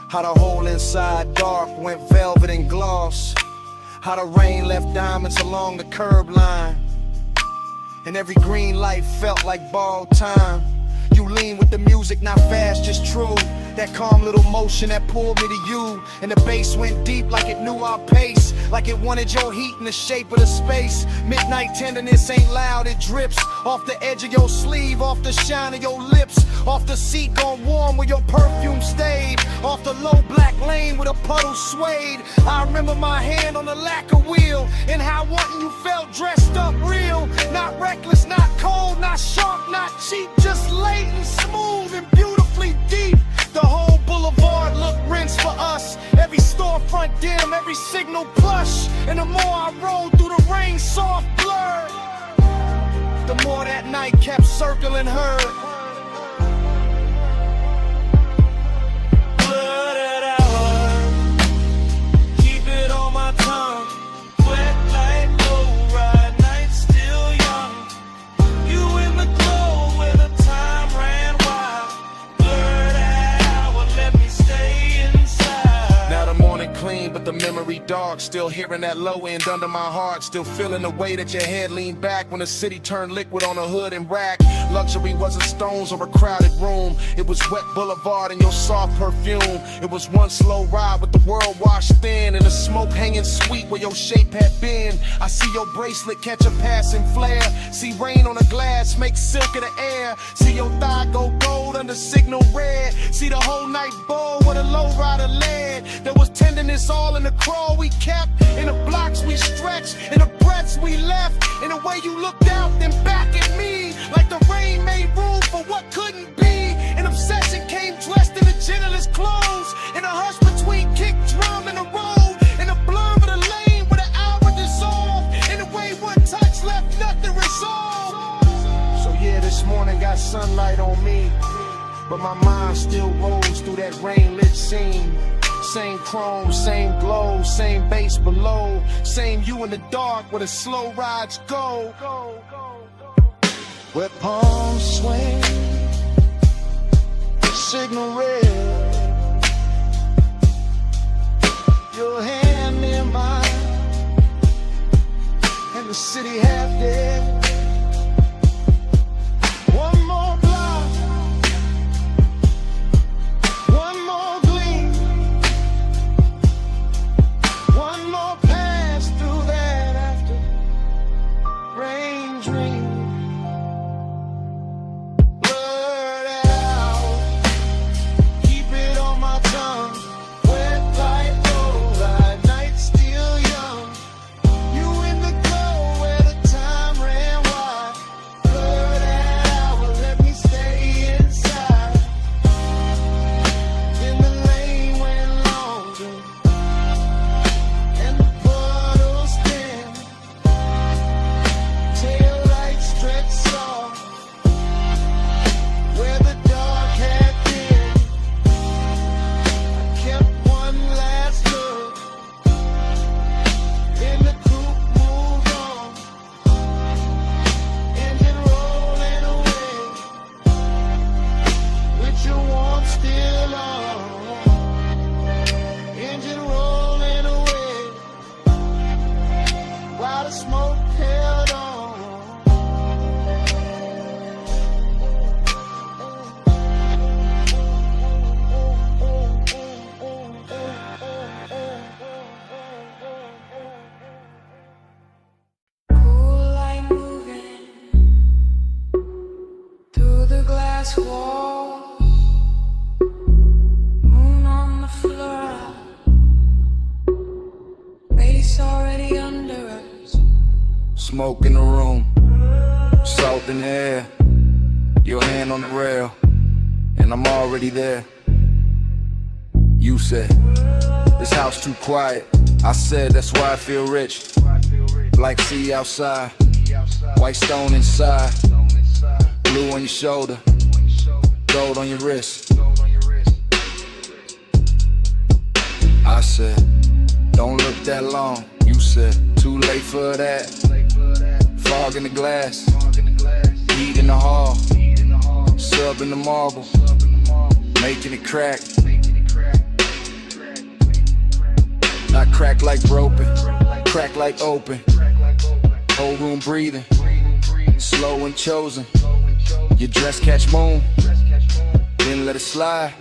How the hole inside dark went velvet and gloss. How the rain left diamonds along the curb line. And every green light felt like borrowed time. You lean with the music, not fast, just true. That calm little motion that pulled me to you. And the bass went deep like it knew our pace, like it wanted your heat in the shape of the space. Midnight tenderness ain't loud, it drips off the edge of your sleeve, off the shine of your lips, off the seat gone warm where your perfume stayed, off the low black lane where the puddle swayed. I remember my hand on the lacquer wheel, and how wanting you felt dressed up real. Not reckless, not cold, not sharp, not cheap, just latent, smooth, and beautifully deep. The whole boulevard looked rinsed for us. Every storefront dim, every signal plush. And the more I rode through the rain, soft blurred, the more that night kept circling her. Blurred hour, keep it on my tongue. Wet like low ride, night still young. You in the glow where the time ran wild. Blurred hour, let me stay inside. Now the morning clean, but the memory dark. Still hearing that low end under my heart. Still feeling the way that your head leaned back when the city turned liquid on a hood and rack. Luxury wasn't stones or a crowded room. It was wet boulevard and your soft perfume. It was one slow ride with the world washed thin, and the smoke hanging sweet where your shape had been. I see your bracelet catch a passing flare. See rain on the glass make silk of the air. See your thigh go gold under signal red. See the whole night bowl where the low rider led. There was tenderness all in the crawl we kept, in the blocks we stretched, in the breaths we left, in the way you looked out then back at me, like the rain made room for what couldn't be. An obsession came dressed in the gentlest clothes, in a hush between kick drum and the road, in the blur of the lane where the hour dissolved, in the way one touch left nothing resolved. So yeah, this morning got sunlight on me, but my mind still rolls through that rain-lit scene. Same chrome, same glow, same bass below, same you in the dark where the slow rides go. Where palms swing, signal red, your hand in mine, and the city half dead. One more block, one more gleam, one more pass through that after rain dream. Blurred out, keep it on my tongue. Wet like low light, night still young. You in the glow where the time ran wide. Blurred out, let me stay inside. In the lane went longer, and the puddles thin. Tail lights stretch soft where the dark had been. I kept one last look, then the coupe moved on. Engine rolling away, with your warmth still on. Engine rolling away, while the smoke held on. Cool light moving through the glass wall. Moon on the floor, face already under us. Smoke in the room, salt in the air, your hand on the rail, and I'm already there. You said, this house too quiet. I said, that's why I feel rich. Black sea outside, white stone inside, blue on your shoulder, gold on your wrist. I said, don't look that long. You said, too late for that. Fog in the glass, heat in the hall, sub in the marble, making it crack. Not crack like broken, crack like open. Whole room breathing, slow and chosen. Your dress catch moon, Didn't let it slide.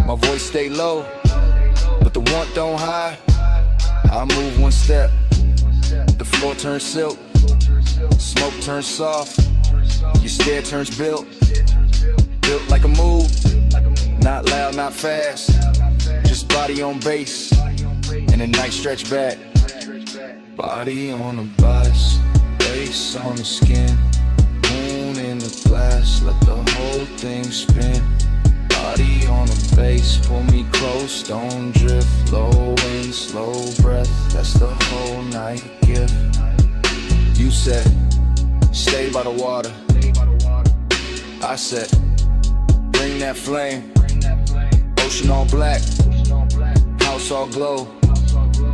My voice stay low, but the want don't hide. I move one step, the floor turns silk, smoke turns soft, your stare turns built like a move, not loud, not fast, just body on base, and a nice stretch back. Body on the bus, face on the skin, moon in the glass, let the whole thing spin. Body on the base, pull me close, don't drift, low and slow breath, that's the whole night gift. You said, stay by the water. I said, bring that flame. Ocean all black, house all glow,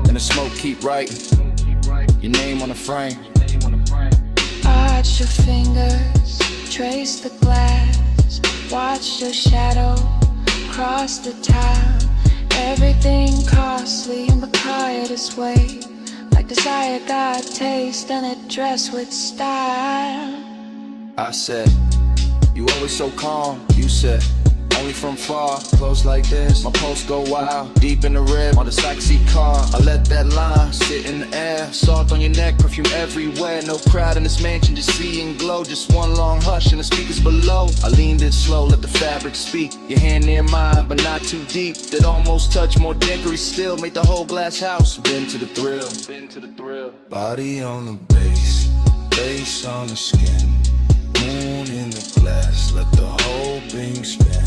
and the smoke keep writing your name on the frame. Arch your fingers, trace the glass, watch your shadow cross the town. Everything costly in the quietest way, like desire got taste and it dressed with style. I said, you always so calm. You said, only from far, close like this. My pulse go wild, deep in the rib, on the sexy car. I let that line sit in the air, salt on your neck, perfume everywhere. No crowd in this mansion, just see and glow. Just one long hush and the speakers below. I leaned in slow, let the fabric speak. Your hand near mine, but not too deep. That almost touch, more dickery still. Made the whole glass house, been to the thrill. Body on the base, face on the skin, moon in the glass, let the whole thing spin.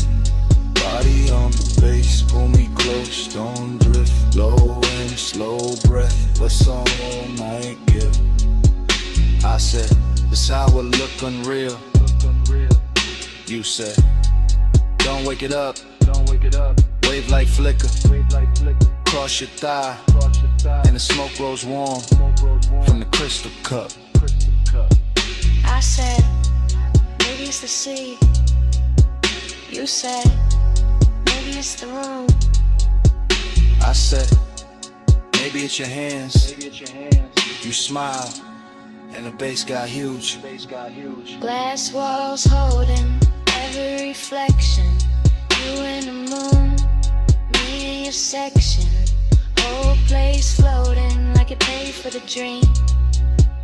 Body on the base, pull me close, don't drift, low and slow breath, what's all night give? I said, this hour look unreal. You said, don't wake it up, wave like flicker, cross your thigh, and the smoke grows warm from the crystal cup. I said, maybe it's the sea. You said, maybe it's the room. I said, maybe it's your hands. You smile, and the bass got huge. Glass walls holding every reflection. You and the moon, me in your section. Whole place floating like it paid for the dream.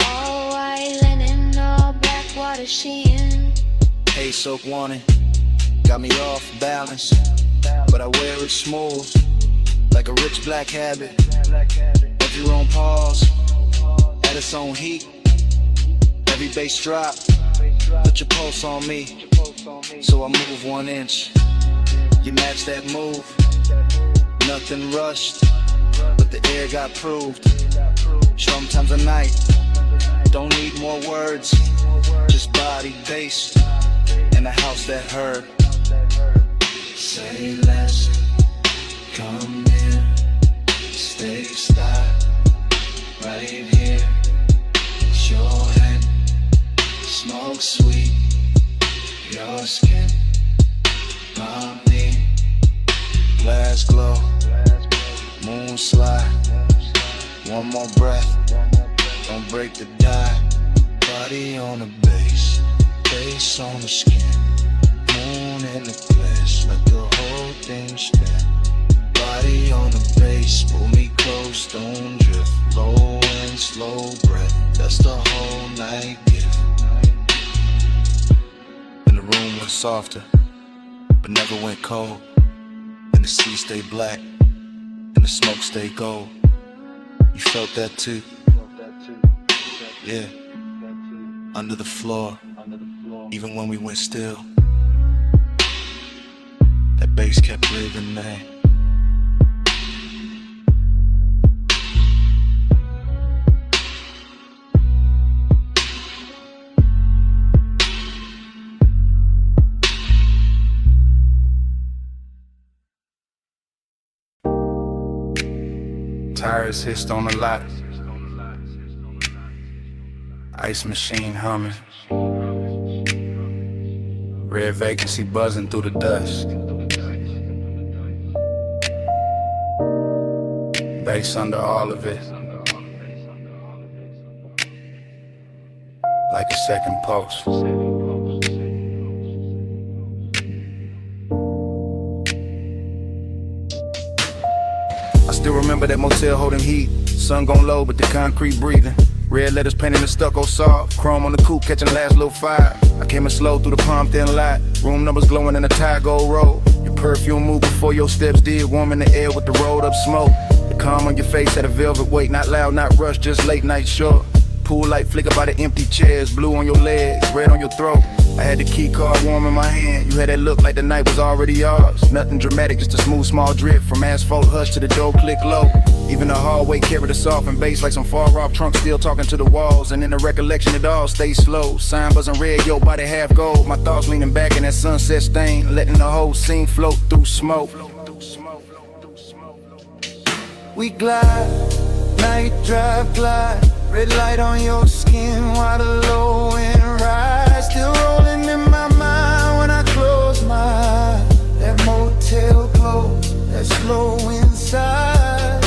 All white linen, all black water sheen. Hey, soak warning, got me off balance, but I wear it smooth, like a rich black habit. Every room pause, at its own heat. Every bass drop, put your pulse on me, so I move 1 inch. You match that move, nothing rushed, but the air got proved. Sometimes a night, don't need more words, just body, bass, and a house that heard. Say less, come here, stay style, right here. It's your hand, smoke sweet, your skin, my knee. Glass glow, moon slide, one more breath, don't break the die. Body on the base, face on the skin, moon in the glass, let the whole thing spin. Body on the base, pull me close, don't drift, low and slow breath, that's the whole night gift. And the room went softer, but never went cold. And the sea stayed black, and the smoke stayed gold. You felt that too? Yeah. Under the floor, even when we went still, that bass kept breathing, man. Tires hissed on the lot, ice machine humming, red vacancy buzzing through the dust, bass under all of it, like a second pulse. remember that motel holding heat. Sun gon' low, but the concrete breathing. Red letters painted in stucco soft. Chrome on the coupe, catching last little fire. I came in slow through the palm thin light. Room numbers glowing in a tie gold road. Your perfume moved before your steps did. Warm in the air with the rolled up smoke. The calm on your face had a velvet weight. Not loud, not rushed, just late night short. Pool light flicker by the empty chairs. Blue on your legs, red on your throat. I had the key card warm in my hand. You had that look like the night was already yours. Nothing dramatic, just a smooth small drip. From asphalt hush to the door click low. Even the hallway carried a soft bass like some far off trunk still talking to the walls. And in the recollection it all stays slow. Sign buzzing red, your body half gold. My thoughts leaning back in that sunset stain. Letting the whole scene float through smoke. We glide, night drive glide. Red light on your skin while the low end rise. Still rolling in my mind when I close my eyes. That motel glow, that slow inside.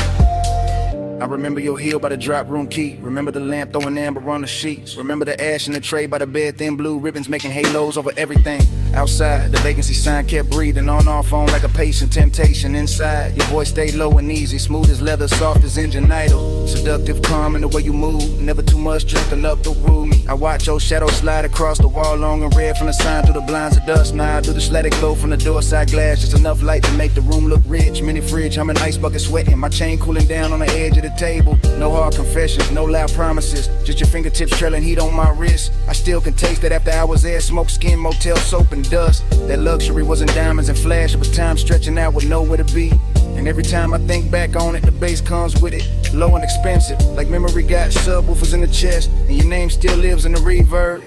I remember your heel by the drop room key. Remember the lamp throwing amber on the sheets. Remember the ash in the tray by the bed, thin blue ribbons making halos over everything. Outside, the vacancy sign kept breathing on our phone like a patient temptation. Inside, your voice stayed low and easy, smooth as leather, soft as engine idle. Seductive, calm in the way you move, never too much, just enough to woo me. I watch your shadow slide across the wall, long and red from the sign through the blinds of dust. Now I do the static glow from the door side glass, just enough light to make the room look rich. Mini fridge, I'm an ice bucket sweating, my chain cooling down on the edge of the table. No hard confessions, no loud promises, just your fingertips trailing heat on my wrist. I still can taste that after hours there, smoke, skin, motel, soap and dust. That luxury wasn't diamonds and flash, it was time stretching out with nowhere to be. And every time I think back on it, the bass comes with it, low and expensive, like memory got subwoofers in the chest, and your name still lives in the reverb.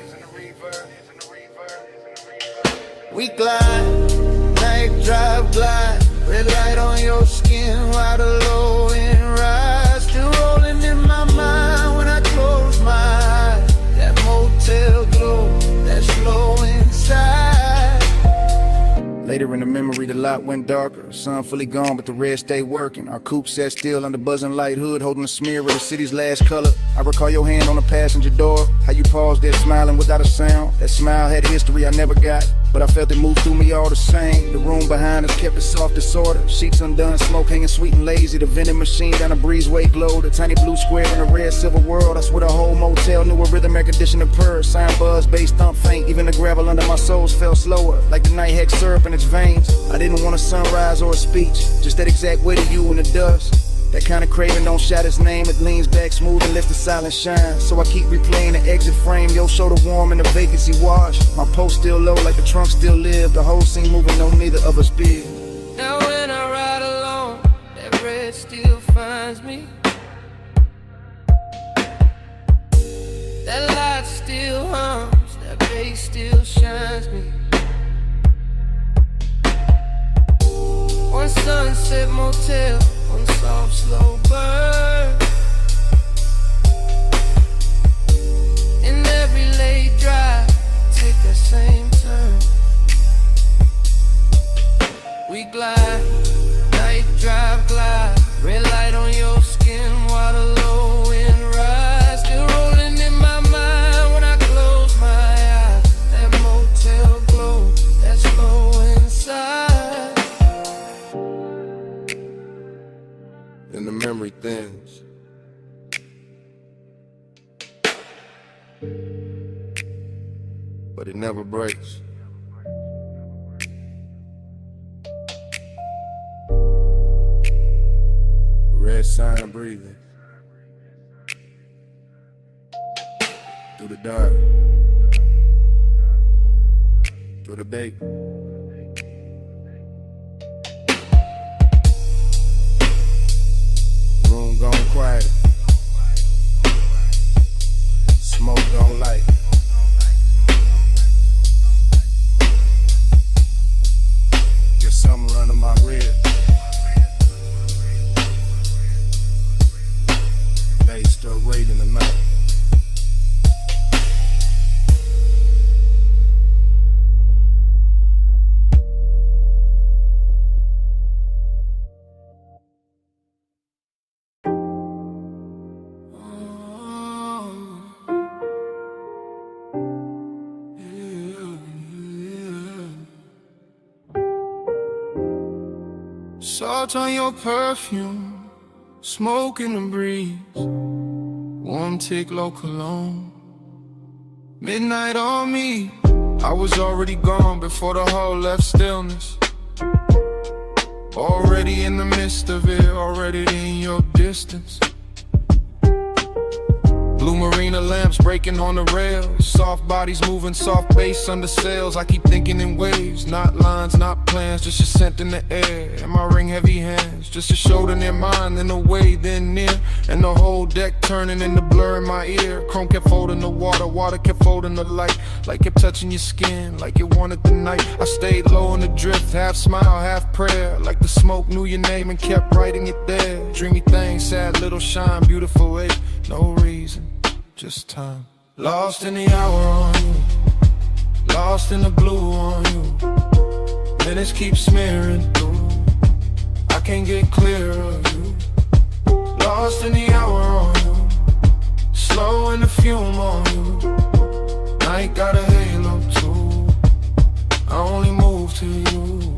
We glide, night drive glide. Red light on your skin while the low end rise. Still rolling in my mind when I close my eyes. That motel glow, that slow inside. Later in the memory, the lot went darker. Sun fully gone, but the red stayed working. Our coupe sat still under buzzing light hood, holding a smear of the city's last color. I recall your hand on the passenger door, how you paused there smiling without a sound. That smile had history I never got, but I felt it move through me all the same. The room behind us kept it soft disorder. Sheets undone, smoke hanging sweet and lazy. The vending machine down a breezeway glowed. A tiny blue square in a red silver world. I swear the whole motel knew a rhythm air conditioner purr. Sign buzz, bass thump faint. Even the gravel under my soles fell slower, like the night hex syrup in its veins. I didn't want a sunrise or a speech, just that exact weight of you in the dust. That kind of craving don't shout its name. It leans back smooth and lets the silence shine. So I keep replaying the exit frame. Your shoulder warm and the vacancy wash. My post still low like the trunk still live. The whole scene moving, no neither of us big. Now when I ride alone, that red still finds me. That light still hums, that bass still shines me. One sunset motel, one soft slow burn. In every late drive, take that same turn. We glide, night drive glide. Red light on your skin while the low end rise. Still rolling in my mind when I close my eyes. That motel glow, that slow inside. And the memory thins. But it never breaks. Red sign of breathing. Through the dark. Through the day. Room gone quiet. Smoke gone light. Get something running my rib. Bass still raiding the night. Salt on your perfume, Smoke in the breeze, warm tick, low cologne. Midnight on me, I was already gone before the hall left stillness. Already in the midst of it, already in your distance. Blue marina lamps breaking on the rails, soft bodies moving, soft bass under sails. I keep thinking in waves, not lines, not plans, just a scent in the air. And my ring heavy hands, just a shoulder near mine, then away, then near. And the whole deck turning into blur in my ear. Chrome kept folding the water, water kept folding the light. Like kept touching your skin, like it wanted the night. I stayed low in the drift, half smile, half prayer. Like the smoke knew your name and kept writing it there. Dreamy thing, sad little shine, beautiful wait. No reason, just time. Lost in the hour on you, lost in the blue on you. Minutes keep smearing through, I can't get clear of you. Lost in the hour on you, slow in the fume on you. Night got a halo too, I only move to you.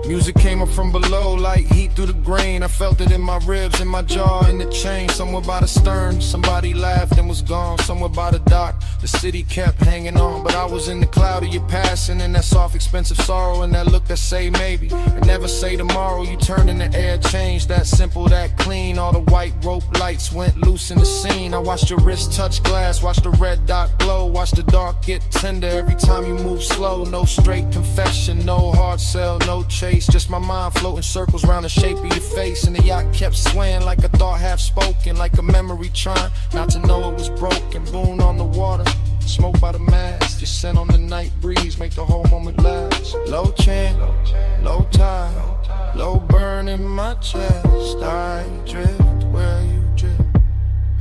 Music came up from below, like heat through the grain. I felt it in my ribs, in my jaw, in the chain. Somewhere by the stern, somebody laughed and was gone. Somewhere by the dock, the city kept hanging on. But I was in the cloud of your passing, and that soft, expensive sorrow, and that look that say maybe, and never say tomorrow. You turned in the air, changed, that simple, that clean. All the white rope lights went loose in the scene. I watched your wrist touch glass, watched the red dot glow, watched the dark get tender every time you move slow. No straight confession, no hard sell, no chase. Just my mind floating circles around the shape of your face. And the yacht kept swaying like a thought half spoken, like a memory trying not to know it was broken. Boon on the water, smoke by the mast, your scent on the night breeze make the whole moment last. Low chant, low tide, low burn in my chest. I drift where you drift,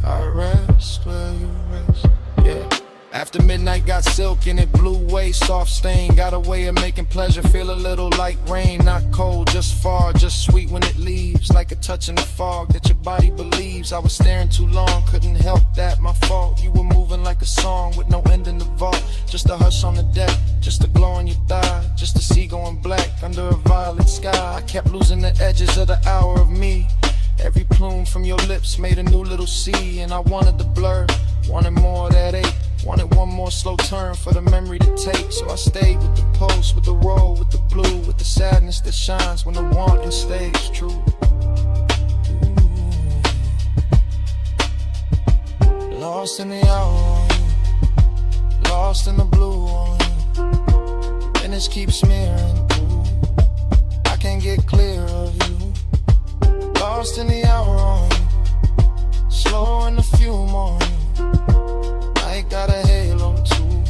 I rest where you rest. Yeah. After midnight got silk and it blew away, soft stain. Got a way of making pleasure feel a little like rain. Not cold, just far, just sweet when it leaves. Like a touch in the fog that your body believes. I was staring too long, couldn't help that, my fault. You were moving like a song with no end in the vault. Just a hush on the deck, just a glow on your thigh. Just a sea going black under a violet sky. I kept losing the edges of the hour of me. Every plume from your lips made a new little sea. And I wanted the blur, wanted more of that ache. Wanted one more slow turn for the memory to take. So I stayed with the pulse, with the roll, with the blue, with the sadness that shines when the wanting stays true. Lost in the hour on you, lost in the blue on you. And it keeps smearing through, I can't get clear of you. Lost in the hour on you, slow in the fume on you. I got a halo too,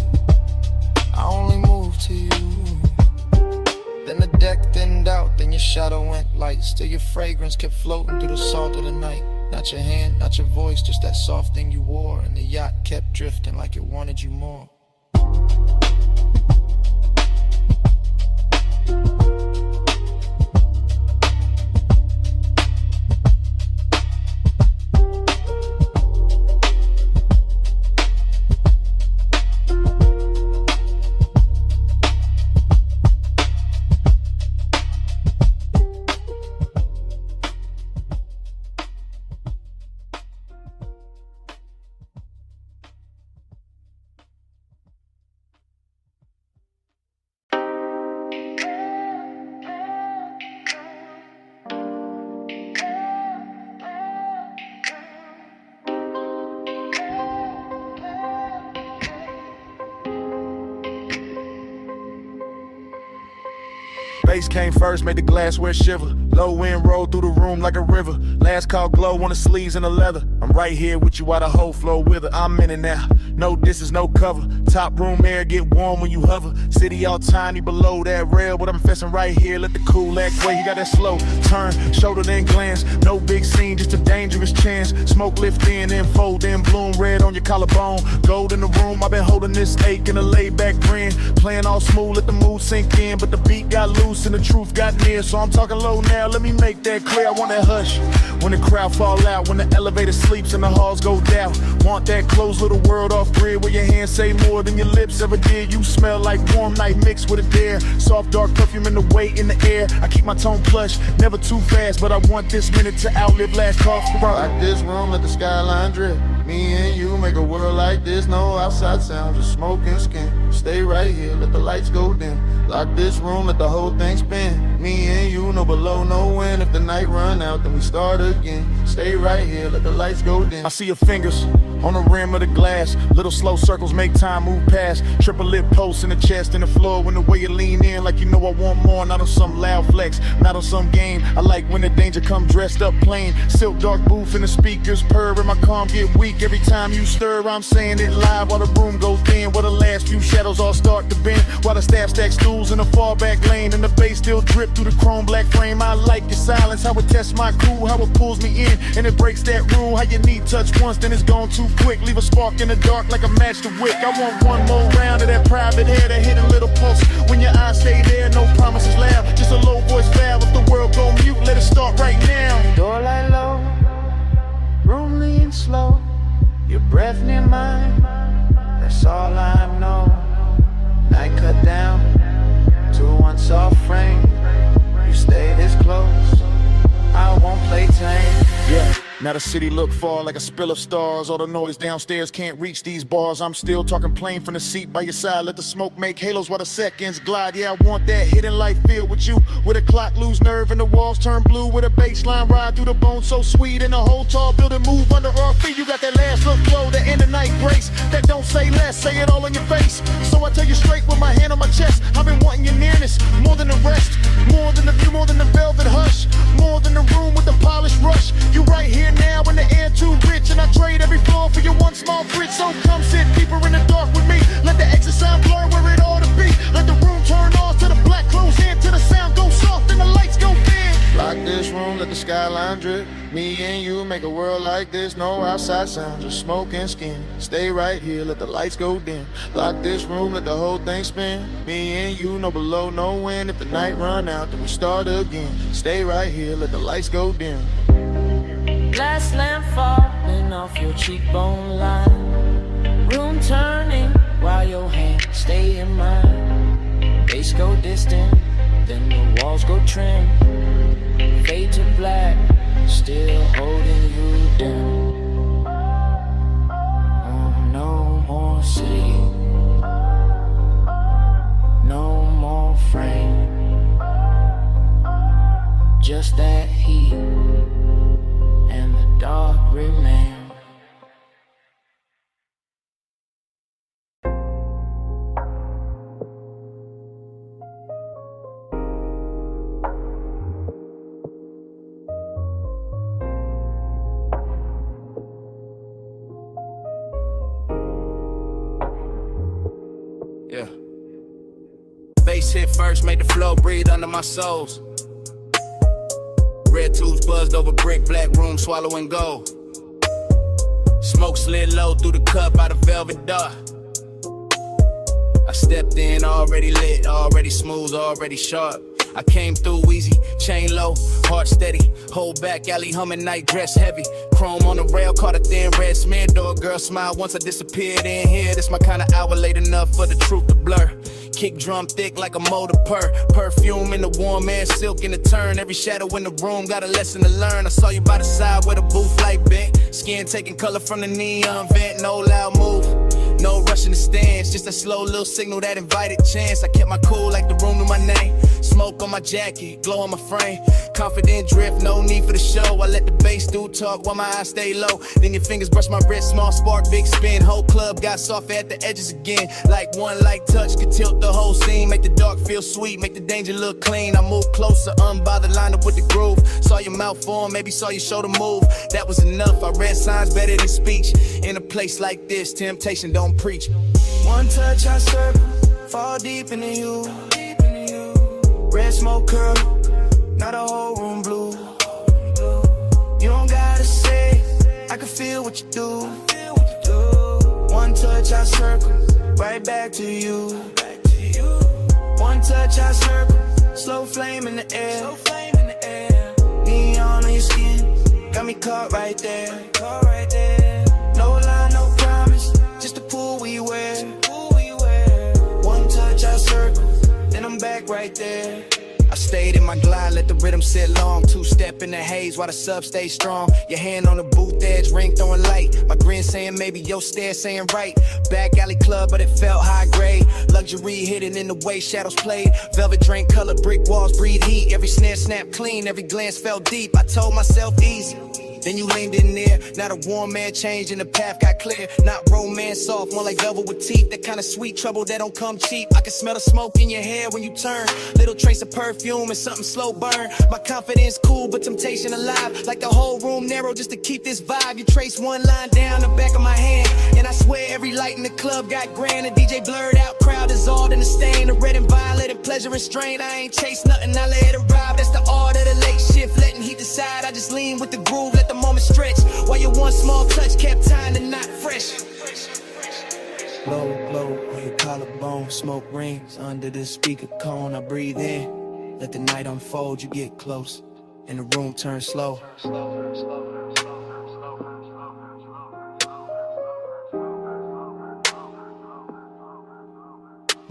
I only move to you. Then the deck thinned out, then your shadow went light. Still your fragrance kept floating through the salt of the night. Not your hand, not your voice, just that soft thing you wore. And the yacht kept drifting like it wanted you more. Bass came first, made the glassware shiver. Low wind rolled through the room like a river. Last call glow on the sleeves and the leather. I'm right here with you while the whole flow with her. I'm in it now, no distance, no cover. Top room air get warm when you hover. City all tiny below that rail, but I'm fessing right here. Let the cool act way, you got that slow turn, shoulder then glance. No big scene, just a dangerous chance. Smoke lift in, then fold in, bloom red on your collarbone. Gold in the room, I've been holding this ache in a laid back grin. Playing all smooth, let the mood sink in. But the beat got loose and the truth got near. So I'm talking low now, let me make that clear. I want that hush when the crowd fall out, when the elevator sleeps and the halls go down. Want that closed little world off grid where your hands say more more than your lips ever did. You smell like warm night mixed with a dare. Soft dark perfume in the weight in the air. I keep my tone plush, never too fast, but I want this minute to outlive last call for Like this room, let the skyline drip. Me and you make a world like this. No outside sound, just smoke and skin. Stay right here, let the lights go dim. Lock this room, let the whole thing spin. Me and you, no below, no wind. If the night run out, then we start again. Stay right here, let the lights go dim. I see your fingers on the rim of the glass. Little slow circles make time move past. Triple lip posts in the chest and the floor. When the way you lean in like you know I want more. Not on some loud flex, not on some game. I like when the danger come dressed up plain. Silk dark booth in the speakers purr and my calm get weak. Every time you stir, I'm saying it live while the room goes thin. While the last few shadows all start to bend. While the staff stack stools in the far back lane. And the bass still drip through the chrome black frame. I like your silence, how it tests my crew. How it pulls me in and it breaks that rule. How you need touch once, then it's gone too quick. Leave a spark in the dark like a match to wick. I want one more round of that private hair, that hidden little pulse. When your eyes stay there, no promises loud. Just a low voice vow. If the world go mute, let it start right now. Door light low, room lean slow. Your breath near mine, that's all I know. Night cut down to one soft frame. You stay this close, I won't play tame. Yeah. Now the city look far like a spill of stars. All the noise downstairs can't reach these bars. I'm still talking plain from the seat by your side. Let the smoke make halos while the seconds glide. Yeah, I want that hidden light feel with you. With a clock lose nerve and the walls turn blue. With a bass line ride through the bone so sweet. And the whole tall building move under our feet. You got that last look flow, that in the night grace. That don't say less, say it all in your face. So I tell you straight with my hand on my chest. I've been wanting your nearness, more than the rest. More than the view, more than the velvet hush. More than the room with the polished rush. You right here now in the air too rich. And I trade every floor for your one small bridge. So come sit deeper in the dark with me. Let the exit sound blur where it ought to be. Let the room turn off to the black close in. Till the sound go soft and the lights go dim. Lock this room, let the skyline drip. Me and you make a world like this. No outside sound, just smoke and skin. Stay right here, let the lights go dim. Lock this room, let the whole thing spin. Me and you, no below, no wind. If the night run out, then we start again. Stay right here, let the lights go dim. Glass lamp falling off your cheekbone line. Room turning while your hands stay in mine. Bass go distant, then the walls go trim. Fade to black, still holding you down. Oh, no more city, no more frame. Just that heat and the dark remain. Yeah. Bass hit first, made the flow breathe under my soles. Red tubes buzzed over brick, black room swallowing gold. Smoke slid low through the cup out of velvet dark. I stepped in already lit, already smooth, already sharp. I came through easy, chain low, heart steady. Hold back, alley humming, night dress heavy. Chrome on the rail, caught a thin red smear. Door girl smile once I disappeared in here. This my kind of hour, late enough for the truth to blur. Kick drum thick like a motor purr. Perfume in the warm air, silk in the turn. Every shadow in the room got a lesson to learn. I saw you by the side where the booth light bent. Skin taking color from the neon vent. No loud move, no rushing the stands. Just a slow little signal that invited chance. I kept my cool like the room knew my name. Smoke on my jacket, glow on my frame. Confident drift, no need for the show. I let the bass do talk while my eyes stay low. Then your fingers brush my wrist, small spark, big spin. Whole club got soft at the edges again. Like one light touch could tilt the whole scene. Make the dark feel sweet, make the danger look clean. I move closer, unbothered, lined up with the groove. Saw your mouth form, maybe saw your shoulder move. That was enough, I read signs better than speech. In a place like this, temptation don't preach. One touch I circle, fall deep into you. Red smoke curl, not a whole room blue. You don't gotta say, I can feel what you do. One touch I circle, right back to you. One touch I circle, slow flame in the air. Neon on your skin, got me caught right there. No lie, no promise, just the pool we wear. back right there. I stayed in my glide, let the rhythm sit long. Two-step in the haze while the sub stays strong. Your hand on the booth edge, ring throwing light. My grin saying maybe, your stare saying right. Back alley club, but it felt high grade. Luxury hidden in the way shadows played. Velvet drink color, brick walls breathe heat. Every snare snapped clean, every glance felt deep. I told myself easy. Then you leaned in there, not a warm man changed and the path got clear. Not romance soft, more like velvet with teeth. That kind of sweet trouble that don't come cheap. I can smell the smoke in your hair when you turn. Little trace of perfume and something slow burn. My confidence cool, but temptation alive. Like the whole room narrow just to keep this vibe. You trace one line down the back of my hand, and I swear every light in the club got grand. The DJ blurred out, crowd dissolved in the stain. The red and violet and pleasure and strain. I ain't chase nothing, I let it arrive. That's the art of the late shift, letting heat decide. I just lean with the groove, let the moment stretch. While your one small touch kept tying the knot fresh. Low, low on your collarbone, smoke rings under the speaker cone. I breathe in, let the night unfold. You get close, and the room turns slow.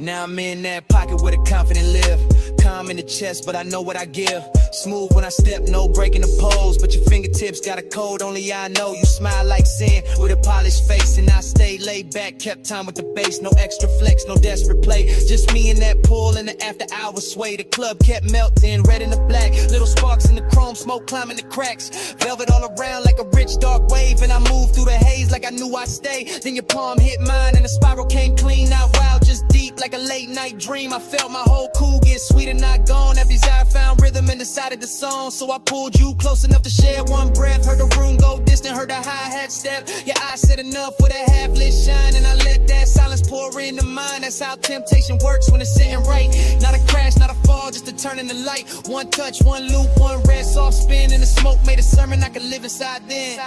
Now I'm in that pocket where the confident live. Calm in the chest, but I know what I give. Smooth when I step, no breaking the pose. But your fingertips got a code, only I know. You smile like sin with a polished face. And I stay laid back, kept time with the bass. No extra flex, no desperate play. Just me in that pool in the after hours sway. The club kept melting, red and the black. Little sparks in the chrome, smoke climbing the cracks. Velvet all around like a rich dark wave. And I moved through the haze like I knew I'd stay. Then your palm hit mine and the spiral came clean. Not wild, just deep like a late night dream. I felt my whole cool get sweet and not gone. That desire found rhythm and decided the song. So I pulled you close enough to share one breath. Heard the room go distant, heard the hi-hat step. Your eyes said enough with a half-lit shine. And I let that silence pour into mine. That's how temptation works when it's sitting right. Not a crash, not a fall, just a turn in the light. One touch, one loop, one red soft spin. And the smoke made a sermon I could live inside then.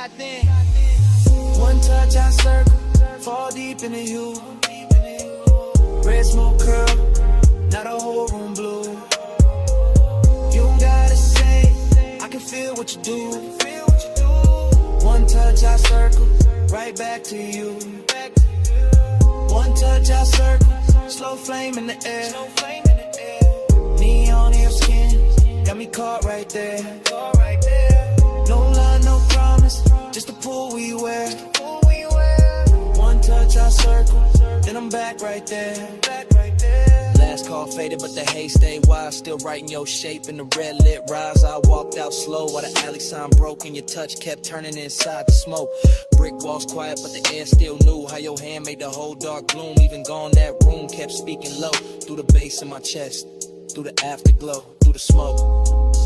One touch I circle, fall deep into you. Red smoke curl, now the whole room blue. You don't gotta say, I can feel what you do. One touch I circle, right back to you. One touch I circle, slow flame in the air. Neon in your skin, got me caught right there. No lie, no promise, just the pool we wear. One touch I circle, then I'm back right there. Last call faded, but the haze stayed wide. Still writing your shape in the red lit rise. I walked out slow while the alley sign broke, and your touch kept turning inside the smoke. Brick walls quiet, but the air still knew how your hand made the whole dark gloom. Even gone, that room kept speaking low. Through the bass in my chest, through the afterglow, through the smoke.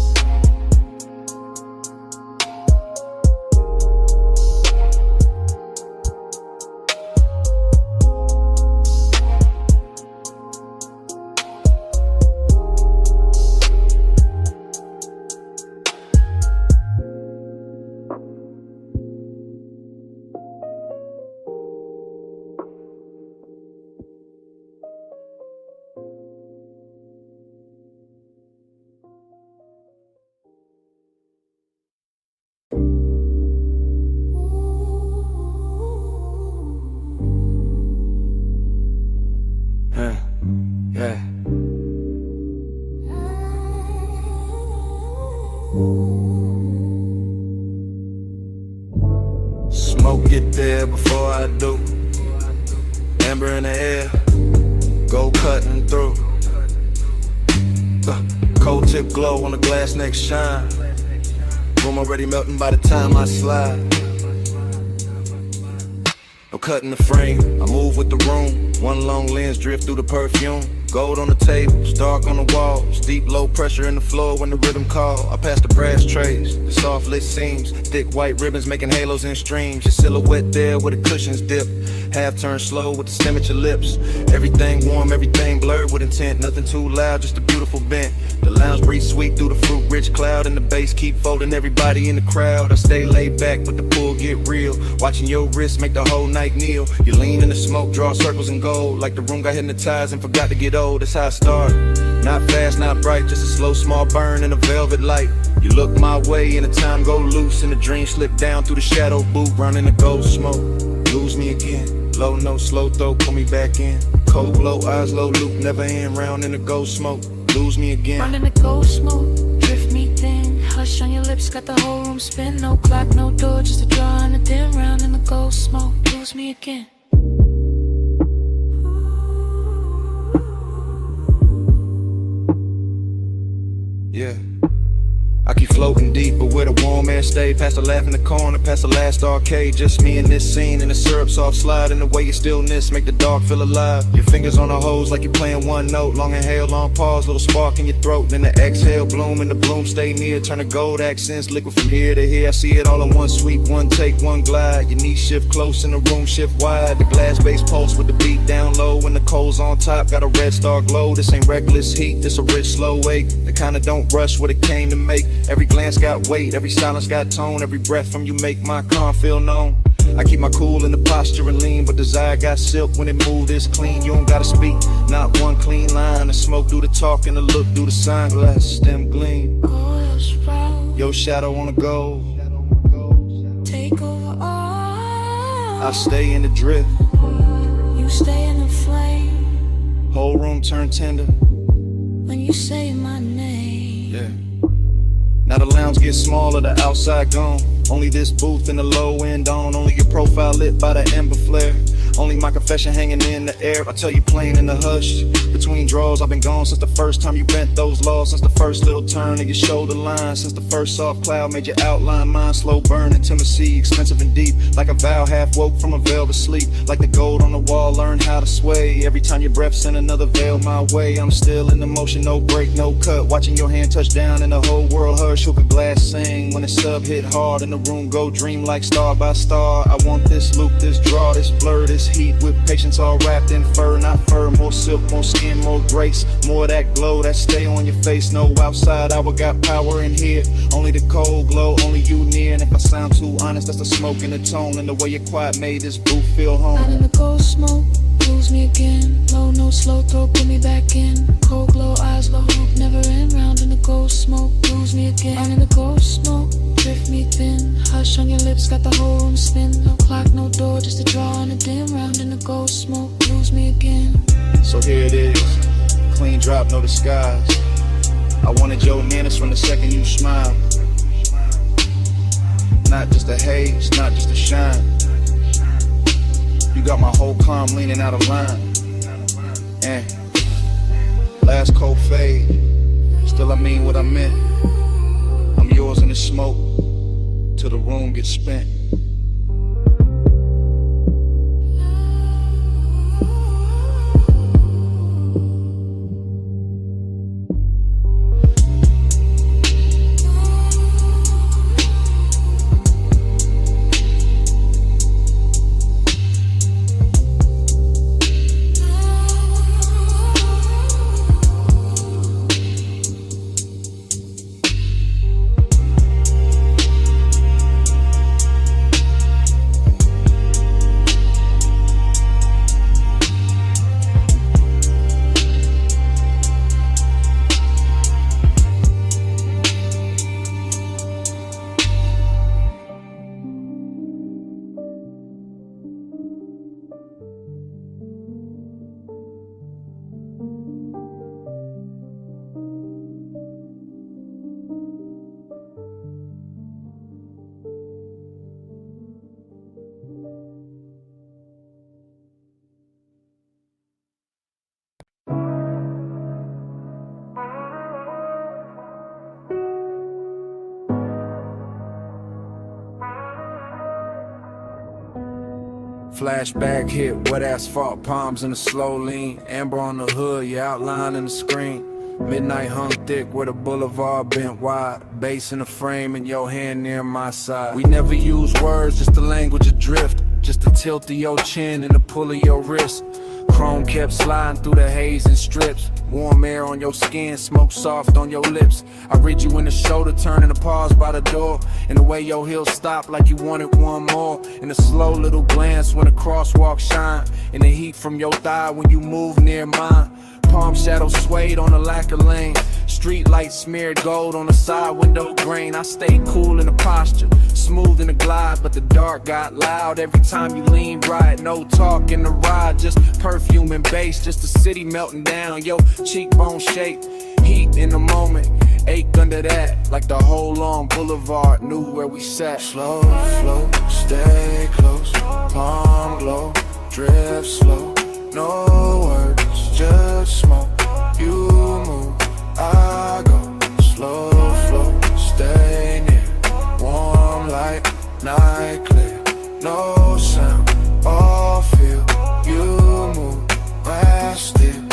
Yeah. Smoke get there before I do. Amber in the air, go cutting through. Cold tip glow on the glass neck shine. Room already melting by the time I slide. No cutting the frame, I move with the room. One long lens drift through the perfume. Gold on the tables, dark on the walls. Deep low pressure in the floor when the rhythm call. I pass the brass trays, the soft lit seams. Thick white ribbons making halos in streams. Your silhouette there where the cushions dip. Half turn slow with the stem at your lips. Everything warm, everything blurred with intent. Nothing too loud, just a beautiful bent. The lounge breeze sweet through the fruit rich cloud. And the bass keep folding everybody in the crowd. I stay laid back but the pull get real. Watching your wrist make the whole night kneel. You lean in the smoke, draw circles in gold. Like the room got hypnotized and forgot to get old. That's how I started. Not fast, not bright, just a slow small burn in a velvet light. You look my way and the time go loose. And the dream slip down through the shadow boot. Running the gold smoke. Blue lose me again. Low note, slow throw, pull me back in. Cold glow, eyes low, loop, never end. Round in the ghost smoke, lose me again. Round in the ghost smoke, drift me thin. Hush on your lips, got the whole room spin. No clock, no door, just a draw and a dim. Round in the ghost smoke, lose me again. Yeah. I keep floating deep, but where the warm air stay. Past the laugh in the corner, past the last arcade. Just me and this scene, and the syrup soft slide. And the way your stillness make the dark feel alive. Your fingers on the hose like you're playing one note. Long inhale, long pause, little spark in your throat. Then the exhale, bloom, and the bloom stay near. Turn the gold accents, liquid from here to here. I see it all in one sweep, one take, one glide. Your knees shift close and the room shift wide. The glass base pulse with the beat down low. And the coals on top, got a red star glow. This ain't reckless heat, this a rich slow wake. The kinda don't rush what it came to make. Every glance got weight, every silence got tone. Every breath from you make my calm feel known. I keep my cool in the posture and lean, but desire got silk when it moved is clean. You don't gotta speak, not one clean line. The smoke do the talk and the look do the sunglasses, them gleam. Your shadow on the go. Take over all. I stay in the drift. You stay in the flame. Whole room turn tender when you say my name. Yeah. Now the lounge gets smaller, the outside gone. Only this booth and the low end on. Only your profile lit by the ember flare. Only my confession hanging in the air. I tell you plain in the hush. Between draws, I've been gone since the first time you bent those laws. Since the first little turn of your shoulder line. Since the first soft cloud made your outline mine. Slow burn, intimacy, expensive and deep. Like a vow half woke from a velvet sleep. Like the gold on the wall, learn how to sway. Every time your breath send another veil my way. I'm still in the motion, no break, no cut. Watching your hand touch down and the whole world hush. Hook a glass sing when the sub hit hard. And the room go dream like star by star. I want this loop, this draw, this blur, this heat with patience all wrapped in fur, not fur. More silk, more skin, more grace. More of that glow that stay on your face. No outside hour got power in here. Only the cold glow, only you near. And if I sound too honest, that's the smoke and the tone. And the way your quiet made this booth feel home. Out in the ghost smoke, lose me again. Low note, slow throw, put me back in. Cold glow, eyes low, hope never end. Round in the ghost smoke, lose me again. Out in the ghost smoke, drift me thin. Hush on your lips, got the whole room spin. No clock, no door, just a draw and a dim. Round in the ghost smoke, lose me again. So here it is, clean drop, no disguise. I wanted your manners from the second you smiled. Not just a haze, not just a shine. You got my whole calm leaning out of line. And last cold fade, still I mean what I meant. I'm yours in the smoke, till the room gets spent. Flashback hit, wet asphalt, palms in the slow lean. Amber on the hood, your outline in the screen. Midnight hung thick where the boulevard bent wide. Bass in the frame and your hand near my side. We never use words, just the language adrift. Just the tilt of your chin and the pull of your wrist. Chrome kept sliding through the haze and strips. Warm air on your skin, smoke soft on your lips. I read you in the shoulder, turning to pause by the door. And the way your heels stop like you wanted one more. And a slow little glance when the crosswalk shine. And the heat from your thigh when you move near mine. palm shadow swayed on the lacquer lane. Street lights smeared gold on the side window grain. I stayed cool in the posture, smooth in the glide, but the dark got loud every time you lean right. No talk in the ride, just perfume and bass, just the city melting down. Yo, cheekbone shake, heat in the moment, ache under that, like the whole long boulevard knew where we sat. Slow flow, stay close, palm glow, drift slow. No words, just smoke. You move, I go. Slow flow, stay near. Warm light, night clear. No sound, all feel. You move, I still.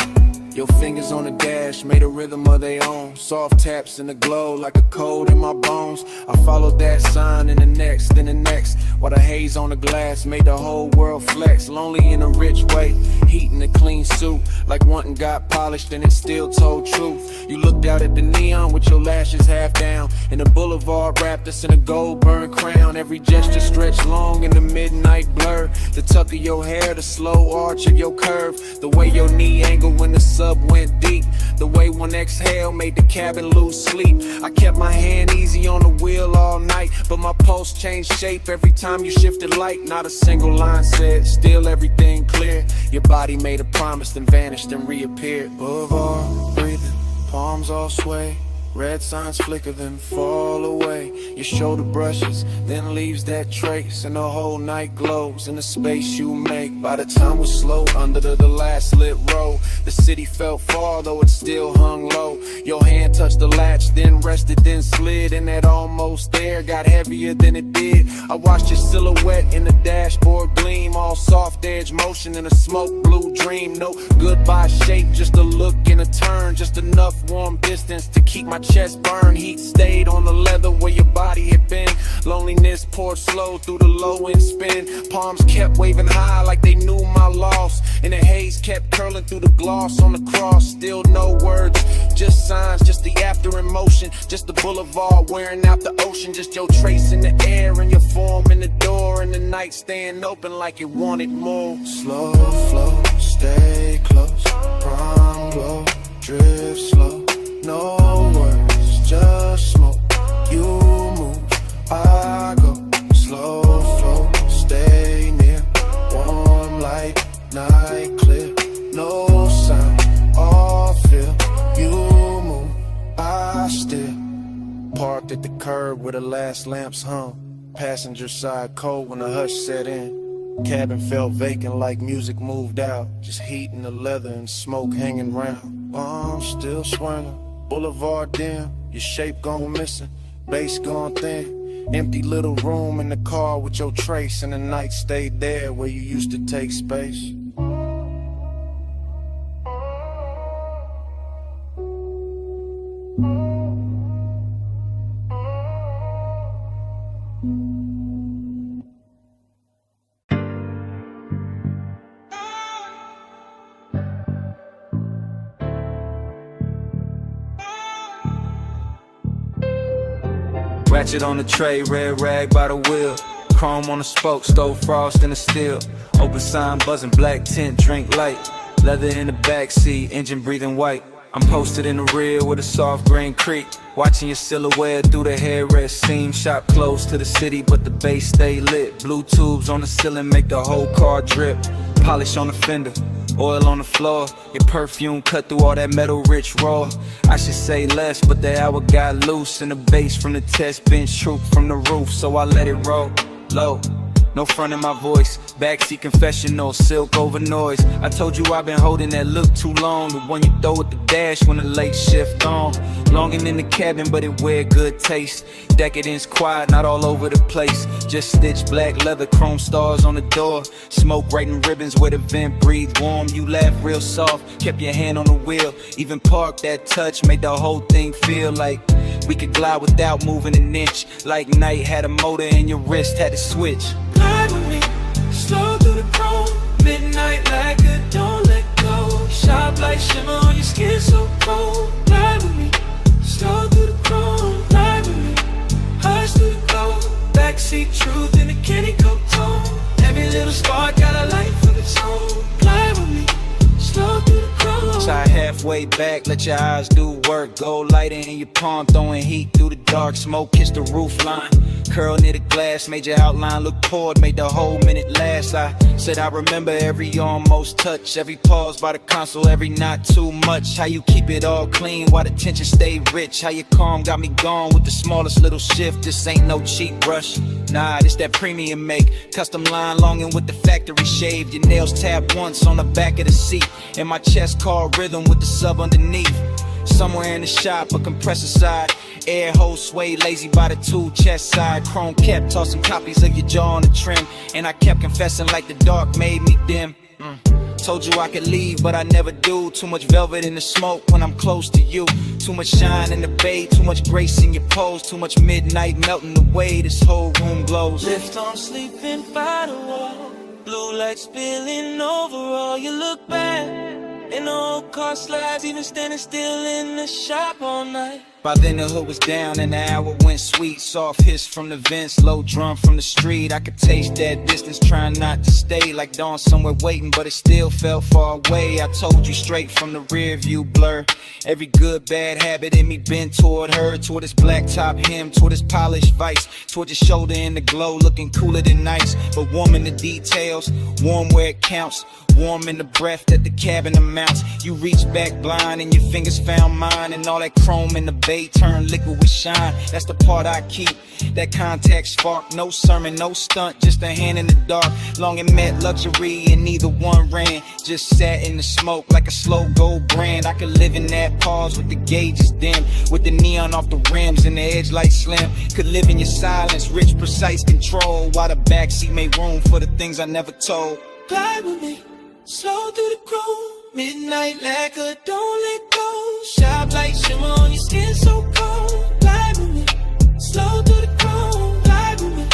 Your fingers on the dash made a rhythm of their own. Soft taps in the glow like a cold in my bones. I followed that sign in the next, then the next. While the haze on the glass made the whole world flex. Lonely in a rich way, heat in a clean suit. Like one got polished and it still told truth. You looked out at the neon with your lashes half down. And the boulevard wrapped us in a gold burned crown. Every gesture stretched long in the midnight blur. The tuck of your hair, the slow arch of your curve. The way your knee angle when the sub went deep. The way one exhale made the cabin lose sleep. I kept my hand easy on the wheel all night, but my pulse changed shape every time you shifted light. Not a single line said, still everything clear. Your body made a promise, then vanished and reappeared. Boulevard, breathing, palms all sway. Red signs flicker, then fall away. Your shoulder brushes, then leaves that trace. And the whole night glows in the space you make. By the time we're slow under the last lit row, the city felt far, though it still hung low. Your hand touched the latch, then rested, then slid. And that almost there got heavier than it did. I watched your silhouette in the dashboard gleam. All soft edge motion in a smoke blue dream. No goodbye shape, just a look and a turn. Just enough warm distance to keep my chest burn. Heat stayed on the leather where your body had been. Loneliness poured slow through the low end spin. Palms kept waving high like they knew my loss. And the haze kept curling through the gloss on the cross. Still no words, just signs, just the after emotion. Just the boulevard wearing out the ocean. Just your trace in the air and your form in the door. And the night staying open like it wanted more. Slow flow, stay close, prom glow, drift slow. No words, just smoke. You move, I go. Slow flow, stay near. Warm light, night clear. No sound, all feel. You move, I still. Parked at the curb where the last lamps hung. Passenger side cold when the hush set in. Cabin felt vacant like music moved out. Just heat in the leather and smoke hanging round. Bombs still swirling. Boulevard dim, your shape gone missing, bass gone thin. Empty little room in the car with your trace, and the night stayed there where you used to take space. Ratchet on the tray, red rag by the wheel. Chrome on the spoke, stove frost in the steel. Open sign buzzing, black tint, drink light. Leather in the backseat, engine breathing white. I'm posted in the rear with a soft green creek. Watching your silhouette through the headrest seam. Shop close to the city, but the base stay lit. Blue tubes on the ceiling make the whole car drip. Polish on the fender, oil on the floor. Your perfume cut through all that metal rich raw. I should say less, but the hour got loose. And the bass from the test bench trooped from the roof. So I let it roll, low. No front in my voice, backseat confessional, silk over noise. I told you I've been holding that look too long. The one you throw at the dash when the late shift on. Longing in the cabin, but it wear good taste. Decadence quiet, not all over the place. Just stitched black leather, chrome stars on the door. Smoke writing ribbons where the vent breathed warm. You laugh real soft, kept your hand on the wheel. Even parked that touch, made the whole thing feel like we could glide without moving an inch. Like night had a motor and your wrist had to switch. Glide with me, slow through the chrome. Midnight like a don't let go. Sharp like shimmer on your skin so cold. Glide with me, slow through the chrome. Glide with me, hush through the glow. Backseat truth in a candy coat tone. Every little spark got a life of its own. Glide with me, slow through the chrome. Side halfway back, let your eyes do work. Gold lighter in your palm, throwing heat through the dark. Smoke kiss the roof line. Curl near the glass, made your outline look poured, made the whole minute last. I said I remember every almost touch, every pause by the console, every not too much. How you keep it all clean while the tension stay rich. How you calm got me gone with the smallest little shift. This ain't no cheap brush, nah, this that premium make. Custom line longing with the factory shaved. Your nails tapped once on the back of the seat, and my chest called rhythm with the sub underneath. Somewhere in the shop, a compressor side, air hole sway lazy by the tool chest side. Chrome kept tossing copies of your jaw on the trim, and I kept confessing like the dark made me dim. Told you I could leave, but I never do. Too much velvet in the smoke when I'm close to you. Too much shine in the bay, too much grace in your pose. Too much midnight melting away, this whole room glows. Lift on sleeping by the wall, blue light spilling over all. You look back, and the old car slides, even standing still in the shop all night. By then the hood was down and the hour went sweet. Soft hiss from the vents, low drum from the street. I could taste that distance, trying not to stay. Like dawn somewhere waiting, but it still felt far away. I told you straight from the rear view blur. Every good bad habit in me bent toward her, toward his black top hem, toward his polished vice, toward your shoulder in the glow, looking cooler than nice, but warm in the details, warm where it counts. Warm in the breath that the cabin amounts. You reach back blind and your fingers found mine, and all that chrome in the bay turned liquid with shine. That's the part I keep, that contact spark. No sermon, no stunt, just a hand in the dark. Long and met luxury and neither one ran. Just sat in the smoke like a slow gold brand. I could live in that pause with the gauges dim, with the neon off the rims and the edge light slim. Could live in your silence, rich precise control, while the backseat made room for the things I never told. Glide with me, slow through the groove. Midnight lacquer, don't let go. Shop like shimmer on your skin, so cold. Glide with me, slow through the chrome. Glide with me,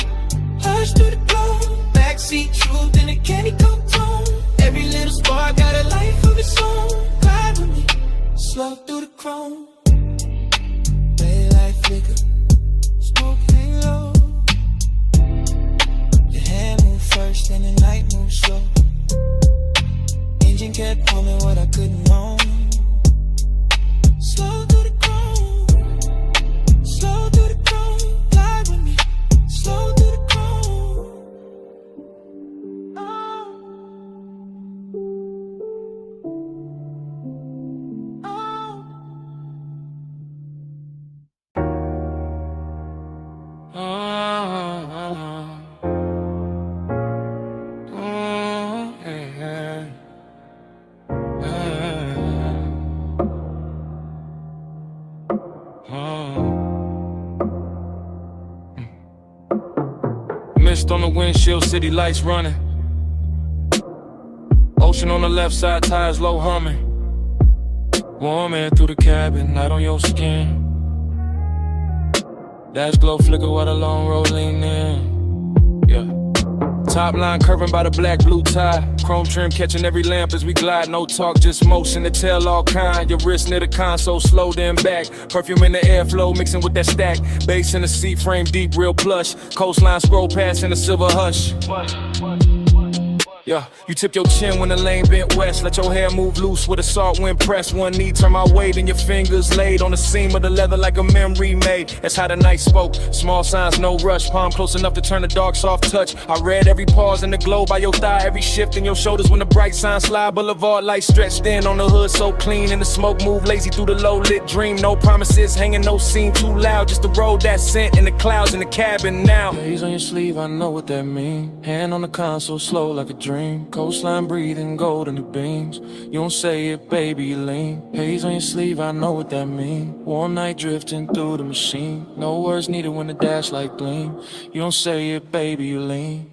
hush through the glow. Backseat truth in a candy coat tone. Every little spark got a life of its own. Glide with me, slow through the chrome. Daylight flicker, smoke hang low. Your hand move first and the night move slow. Engine kept pumping what I couldn't own. Slow through the chrome, slow through the chrome. Glide with me, slow through the chrome. Mist on the windshield, city lights running. Ocean on the left side, tires low humming. Warm air through the cabin, light on your skin. Dash glow flicker while the long road lean in. Yeah. Top line curving by the black blue tie. Chrome trim catching every lamp as we glide. No talk, just motion to tell all kind. Your wrist near the console, slow then back. Perfume in the airflow mixing with that stack. Bass in the seat frame deep, real plush. Coastline scroll past in a silver hush. Yeah, you tip your chin when the lane bent west. Let your hair move loose with a salt wind press. One knee turn my weight and your fingers laid on the seam of the leather like a memory made. That's how the night spoke. Small signs, no rush. Palm close enough to turn the dark soft touch. I read every pause in the glow by your thigh. Every shift in your shoulders when the bright signs slide. Boulevard lights stretched in on the hood so clean. And the smoke move lazy through the low lit dream. No promises hanging, no scene too loud. Just the road that sent in the clouds in the cabin now. Days on your sleeve, I know what that mean. Hand on the console, slow like a dream. Coastline breathing golden the beams. You don't say it, baby, you lean. Haze on your sleeve, I know what that mean. Warm night drifting through the machine. No words needed when the dash light gleam. You don't say it, baby, you lean.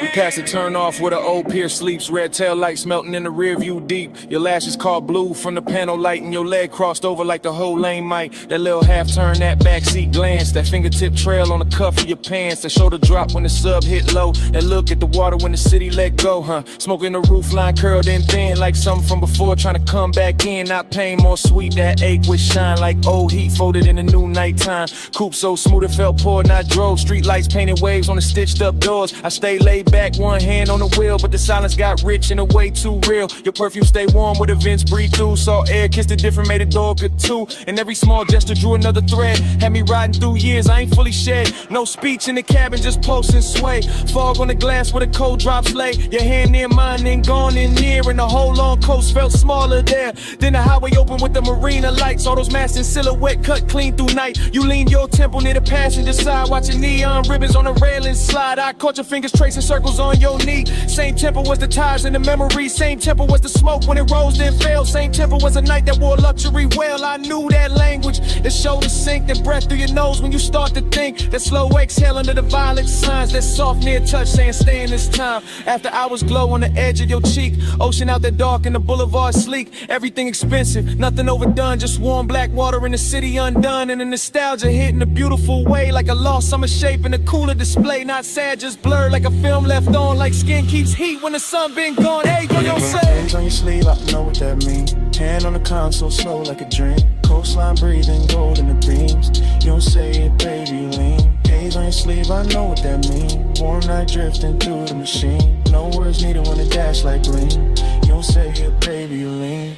past the turn off where the old pier sleeps. Red tail lights melting in the rear view deep. Your lashes caught blue from the panel light, and your leg crossed over like the whole lane might. That little half turn, that backseat glance, that fingertip trail on the cuff of your pants, that shoulder drop when the sub hit low, that look at the water when the city let go, huh? Smoking the roof line curled in thin like something from before, trying to come back in. Not pain, more sweet, that ache with shine like old heat folded in the new nighttime. Coupe so smooth it felt poor, and I drove. Street lights painted waves on the stitched up doors. I stayed laid back, one hand on the wheel, but the silence got rich in a way too real. Your perfume stay warm where the vents breathe through. Saw air kissed it different, made a door good too. And every small gesture drew another thread. Had me riding through years, I ain't fully shed. No speech in the cabin, just pulse and sway. Fog on the glass where the cold drops lay. Your hand near mine, then gone in near, and the whole long coast felt smaller there. Then the highway opened with the marina lights. All those masts in silhouette cut clean through night. You leaned your temple near the passenger side, watching neon ribbons on the railing slide. I caught your fingers tracing circles on your knee. Same tempo was the tires and the memories. Same tempo was the smoke when it rose then fell. Same tempo was a night that wore luxury well. I knew that language, that shoulder sink, that breath through your nose when you start to think. That slow exhale under the violet signs. That soft near touch saying stay in this time. After hours glow on the edge of your cheek. Ocean out there dark and the boulevard sleek. Everything expensive, nothing overdone. Just warm black water in the city undone. And the nostalgia hitting a beautiful way, like a lost summer shape in a cooler display. Not sad, just blurred like a film left on. Like skin keeps heat when the sun been gone. Hey, yo, yo, say. Hands on your sleeve, I know what that means. Hand on the console, slow like a dream. Coastline breathing, gold in the beams. You don't say it, baby, lean. Haze on your sleeve, I know what that means. Warm night drifting through the machine. No words needed when it dash like lean. You don't say it, baby, lean.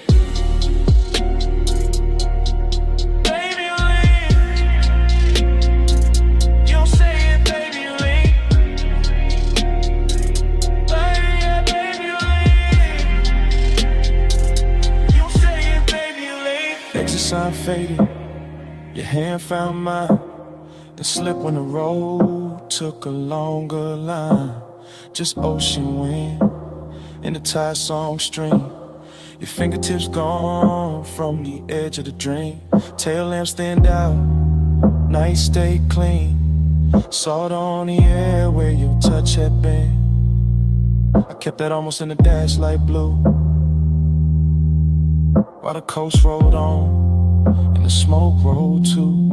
Sign faded, your hand found mine. The slip when the road took a longer line. Just ocean wind in the tide song stream. Your fingertips gone from the edge of the dream. Tail lamps stand out, night stay clean. Salt on the air where your touch had been. I kept that almost in the dash light blue, while the coast rolled on and the smoke rolled too.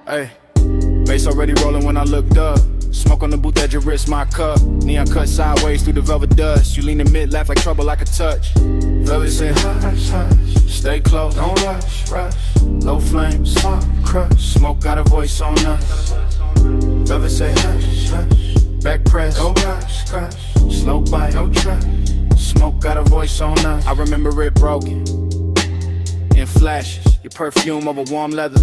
Hey, bass already rolling when I looked up. Smoke on the booth at your wrist, my cup. Neon cut sideways through the velvet dust. You lean in mid, laugh like trouble I could touch. Velvet say hush, hush. Stay close, don't rush, rush. Low flame, soft crush. Smoke got a voice on us. Velvet say hush, hush. Back press, don't rush, crush. Slow bite, don't trust. Smoke got a voice on us. I remember it broken in flashes. Your perfume over warm leather.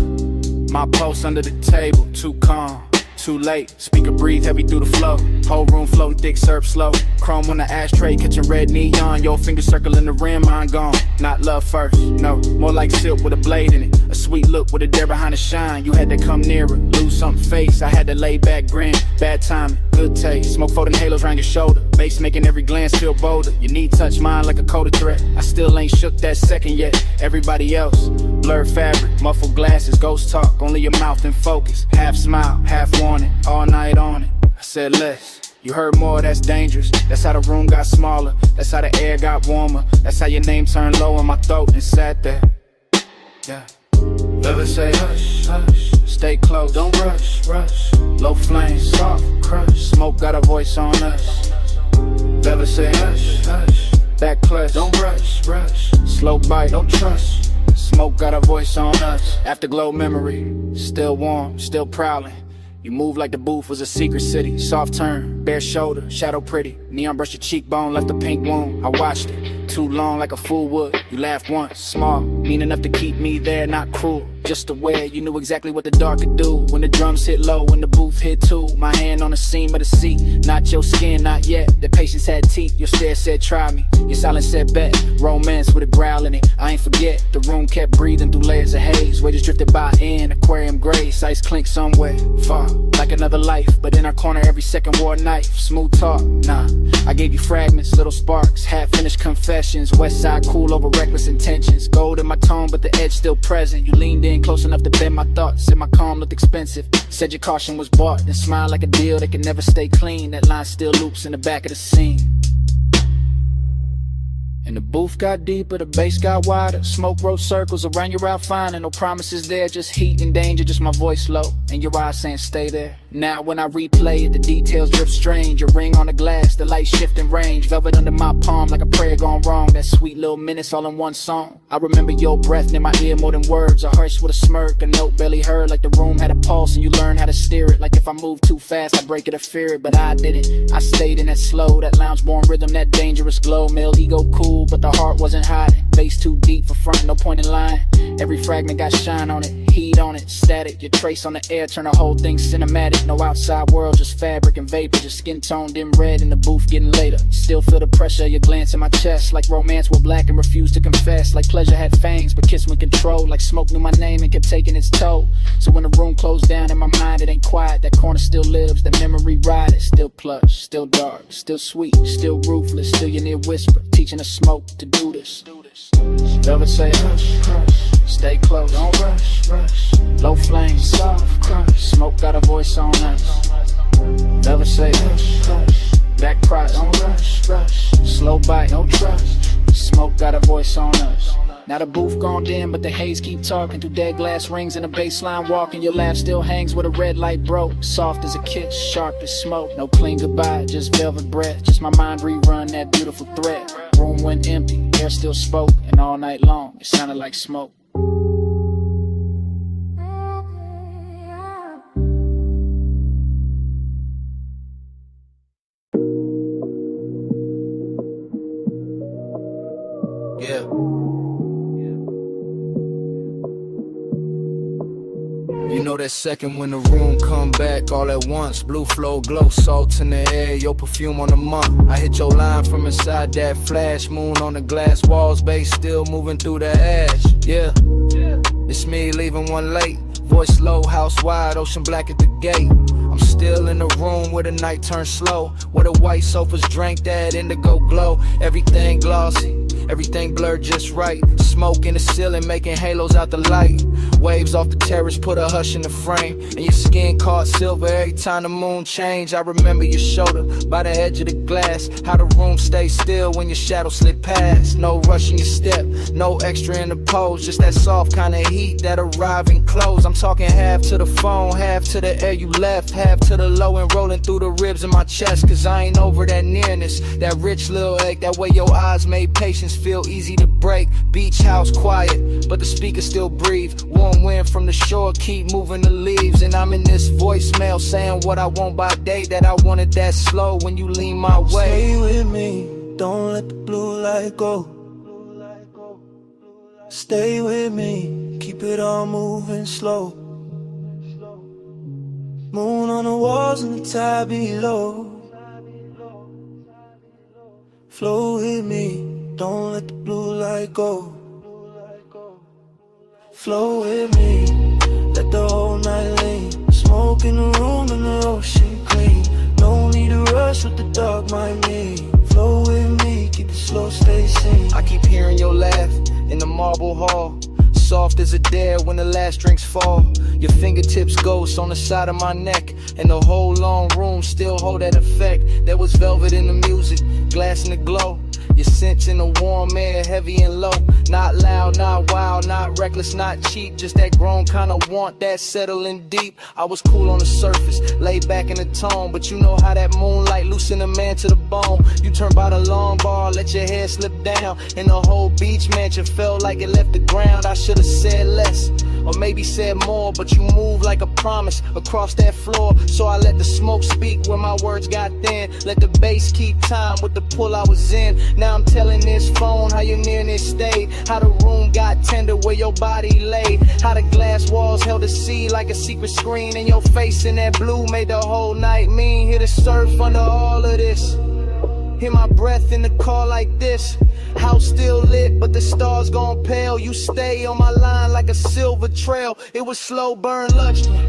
My pulse under the table, too calm. Too late, speaker breathe heavy through the flow. Whole room floating thick, serve slow. Chrome on the ashtray, catching red neon. Your finger circling the rim, mine gone. Not love first, no, more like silk with a blade in it. A sweet look with a dare behind the shine. You had to come nearer, lose something face. I had to lay back, grin, bad timing, good taste. Smoke floating halos around your shoulder. Bass making every glance feel bolder. Your knee touch mine like a coded threat. I still ain't shook that second yet. Everybody else, blurred fabric, muffled glasses, ghost talk. Only your mouth in focus. Half smile, half warning, all night on it. I said less. You heard more, that's dangerous. That's how the room got smaller. That's how the air got warmer. That's how your name turned low in my throat and sat there. Yeah. Velvet say hush, hush. Stay close, don't rush, rush. Low flame, soft crush. Smoke got a voice on us. Velvet say hush, hush. Back clutch, don't rush, rush. Slow bite, don't trust. Smoke got a voice on us. Afterglow memory, still warm, still prowling. You move like the booth was a secret city. Soft turn, bare shoulder, shadow pretty. Neon brushed your cheekbone, left a pink wound. I watched it. too long like a fool would. You laughed once, small, mean enough to keep me there, not cruel. Just aware, you knew exactly what the dark could do. When the drums hit low, when the booth hit too. My hand on the seam of the seat, not your skin, not yet. The patience had teeth, your stare said try me. Your silence said bet, romance with a growl in it. I ain't forget, the room kept breathing through layers of haze. Waiters drifted by in aquarium grace, ice clink somewhere far, like another life. But in our corner every second wore a knife. Smooth talk, nah, I gave you fragments, little sparks, half-finished confessions. West side cool over reckless intentions. Gold in my tone but the edge still present. You leaned in close enough to bend my thoughts. Said my calm looked expensive. Said your caution was bought. Then smiled like a deal that can never stay clean. That line still loops in the back of the scene. And the booth got deeper, the bass got wider. Smoke wrote circles around your outfinding. No promises there, just heat and danger. Just my voice low and your eyes saying stay there. Now when I replay it, the details drip strange. Your ring on the glass, the light shifting range. Velvet under my palm like a prayer gone wrong. That sweet little minutes all in one song. I remember your breath near my ear more than words. A hush with a smirk, a note barely heard. Like the room had a pulse and you learned how to steer it. Like if I moved too fast, I'd break it or fear it. But I didn't, I stayed in that slow, that lounge-born rhythm, that dangerous glow. Male ego cool, but the heart wasn't hiding. Bass too deep for front, no point in lying. Every fragment got shine on it, heat on it, static. Your trace on the air, turn the whole thing cinematic. No outside world, just fabric and vapor. Just skin tone dim red in the booth getting later. Still feel the pressure of your glance in my chest. Like romance were black and refused to confess. Like pleasure had fangs but kiss with control. Like smoke knew my name and kept taking its toll. So when the room closed down in my mind, it ain't quiet. That corner still lives, that memory ride. Still plush, still dark, still sweet, still ruthless. Still your near whisper, teaching the smoke to do this. Velvet say hush, hush, stay close, don't rush, rush. Low flame, soft crush, smoke got a voice on us. Velvet say hush, hush, back cross, don't rush, rush. Slow bite, no trust, smoke got a voice on us. Now the booth gone dim, but the haze keep talking through dead glass rings and a baseline walking. Your laugh still hangs where the red light broke. Soft as a kiss, sharp as smoke. No clean goodbye, just velvet breath. Just my mind rerun that beautiful thread. Room went empty, air still spoke, and all night long it sounded like smoke. Yeah. You know that second when the room come back all at once. Blue flow, glow, salt in the air, your perfume on the month. I hit your line from inside that flash. Moon on the glass walls, bass still moving through the ash. Yeah, it's me leaving one late. Voice low, house wide, ocean black at the gate. I'm still in the room where the night turns slow. Where the white sofas drank that indigo glow. Everything glossy, everything blurred just right. Smoke in the ceiling making halos out the light. Waves off the terrace put a hush in the frame. And your skin caught silver every time the moon changed. I remember your shoulder by the edge of the glass. How the room stayed still when your shadow slid past. No rush in your step, no extra in the pose. Just that soft kind of heat that arrive and close. I'm talking half to the phone, half to the air you left, half to the low and rolling through the ribs in my chest. Cause I ain't over that nearness, that rich little ache. That way your eyes made patience feel easy to break. Beach house quiet, but the speakers still breathe. Warm wind from the shore keep moving the leaves. And I'm in this voicemail saying what I want by day. That I wanted that slow when you lean my way. Stay with me, don't let the blue light go. Stay with me, keep it all moving slow. Moon on the walls and the tide below. Flow with me, don't let the blue light go. Flow with me, let the whole night lean. Smoke in the room and the ocean clean. No need to rush with the dark mind me. Flow with me, keep it slow, stay sane. I keep hearing your laugh in the marble hall. Soft as a dare when the last drinks fall. Your fingertips ghost on the side of my neck. And the whole long room still hold that effect. There was velvet in the music, glass in the glow. Your scent in the warm air, heavy and low. Not loud, not wild, not reckless, not cheap. Just that grown kind of want, that settling deep. I was cool on the surface, laid back in the tone. But you know how that moonlight loosen a man to the bone. You turn by the long bar, let your hair slip down. And the whole beach mansion felt like it left the ground. I should've said less, or maybe said more, but you move like a promise across that floor. So I let the smoke speak where my words got thin. Let the bass keep time with the pull I was in. Now I'm telling this phone how your nearness stayed, how the room got tender where your body lay, how the glass walls held the sea like a secret screen, and your face in that blue made the whole night mean. Hear the surf under all of this, hear my breath in the car like this. House still lit, but the stars gone pale. You stay on my line like a silver trail. It was slow burn luxury,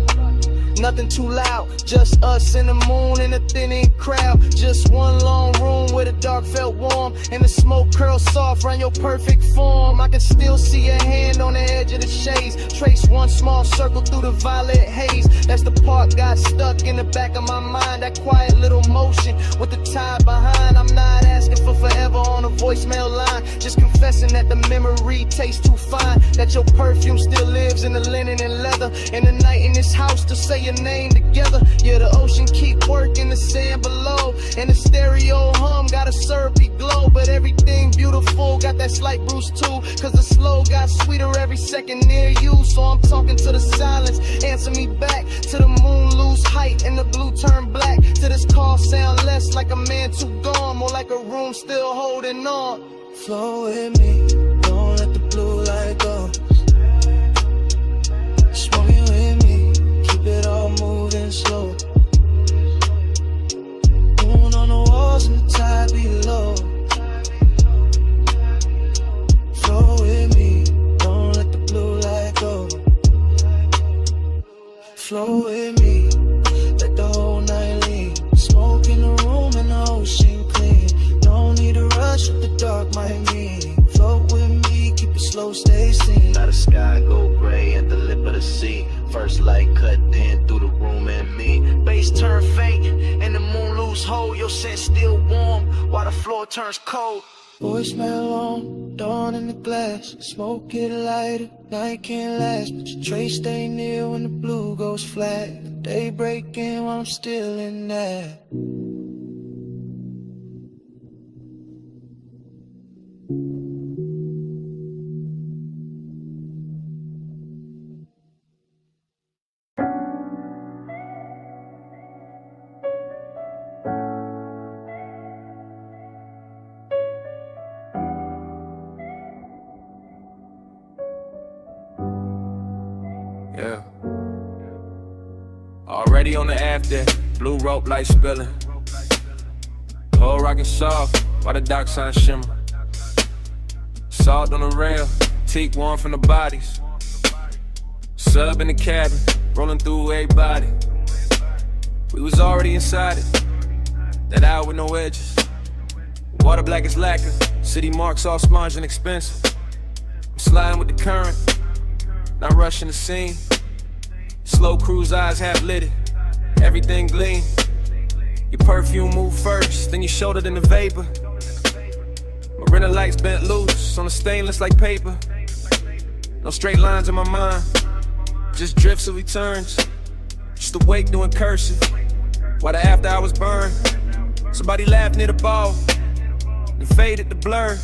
nothing too loud, just us and the moon and a thinning crowd. Just one long room where the dark felt warm, and the smoke curled soft around your perfect form. I can still see your hand on the edge of the shades, trace one small circle through the violet haze. That's the part got stuck in the back of my mind, that quiet little motion with the tide behind. I'm not asking for forever on a voicemail line, just confessing that the memory tastes too fine, that your perfume still lives in the linen and leather, and the night in this house to say your name together. Yeah, the ocean keep working, the sand below, and the stereo hum got a syrupy glow. But everything beautiful got that slight bruise too, cause the slow got sweeter every second near you. So I'm talking to the silence, answer me back, to the moon lose height and the blue turn black, to this call sound less like a man too gone, more like a room still holding on. Flow with me, don't let the blue light go. Smoking with me, keep it all moving slow. Moon on the walls and the tide below. Flow with me, don't let the blue light go. Flow with me, let the whole night lean. Smoke in the room and the ocean clean. No need to rush what the dark might mean. Float with me, keep it slow, stay seen. Now the sky go gray at the lip of the sea. First light cut in through the room and me. Bass turn faint and the moon lose hold. Your scent still warm while the floor turns cold. Voicemail on, dawn in the glass. Smoke it lighter, night can't last, but your trace stay near when the blue goes flat. The day breaking while I'm still in that. Yeah. Already on the after, blue rope light spilling. Whole rockin' soft, while the dock sign shimmer. Salt on the rail, teak warm from the bodies. Sub in the cabin, rolling through everybody. We was already inside it, that hour with no edges. Water black as lacquer, city marks all sponge and expensive. I'm sliding with the current, not rushing the scene. Slow cruise eyes half lit, everything gleam. Your perfume move first, then your shoulder, then the vapor. Marina lights bent loose on the stainless like paper. No straight lines in my mind, just drifts of returns. Just awake doing cursive, while the after hours burn. Somebody laughed near the ball, and faded the blur.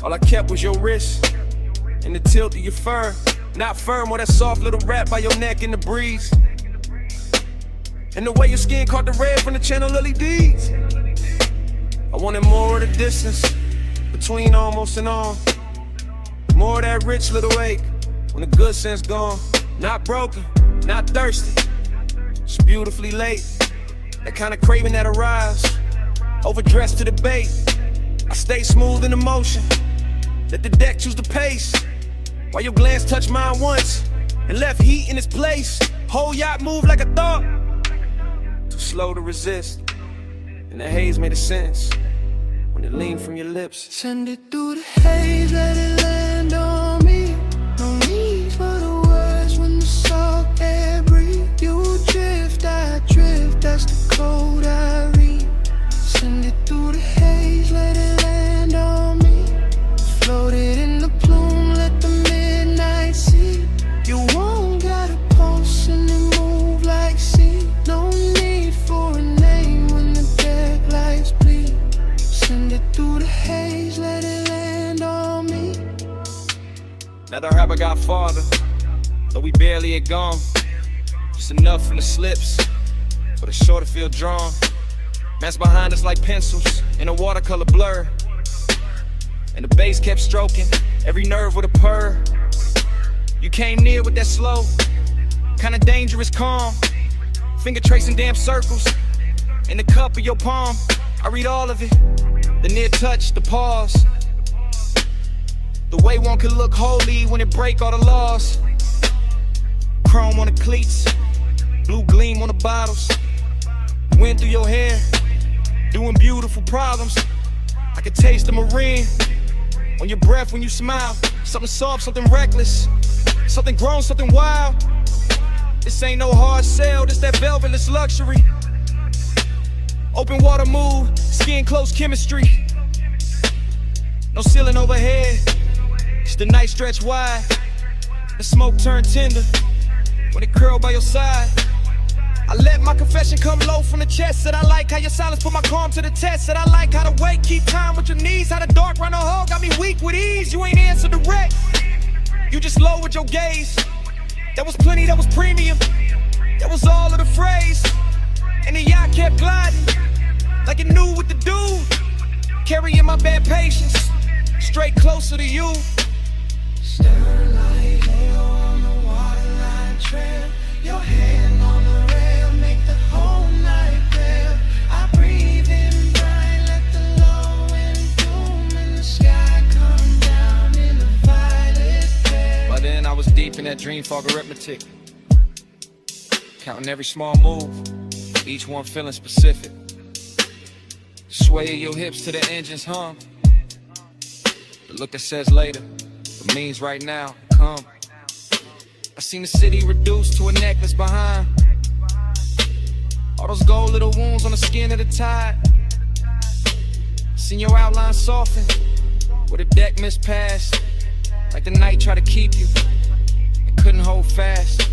All I kept was your wrist, and the tilt of your fur. Not firm or that soft little wrap by your neck in the breeze. And the way your skin caught the red from the channel LEDs. I wanted more of the distance between almost and on. More of that rich little ache when the good sense gone. Not broken, not thirsty, just beautifully late. That kind of craving that arrives, overdressed to the bait. I stay smooth in the motion, let the deck choose the pace. While your glance touched mine once and left heat in its place. Whole yacht moved like a thought, too slow to resist. And the haze made a sense when it leaned from your lips. Send it through the haze, let it land on me. No need for the words when the salt air breathe. You drift, I drift, that's the code I read. Send it through the haze, let it land on me. Floated in the plume, let the midnight see. You won't got a pulse and it move like sea. No need for a name when the deck lights bleed. Send it through the haze, let it land on me. Now the rapper got farther, so we barely had gone. Just enough from the slips for the shore to feel drawn. Man's behind us like pencils in a watercolor blur, and the bass kept stroking every nerve with a purr. You came near with that slow, kinda dangerous calm, finger tracing damn circles in the cup of your palm. I read all of it, the near touch, the pause, the way one could look holy when it break all the laws. Chrome on the cleats, blue gleam on the bottles, wind through your hair, doing beautiful problems. I could taste the marine on your breath when you smile. Something soft, something reckless, something grown, something wild. This ain't no hard sell, this that velvetless luxury. Open water move, skin close chemistry. No ceiling overhead, it's the night stretch wide. The smoke turn tender when it curl by your side. I let my confession come low from the chest. Said I like how your silence put my calm to the test. Said I like how the weight keep time with your knees. How the dark round the hole got me weak with ease. You ain't answer direct, you just lowered your gaze. That was plenty, that was premium, that was all of the phrase. And the yacht kept gliding like it knew what to do, carrying my bad patience straight closer to you. Starlight, halo on the waterline trail. Your hand on the rail, make the whole night pale. I breathe in bright, let the low end boom in the sky come down in a violet flare. By then I was deep in that dream fog arithmetic, counting every small move, each one feeling specific. Sway your hips to the engine's hum. The look that says later, but means right now, come. I seen the city reduced to a necklace behind. All those gold little wounds on the skin of the tide. Seen your outline soften with a deck mispassed, like the night tried to keep you and couldn't hold fast.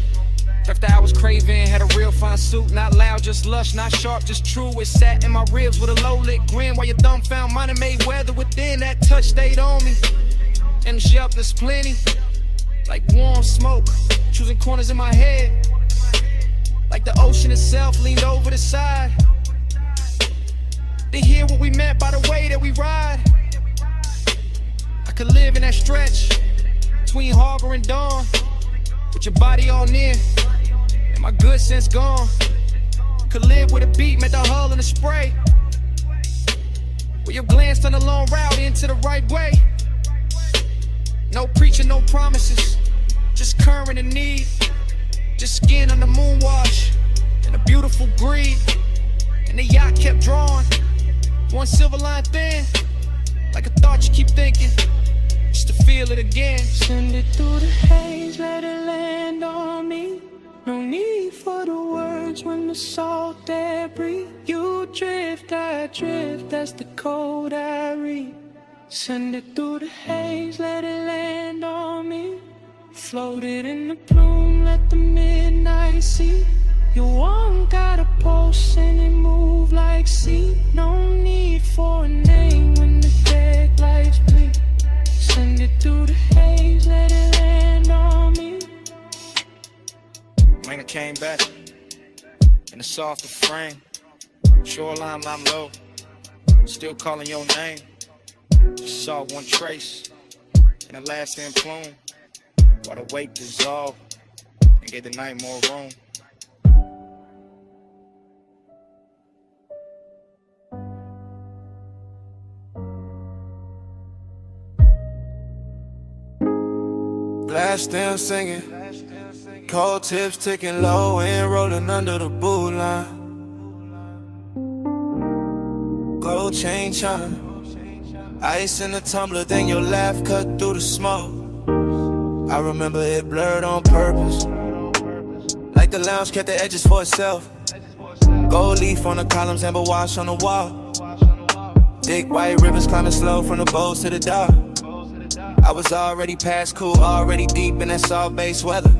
After I was craving, had a real fine suit, not loud, just lush, not sharp, just true. It sat in my ribs with a low lit grin, while your thumb found mine and made weather within. That touch stayed on me, and the shelter's plenty, like warm smoke, choosing corners in my head, like the ocean itself leaned over the side to hear what we meant by the way that we ride. I could live in that stretch between harbor and dawn, with your body all near and my good sense gone. Could live with a beat, met the hull and the spray, where your glance turned a long route into the right way. No preaching, no promises, just current and need, just skin on the moon wash and a beautiful greed. And the yacht kept drawing, one silver line thin, like a thought you keep thinking, just to feel it again. Send it through the haze, let it land on me. No need for the words when the salt air breathe. You drift, I drift, that's the code I read. Send it through the haze, let it land on me. Floated in the plume, let the midnight see. You won't got a pulse and it move like sea. No need for a name when the deck lights bleed. Send it through the haze, let it land on me. When I came back in a softer frame, shoreline I'm low, still calling your name. Just saw one trace in the lasting plume, while the weight dissolved and gave the night more room. Blast still singing, cold tips ticking low and rolling under the boot line. Gold chain chime, ice in the tumbler, then your laugh cut through the smoke. I remember it blurred on purpose, like the lounge kept the edges for itself. Gold leaf on the columns, amber wash on the wall. Thick white rivers climbing slow from the bows to the dock. I was already past cool, already deep in that soft base weather.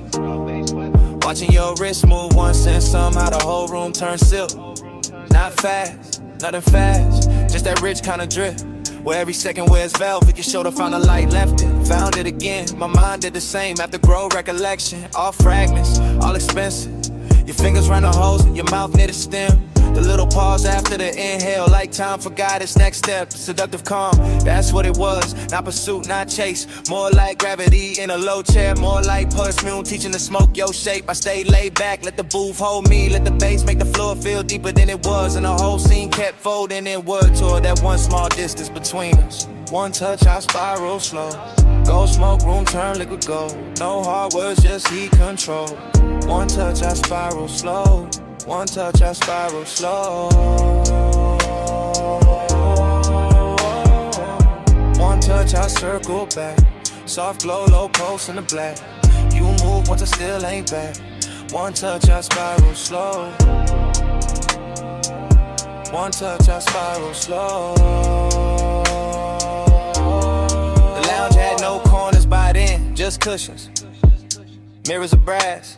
Watching your wrist move once and somehow the whole room turned silk. Not fast, nothing fast, just that rich kind of drip. Where every second wears velvet, your shoulder found a light, left it, found it again. My mind did the same after grow recollection. All fragments, all expensive. Your fingers round the holes, your mouth near the stem. The little pause after the inhale, like time for guidance. Next step, seductive calm, that's what it was. Not pursuit, not chase. More like gravity in a low chair. More like perfume, teaching to smoke your shape. I stayed laid back, let the booth hold me. Let the bass make the floor feel deeper than it was. And the whole scene kept folding inward toward that one small distance between us. One touch, I spiral slow. Go smoke room, turn liquid gold. No hard words, just heat control. One touch, I spiral slow. One touch, I spiral slow. One touch, I circle back. Soft glow, low pulse in the black. You move once I still ain't back. One touch, I spiral slow. One touch, I spiral slow. The lounge had no corners by then, just cushions. Mirrors of brass.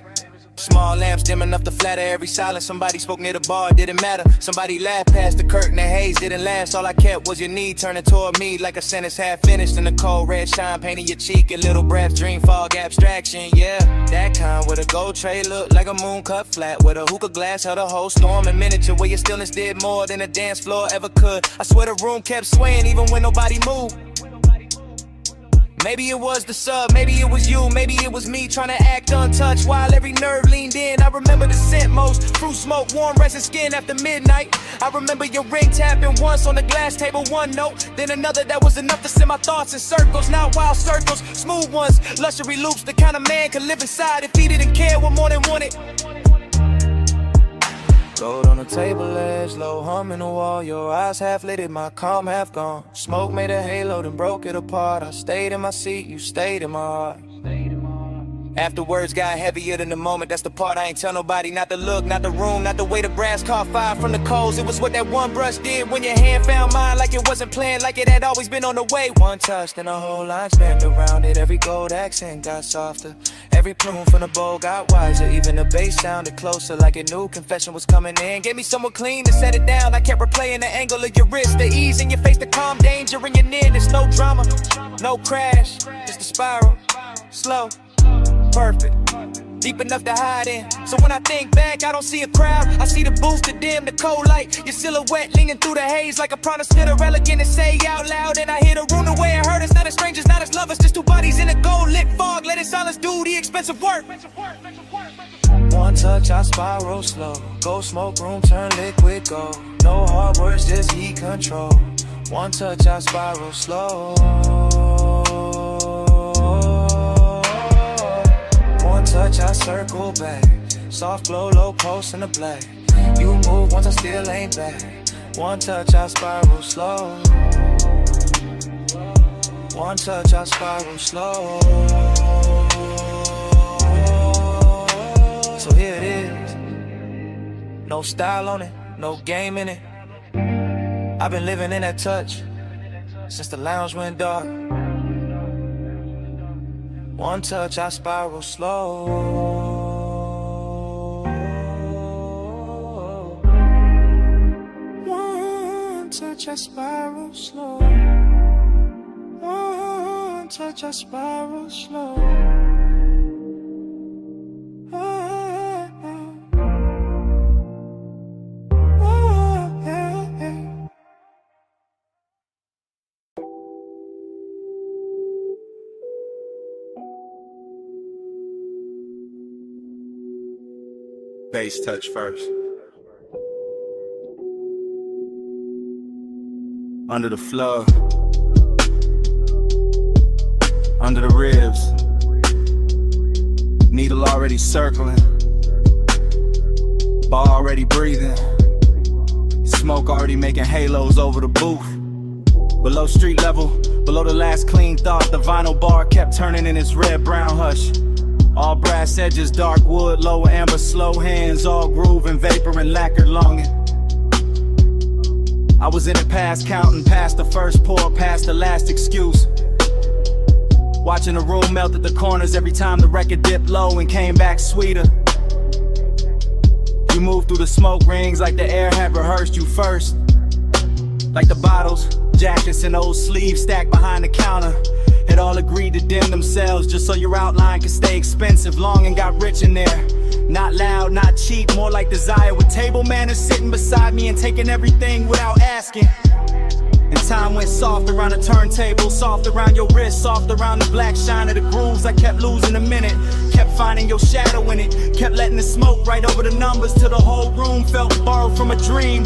Small lamps dim enough to flatter every silence. Somebody spoke near the bar, it didn't matter. Somebody laughed past the curtain, the haze didn't last. All I kept was your knee turning toward me like a sentence half finished. And the cold red shine painting your cheek. A little breath, dream fog, abstraction, yeah. That kind with a gold tray looked like a moon cut flat. With a hookah glass held a whole storm in miniature. Where your stillness did more than a dance floor ever could. I swear the room kept swaying even when nobody moved. Maybe it was the sub, maybe it was you, maybe it was me trying to act untouched while every nerve leaned in. I remember the scent most, fruit smoke, warm resin skin after midnight. I remember your ring tapping once on the glass table, one note, then another that was enough to send my thoughts in circles. Not wild circles, smooth ones, luxury loops, the kind of man could live inside if he didn't care what more than wanted. Gold on the table edge, low hum in the wall. Your eyes half lit, my calm half gone. Smoke made a halo, then broke it apart. I stayed in my seat, you stayed in my heart. After words got heavier than the moment, that's the part I ain't tell nobody. Not the look, not the room, not the way the brass caught fire from the coals. It was what that one brush did when your hand found mine. Like it wasn't planned, like it had always been on the way. One touch, then a whole line spanned around it. Every gold accent got softer. Every plume from the bowl got wiser. Even the bass sounded closer, like a new confession was coming in. Gave me someone clean to set it down. I kept replaying the angle of your wrist, the ease in your face, the calm danger in your nearness. No drama, no crash, just a spiral, slow, perfect, deep enough to hide in. So when I think back, I don't see a crowd. I see the booth, the dim, the cold light. Your silhouette leaning through the haze like a promise to the elegant and say out loud. And I hear the room the way it hurt us. Not as strangers, not as lovers, just two bodies in a gold lit fog. Let it silence do the expensive work. One touch, I spiral slow. Go smoke room, turn liquid gold. No hard words, just heat control. One touch, I spiral slow. Touch, I circle back. Soft glow, low pulse in the black. You move once I still ain't back. One touch, I spiral slow. One touch, I spiral slow. So here it is. No style on it, no game in it. I've been living in that touch since the lounge went dark. One touch, I spiral slow. One touch, I spiral slow. One touch, I spiral slow. Bass touch first. Under the floor, under the ribs, needle already circling, bar already breathing, smoke already making halos over the booth. Below street level, below the last clean thought, the vinyl bar kept turning in its red-brown hush. All brass edges, dark wood, low amber, slow hands, all groove and vapor and lacquered longing. I was in it past counting, past the first pour, past the last excuse. Watching the room melt at the corners every time the record dipped low and came back sweeter. You moved through the smoke rings like the air had rehearsed you first. Like the bottles, jackets and old sleeves stacked behind the counter. Had all agreed to dim themselves just so your outline could stay expensive. Long and got rich in there. Not loud, not cheap, more like desire. With table manners sitting beside me and taking everything without asking. And time went soft around the turntable, soft around your wrist, soft around the black shine of the grooves. I kept losing a minute, kept finding your shadow in it, kept letting the smoke right over the numbers till the whole room felt borrowed from a dream.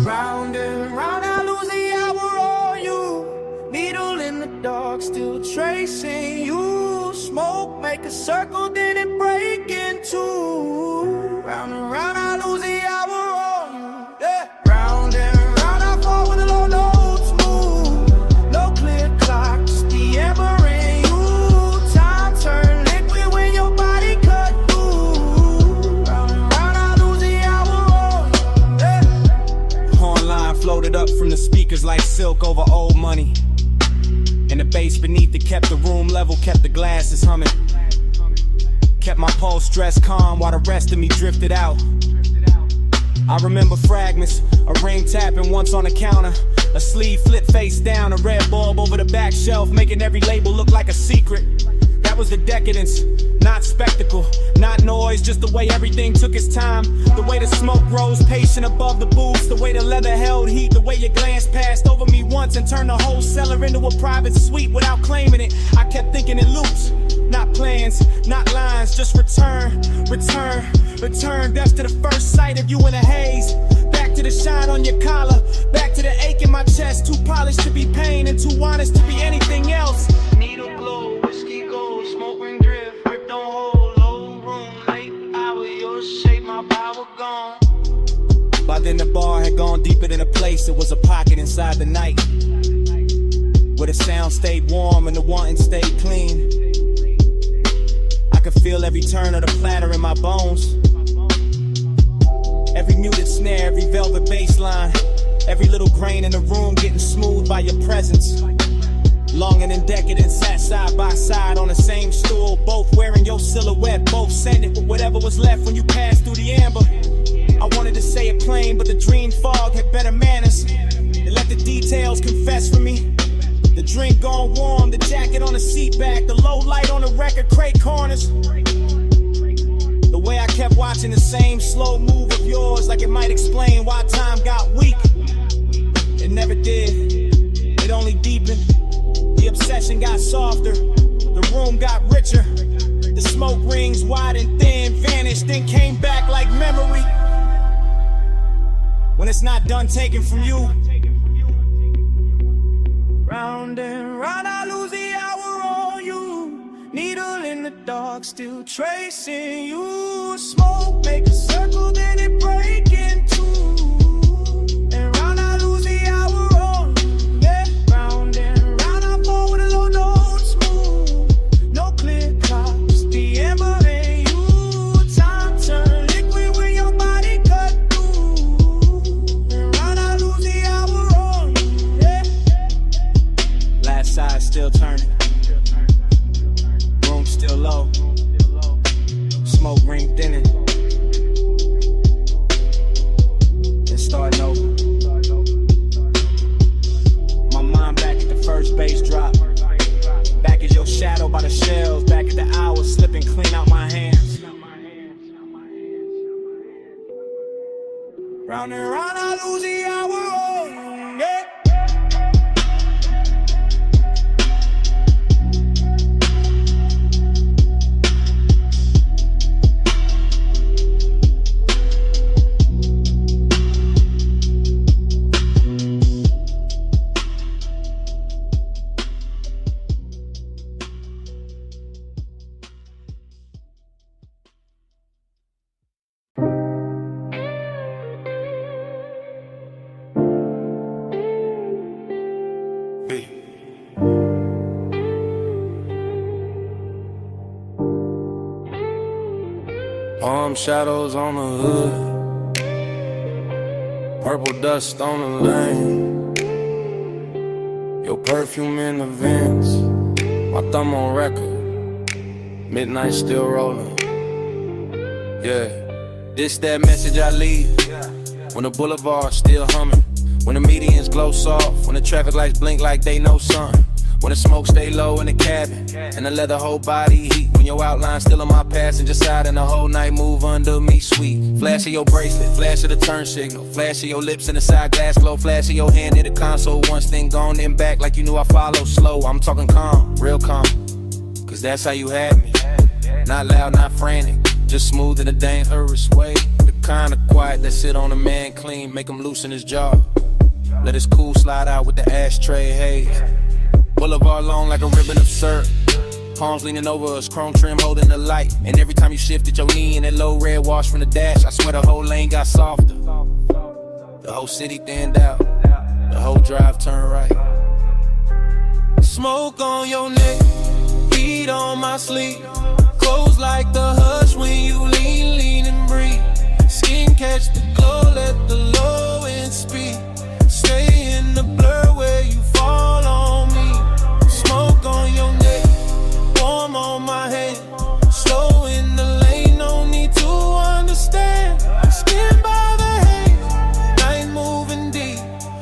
Round and round, I lose the hour on you. Needle in the dark, still tracing you. Smoke, make a circle, then it break in two. Round and round, I lose the hour on you. Yeah. Round and round, I fall when the low notes move. No clear clock, just the ember in you. Time turn liquid when your body cut through. Round and round, I lose the hour on you. Yeah. Horn line floated up from the speakers like silk over old money. And the bass beneath it kept the room level, kept the glasses humming. Kept my pulse dressed calm while the rest of me drifted out. I remember fragments, a ring tapping once on the counter, a sleeve flipped face down, a red bulb over the back shelf, making every label look like a secret. That was the decadence, not spectacle, not noise, just the way everything took its time. The way the smoke rose patient above the booths, the way the leather held heat, the way your glance passed over me once and turned the whole cellar into a private suite without claiming it. I kept thinking in loops, not plans, not lines, just return, return, return. Death to the first sight of you in a haze. Back to the shine on your collar, back to the ache in my chest. Too polished to be pain and too honest to be anything else. Needle glow, whiskey gold, smoke ring drift, grip don't hold, low room, late hour, your shape, my power gone. By then the bar had gone deeper than a place, it was a pocket inside the night, where the sound stayed warm and the wanting stayed clean. I could feel every turn of the platter in my bones, every muted snare, every velvet bass line, every little grain in the room getting smooth by your presence. Longing and decadent sat side by side on the same stool, both wearing your silhouette, both sending with whatever was left when you passed through the amber. I wanted to say it plain, but the dream fog had better manners. It let the details confess for me. The drink gone warm, the jacket on the seat back, the low light on the record crate corners. The way I kept watching the same slow move of yours, like it might explain why time got weak. It never did, it only deepened. The obsession got softer, the room got richer. The smoke rings wide and thin vanished, then came back like memory. When it's not done taken from you. Round and round, I lose the hour on you. Needle in the dark, still tracing you. Smoke, make a circle, then it break in two. And round, I lose the hour on you. Yeah. Round and round, I fall with a low notes move. No clear clock, just the ember in you. Time turn liquid when your body cut through. And round, I lose the hour on you. Yeah. Last side still turning, room still low, smoke ring thinning, then starting over. My mind back at the first bass drop, back as your shadow by the shelves, back at the hours slipping clean out my hands. Round and round, I lose the hour on you. Yeah. Palm shadows on the hood, purple dust on the lane, your perfume in the vents, my thumb on record, midnight still rolling. Yeah, this that message I leave when the boulevard still humming. When the medians glow soft, when the traffic lights blink like they know something. When the smoke stay low in the cabin, and the leather whole body heat. When your outline still on my passenger side, and the whole night move under me sweet. Flash of your bracelet, flash of the turn signal, flash of your lips in the side glass glow, flash of your hand in the console. Once thing gone, then back like you knew I follow slow. I'm talking calm, real calm, cause that's how you had me. Not loud, not frantic, just smooth in a dangerous way. The kind of quiet that sit on a man clean, make him loosen his jaw. Let his cool slide out with the ashtray haze. Boulevard long like a ribbon of syrup. Palms leaning over us, chrome trim holding the light. And every time you shifted your knee in that low red wash from the dash, I swear the whole lane got softer. The whole city thinned out, the whole drive turned right. Smoke on your neck, heat on my sleeve. Close like the hush when you lean and breathe. Skin catch the glow, let the low end speed. Stay in the blur where you fall on me. Smoke on your neck, warm on my hand. Slow in the lane, no need to understand. Skin by the haze, night moving deep.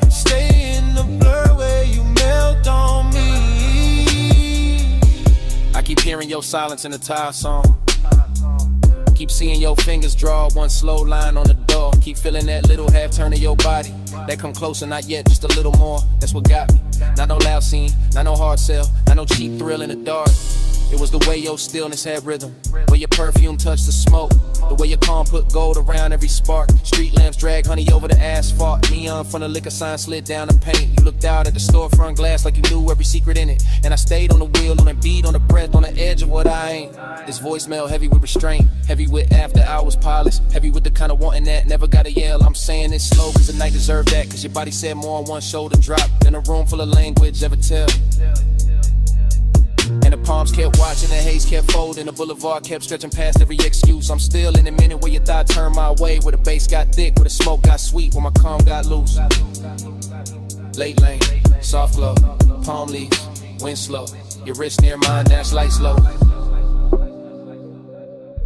Stay in the blur where you melt on me. I keep hearing your silence in the tire song. Keep seeing your fingers draw one slow line on the door. Keep feeling that little half turn of your body. That come closer, not yet, just a little more. That's what got me. Not no loud scene, not no hard sell, not no cheap thrill in the dark. It was the way your stillness had rhythm, where your perfume touched the smoke, the way your calm put gold around every spark. Street lamps drag honey over the asphalt. Neon from the liquor sign slid down the paint. You looked out at the storefront glass like you knew every secret in it. And I stayed on the wheel, on the beat, on the breath, on the edge of what I ain't. This voicemail heavy with restraint, heavy with after hours polish, heavy with the kind of wanting that never gotta yell. I'm saying it slow cause the night deserved that, cause your body said more on one shoulder drop than a room full of language ever tell. And the palms kept watching, the haze kept folding, the boulevard kept stretching past every excuse. I'm still in a minute where your thought turned my way, where the bass got thick, where the smoke got sweet, where my calm got loose. Late lane, soft glow, palm leaves, wind slow, your wrist near mine, dash light slow.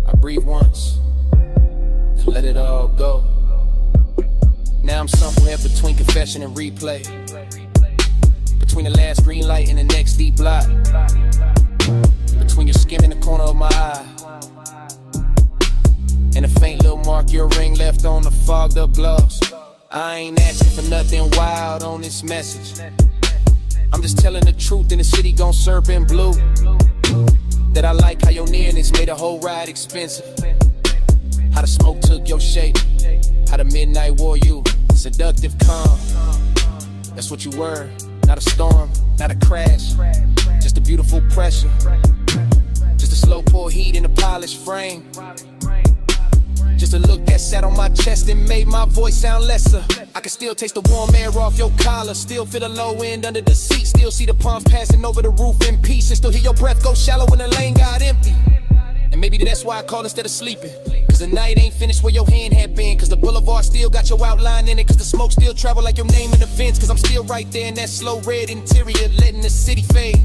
I breathe once, and let it all go. Now I'm somewhere between confession and replay, between the last green light and the next deep block, between your skin and the corner of my eye, and a faint little mark your ring left on the fogged up gloss. I ain't asking for nothing wild on this message. I'm just telling the truth, and the city gon' serve in blue. That I like how your nearness made the whole ride expensive. How the smoke took your shape, how the midnight wore you. Seductive calm, that's what you were. Not a storm, not a crash, just a beautiful pressure. Just a slow pour heat in a polished frame. Just a look that sat on my chest and made my voice sound lesser. I can still taste the warm air off your collar, still feel the low end under the seat, still see the palms passing over the roof in peace, and still hear your breath go shallow when the lane got empty. And maybe that's why I call instead of sleeping, cause the night ain't finished where your hand had been, cause the boulevard still got your outline in it, cause the smoke still travel like your name in the vents, cause I'm still right there in that slow red interior, letting the city fade,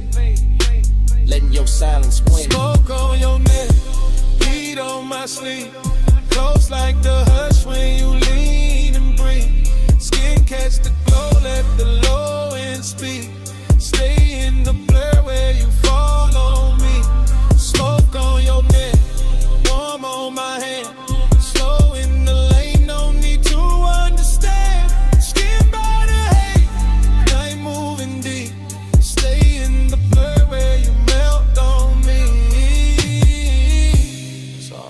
letting your silence win. Smoke on your neck, heat on my sleeve, close like the hush when you lean and breathe. Skin catch the glow, let the low end speak. Stay in the blur where you fall on me. Smoke on your neck, warm on my hand. Slow in the lane, no need to understand. Skin by the hate, night moving deep. Stay in the blur where you melt on me. So,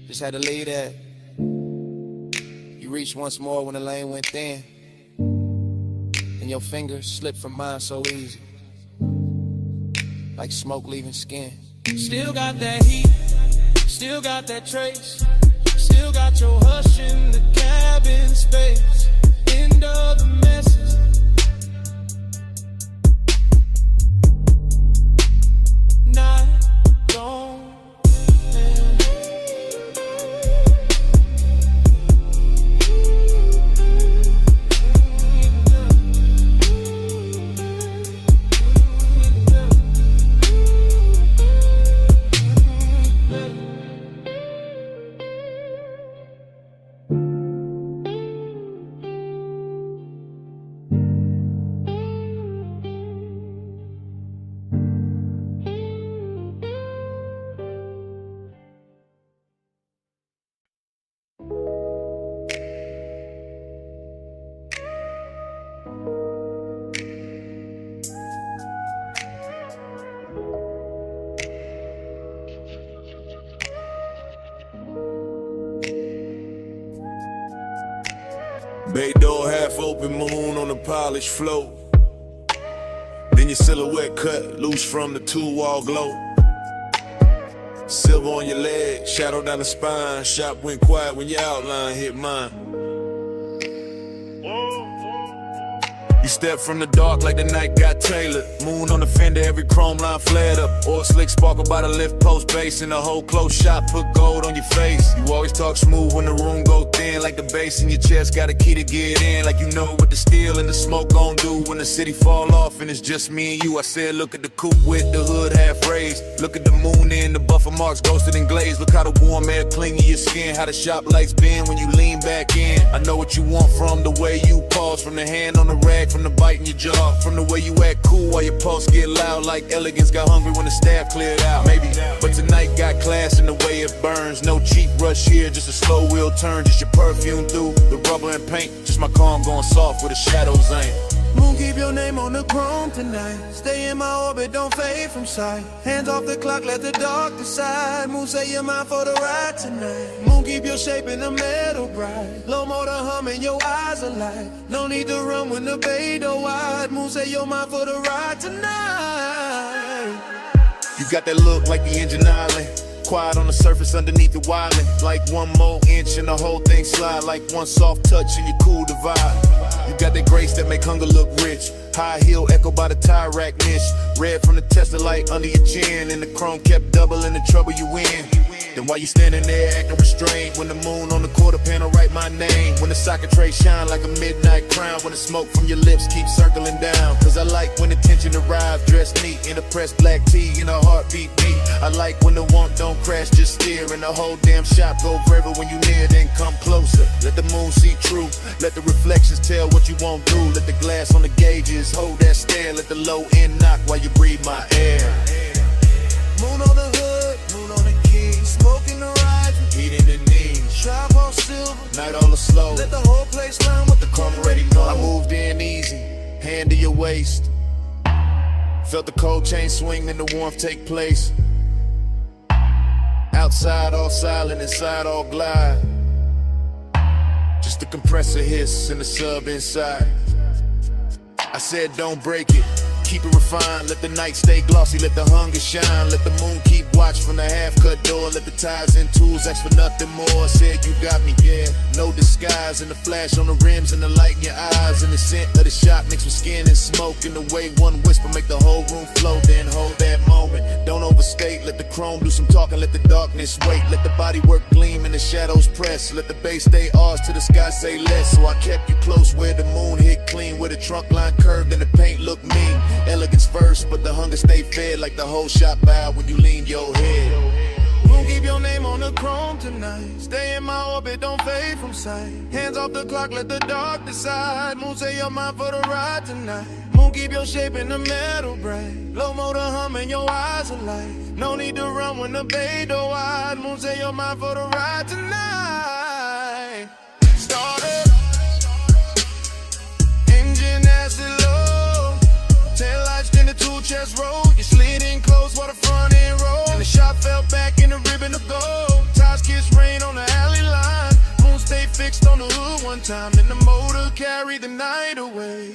just had to leave that. You reached once more when the lane went thin, and your fingers slipped from mine so easy, like smoke leaving skin. Still got that heat, still got that trace, still got your hush in the cabin space. End of the message. Not gone. Bay door half open, moon on the polished floor. Then your silhouette cut loose from the two-wall glow. Silver on your leg, shadow down the spine. Shop went quiet when your outline hit mine. You step from the dark like the night got tailored. Moon on the fender, every chrome line flared up. Oil slick sparkle by the lift post base. In the whole close shot, put gold on your face. You always talk smooth when the room go thin. Like the bass in your chest, got a key to get in. Like you know what the steel and the smoke gon' do when the city fall off and it's just me and you. I said look at the coupe with the hood half raised. Look at the moon in the buffer marks ghosted and glazed. Look how the warm air cling to your skin. How the shop lights bend when you lean back in. I know what you want from the way you pause. From the hand on the rag, from the bite in your jaw. From the way you act cool while your pulse get loud. Like elegance got hungry when the staff cleared out. Maybe, but tonight got class in the way it burns. No cheap rush here, just a slow wheel turn. Just your perfume through the rubber and paint. Just my calm going soft where the shadows ain't. Moon, keep your name on the chrome tonight. Stay in my orbit, don't fade from sight. Hands off the clock, let the dark decide. Moon, say you're mine for the ride tonight. Moon, keep your shape in the metal bright. Low motor humming, your eyes alight. No need to run when the bay door wide. Moon, say you're mine for the ride tonight. You got that look like the engine island. Quiet on the surface underneath the wildin'. Like one more inch and the whole thing slide. Like one soft touch and you cool the vibe. You got that grace that make hunger look rich. High heel echo by the tire rack niche. Red from the Tesla light under your chin. And the chrome kept doubling the trouble you in. Then while you standing there acting restrained. When the moon on the quarter panel write my name. When the socket tray shine like a midnight crown. When the smoke from your lips keeps circling down. Cause I like when the tension arrives dressed neat. In a pressed black tee in a heartbeat beat. I like when the want don't crash, just steer. And the whole damn shop go forever when you near. Then come closer, let the moon see true. Let the reflections tell what you won't do. Let the glass on the gauges hold that stare. Let the low end knock while you breathe my air. Moon on the hood, moon on the key. Smoking the ride, Heat in the knees, trap all silver. night all the slow. Let the whole place learn what the Come already know. I moved in easy, hand to your waist. Felt the cold chain swing and the warmth take place. Outside all silent, inside all glide. Just the compressor hiss and the sub inside. I said don't break it, keep it refined. Let the night stay glossy, let the hunger shine. Let the moon keep watch from the half-cut door. Let the ties and tools ask for nothing more. I said you got me, yeah, no disguise. And the flash on the rims and the light in your eyes. And the scent of the shop mixed with skin and smoke. And the way one whisper make the whole room flow. Then hold that moment, don't overstate. Let the chrome do some talking, let the darkness wait. Let the body work gleam and the shadows press. Let the bass stay ours till the sky say less. So I kept you close where the moon hit clean. Where the trunk line curved and the paint looked mean. Elegance first, but the hunger stay fed. Like the whole shop bowed when you lean your head. Moon, keep your name on the chrome tonight. Stay in my orbit, don't fade from sight. Hands off the clock, let the dark decide. Moon, say you're mine for the ride tonight. Moon, keep your shape in the metal bright. Low motor humming, your eyes alight. No need to run when the bay door wide. Moon, say you're mine for the ride tonight. Started, engine acid low. Taillights in the two-chest roll. You slid in close while the front end rolled. And the shot fell back in the ribbon of gold. Tires kiss rain on the alley line. Moon stay fixed on the hood one time. Then the motor carried the night away.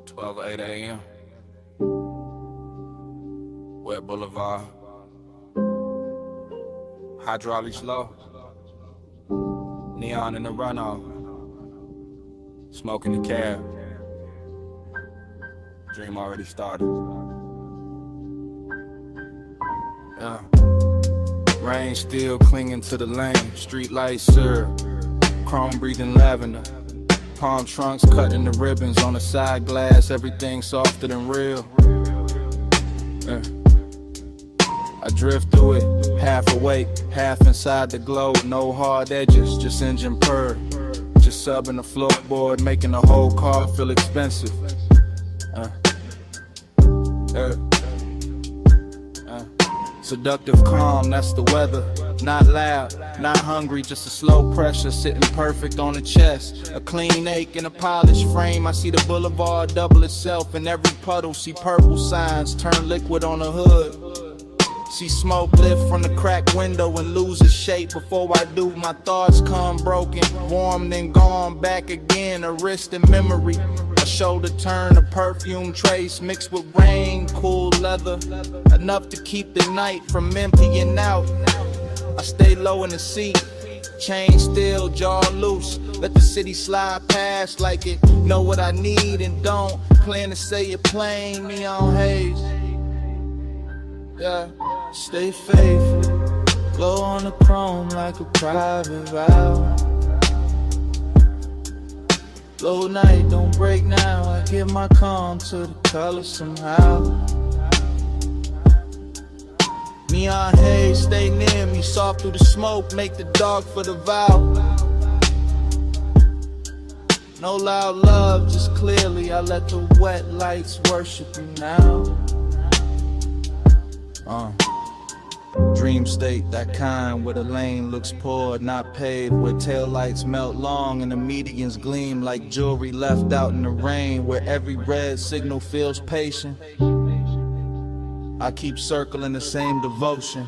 Twelve 8 a.m. Wet Boulevard. Hydraulics low. Neon in the runoff. Smoking the cab. Dream already started. Yeah. Rain still clinging to the lane. Street lights syrup. Chrome breathing lavender. Palm trunks cutting the ribbons on the side glass. Everything softer than real. I drift through it, half awake, half inside the glow. No hard edges, just engine purr. Just subbing the floorboard, making the whole car feel expensive. Seductive calm, that's the weather. Not loud, not hungry, just a slow pressure sitting perfect on the chest. A clean ache in a polished frame. I see the boulevard double itself in every puddle. See purple signs turn liquid on the hood. See smoke lift from the cracked window and lose its shape. Before I do, my thoughts come broken, warm then gone back again. A wrist in memory, a shoulder turn, a perfume trace mixed with rain, cool leather, enough to keep the night from emptying out. I stay low in the seat, chain still, jaw loose. Let the city slide past like it know what I need and don't. Plan to say it plain, neon haze. Yeah, stay faithful, glow on the chrome like a private vow. Low night, don't break now, I give my calm to the color somehow. Neon haze, stay near me, soft through the smoke, make the dark for the vow. No loud love, just clearly, I let the wet lights worship you now. Dream state, that kind where the lane looks poured, not paved, where taillights melt long and the medians gleam like jewelry left out in the rain, where every red signal feels patient. I keep circling the same devotion,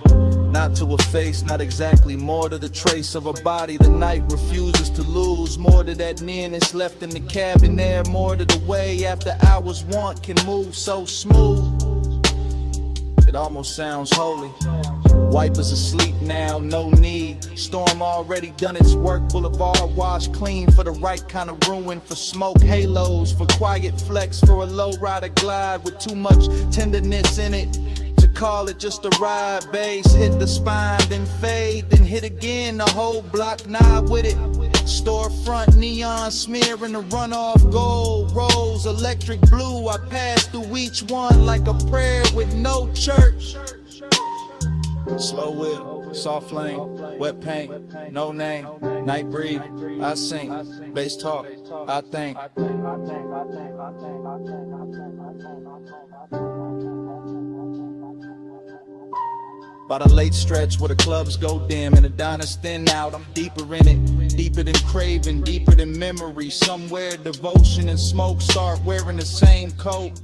not to a face, not exactly, more to the trace of a body the night refuses to lose, more to that nearness left in the cabin there, more to the way after hours want can move so smooth. It almost sounds holy. Wipers asleep now, no need. Storm already done its work. Boulevard washed clean for the right kind of ruin. For smoke halos, for quiet flex, for a low rider glide with too much tenderness in it. To call it just a ride, bass hit the spine, then fade, then hit again. The whole block nod with it. Storefront neon smearing the runoff gold rose, electric blue. I pass through each one like a prayer with no church. Slow whip, soft flame, wet paint, no name, night breathe, I sing, bass talk, I think. By the late stretch where the clubs go dim and the diners thin out, I'm deeper in it, deeper than craving, deeper than memory. Somewhere devotion and smoke start wearing the same coat.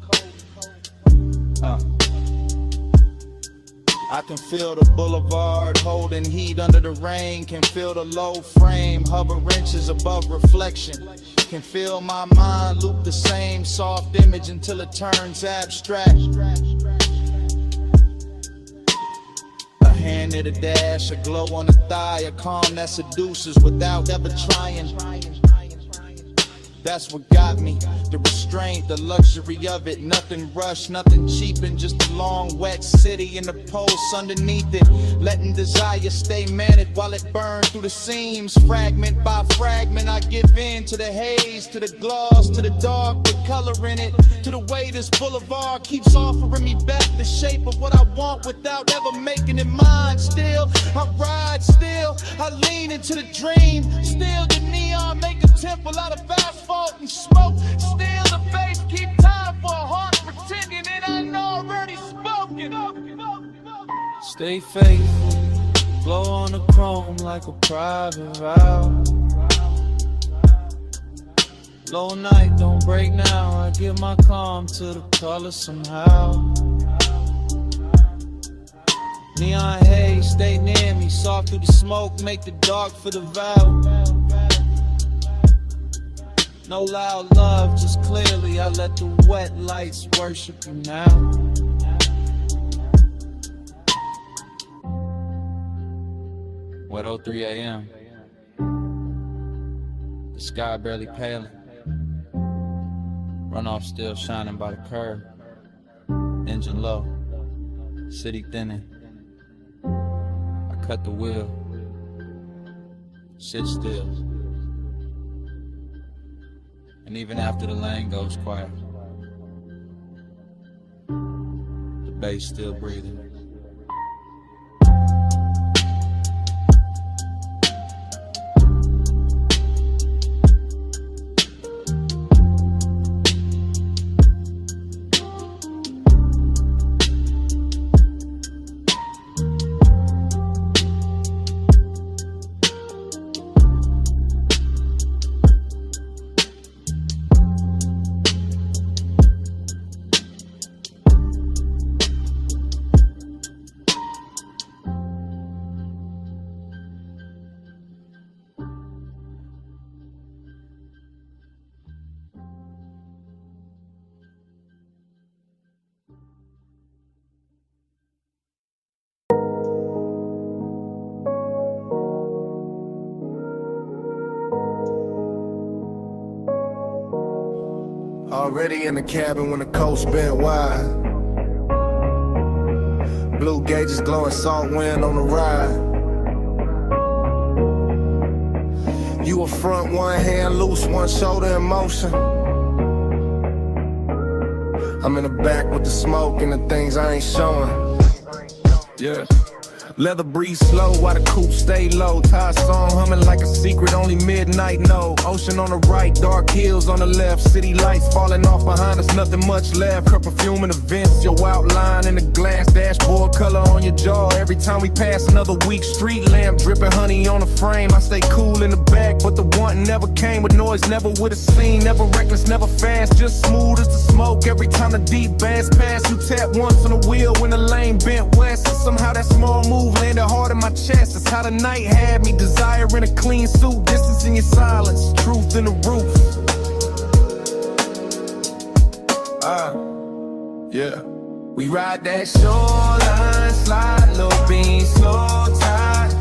I can feel the boulevard holding heat under the rain. Can feel the low frame hover inches above reflection. Can feel my mind loop the same soft image until it turns abstract. A hand at a dash, a glow on the thigh, a calm that seduces without ever trying. That's what got me, the restraint, the luxury of it. Nothing rushed, nothing cheap, and just a long wet city and the pulse underneath it. Letting desire stay managed while it burns through the seams. Fragment by fragment, I give in to the haze, to the gloss, to the dark with color in it. To the way this boulevard keeps offering me back the shape of what I want without ever making it mine. Still, I ride, still, I lean into the dream. Still, the neon make a temple out of asphalt and smoke. Still the bass keep time for a heart pretending it ain't already spoken. Stay faithful, glow on the chrome like a private vow. Low night, don't break now, I give my calm to the color somehow. Neon haze, stay near me, soft through the smoke, make the dark for the vow. No loud love, just clearly I let the wet lights worship you now. Wet 03 a.m. The sky barely paling. Runoff still shining by the curb. Engine low, city thinning. I cut the wheel, sit still. And even after the lane goes quiet, the bass still breathing. Already in the cabin when the coast bent wide. Blue gauges glowing, salt wind on the ride. You a front, one hand loose, one shoulder in motion. I'm in the back with the smoke and the things I ain't showing. Yeah. Leather breeze slow while the coupe stay low. Ty song humming like a secret, only midnight know. Ocean on the right, dark hills on the left. City lights falling off behind us, nothing much left. Her perfume in the vents, your outline in the glass. Dashboard color on your jaw. Every time we pass another week, street lamp dripping honey on the frame. I stay cool in the back, but the wanting never came with noise, never with a scene. Never reckless, never fast, just smooth as the smoke. Every time the deep bass pass, you tap once on the wheel when the lane bent west. And somehow that small move landed hard in my chest. That's how the night had me, desiring a clean suit. Distance in your silence, truth in the roof. Yeah. We ride that shoreline, slide, low beam, slow tide.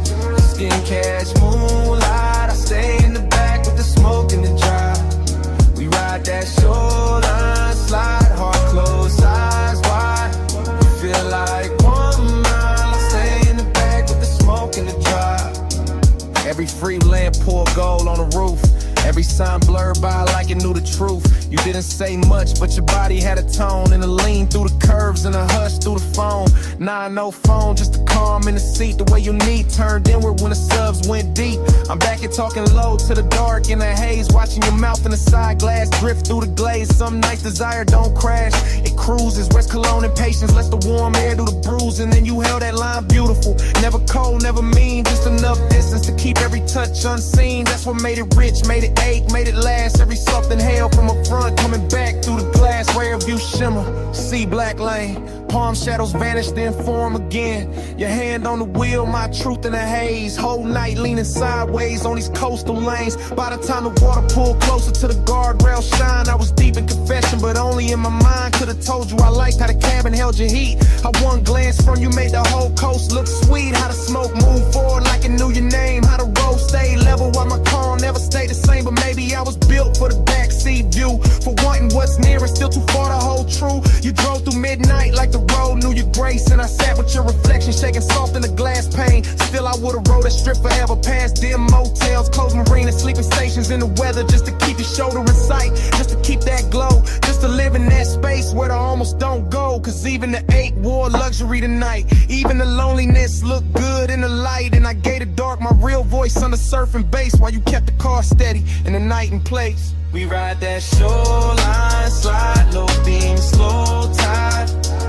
Skin catch moonlight. I stay in the back with the smoke and the drive. We ride that shoreline, slide, heart closed, eyes wide. We feel like 1 mile. I stay in the back with the smoke and the drive. Every free lamp pour gold on the roof. Every sign blurred by like it knew the truth. You didn't say much, but your body had a tone. And a lean through the curves and a hush through the phone. Nah, no phone, just a calm in the seat. The way you need turned inward when the subs went deep. I'm back here talking low to the dark in the haze. Watching your mouth in the side glass drift through the glaze. Some nights desire don't crash, it cruises. West Cologne and patience lets the warm air do the bruising. Then you held that line beautiful. Never cold, never mean, just enough distance to keep every touch unseen. That's what made it rich, made it ache, made it last. Every soft inhale from a front, coming back through the glass. Rare view shimmer, see black lane. Palm shadows vanish, then form again. Your hand on the wheel, my truth in the haze. Whole night leaning sideways on these coastal lanes. By the time the water pulled closer to the guardrail shine, I was deep in confession, but only in my mind. Could've told you I liked how the cabin held your heat. How one glance from you made the whole coast look sweet. How the smoke moved forward like it knew your name. How the road stayed level while my car never stayed the same. But maybe I was built for the backseat view. For wanting what's near and still too far to hold true. You drove through midnight like the road knew your grace. And I sat with your reflection shaking soft in the glass pane. Still I would've rode that strip forever past dim motels, closed marinas, sleeping stations in the weather. Just to keep your shoulder in sight, just to keep that glow. Just to live in that space where the almost don't go. Cause even the ache wore luxury tonight. Even the loneliness looked good in the light. And I gave the dark my real voice on the surfing bass while you kept the car steady in the night and place. We ride that shoreline, slide, low beam, slow tide.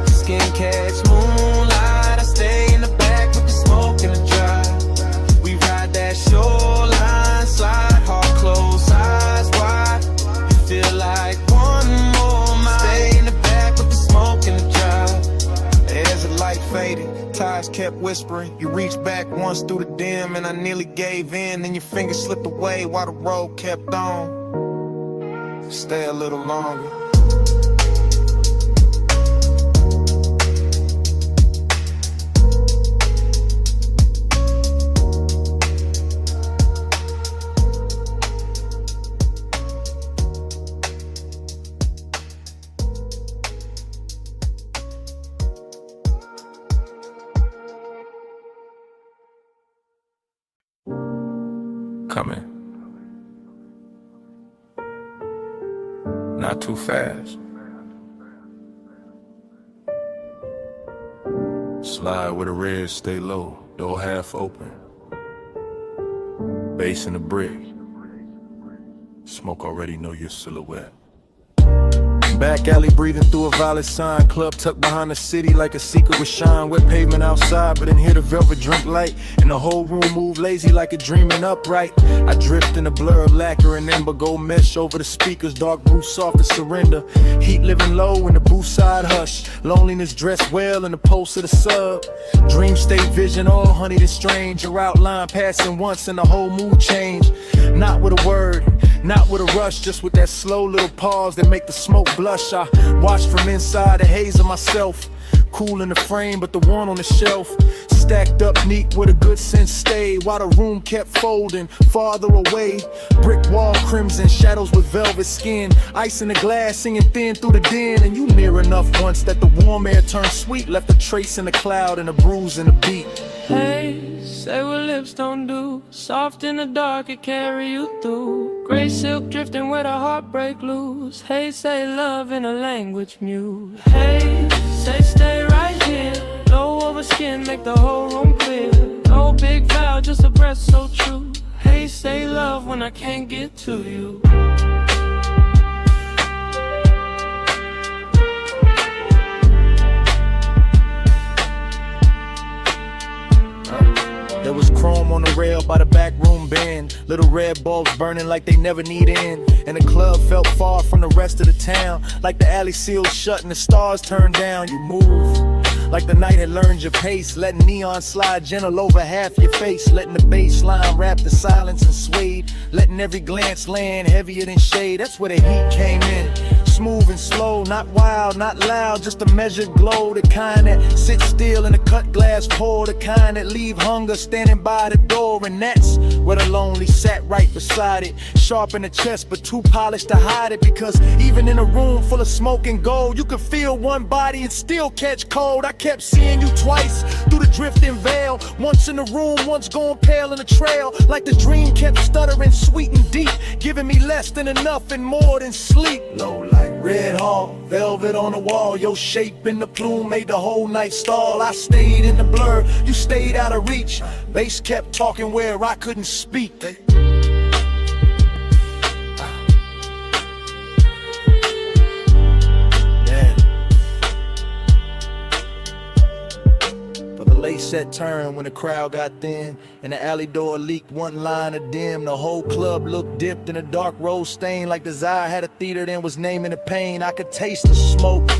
Skin catch moonlight. I stay in the back with the smoke and the drive. We ride that shoreline, slide, heart closed, eyes wide. You feel like 1 more mile. Stay in the back with the smoke and the drive. As the light faded, ties kept whispering. You reached back once through the dim and I nearly gave in. Then your fingers slipped away while the road kept on. Stay a little longer. Coming. Not too fast. Slide with a red, stay low, door half open. Bass in the brick. Smoke already know your silhouette. Back alley breathing through a violet sign. Club tucked behind the city like a secret with shine. Wet pavement outside, but in here the velvet drink light. And the whole room move lazy like a dreaming upright. I drift in a blur of lacquer and ember. Gold mesh over the speakers, dark blue soft to surrender. Heat living low in the booth side hush. Loneliness dressed well in the pulse of the sub. Dream state vision, all honeyed and strange. Your outline passing once and the whole mood change. Not with a word, not with a rush, just with that slow little pause that make the smoke blush. I watch from inside the haze of myself. Cool in the frame, but the one on the shelf stacked up neat with a good sense stay. While the room kept folding farther away. Brick wall crimson, shadows with velvet skin. Ice in the glass, singing thin through the den. And you near enough once that the warm air turned sweet. Left a trace in the cloud and a bruise in the beat. Hey, say what lips don't do. Soft in the dark, it carry you through. Gray silk drifting where the heartbreak loose. Hey, say love in a language mute. Hey, say stay right here. Low over skin, make the whole room clear. No big vow, just a breath so true. Hey, say love when I can't get to you. There was chrome on the rail by the back room bend. Little red bulbs burning like they never need end. And the club felt far from the rest of the town. Like the alley sealed shut and the stars turned down. You move like the night had learned your pace. Letting neon slide gentle over half your face. Letting the bass line wrap the silence and swayed. Letting every glance land heavier than shade. That's where the heat came in. Smooth and slow, not wild, not loud, just a measured glow. The kind that sits still in a cut glass pour. The kind that leave hunger standing by the door. And that's where the lonely sat right beside it. Sharp in the chest, but too polished to hide it. Because even in a room full of smoke and gold, you could feel one body and still catch cold. I kept seeing you twice through the drifting veil. Once in the room, once going pale in the trail. Like the dream kept stuttering sweet and deep, giving me less than enough and more than sleep. Low light. Red hall, velvet on the wall. Your shape in the plume made the whole night stall. I stayed in the blur, you stayed out of reach. Bass kept talking where I couldn't speak. Late set turn when the crowd got thin and the alley door leaked one line of dim. The whole club looked dipped in a dark rose stain, like desire had a theater then was naming the pain. I could taste the smoke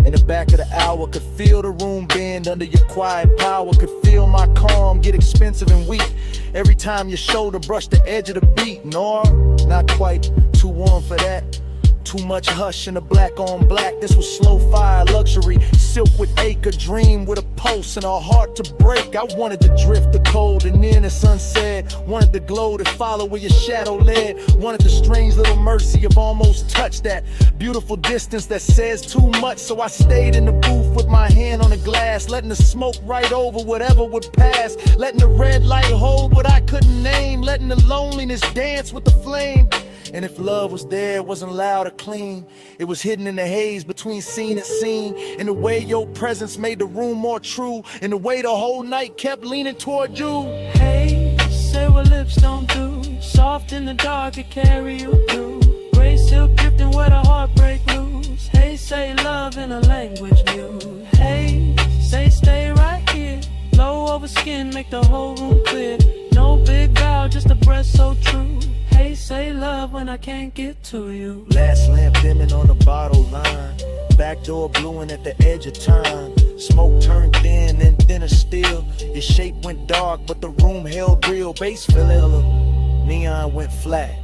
in the back of the hour, could feel the room bend under your quiet power, could feel my calm get expensive and weak every time your shoulder brushed the edge of the beat. No, not quite too warm for that. Too much hush in the black on black. This was slow fire luxury, silk with acre, dream with a pulse and a heart to break. I wanted to drift the cold and then the sunset. Wanted the glow to follow where your shadow led. Wanted the strange little mercy of almost touch, that beautiful distance that says too much. So I stayed in the booth with my hand on the glass, letting the smoke right over whatever would pass. Letting the red light hold what I couldn't name. Letting the loneliness dance with the flame. And if love was there, it wasn't loud or clean. It was hidden in the haze between scene and scene. In the way your presence made the room more true. In the way the whole night kept leaning toward you. Hey, say what lips don't do. Soft in the dark, it carry you through. Gray silk drifting where the heartbreak loose. Hey, say love in a language mute. Hey, say stay right here. Low over skin, make the whole room clear. No big vow, just a breath so true. Hey, say love when I can't get to you. Last lamp dimming on the bottle line. Back door bluing at the edge of time. Smoke turned thin and thinner still. Your shape went dark, but the room held real. Bass filling, neon went flat.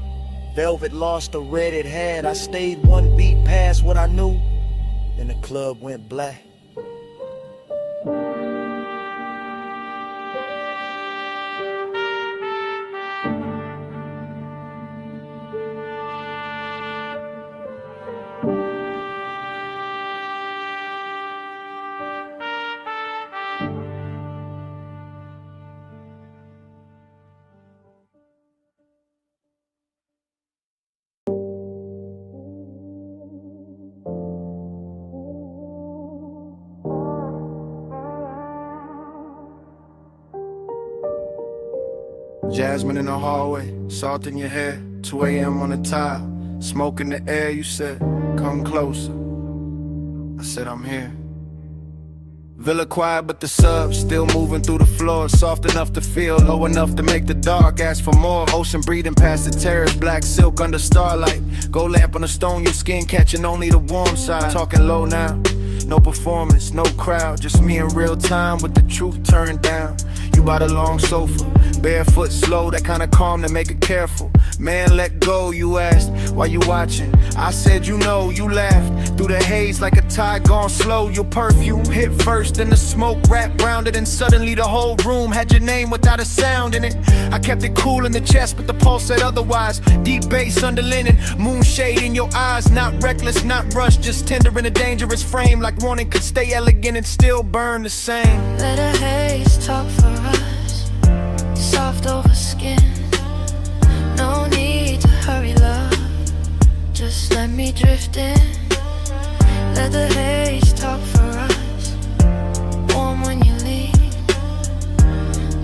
Velvet lost the red it had. I stayed one beat past what I knew. Then the club went black. Jasmine in the hallway, salt in your hair, 2 a.m. on the tile, smoke in the air. You said, come closer. I said, I'm here. Villa quiet, but the sub still moving through the floor. Soft enough to feel, low enough to make the dark ask for more. Ocean breathing past the terrace, black silk under starlight. Gold lamp on the stone, your skin catching only the warm side. Talking low now, no performance, no crowd, just me in real time with the truth turned down. You by the long sofa, barefoot slow, that kind of calm to make it careful. Man, let go, you asked, why you watching? I said, you know, you laughed through the haze like a tide gone slow. Your perfume hit first, then the smoke wrapped round it, and suddenly the whole room had your name without a sound in it. I kept it cool in the chest, but the pulse said otherwise. Deep bass under linen, moonshade in your eyes, not reckless, not rushed, just tender in a dangerous frame, like wanting could stay elegant and still burn the same. Let a haze talk for us, soft over skin. No need to hurry, love, just let me drift in. Let the haze talk for us, warm when you leave.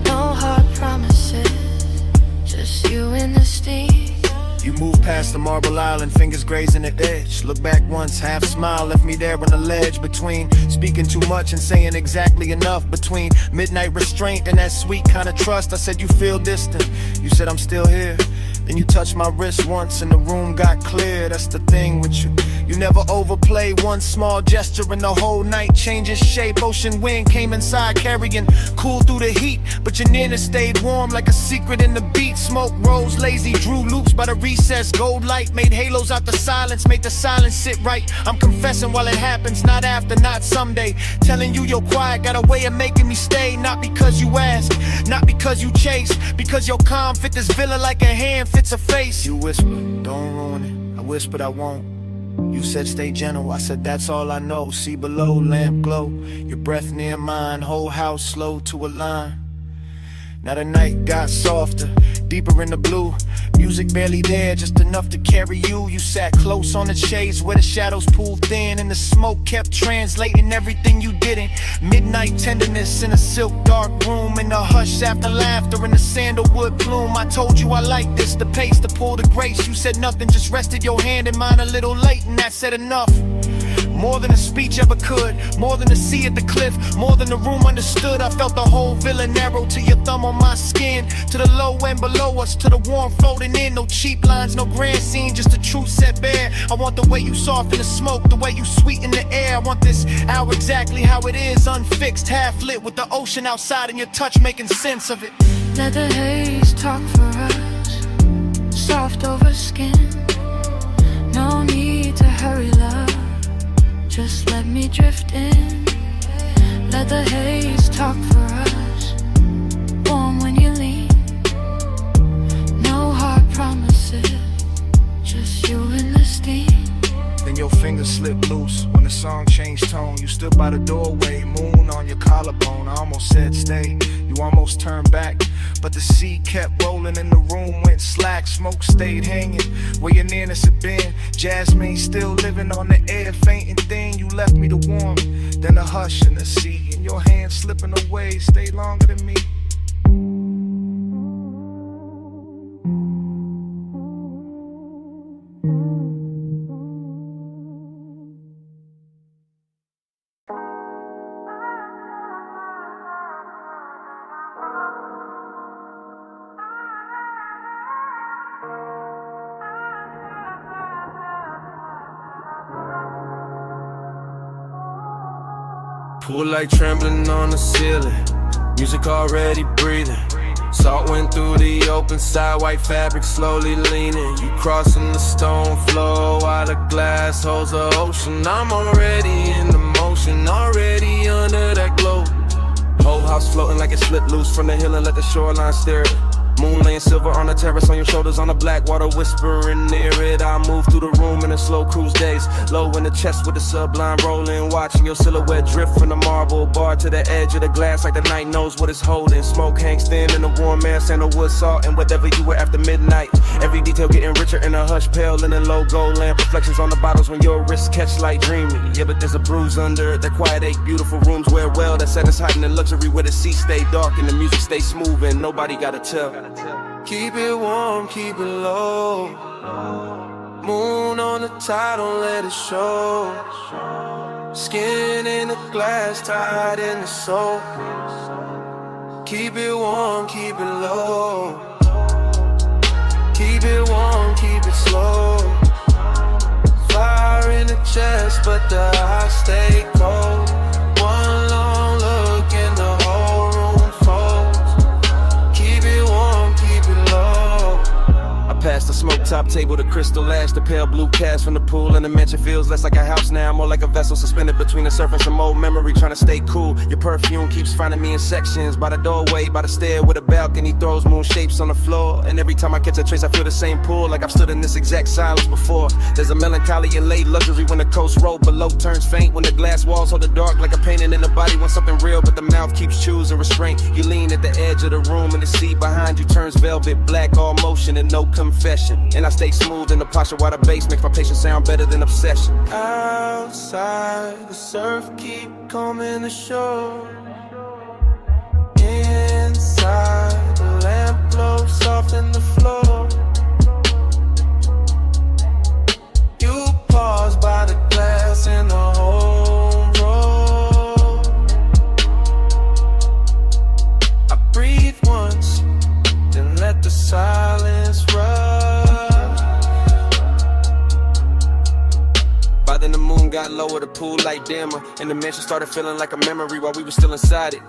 No hard promises, just you and the steam. You moved past the marble island, fingers grazing the edge. Look back once, half smile, left me there on the ledge. Between speaking too much and saying exactly enough. Between midnight restraint and that sweet kind of trust. I said, you feel distant, you said I'm still here. Then you touched my wrist once and the room got clear. That's the thing with you, you never overplay. One small gesture and the whole night changes shape. Ocean wind came inside carrying cool through the heat, but your nearness stayed warm like a secret in the beat. Smoke rose lazy, drew loops by the recess. Gold light made halos out the silence, made the silence sit right. I'm confessing while it happens, not after, not someday. Telling you you're quiet, got a way of making me stay. Not because you ask, not because you chase, because your calm fit this villa like a hand fits a face. You whisper, don't ruin it. I whispered I won't. You said stay gentle, I said that's all I know. See below, lamp glow, your breath near mine, whole house slow to align. Now the night got softer, deeper in the blue. Music barely there, just enough to carry you. You sat close on the shades where the shadows pulled thin, and the smoke kept translating everything you didn't. Midnight tenderness in a silk dark room, and the hush after laughter in the sandalwood plume. I told you I like this, the pace, the pull, the grace. You said nothing, just rested your hand in mine a little late, and that said enough. More than a speech ever could, more than a sea at the cliff, more than the room understood. I felt the whole villa narrow to your thumb on my skin, to the low end below us, to the warm floating in. No cheap lines, no grand scene, just the truth set bare. I want the way you soften the smoke, the way you sweeten the air. I want this hour exactly how it is, unfixed, half lit, with the ocean outside and your touch making sense of it. Let the haze talk for us, soft over skin. No need to hurry, love, just let me drift in. Let the haze talk for us, warm when you leave. No hard promises, just you and the steam. Then your fingers slipped loose when the song changed tone. You stood by the doorway, moon on your collarbone. I almost said stay, you almost turned back, but the sea kept rolling and the room went slack. Smoke stayed hanging where your nearness had been. Jasmine still living on the air, fainting thin. You left me the warmth, then the hush in the sea, and your hands slipping away stayed longer than me. Pool light trembling on the ceiling, music already breathing. Salt went through the open side, white fabric slowly leaning. You crossing the stone floor while the glass holds the ocean. I'm already in the motion, already under that glow. Whole house floating like it slipped loose from the hill and let the shoreline stare it. Moon laying silver on the terrace, on your shoulders, on the black water whispering near it. I move through the room in a slow cruise daze, low in the chest with the sublime rolling, watching your silhouette drift from the marble bar to the edge of the glass like the night knows what it's holding. Smoke hangs thin in the warm air, sandalwood salt and whatever you were after midnight. Every detail getting richer in a hush, pale in a low gold lamp, reflections on the bottles when your wrists catch light dreaming. Yeah, but there's a bruise under it, that quiet ache, beautiful rooms wear well, that set us hiding in luxury where the sea stay dark and the music stay smooth and nobody gotta tell. Keep it warm, keep it low. Moon on the tide, don't let it show. Skin in the glass, tied in the soul. Keep it warm, keep it low. Keep it warm, keep it slow. Fire in the chest, but the eyes stay cold. One long look and the whole room folds. Keep it warm, keep it low. I passed the smoke top table, the crystal ash, the pale blue cast from the pool, and the mansion feels less like a house now, more like a vessel suspended between the surf and some old memory, trying to stay cool. Your perfume keeps finding me in sections, by the doorway, by the stair with a balcony, throws moon shapes on the floor, and every time I catch a trace I feel the same pull, like I've stood in this exact silence before. There's a melancholy and late luxury when the coast road below turns faint, when the glass walls hold the dark like a painting in the body wants something real, but the mouth keeps choosing restraint. You lean at the edge of the room and the seat behind you turns velvet black, all motion and no confession, and I stay smooth in the posture while the bass makes my patience sound better than obsession. Outside, the surf keep coming ashore. Inside, the lamp glows soft in the floor. You pause by the glass in the home road. I breathe once, then let the silence rush. By then the moon got lower, the pool light dimmer, and the mansion started feeling like a memory while we were still inside it.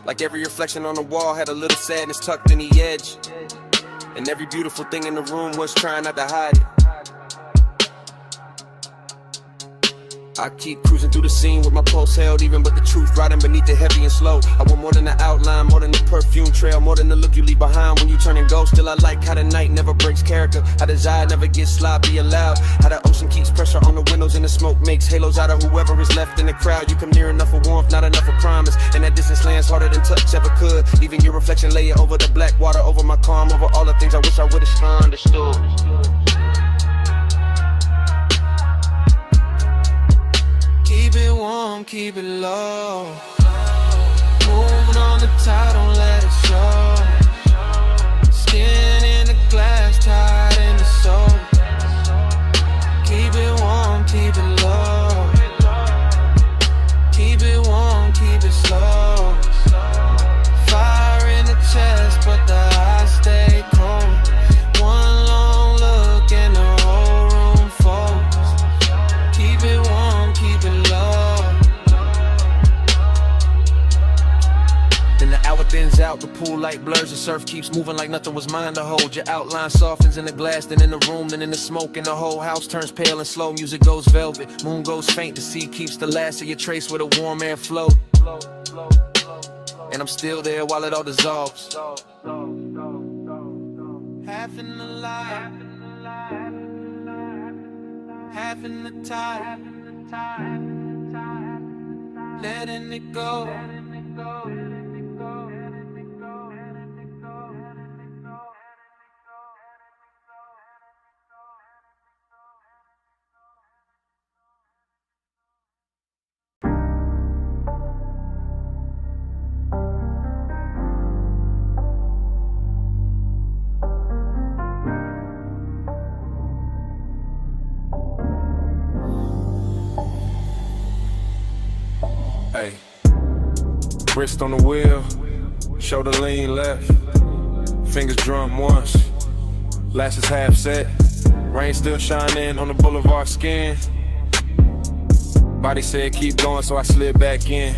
Like every reflection on the wall had a little sadness tucked in the edge, and every beautiful thing in the room was trying not to hide it. I keep cruising through the scene with my pulse held even, but the truth riding beneath it heavy and slow. I want more than the outline, more than the perfume trail, more than the look you leave behind when you turn and go. Still I like how the night never breaks character, how desire never gets sloppy allowed, how the ocean keeps pressure on the windows and the smoke makes halos out of whoever is left in the crowd. You come near enough for warmth, not enough for promise, and that distance lands harder than touch ever could. Even your reflection lay over the black water, over my calm, over all the things I wish I would've understood. Keep it warm, keep it low. Moving on the tide, don't let it show. Skin in the glass, tied in the soul. Keep it warm, keep it low. Keep it warm, keep it slow. Fire in the chest, but the eyes stay cold. One long look and the whole room folds. Keep it warm, keep it low. Then the hour thins out, the pool light blurs, the surf keeps moving like nothing was mine to hold. Your outline softens in the glass, then in the room, then in the smoke, and the whole house turns pale and slow. Music goes velvet, moon goes faint, the sea keeps the last of your trace where the warm air flows. And I'm still there while it all dissolves. Half in the light, half in the tide, letting it go. Hey, wrist on the wheel, shoulder lean left, fingers drum once, lashes half set, rain still shining on the boulevard skin. Body said keep going, so I slid back in.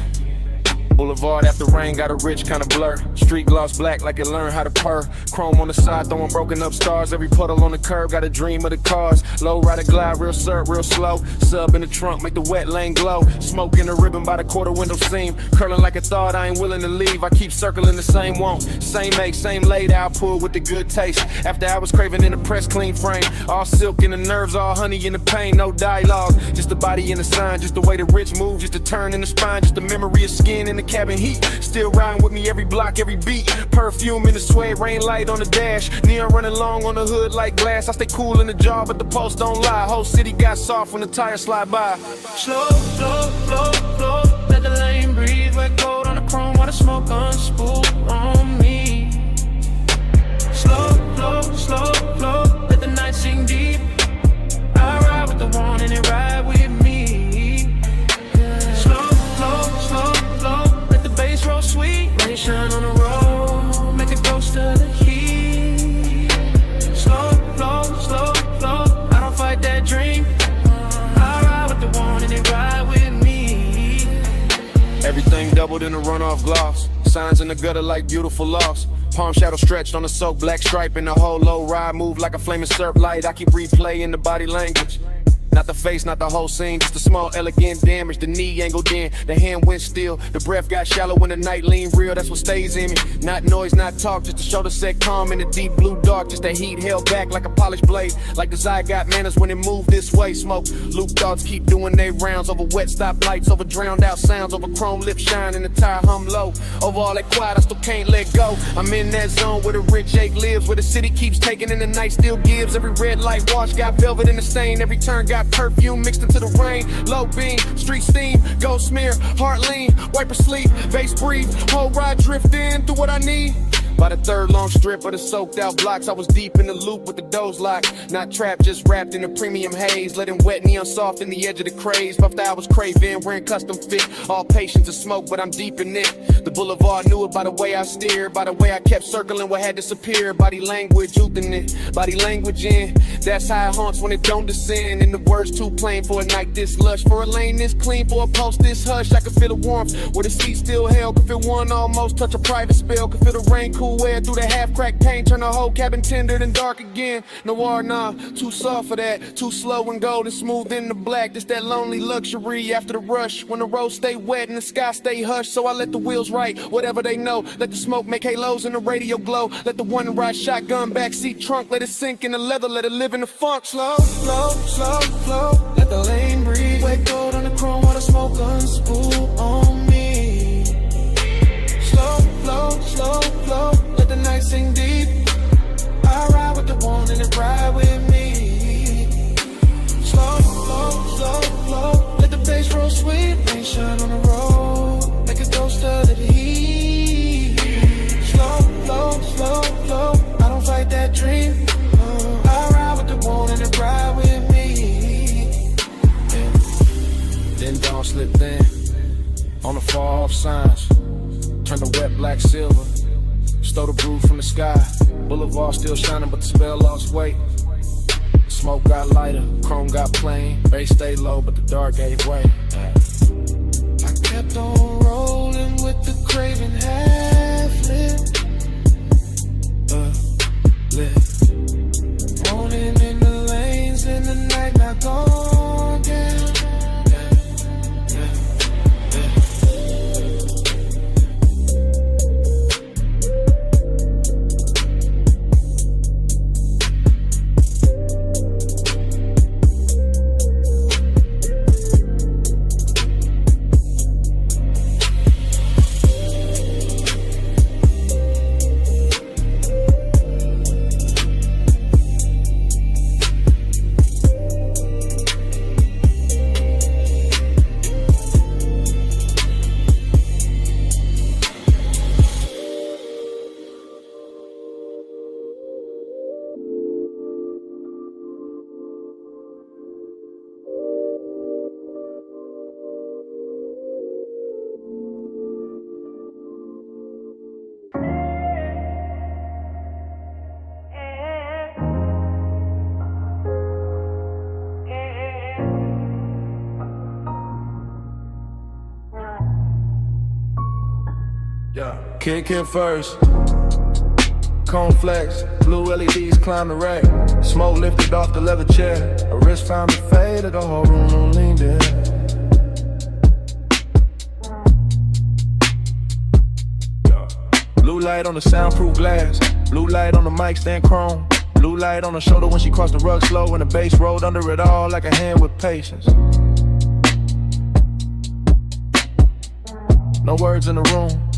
Boulevard after rain got a rich kind of blur. Street gloss black like it learned how to purr. Chrome on the side throwing broken up stars. Every puddle on the curb got a dream of the cars. Low rider glide real syrup real slow. Sub in the trunk make the wet lane glow. Smoke in the ribbon by the quarter window seam. Curling like a thought I ain't willing to leave. I keep circling the same want. Same make, same laid out pull with the good taste. After I was craving in the press clean frame. All silk in the nerves, all honey in the pain. No dialogue, just the body and the sign. Just the way the rich move, just the turn in the spine. Just the memory of skin in the cabin heat. Still riding with me every block, every beat. Perfume in the suede, rain light on the dash. Neon running long on the hood like glass. I stay cool in the jar, but the pulse don't lie. Whole city got soft when the tires slide by. Slow, flow, flow, flow. Let the lane breathe. Wet gold on the chrome while the smoke unspool on me. Everything doubled in a runoff gloss. Signs in the gutter like beautiful loss. Palm shadow stretched on the soaked black stripe, and the whole low ride move like a flaming syrup light. I keep replaying the body language. Not the face, not the whole scene, just a small elegant damage. The knee angled in, the hand went still. The breath got shallow when the night leaned real, that's what stays in me. Not noise, not talk, just to show the set calm in the deep blue dark. Just that heat held back like a polished blade. Like the eye got manners when it moved this way. Smoke, loop thoughts keep doing their rounds. Over wet stop lights, over drowned out sounds. Over chrome lip shine and the tire hum low. Over all that quiet, I still can't let go. I'm in that zone where the rich ache lives. Where the city keeps taking and the night still gives. Every red light wash got velvet in the stain. Every turn got perfume mixed into the rain. Low beam, street steam, gold smear, heart lean, wiper sleep, bass breathe, whole ride drift in through what I need. By the third long strip of the soaked out blocks, I was deep in the loop with the doze lock. Not trapped, just wrapped in a premium haze. Letting wet neon soft in the edge of the craze. Puffed I was craving, wearing custom fit. All patience to smoke, but I'm deep in it. The boulevard knew it by the way I steered. By the way I kept circling what had disappeared. Body language, youthing it. Body language in. That's how it haunts when it don't descend. And the words too plain for a night this lush. For a lane this clean, for a pulse this hush. I could feel the warmth where the seat still held. Could feel one almost touch a private spell. Could feel the rain cool air through the half-cracked paint, turn the whole cabin tender and dark again. Noir, nah, too soft for that. Too slow and gold and smooth in the black. Just that lonely luxury after the rush. When the roads stay wet and the sky stay hushed. So I let the wheels write whatever they know. Let the smoke make halos and the radio glow. Let the one ride shotgun backseat trunk. Let it sink in the leather, let it live in the funk. Slow, slow, slow, slow. Let the lane breathe. Wet gold on the chrome while the smoke unspool on me. Slow, slow, slow, slow. Let the night sing deep. I ride with the one and it ride with me. Slow, slow, slow, slow. Let the bass roll sweet. Rain shine on the road. Make a ghost of the heat. Slow, slow, slow, slow. I don't fight that dream. I ride with the one and it ride with me. Yeah. Then dawn slipped in on the far off signs. Turn the wet black silver. Stole the brew from the sky. Boulevard still shining, but the spell lost weight. Smoke got lighter, chrome got plain. Bass stayed low, but the dark gave way. I kept on rolling with the craving half lit. Moaning in the lanes in the night, not gone down. Kick it first. Cone flex, blue LEDs climb the rack. Smoke lifted off the leather chair. A wrist found the fade, the whole room leaned in. Blue light on the soundproof glass. Blue light on the mic stand chrome. Blue light on the shoulder when she crossed the rug slow. And the bass rolled under it all like a hand with patience. No words in the room.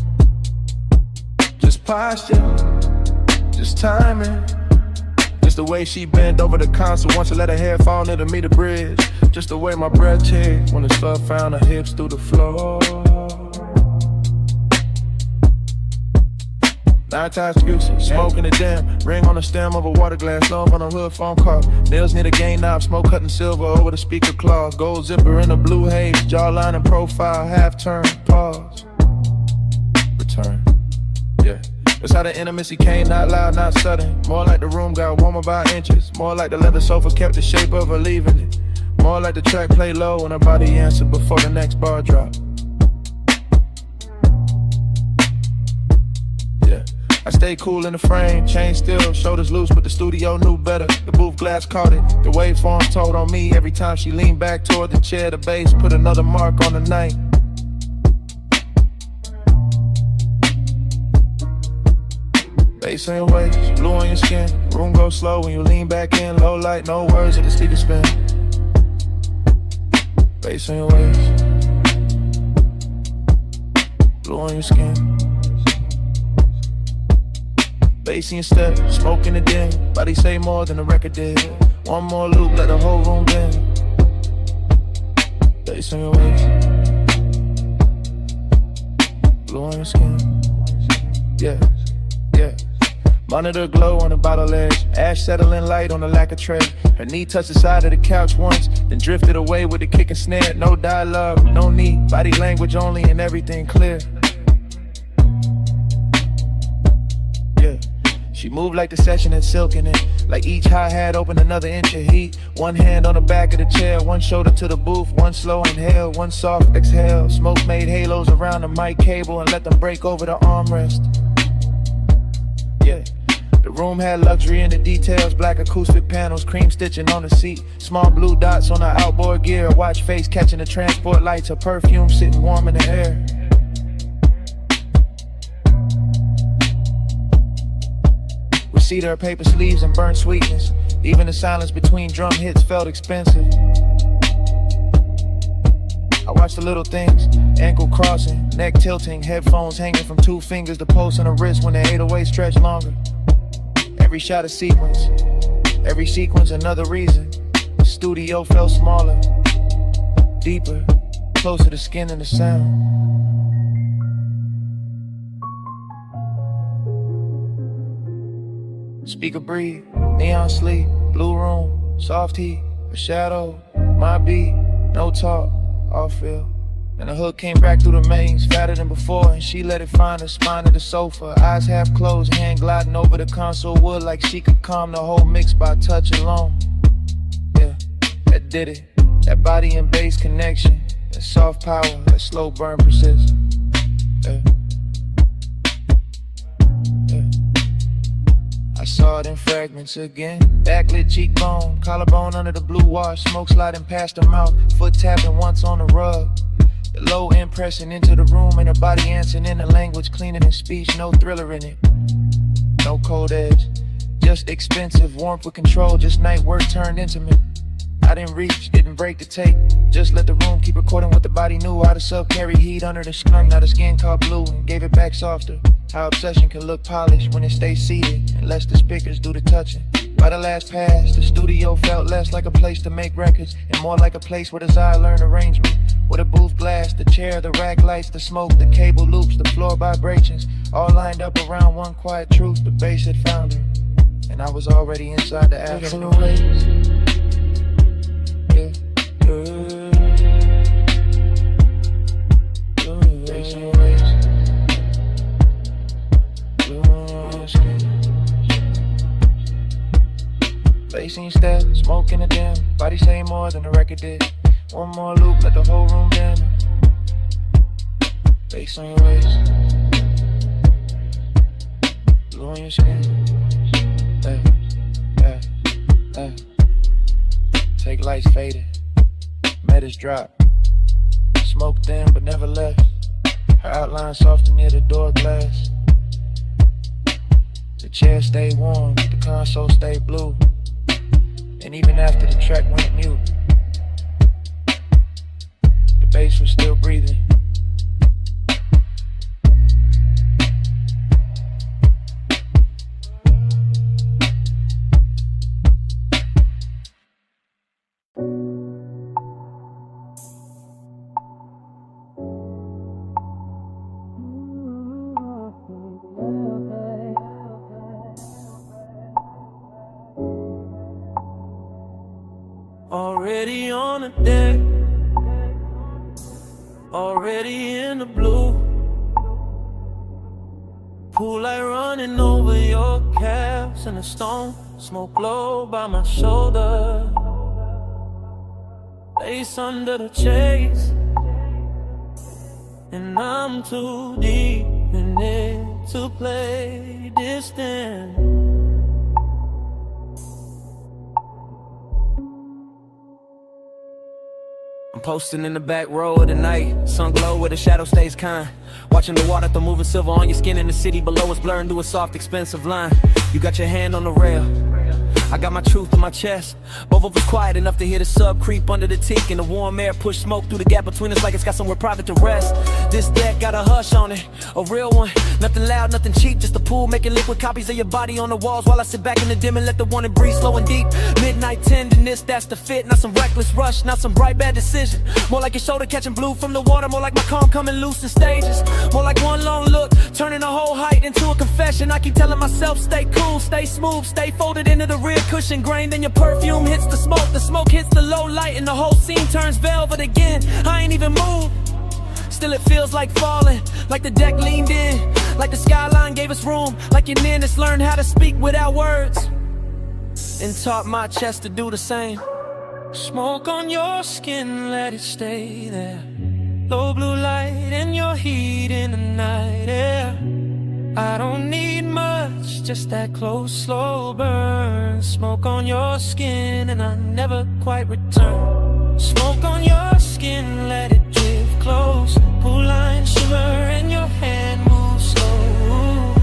Just posture, just timing. Just the way she bent over the console once I let her hair fall near to me the bridge. Just the way my breath checked when the slug found her hips through the floor. 9 times Gucci, smoke in the jam. Ring on the stem of a water glass, love on a hood phone car. Nails near the game knob, smoke cutting silver over the speaker claws. Gold zipper in a blue haze, jawline and profile, half turn, pause. Return. Yeah, that's how the intimacy came, not loud, not sudden. More like the room got warmer by inches. More like the leather sofa kept the shape of her leaving it. More like the track played low and her body answered before the next bar dropped. I stay cool in the frame, chain still, shoulders loose, but the studio knew better. The booth glass caught it, the waveform told on me. Every time she leaned back toward the chair, the bass put another mark on the night. Bass on your waist, blue on your skin. Room goes slow when you lean back in. Low light, no words, at the speaker spin. Bass on your waist, blue on your skin. Bass in your step, smoke in the den. Body say more than the record did. One more loop, let the whole room bend. Bass on your waist, blue on your skin. Yeah, yeah. Monitor glow on the bottle edge. Ash settling light on the lacquer tray. Her knee touched the side of the couch once, then drifted away with the kick and snare. No dialogue, no need. Body language only and everything clear. Yeah. She moved like the session had silk in it. Like each hi-hat opened another inch of heat. One hand on the back of the chair, one shoulder to the booth. One slow inhale, one soft exhale. Smoke made halos around the mic cable and let them break over the armrest. Yeah. The room had luxury in the details. Black acoustic panels, cream stitching on the seat. Small blue dots on the outboard gear. A watch face catching the transport lights. A perfume sitting warm in the air. Receipt her paper sleeves and burnt sweetness. Even the silence between drum hits felt expensive. I watched the little things, ankle crossing, neck tilting, headphones hanging from 2 fingers, the pulse on the wrist when the 808 stretched longer. Every shot a sequence, every sequence another reason. The studio felt smaller, deeper, closer to skin and the sound. Speaker breathe, neon sleep, blue room, soft heat, a shadow, my beat, no talk, all feel. And the hook came back through the mains, fatter than before, and she let it find the spine of the sofa. Eyes half closed, hand gliding over the console wood like she could calm the whole mix by touch alone. Yeah, that did it. That body and bass connection, that soft power, that slow burn persists. Yeah. I saw it in fragments again. Backlit cheekbone, collarbone under the blue wash, smoke sliding past her mouth, foot tapping once on the rug. The low end pressing into the room and her body answering in a language cleaner than speech, no thriller in it. No cold edge, just expensive warmth with control, just night work turned intimate. I didn't reach, didn't break the tape, just let the room keep recording what the body knew. How the sub carry heat under the skunk, now the skin caught blue and gave it back softer. How obsession can look polished when it stays seated and lets the speakers do the touching. By the last pass, the studio felt less like a place to make records and more like a place where desire learned arrangement. With a booth glass, the chair, the rack lights, the smoke, the cable loops, the floor vibrations, all lined up around one quiet truth. The bass had found her, and I was already inside the afternoon. Bass in step, smoke in the dim. Body say more than the record did. One more loop, let the whole room bend. Bass on your waist, blue on your skin. Hey, hey, hey. Take lights faded, metas drop. Smoke thin but never left. Her outline softer near the door glass. The chair stayed warm, the console stayed blue. And even after the track went mute, the bass was still breathing. Already on the deck, already in the blue. Pool light running over your calves and the stone. Smoke low by my shoulder. Lace under the chase, and I'm too deep in it to play distant. I'm posting in the back row of the night, sun glow where the shadow stays kind. Watching the water through moving silver on your skin in the city below us, blurring through a soft, expensive line. You got your hand on the rail, I got my truth in my chest. Both of us quiet enough to hear the sub creep under the teak, and the warm air push smoke through the gap between us like it's got somewhere private to rest. This deck got a hush on it, a real one. Nothing loud, nothing cheap, just a pool making liquid copies of your body on the walls while I sit back in the dim and let the one breathe slow and deep. Midnight tenderness, that's the fit. Not some reckless rush, not some bright bad decision. More like your shoulder catching blue from the water, more like my calm coming loose in stages. More like one long look, turning a whole height into a confession. I keep telling myself, stay cool, stay smooth, stay folded into the rear cushion grain. Then your perfume hits the smoke hits the low light, and the whole scene turns velvet again. I ain't even moved, still it feels like falling, like the deck leaned in, like the skyline gave us room, like your nearness learned how to speak without words, and taught my chest to do the same. Smoke on your skin, let it stay there. Low blue light and your heat in the night air. I don't need much, just that close, slow burn. Smoke on your skin and I never quite return. Smoke on your skin, let it drift close. Pool line shimmer and your hand moves slow.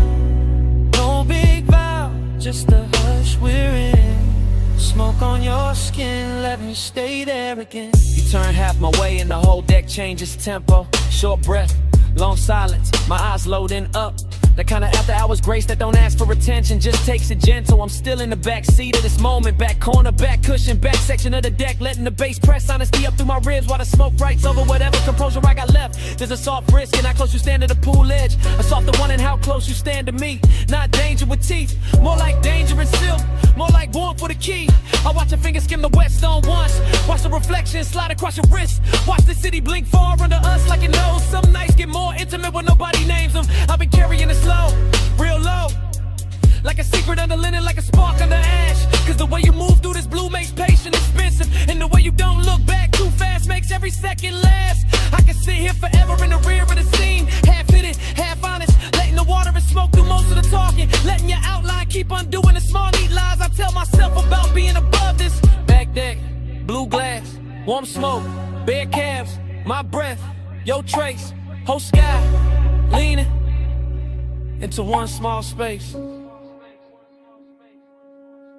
No big vow, just the hush we're in. Smoke on your skin, let me stay there again. You turn half my way and the whole deck changes tempo. Short breath, long silence, my eyes loading up. That kind of after hours grace that don't ask for attention, just takes it gentle. I'm still in the back seat of this moment, back corner, back cushion, back section of the deck, letting the bass press honesty up through my ribs while the smoke writes over whatever composure I got left. There's a soft risk in how close you stand to the pool edge, a softer one in how close you stand to me. Not danger with teeth, more like danger and silk, more like warmth for the key. I watch your fingers skim the wet stone once, watch the reflection slide across your wrist, watch the city blink far under us like it knows. Some nights get more intimate when nobody names them. I've been carrying it slow, real low, like a secret under linen, like a spark under ash. Cause the way you move through this blue makes patience expensive, and the way you don't look back too fast makes every second last. I can sit here forever in the rear of the scene, half hidden, half honest, letting the water and smoke do most of the talking, letting your outline keep undoing the small neat lies I tell myself about being above this. Back deck, blue glass, warm smoke, bare calves, my breath, your trace, whole sky, leaning into one small space.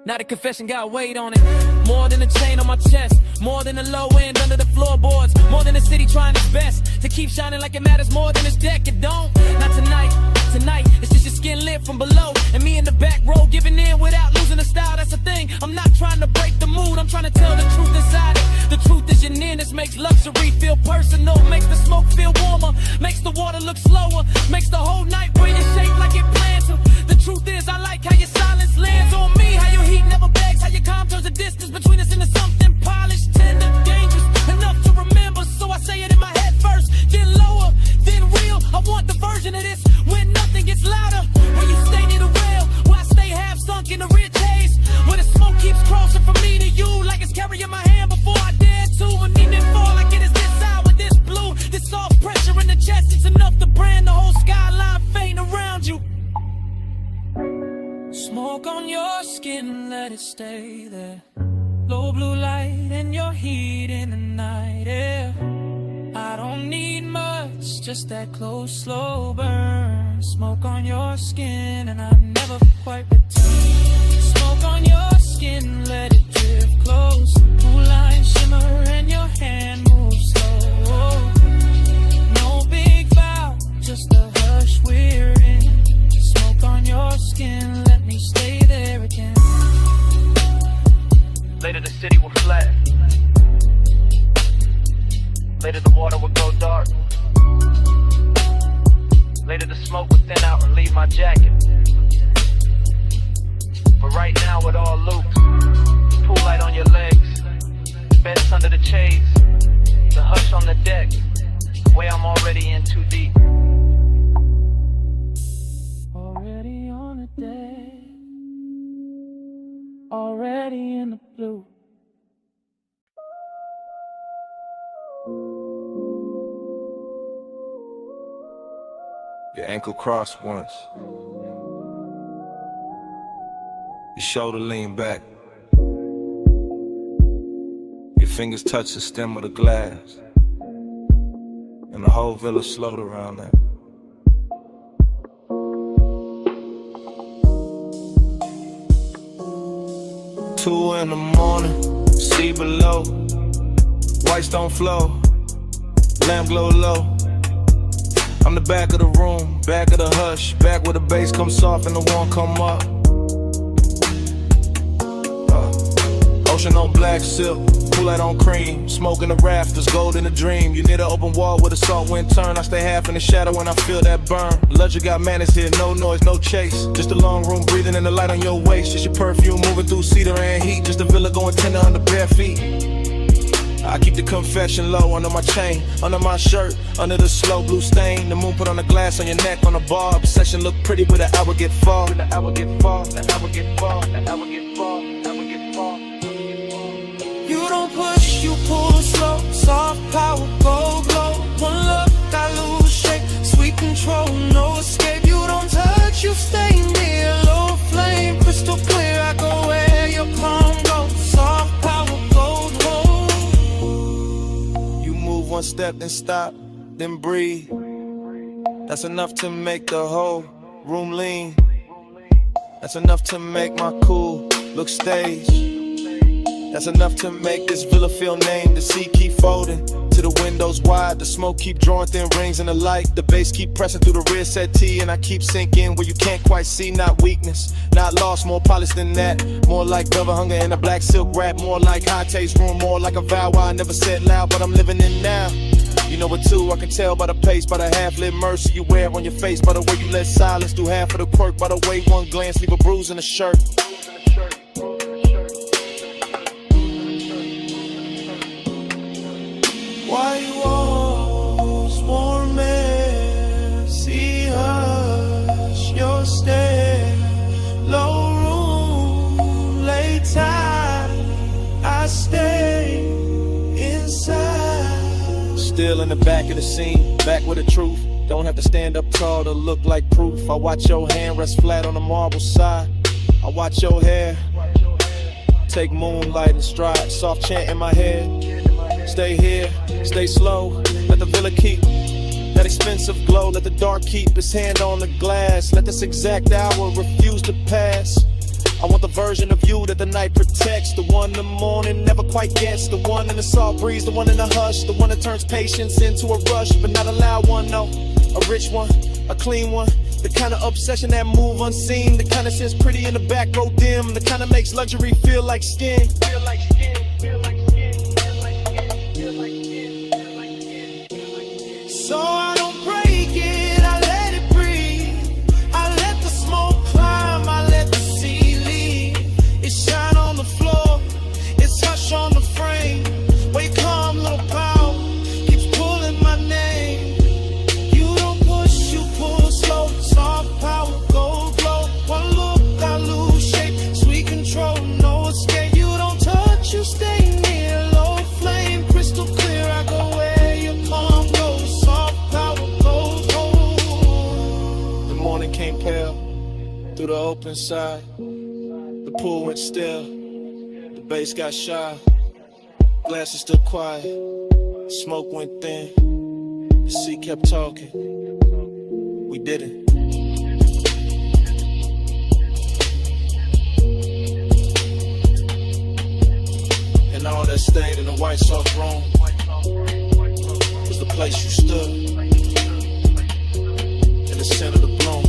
Now the confession got weight on it, more than a chain on my chest, more than the low end under the floorboards, more than the city trying its best to keep shining like it matters more than this deck. It don't, not tonight, tonight it's just your skin lit from below, and me in the back row giving in without losing the style. That's the thing, I'm not trying to break the mood, I'm trying to tell the truth inside it. The truth is your nearness makes luxury feel personal, makes the smoke feel warmer, makes the water look slower, makes the whole night bring it shape like it planned to. The truth is I like how your silence lands on me, how your heat never begs, how your calm turns the distance between us into something polished, tender, dangerous, enough to remember. So I say it in my head first, then lower, then real. I want the version of this when nothing gets louder, when you stay near the rail, where I stay half sunk in the rich haze, where the smoke keeps crossing from me to you like it's carrying my hand before I dare to, and even fall like it is this hour, this blue, this soft pressure in the chest. It's enough to brand the whole skyline faint around you. Smoke on your skin, let it stay there. Low blue light and your heat in the night air. I don't need much, just that close, slow burn. Smoke on your skin and I never quite return. Smoke on your skin, let it drift close. Pool line shimmer and your hand moves slow. No big vow, just a hush we're in. Smoke on your skin, let me stay there again. Later the city will flat, later the water will go dark, later the smoke will thin out and leave my jacket. But right now it all loops, pool light on your legs, beds under the shades, the hush on the deck, way I'm already in too deep. Already on the deck, already in the blue. Your ankle crossed once. Your shoulder leaned back. Your fingers touched the stem of the glass. And the whole village slowed around that. Two in the morning, see below. Whites don't flow, lamp glow low. I'm the back of the room, back of the hush, back where the bass comes soft and the warm come up. Ocean on black silk, Kool-Aid on cream, smoke in the rafters, gold in a dream. You near the open wall where the salt wind turn. I stay half in the shadow when I feel that burn. Luxury got manners here, no noise, no chase. Just a long room breathing in the light on your waist. Just your perfume moving through cedar and heat. Just a villa going tender under bare feet. I keep the confession low under my chain, under my shirt, under the slow blue stain. The moon put on the glass on your neck on the bar. Obsession look pretty, but the hour get far. The hour get far, the hour get far, the hour get far, the hour get far. You don't push, you pull slow. Soft power, gold glow. One look, I lose shape. Sweet control, no escape. You don't touch, you stay near. Low flame, crystal clear. I go where your palm goes. Soft power, gold hold. You move one step, then stop, then breathe. That's enough to make the whole room lean. That's enough to make my cool look staged. That's enough to make this villa feel named. The sea keep folding to the windows wide. The smoke keep drawing thin rings in the light. The bass keep pressing through the rear settee. And I keep sinking where you can't quite see. Not weakness, not lost, more polished than that. More like velvet hunger in a black silk wrap. More like high taste room, more like a vow I never said loud, but I'm living in now. You know it too, I can tell by the pace, by the half-lit mercy you wear on your face, by the way you let silence do half of the quirk, by the way one glance leave a bruise in the shirt. Why you always warm air? See hush your stare. Low room, late tide. I stay inside. Still in the back of the scene, back with the truth. Don't have to stand up tall to look like proof. I watch your hand rest flat on the marble side. I watch your hair take moonlight and stride. Soft chant in my head. Stay here, stay slow. Let the villa keep that expensive glow. Let the dark keep its hand on the glass. Let this exact hour refuse to pass. I want the version of you that the night protects. The one in the morning never quite gets. The one in the soft breeze, the one in the hush. The one that turns patience into a rush. But not a loud one, no. A rich one, a clean one. The kind of obsession that move unseen. The kind that sits pretty in the back row dim. The kind that makes luxury feel like skin. Feel like skin, feel like skin. So I don't break it, I let it breathe. I let the smoke climb, I let the sea leave. It shine on the floor, it's hush on the frame. Wake calm, little power, keeps pulling my name. You don't push, you pull slow. Soft power, gold glow. One look, I lose shape. Sweet control, no escape. You don't touch, you stay near. Low flame, crystal clear. I go where your palm goes. Soft power, gold hold. The morning came pale through the open side. The pool went still. The bass got shy. Glasses stood quiet. Smoke went thin. The sea kept talking. We did it. And all that stayed in the white soft room was the place you stood in the center of the bloom.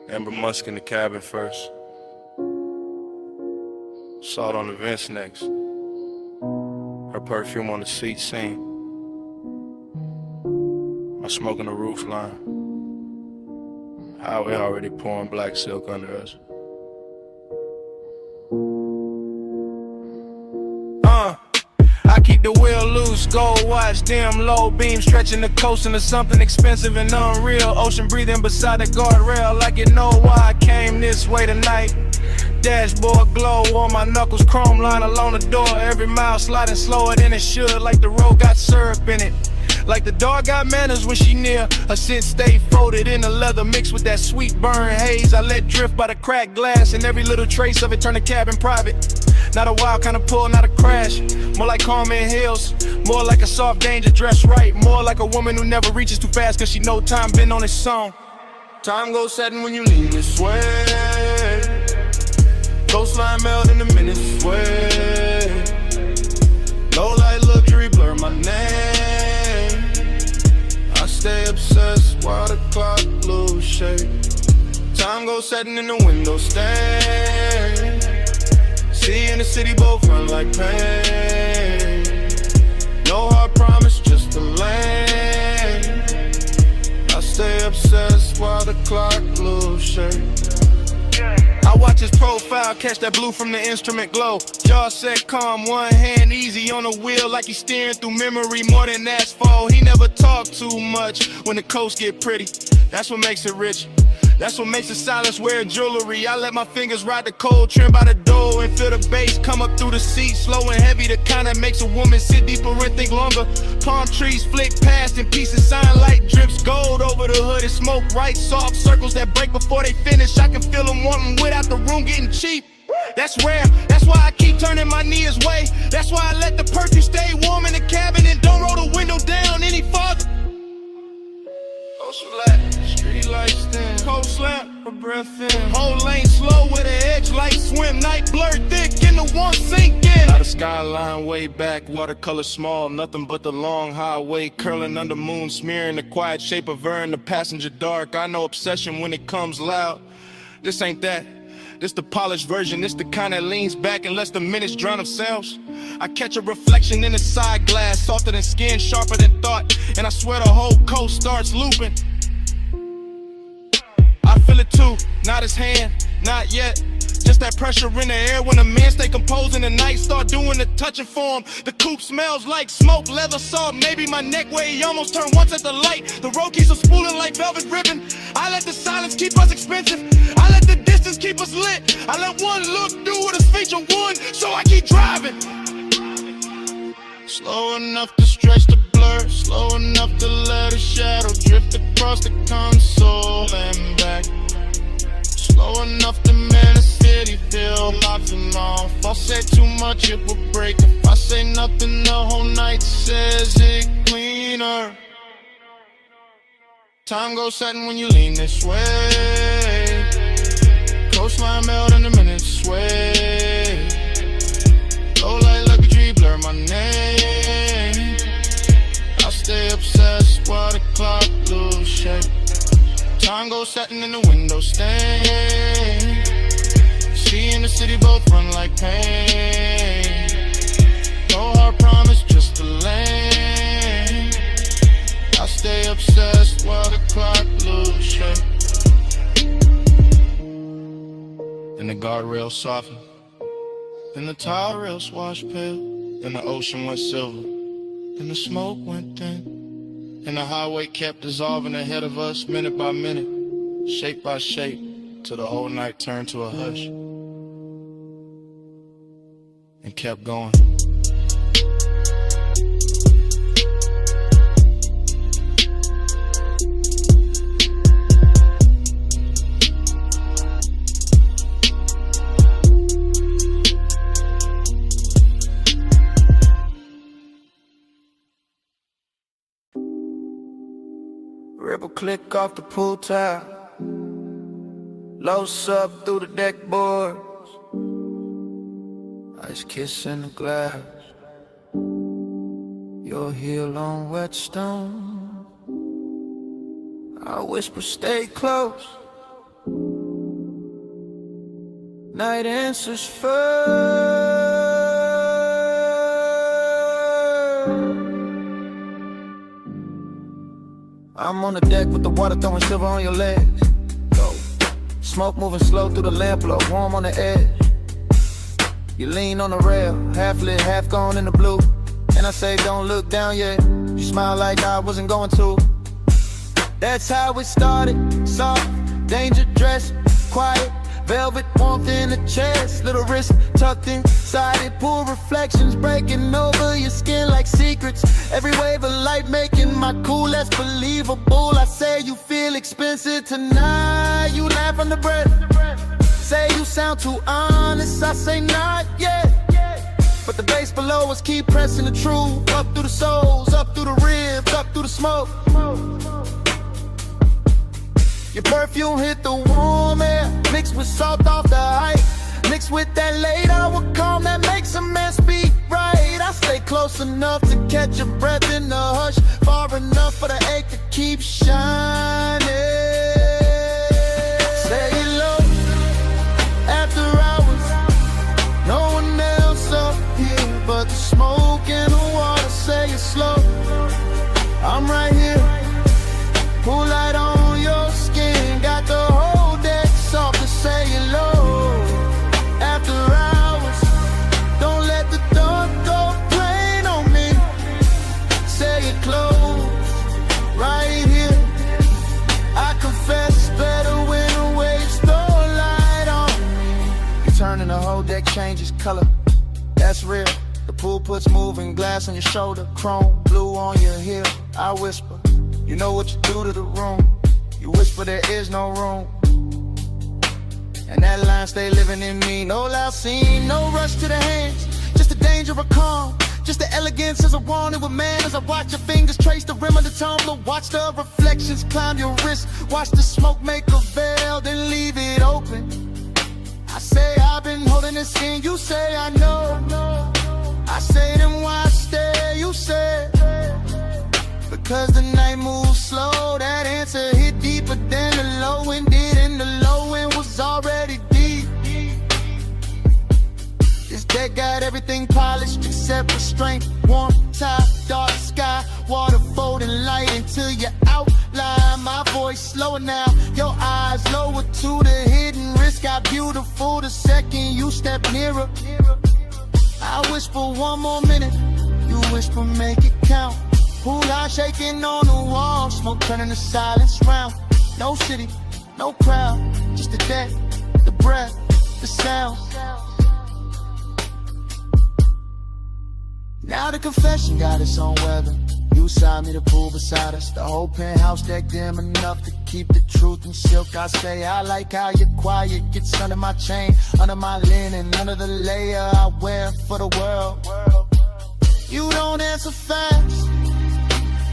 Amber Musk in the cabin first. Salt on the vents next. Her perfume on the seat seen. I'm smoking the roof line. Highway already pouring black silk under us. I keep the wheel loose, gold watch, dim low beam, stretching the coast into something expensive and unreal. Ocean breathing beside the guardrail, like you know why I came this way tonight. Dashboard glow on my knuckles, chrome line along the door. Every mile sliding slower than it should, like the road got syrup in it. Like the dog got manners when she near. Her scent stay folded in the leather, mixed with that sweet burn haze I let drift by the cracked glass, and every little trace of it turn the cabin private. Not a wild kind of pull, not a crash. More like Carmen Hills, more like a soft danger dressed right. More like a woman who never reaches too fast cause she know time been on its song. Time goes setting when you lean this way. Coastline melt in the minutes way. Low light luxury blur my name. I stay obsessed while the clock lose shape. Time goes setting in the window stand. See in the city both run like pain. No hard promise, just the lane. I stay obsessed while the clock lose shape. I watch his profile, catch that blue from the instrument glow. Jaw set calm, one hand easy on the wheel, like he's steering through memory more than asphalt. He never talk too much when the coast get pretty. That's what makes it rich. That's what makes the silence wear jewelry. I let my fingers ride the cold trim by the door and feel the bass come up through the seat, slow and heavy. The kind that makes a woman sit deeper and think longer. Palm trees flick past in pieces, sign light drips gold over the hood and smoke right. Soft circles that break before they finish. I can feel them wanting without the room getting cheap. That's rare, that's why I keep turning my knee his way. That's why I let the perfume stay warm in the cabin and don't roll the window down any farther. Coast flat, street lights dim, cold slap, a breath in. Whole lane slow with an edge light swim. Night blurred thick in the one sink in. Out of skyline way back, watercolor small. Nothing but the long highway curling under moon, smearing the quiet shape of her in the passenger dark. I know obsession when it comes loud. This ain't that. This the polished version, this the kind that leans back and lets the minutes drown themselves. I catch a reflection in the side glass, softer than skin, sharper than thought, and I swear the whole coast starts looping. I feel it too, not his hand, not yet. Just that pressure in the air when a man stay composed in the night, start doing the touching for him. The coupe smells like smoke, leather salt, maybe my neck where he almost turned once at the light. The road keeps us spooling like velvet ribbon. I let the silence keep us expensive. I let the distance keep us lit. I let one look do what is feature one, so I keep driving. Slow enough to stretch the blur, slow enough to let a shadow drift across the console and back. Slow enough to make the city feel nothing off. If I say too much, it will break. If I say nothing, the whole night says it cleaner. Time goes setting when you lean this way. Coastline melt in the minutes sway. Low light luxury blur my name. I stay obsessed while the clock lose shape. Time goes setting in the window stain. See in the city both run like pain. No hard promise, just a lane. I stay obsessed while the clock lose shape. Then the guardrails soften. Then the tall rails washed pale. Then the ocean went silver. Then the smoke went thin. And the highway kept dissolving ahead of us minute by minute, shape by shape, till the whole night turned to a hush and kept going. Ripple click off the pool tile, low sub through the deck boards, ice kiss in the glass, your heel on wet stone. I whisper stay close, night answers first. I'm on the deck with the water throwing silver on your legs. Go. Smoke moving slow through the lamp glow, warm on the edge. You lean on the rail, half lit, half gone in the blue. And I say don't look down yet. You smile like I wasn't going to. That's how it started. Soft, danger dress, quiet, velvet warmth in the chest. Little wrist tucked inside it, pool reflections breaking over your skin like secrets. Every wave of light making my cool less believable. I say you feel expensive tonight. You laugh under breath. Say you sound too honest. I say not yet. But the bass below us keep pressing the truth. Up through the souls, up through the ribs, up through the smoke. Your perfume hit the warm air, mixed with salt off the height, mixed with that late hour calm that makes a man speak right. I stay close enough to catch your breath in the hush, far enough for the ache to keep shining. Say it low, after hours, no one else up here but the smoke and the water. Say it slow, I'm right here, pull light on your skin, got the whole deck soft to say it low. After hours, don't let the dark go plain on me. Say it close, right here. I confess better when the waves throw light on me. You turn and the whole deck changes color, that's real. The pool puts moving glass on your shoulder, chrome blue on your heel. I whisper, you know what you do to the room. You whisper there is no room. And that line stay living in me. No loud scene, no rush to the hands. Just the danger of calm. Just the elegance as I want it with man. As I watch your fingers trace the rim of the tumbler. Watch the reflections climb your wrist. Watch the smoke make a veil, then leave it open. I say I've been holding this in. You say I know. I say then why stay? You say because the night moves slow. That answer hit deeper than the low end did, and the low end was already deep. This deck got everything polished except restraint. Warm top, dark sky, water folding light until you outline. My voice slower now, your eyes lower to the hidden risk. Got beautiful the second you step nearer. I whisper one more minute, you whisper make it count. Pool eye shaking on the wall, smoke turning the silence round. No city, no crowd, just the deck, the breath, the sound. Now the confession got its own weather. You side me, the pool beside us. The whole penthouse deck dim enough to keep the truth in silk. I say I like how you're quiet, gets under my chain, under my linen, under the layer I wear for the world. You don't answer fast,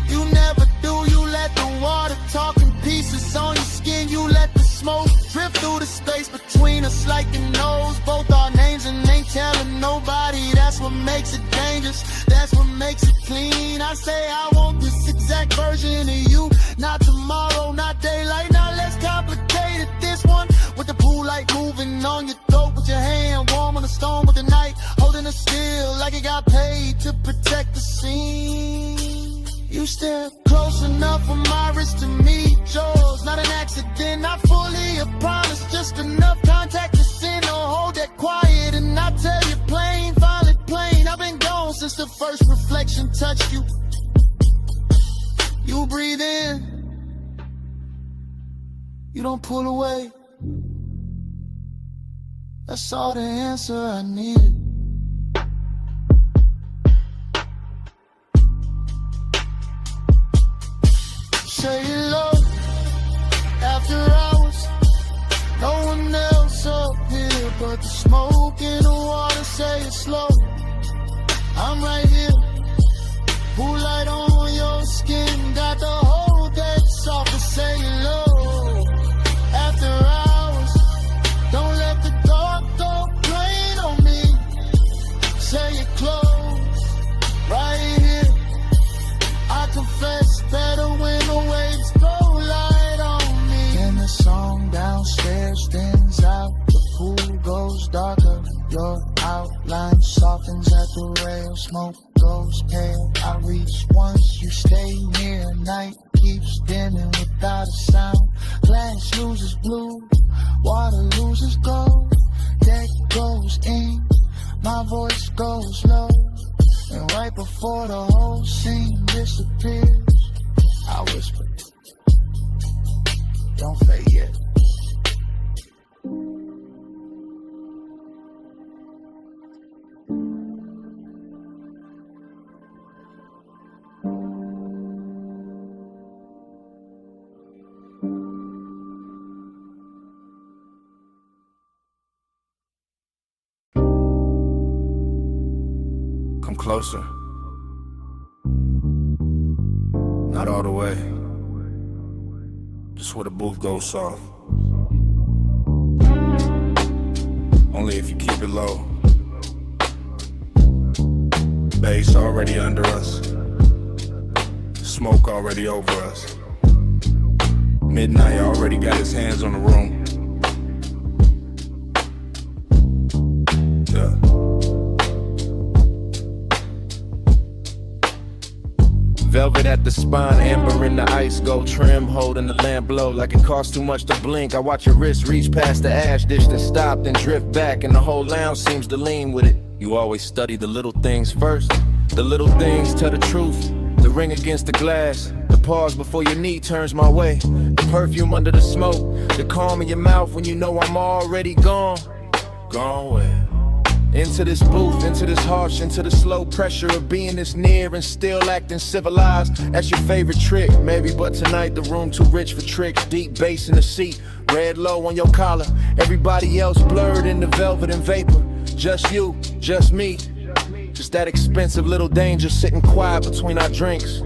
you never do. You let the water talk in pieces on your skin. You let the smoke drift through the space between us like your nose. Both our names and ain't telling nobody. That's what makes it dangerous, that's what makes it clean. I say I want this exact version of you. Not tomorrow, not daylight, not less complicated. This one with the pool light moving on your throat, with your hand warm on the stone with the night holding it still like it got paid to protect the scene. You step close enough for my wrist to meet yours. Not an accident, not fully a promise. Just enough contact to send or hold that quiet. And I tell you plain, finally plain, I've been gone since the first reflection touched you. You breathe in, you don't pull away. That's all the answer I needed. Say it low, after hours, no one else up here but the smoke in the water. Say it slow, I'm right here, pool light on your skin, got the whole deck soft to say it low. After hours, don't let the dark go plain on me. Say it close, right here. I confess better when the waves go light on me. And the song downstairs thins out, the pool goes darker, your outline softens at the rail, smoke goes pale. I reach once, you stay near night. keep spinning without a sound. Glass loses blue, water loses gold. Deck goes in, my voice goes low. And right before the whole scene disappears, I whisper, don't fade yet. Come closer. Not all the way. Just where the booth goes soft. Only if you keep it low. Bass already under us. Smoke already over us. Midnight already got his hands on the room. Yeah. Velvet at the spine, amber in the ice, gold trim, holding the lamp blow like it costs too much to blink. I watch your wrist reach past the ash dish, then stop, then drift back, and the whole lounge seems to lean with it. You always study the little things first. The little things tell the truth. The ring against the glass, the pause before your knee turns my way. The perfume under the smoke, the calm in your mouth when you know I'm already gone. Gone where? Into this booth, into this harsh, into the slow pressure of being this near and still acting civilized. That's your favorite trick, maybe, but tonight the room too rich for tricks. Deep bass in the seat, red low on your collar. Everybody else blurred in the velvet and vapor. Just you, just me. Just that expensive little danger sitting quiet between our drinks.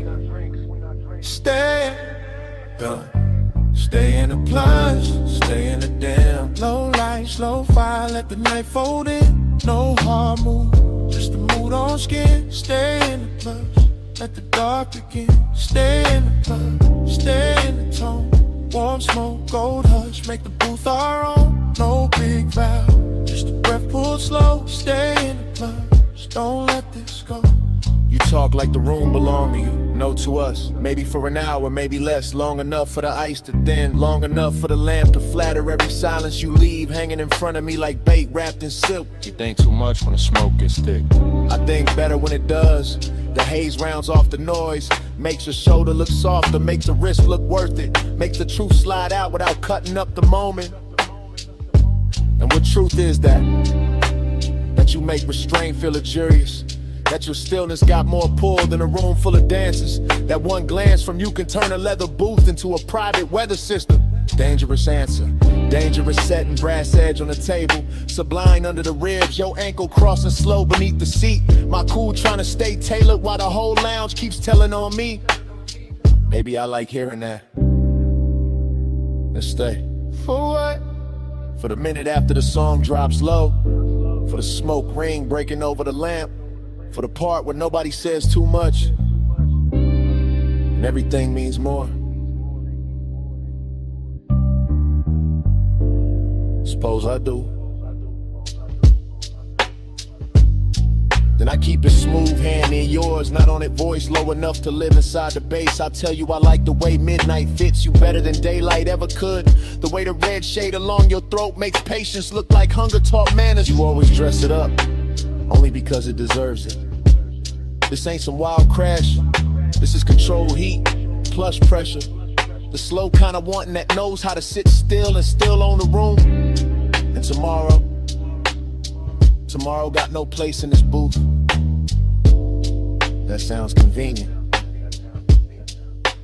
Stay, stay in the plunge, stay in the damn. Low light, slow fire, let the night fold in. No hard move, just the mood on skin. Stay in the plush, let the dark begin. Stay in the plug, stay in the tone. Warm smoke, gold hush, make the booth our own. No big vow, just a breath pulled slow. Stay in the plush, don't let this go. You talk like the room belonged to you, no to us. Maybe for an hour, maybe less. Long enough for the ice to thin, long enough for the lamp to flatter every silence you leave, hanging in front of me like bait wrapped in silk. You think too much when the smoke gets thick. I think better when it does. The haze rounds off the noise, makes your shoulder look softer, makes the wrist look worth it, makes the truth slide out without cutting up the moment. And what truth is that? That you make restraint feel luxurious. That your stillness got more pull than a room full of dancers. That one glance from you can turn a leather booth into a private weather system. Dangerous answer, dangerous setting, brass edge on the table. Sublime under the ribs, your ankle crossing slow beneath the seat. My cool trying to stay tailored while the whole lounge keeps telling on me. Maybe I like hearing that. Let's stay. For what? For the minute after the song drops low. For the smoke ring breaking over the lamp. For the part where nobody says too much and everything means more. Suppose I do. Then I keep it smooth hand in yours, not on it voice low enough to live inside the bass. I tell you I like the way midnight fits you better than daylight ever could. The way the red shade along your throat makes patience look like hunger taught manners. You always dress it up, only because it deserves it. This ain't some wild crash, this is controlled heat, plush pressure. The slow kind of wanting that knows how to sit still and still own the room. And tomorrow got no place in this booth. That sounds convenient.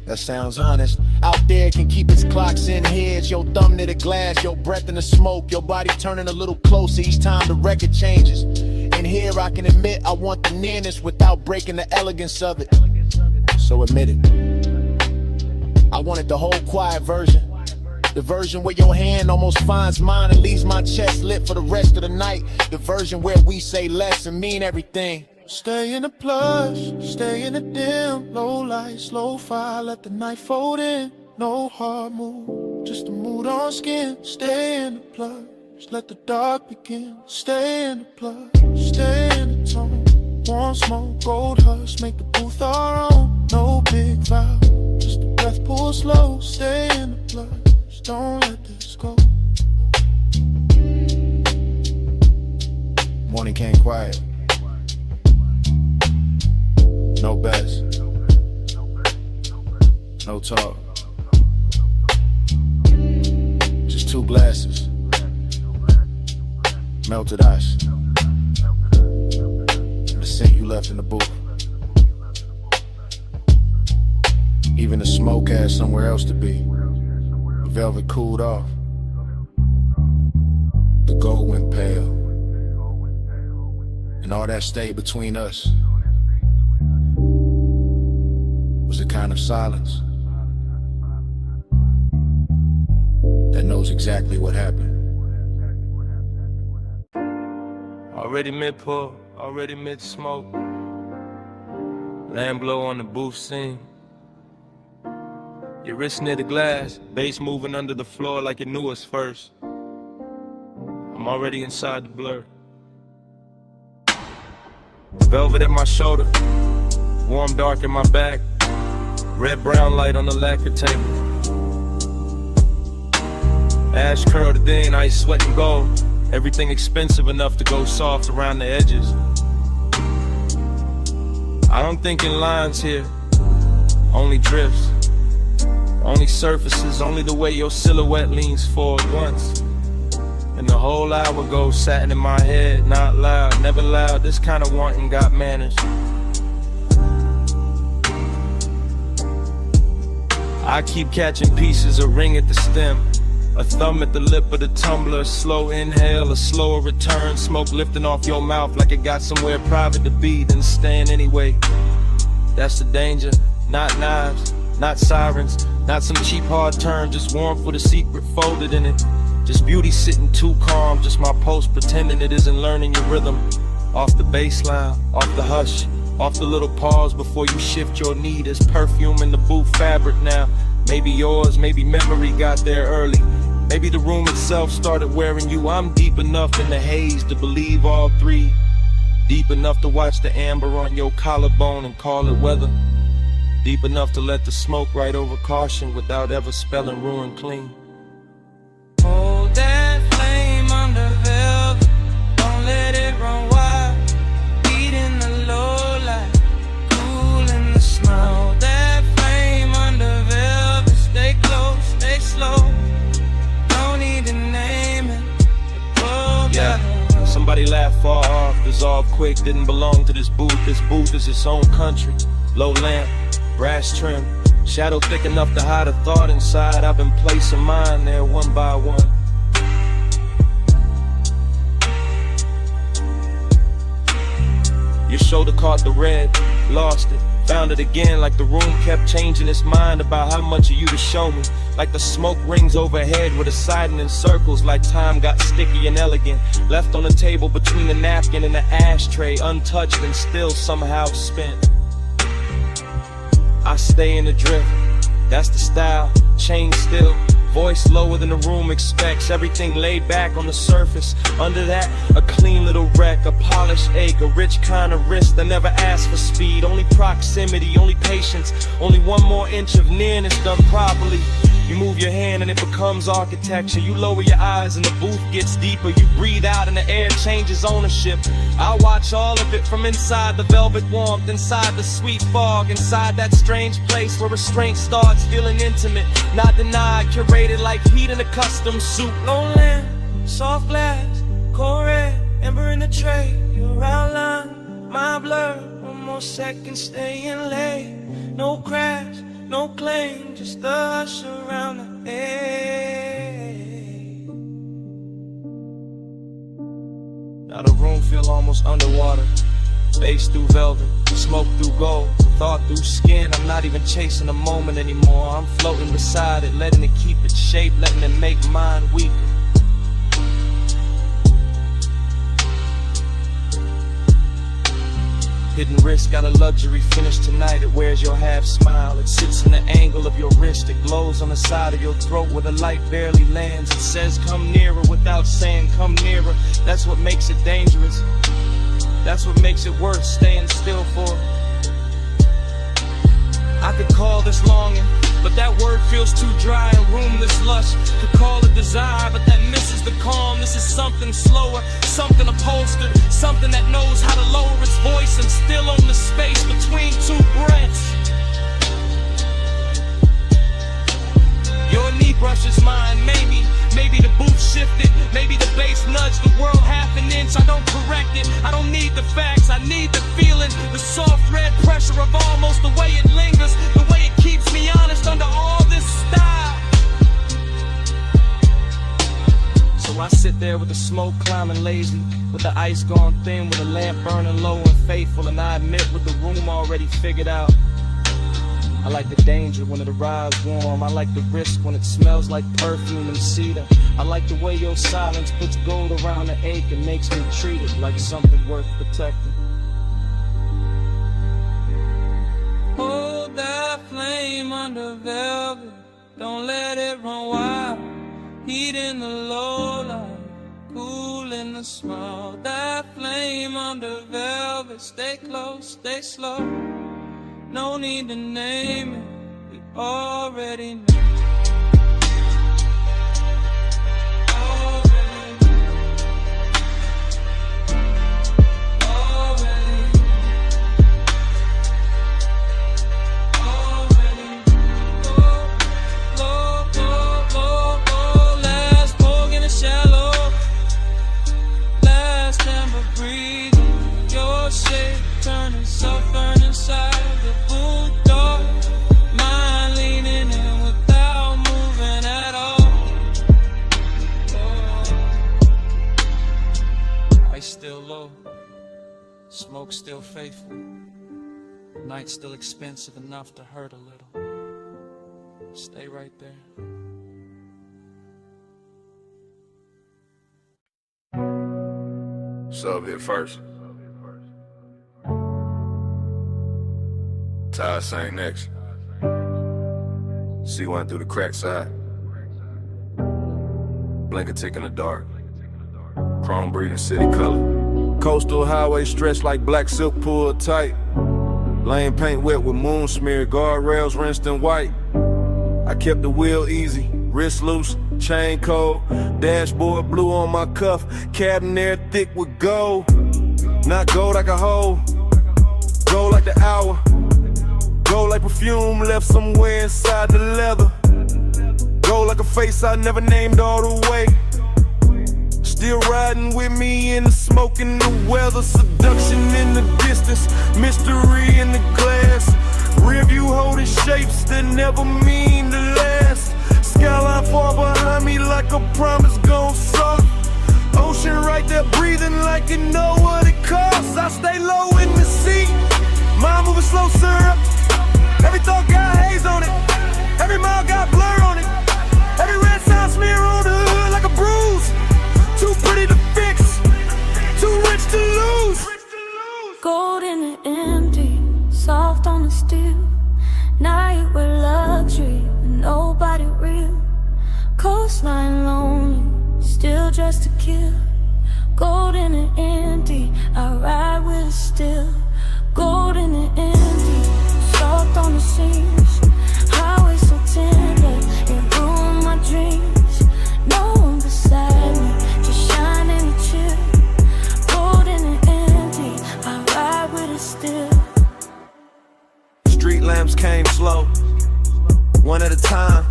That sounds honest. Out there can keep its clocks in heads. Your thumb near the glass, your breath in the smoke. Your body turning a little closer each time the record changes. And here I can admit I want the nearness without breaking the elegance of it. So admit it. I wanted the whole quiet version. The version where your hand almost finds mine and leaves my chest lit for the rest of the night. The version where we say less and mean everything. Stay in the plush, stay in the dim. Low light, slow fire, let the night fold in. No hard move, just a mood on skin. Stay in the plush, let the dark begin. Stay in the plush, stay in the tone. Warm smoke, gold hush, make the booth our own. No big vow, just a breath pull slow, stay in the blood. Just don't let this go. Morning came quiet. No bets. No talk. Just 2 glasses. Melted ice. And the scent you left in the booth. Even the smoke had somewhere else to be. The velvet cooled off. The gold went pale. And all that stayed between us was a kind of silence that knows exactly what happened. Already mid-pull, already mid-smoke. Lamb glow on the booth scene. Your wrist near the glass, bass moving under the floor like it knew us first. I'm already inside the blur. Velvet at my shoulder, warm dark in my back. Red-brown light on the lacquer table. Ash curled in, ice sweating gold. Everything expensive enough to go soft around the edges. I don't think in lines here, only drifts. Only surfaces, only the way your silhouette leans forward once. And the whole hour goes satin in my head, not loud, never loud. This kind of wanting got manners. I keep catching pieces, a ring at the stem, a thumb at the lip of the tumbler, a slow inhale, a slower return, smoke lifting off your mouth like it got somewhere private to be, then staying anyway. That's the danger, not knives, not sirens, not some cheap hard turn, just warmth with a secret folded in it. Just beauty sitting too calm, just my pulse pretending it isn't learning your rhythm. Off the baseline, off the hush, off the little pause before you shift your knee. There's perfume in the booth fabric now. Maybe yours, maybe memory got there early. Maybe the room itself started wearing you. I'm deep enough in the haze to believe all three. Deep enough to watch the amber on your collarbone and call it weather. Deep enough to let the smoke right over caution without ever spelling ruin clean. Hold that flame under velvet, don't let it run wild. Beat in the low light, cool in the smile. Hold that flame under velvet, stay close, stay slow. Don't need to name it. Yeah, somebody laughed far off, dissolved quick, didn't belong to this booth. This booth is its own country. Low lamp, brass trim, shadow thick enough to hide a thought inside. I've been placing mine there one by one. Your shoulder caught the red, lost it, found it again, like the room kept changing its mind about how much of you to show me. Like the smoke rings overhead with a siding in circles, like time got sticky and elegant, left on the table between the napkin and the ashtray, untouched and still somehow spent. I stay in the drift, that's the style, chain still, voice lower than the room expects, everything laid back on the surface. Under that, a clean little wreck, a polished ache, a rich kind of wrist that never asked for speed, only proximity, only patience, only one more inch of nearness done properly. You move your hand and it becomes architecture. You lower your eyes and the booth gets deeper. You breathe out and the air changes ownership. I watch all of it from inside the velvet warmth, inside the sweet fog, inside that strange place where restraint starts feeling intimate, not denied, curated like heat in a custom suit. Low lamp, soft glass, cold red, ember in the tray. Your outline, my blur, one more second staying late. No crash, no claim, just the hush around the edge. Now the room feel almost underwater. Bass through velvet, smoke through gold, thought through skin. I'm not even chasing a moment anymore. I'm floating beside it, letting it keep its shape, letting it make mine weaker. Hidden wrist got a luxury finish tonight. It wears your half smile. It sits in the angle of your wrist. It glows on the side of your throat where the light barely lands. It says come nearer without saying come nearer. That's what makes it dangerous. That's what makes it worth staying still for. I could call this longing but that word feels too dry and roomless lush. To call it desire, but that misses the calm. This is something slower, something upholstered, something that knows how to lower its voice and still own the space between two breaths. Your knee brushes mine, maybe the booth shifted, maybe the bass nudged the world half an inch. I don't correct it, I don't need the facts, I need the feeling, the soft red pressure of almost, the way it lingers, the way it keeps me honest under all this style. So I sit there with the smoke climbing lazy, with the ice gone thin, with the lamp burning low and faithful, and I admit with the room already figured out. I like the danger when it arrives warm. I like the risk when it smells like perfume and cedar. I like the way your silence puts gold around the ache and makes me treat it like something worth protecting. Hold that flame under velvet, don't let it run wild. Heat in the low light, cool in the small. That flame under velvet, stay close, stay slow. No need to name it, we already know. Turning, suffering inside the boot door. Mind leaning in without moving at all. Ice still low, smoke still faithful. Night still expensive enough to hurt a little. Stay right there. Sub hit first. Ty sang next. C1 through the crack side. Blinker tick in the dark. Chrome breathing city color. Coastal highway stretched like black silk pulled tight. Lane paint wet with moon smear. Guardrails rinsed in white. I kept the wheel easy, wrist loose, chain cold. Dashboard blue on my cuff. Cabin air thick with gold. Not gold like a hole. Gold like the hour. Gold like perfume left somewhere inside the leather. Gold like a face I never named all the way. Still riding with me in the smoke and the weather. Seduction in the distance, mystery in the glass. Rear view holding shapes that never mean to last. Skyline far behind me like a promise gon' suck. Ocean right there breathing like you know what it costs. I stay low in the seat, mind moving slow syrup. Every thought got haze on it, every mile got blur on it. Every red sign smear on the hood like a bruise. Too pretty to fix, too rich to lose. Gold in the empty, soft on the steel. Night with luxury, nobody real. Coastline lonely, still dressed to kill. Gold in the empty, I ride with it still. Gold in the empty, soft on the seams. Highway so tender, it ruined my dreams. No one beside me, just shining and chill. Gold in the empty, I ride with it still. Street lamps came slow, one at a time.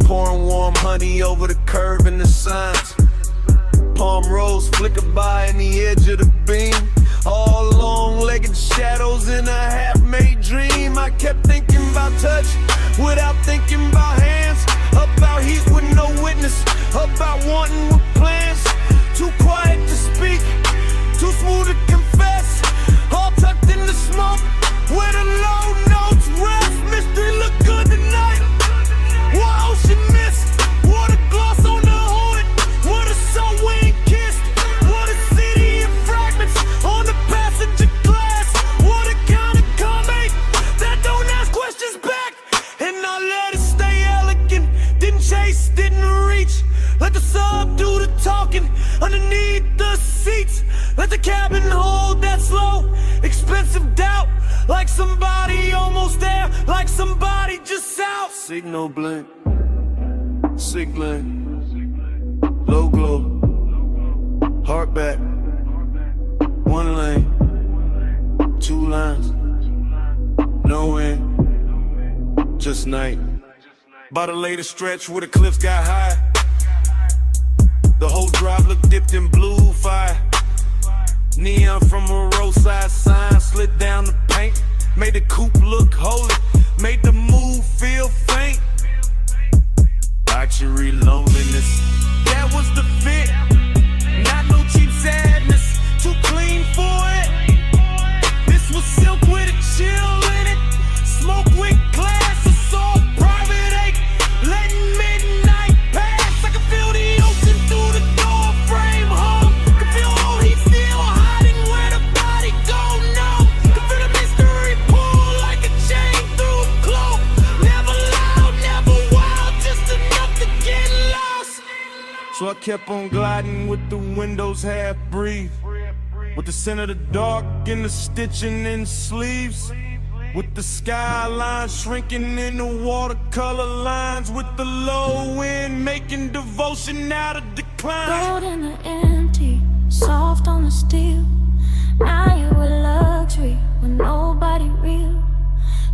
Pouring warm honey over the curve and the signs. Palm rose flickered by in the edge of the beam. All long-legged shadows in a half-made dream. I kept thinking about touch without thinking about hands. About heat with no witness, about wanting with plans. Too quiet to speak, too smooth to confess. All tucked in the smoke, where the low notes rest. Mystery look good tonight. What ocean mist, water gloss on the hood. What a soul we ain't kissed. What a city in fragments on the passenger glass. What a kind of comic that don't ask questions back. And I let it stay elegant. Didn't chase, didn't reach. Let the sub do the talking underneath the seats. Let the cabin hold that slow, expensive doubt. Like somebody almost there, like somebody just out. Signal blink, sick blink, low glow, heart back, one lane, two lines, no end, just night. By the latest stretch where the cliffs got high, the whole drive looked dipped in blue fire. Neon from a roadside sign slid down the paint, made the coupe look holy, made the move feel faint. Luxury loneliness, that was the fit. Not no cheap sadness, too clean for it. This was silk with a chill in it, smoke with glass, assault, private ache, letting midnight pass. I can feel the ocean through the door frame, home. Can feel all heat still hiding where the body go, no. Can feel the mystery pull like a chain through a cloak. Never loud, never wild, just enough to get lost. So I kept on gliding with the windows half breathe, with the scent of the dark and the stitching in sleeves, with the skyline shrinking in the watercolor lines, with the low end making devotion out of decline. Gold in the empty, soft on the steel. Now you with luxury with nobody real.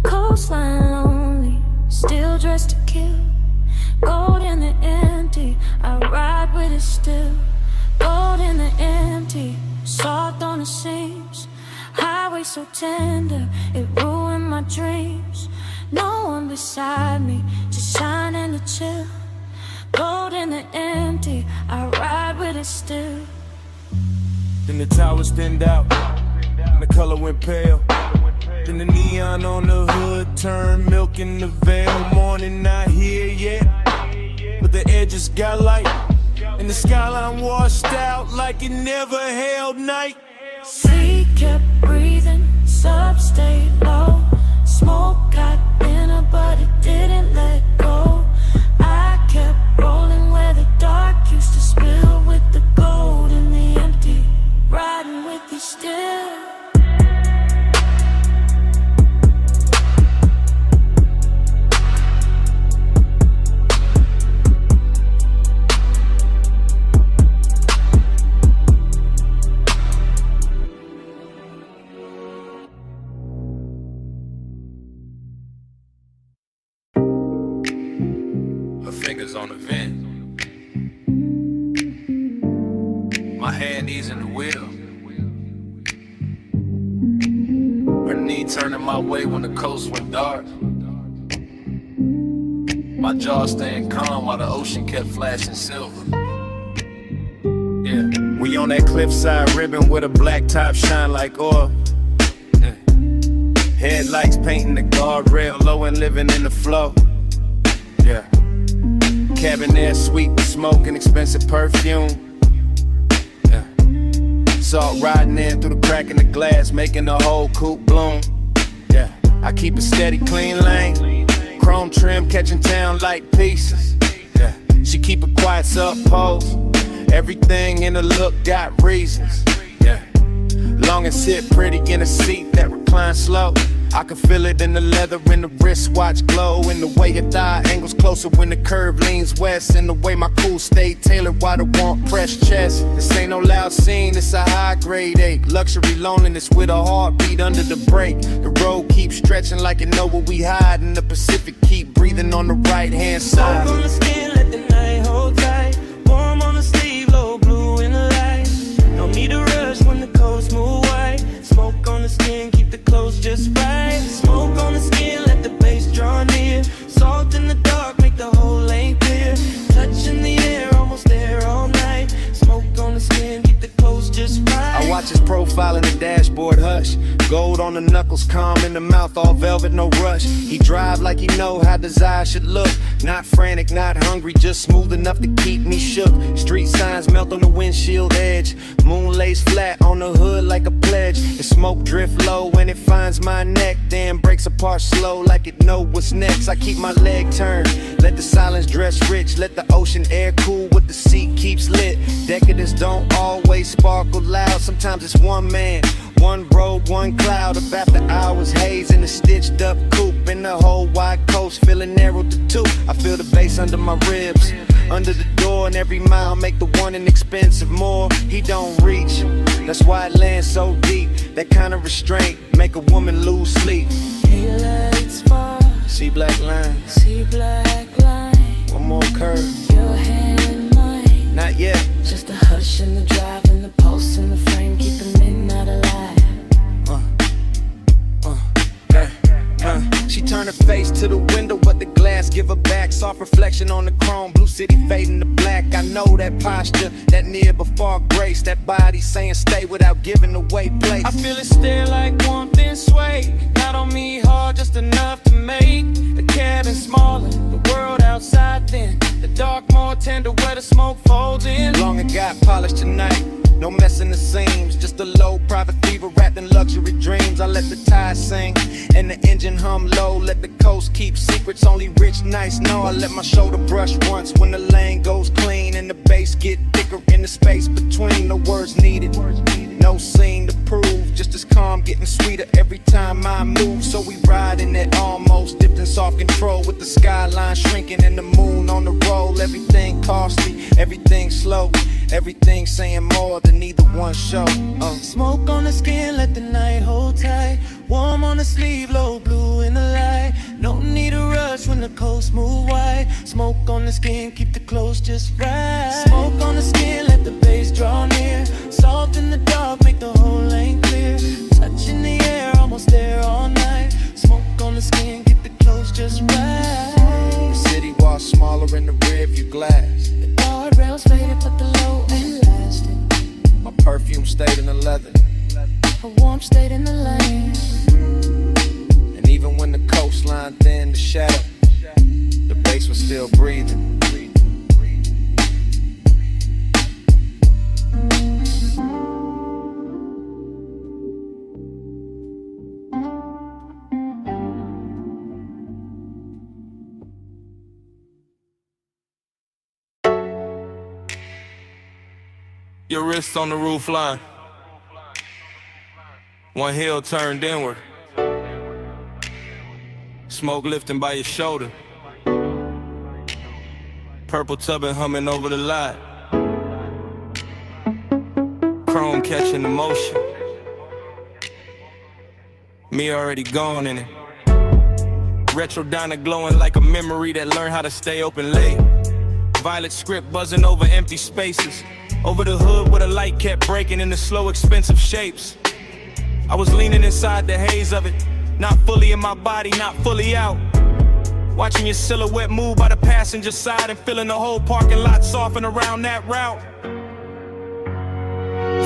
Coastline lonely, still dressed to kill. Gold in the empty, I ride with it still. Gold in the empty, soft on the seams. Highway so tender, it ruined my dreams. No one beside me, just shining to chill. Gold in the empty, I ride with it still. Then the towers thinned out, and the color went pale. Then the neon on the hood turned milk in the veil. Morning not here yet, but the edges got light, and the skyline washed out like it never held night. Sea kept breathing, sub stayed low. Smoke got thinner, but it didn't let go. I kept rolling where the dark used to spill, with the gold in the empty, riding with you still. Fingers on the vent, my hand easing the wheel, her knee turning my way when the coast went dark, my jaw staying calm while the ocean kept flashing silver. Yeah, we on that cliffside ribbon with a black top shine like oil. Yeah. Headlights painting the guardrail low and living in the flow. Yeah. Cabin air sweet with smoke and expensive perfume. Yeah. Salt riding in through the crack in the glass, making the whole coupe bloom. Yeah. I keep a steady, clean lane, chrome trim catching town like pieces. Yeah. She keep a quiet sub-pose, everything in the look got reasons. Yeah. Long and sit pretty in a seat that reclines slow. I can feel it in the leather, in the wristwatch glow, in the way your thigh angles closer when the curve leans west, in the way my cool stay tailored while the warmth press chest. This ain't no loud scene, it's a high grade ache. Luxury loneliness with a heartbeat under the brake. The road keeps stretching like it know where we hide, and the Pacific keep breathing on the right hand side. Smoke on the skin, let the night hold tight. Warm on the sleeve, low blue in the light. No need to rush when the coast move white. Smoke on the skin, keep the clothes just right. Smoke on the skin, let the bass draw near. Salt in the dark, make the whole lane clear. Touch in the air, almost there all night. Smoke on the skin, keep the clothes just right. I watch his profile in the dashboard hush. Gold on the knuckles, calm in the mouth, all velvet, no rush. He drive like he know how desire should look. Not frantic, not hungry, just smooth enough to keep me shook. Street signs melt on the windshield edge. Moon lays flat on the hood like a pledge. The smoke drift low when it finds my neck, then breaks apart slow like it know what's next. I keep my leg turned, let the silence dress rich. Let the ocean air cool what the seat keeps lit. Decadence don't always sparkle loud. Sometimes it's one man, One road, one cloud of after hours haze in the stitched up coupe. In the whole wide coast, feeling narrow to two. I feel the bass under my ribs, under the door, and every mile make the one inexpensive more. He don't reach, that's why it lands so deep. That kind of restraint make a woman lose sleep. He lights far, See black lines, see black line. one more curve, Your hand in mine. not yet. Just a hush in the drive and the pulse in the frame, keeping midnight alive. She turned her face to the window, but the glass give her back. Soft reflection on the chrome, blue city fading to black. I know that posture, that near but far grace. That body saying stay without giving away place. I feel it stare like warmth and sway. Not on me hard, just enough to make the cabin smaller, the world outside thin. The dark more tender where the smoke folds in. Long it got polished tonight, no messing the seams. Just a low private fever wrapped in luxury dreams. I let the tide sing and the engine hum low. Let the coast keep secrets only rich nights know. I let my shoulder brush once when the lane goes clean and the bass get thicker in the space between. No words needed, no scene to prove. Just as calm, getting sweeter every time I move. So we ride in that almost dipped in soft control, with the skyline shrinking and the moon on the roll. Everything costly, everything slow, everything saying more than either one show. Smoke on the skin, let the night hold tight. Warm on the sleeve, low blue in the light. No need to rush when the coast move wide. Smoke on the skin, keep the clothes just right. Smoke on the skin, let the bass draw near. Soft in the dark, make the whole lane clear. Touch in the air, almost there all night. Smoke on the skin, keep the clothes just right. The city walls smaller in the rear view glass. The guardrails faded, but the low ain't lasting. My perfume stayed in the leather, A warmth stayed in the lane. and even when the coastline thinned to shadow, the bass was still breathing. Your wrists on the roof line. One heel turned inward. Smoke lifting by your shoulder. Purple tubbing humming over the lot. Chrome catching the motion. Me already gone in it. Retro diner glowing like a memory that learned how to stay open late. Violet script buzzing over empty spaces. Over the hood where the light kept breaking into slow, expensive shapes. I was leaning inside the haze of it, not fully in my body, not fully out. Watching your silhouette move by the passenger side and feeling the whole parking lot soften around that route.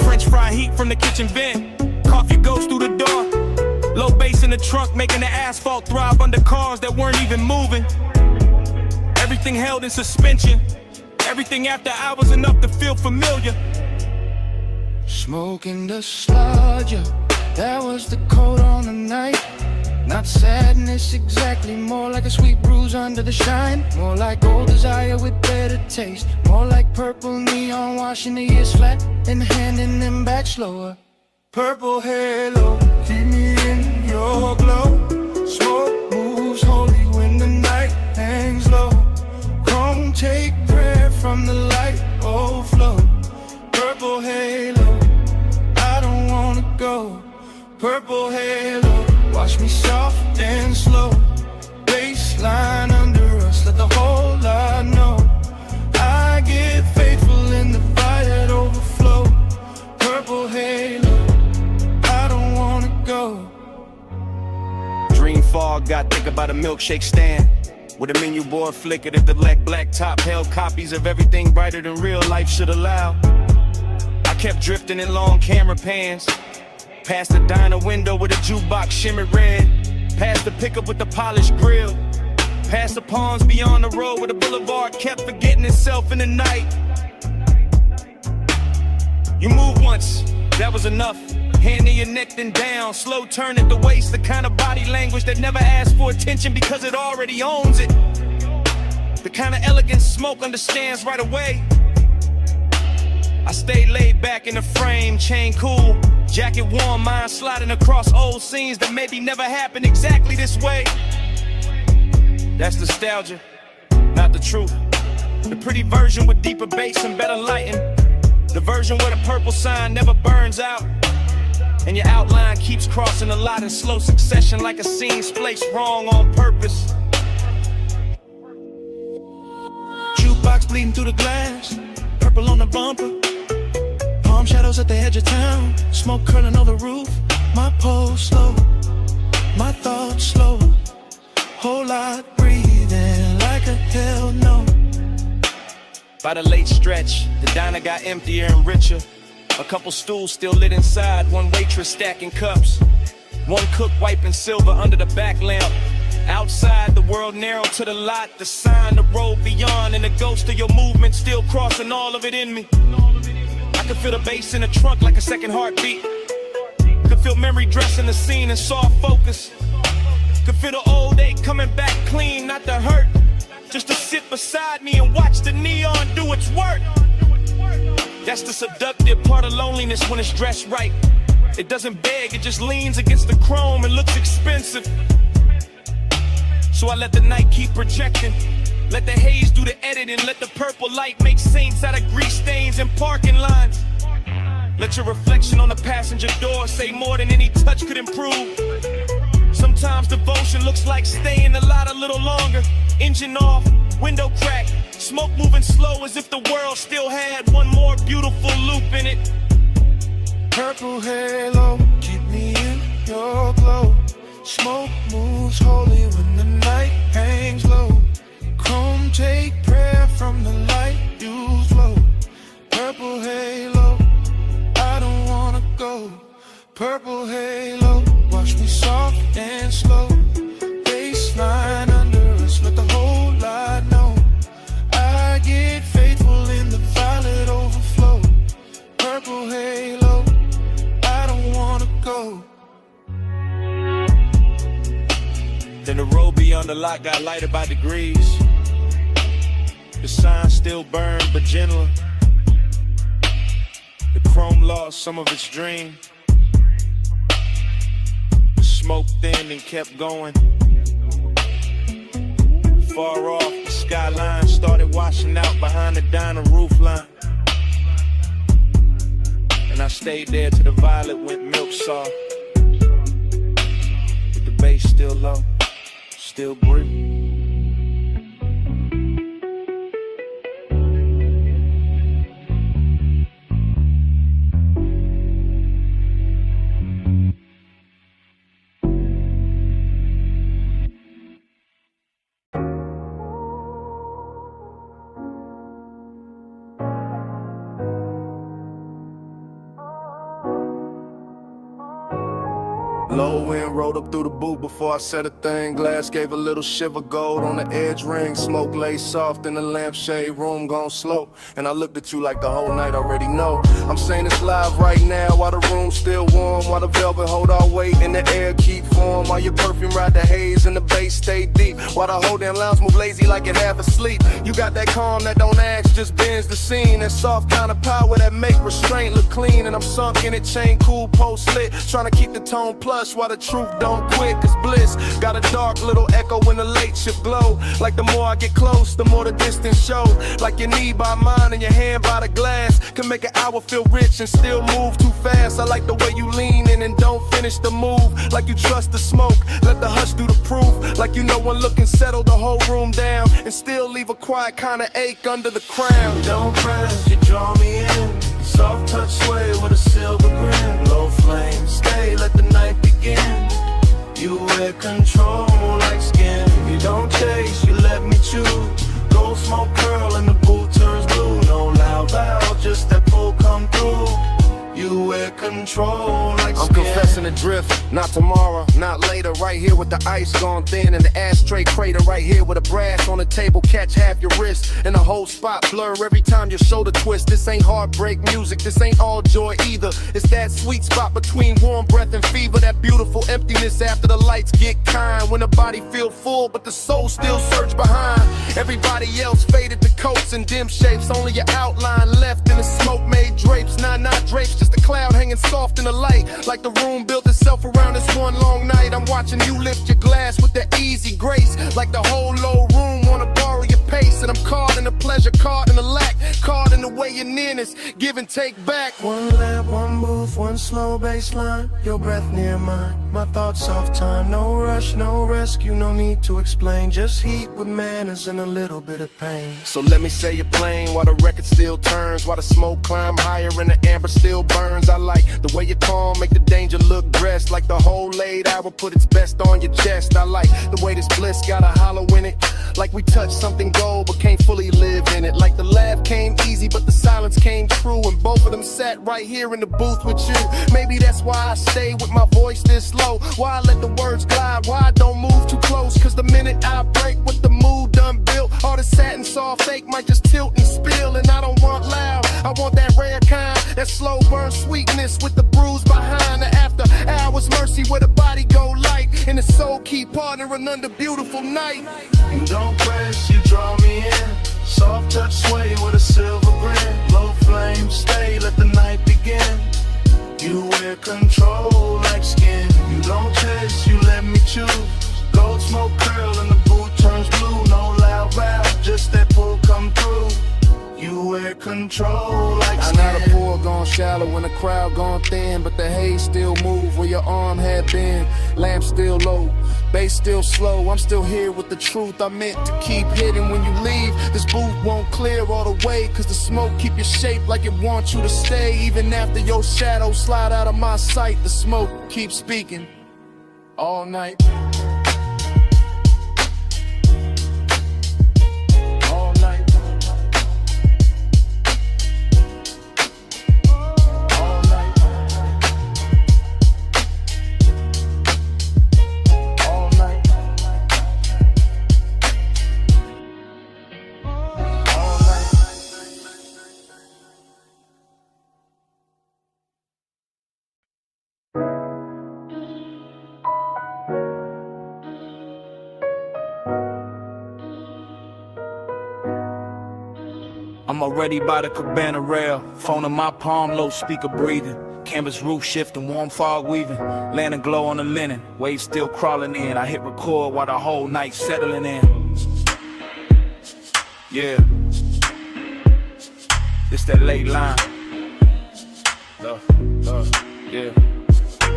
French fry heat from the kitchen vent. Coffee goes through the door. Low bass in the trunk making the asphalt throb under cars that weren't even moving. Everything held in suspension. Everything after hours enough to feel familiar. Smoking the sludge, that was the coat on the night. Not sadness exactly, more like a sweet bruise under the shine. More like old desire with better taste. More like purple neon washing the years flat and handing them back slower. Purple halo, keep me in your glow. Smoke moves holy when the night hangs low. Come take prayer from the light overflow. Purple halo, I don't wanna go. Purple halo, watch me soft and slow. Baseline under us, let the whole lot know. I get faithful in the fire that overflow. Purple halo, I don't wanna go. Dream fog got thick about a milkshake stand, with a menu board flickered at the black top held copies of everything brighter than real life should allow. I kept drifting in long camera pans, past the diner window with a jukebox shimmered red, past the pickup with the polished grill, past the palms beyond the road where the boulevard kept forgetting itself in the night. You moved once, that was enough. Hand in your neck then down, slow turn at the waist, the kind of body language that never asks for attention because it already owns it. The kind of elegant smoke understands right away. I stayed laid back in the frame, chain cool, Jacket warm, mind sliding across old scenes that maybe never happened exactly this way. That's nostalgia, not the truth. The pretty version with deeper bass and better lighting. The version where the purple sign never burns out, and your outline keeps crossing the lot in slow succession like a scene spliced wrong on purpose. Jukebox bleeding through the glass, purple on the bumper. Palm shadows at the edge of town, smoke curling on the roof. My pulse slow, my thoughts slow. Whole lot breathing like a hell no. By the late stretch, the diner got emptier and richer. A couple stools still lit inside, one waitress stacking cups. One cook wiping silver under the back lamp. Outside, the world narrowed to the lot, the sign, the road beyond, and the ghost of your movement still crossing all of it in me. I could feel the bass in the trunk like a second heartbeat. Could feel memory dressing the scene in soft focus. Could feel the old ache coming back clean, not the hurt. Just to sit beside me and watch the neon do its work. That's the seductive part of loneliness when it's dressed right. It doesn't beg, it just leans against the chrome and looks expensive. So I let the night keep projecting. Let the haze do the editing. Let the purple light make saints out of grease stains and parking lines. Let your reflection on the passenger door say more than any touch could improve. Sometimes devotion looks like staying a lot a little longer. Engine off, window crack, smoke moving slow as if the world still had one more beautiful loop in it. Purple halo, keep me in your glow. Smoke moves holy when the night hangs low. Chrome take prayer from the light you flow. Purple halo, I don't wanna go. Purple halo, watch me soft and slow. Baseline under us, let the whole lot know. I get faithful in the violet overflow. Purple halo, I don't wanna go. Then the road beyond the lot got lighter by degrees. The sign still burned, but gentler. The chrome lost some of its dream. The smoke thinned and kept going. Far off, the skyline started washing out behind the diner roof line. And I stayed there till the violet went milk soft. With the bass still low, still breathe. Low wind rolled up through the booth before I said a thing. Glass gave a little shiver, gold on the edge ring. Smoke lay soft in the lampshade, room gone slow. And I looked at you like the whole night already know. I'm saying it's live right now while the room's still warm. While the velvet hold our weight and the air keep warm. While your perfume ride the haze and the bass stay deep. While the whole damn lounge move lazy like it half asleep. You got that calm that don't ask, just bends the scene. That soft kind of power that make restraint look clean. And I'm sunk in it, chain cool, post lit. Trying to keep the tone plush while the truth don't quit, cause bliss got a dark little echo when the late shift glow. Like the more I get close, the more the distance shows. Like your knee by mine and your hand by the glass can make an hour feel rich and still move too fast. I like the way you lean in and don't finish the move. Like you trust the smoke, let the hush do the proof. Like you know when looking settle the whole room down and still leave a quiet kind of ache under the crown. Don't press, you draw me in. Soft touch sway with a silver grin. Low flame, stay, let the night begin. You wear control like skin. You don't chase, you let me choose. Gold smoke curl and the booth turns blue. No loud loud, just that pull come through. You wear control like I'm skin. confessing the drift, not tomorrow, not later. Right here with the ice gone thin and the ashtray crater. Right here with a brass on the table, catch half your wrist. And the whole spot blur every time your shoulder twist. This ain't heartbreak music, this ain't all joy either. It's that sweet spot between warm breath and fever. That beautiful emptiness after the lights get kind. When the body feel full but the soul still search behind. Everybody else faded to coats and dim shapes. Only your outline left in the smoke made drapes. Not drapes, just the cloud hanging soft in the light. Like the room built itself around this one long night. I'm watching you lift your glass with that easy grace. Like the whole low room wanna borrow your pace. And I'm caught in the pleasure, caught in the lack, caught in the way your nearness, give and take back. One lap, one move, one slow baseline. Your breath near mine, my thoughts off time. No rush, no rescue, no need to explain. Just heat with manners and a little bit of pain. So let me say you're playing while the record still turns, while the smoke climb higher and the amber still burns. I like the way you calm, make the danger look dressed. Like the whole laid hour put its best on your chest. I like the way this bliss got a hollow in it. Like we touched something gold but can't fully live in it. Like the laugh came easy but the silence came true. And both of them sat right here in the booth with you. Maybe that's why I stay with my voice this low. Why I let the words glide, why I don't move too close. Cause the minute I break with the mood done built, all the satin soft fake might just tilt and spill. And I don't want loud, I want that rare kind, that slow burn sweetness with the bruise behind. The after hours mercy where the body go light and the soul keep partnering under beautiful night. You don't press, you draw me in. Soft touch sway with a silver grin. Low flame stay, let the night begin. You wear control like skin. You don't chase, you let me choose. Gold smoke curl and the boot turns blue. No loud valve, just that pull come through. You wear control like skin. I know the pool gone shallow when the crowd gone thin, but the haze still move where your arm had been. Lamp still low, bass still slow. I'm still here with the truth I meant to keep hidden. When you leave, this booth won't clear all the way, cause the smoke keep your shape like it wants you to stay. Even after your shadow slide out of my sight, the smoke keeps speaking all night. I'm already by the cabana rail, phone in my palm, low speaker breathing. Canvas roof shifting, warm fog weaving, lantern glow on the linen, waves still crawling in. I hit record while the whole night settling in. Yeah, this that late line. Yeah.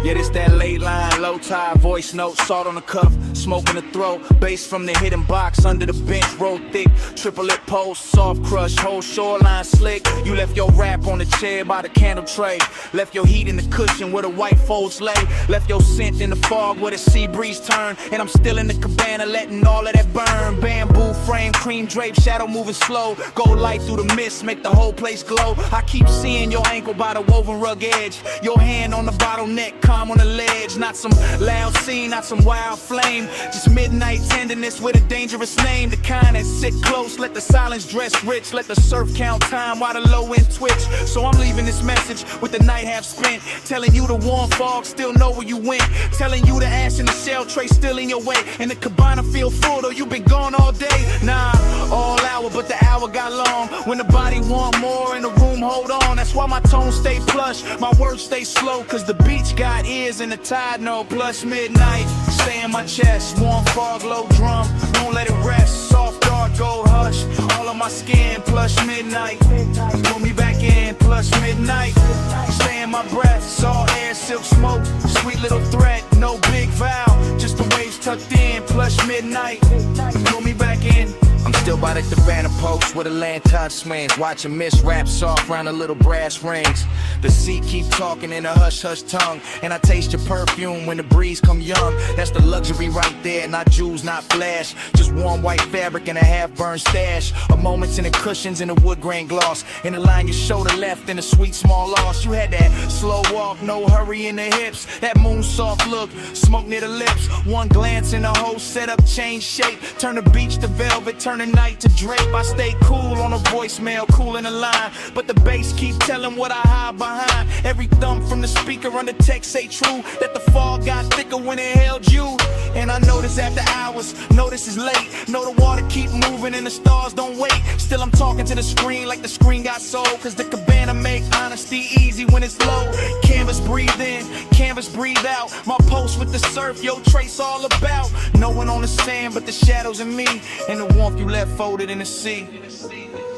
Yeah, this that late line, low tide, voice note, salt on the cuff, smoke in the throat, bass from the hidden box, under the bench, roll thick, triple lip post, soft crush, whole shoreline slick. You left your rap on the chair by the candle tray, left your heat in the cushion where the white folds lay, left your scent in the fog where the sea breeze turn, and I'm still in the cabana letting all of that burn. Bamboo frame, cream drape, shadow moving slow, gold light through the mist, make the whole place glow. I keep seeing your ankle by the woven rug edge, your hand on the bottleneck, calm on the ledge. Not some loud scene, not some wild flame, just midnight tenderness with a dangerous name. The kind that sit close, let the silence dress rich, let the surf count time while the low end twitch. So I'm leaving this message with the night half spent, telling you the warm fog still know where you went, telling you the ash in the shell tray still in your way, and the cabana feel full though you been gone all day. Nah, all hour but the hour got long, when the body want more and the room hold on. That's why my tone stay plush, my words stay slow, cause the beach got ears and the tide know. Plus midnight, stay in my chest, warm fog, low drum, won't let it rest. Soft dark gold hush, all on my skin. Plus midnight, pull me back in. Plus midnight, stay in my breath, salt air, silk smoke, sweet little threat, no big vow, just the waves tucked in. Plus midnight, pull me back in. I'm still by the cabana post where the lantern swings, watching mist wrap soft round the little brass rings. The sea keep talking in a hush-hush tongue, and I taste your perfume when the breeze come young. That's the luxury right there, not jewels, not flash, just warm white fabric and a half-burned stash. A moments in the cushions and the wood grain gloss, in the line your shoulder left in a sweet small loss. You had that slow walk, no hurry in the hips, that moon soft look, smoke near the lips. One glance and the whole setup changed shape, turn the beach to velvet, turn the night to drape. I stay cool on a voicemail, cool in the line, but the bass keep telling what I hide behind. Every thump from the speaker on the text say true, that the fog got thicker when it held you. And I notice after hours, notice it's late. Know the water keep moving and the stars don't wait. Still I'm talking to the screen like the screen got sold, cause the cabana make honesty easy when it's low. Canvas breathe in, canvas breathe out. My post with the surf, yo trace all about. No one on the sand but the shadows in me, and the warmth you left folded in the sea.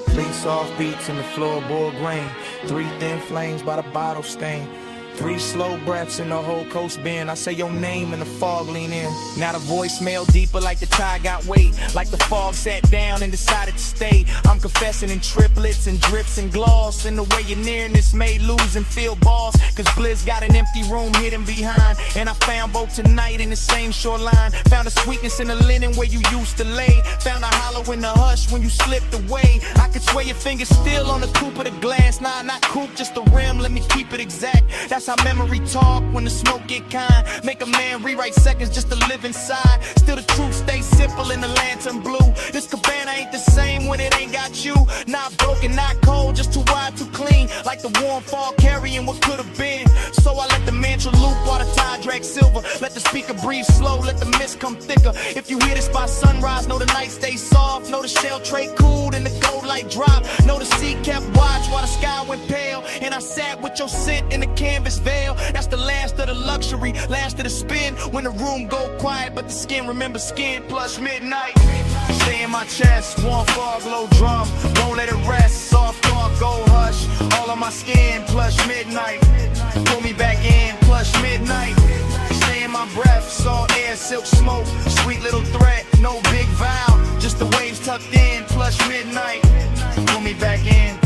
3 soft beats in the floorboard grain, 3 thin flames by the bottle stain, 3 slow breaths in the whole coast bend. I say your name and the fog lean in. Now the voicemail deeper like the tide got weight, like the fog sat down and decided to stay. I'm confessing in triplets and drips and gloss, and the way you're nearing this made lose and feel balls. Cause Bliss got an empty room hidden behind, and I found both tonight in the same shoreline. Found a sweetness in the linen where you used to lay. Found a hollow in the hush when you slipped away. I could swear your fingers still on the coupe of the glass. Nah, not coupe, just the rim, let me keep it exact. That's how memory talk when the smoke get kind. Make a man rewrite seconds just to live inside. Still the truth stays simple in the lantern blue. This cabana ain't the same when it ain't got you. Not broken, not cold, just too wide, too clean. Like the warm fall carrying what could have been. So I let the mantra loop while the tide drags silver. Let the speaker breathe slow, let the mist come thicker. If you hear this by sunrise, know the night stays soft. Know the shell tray cooled and the gold light dropped. Know the sea kept watch while the sky went pale. And I sat with your scent in the canvas veil. That's the last of the luxury, last of the spin. When the room go quiet, but the skin remember skin. Plus midnight, stay in my chest. Warm fog, low drum, won't let it rest. Soft thought, gold hush, all on my skin. Plus midnight, pull me back in. Plus midnight, stay in my breath. Salt air, silk smoke, sweet little threat. No big vow, just the waves tucked in. Plus midnight, pull me back in.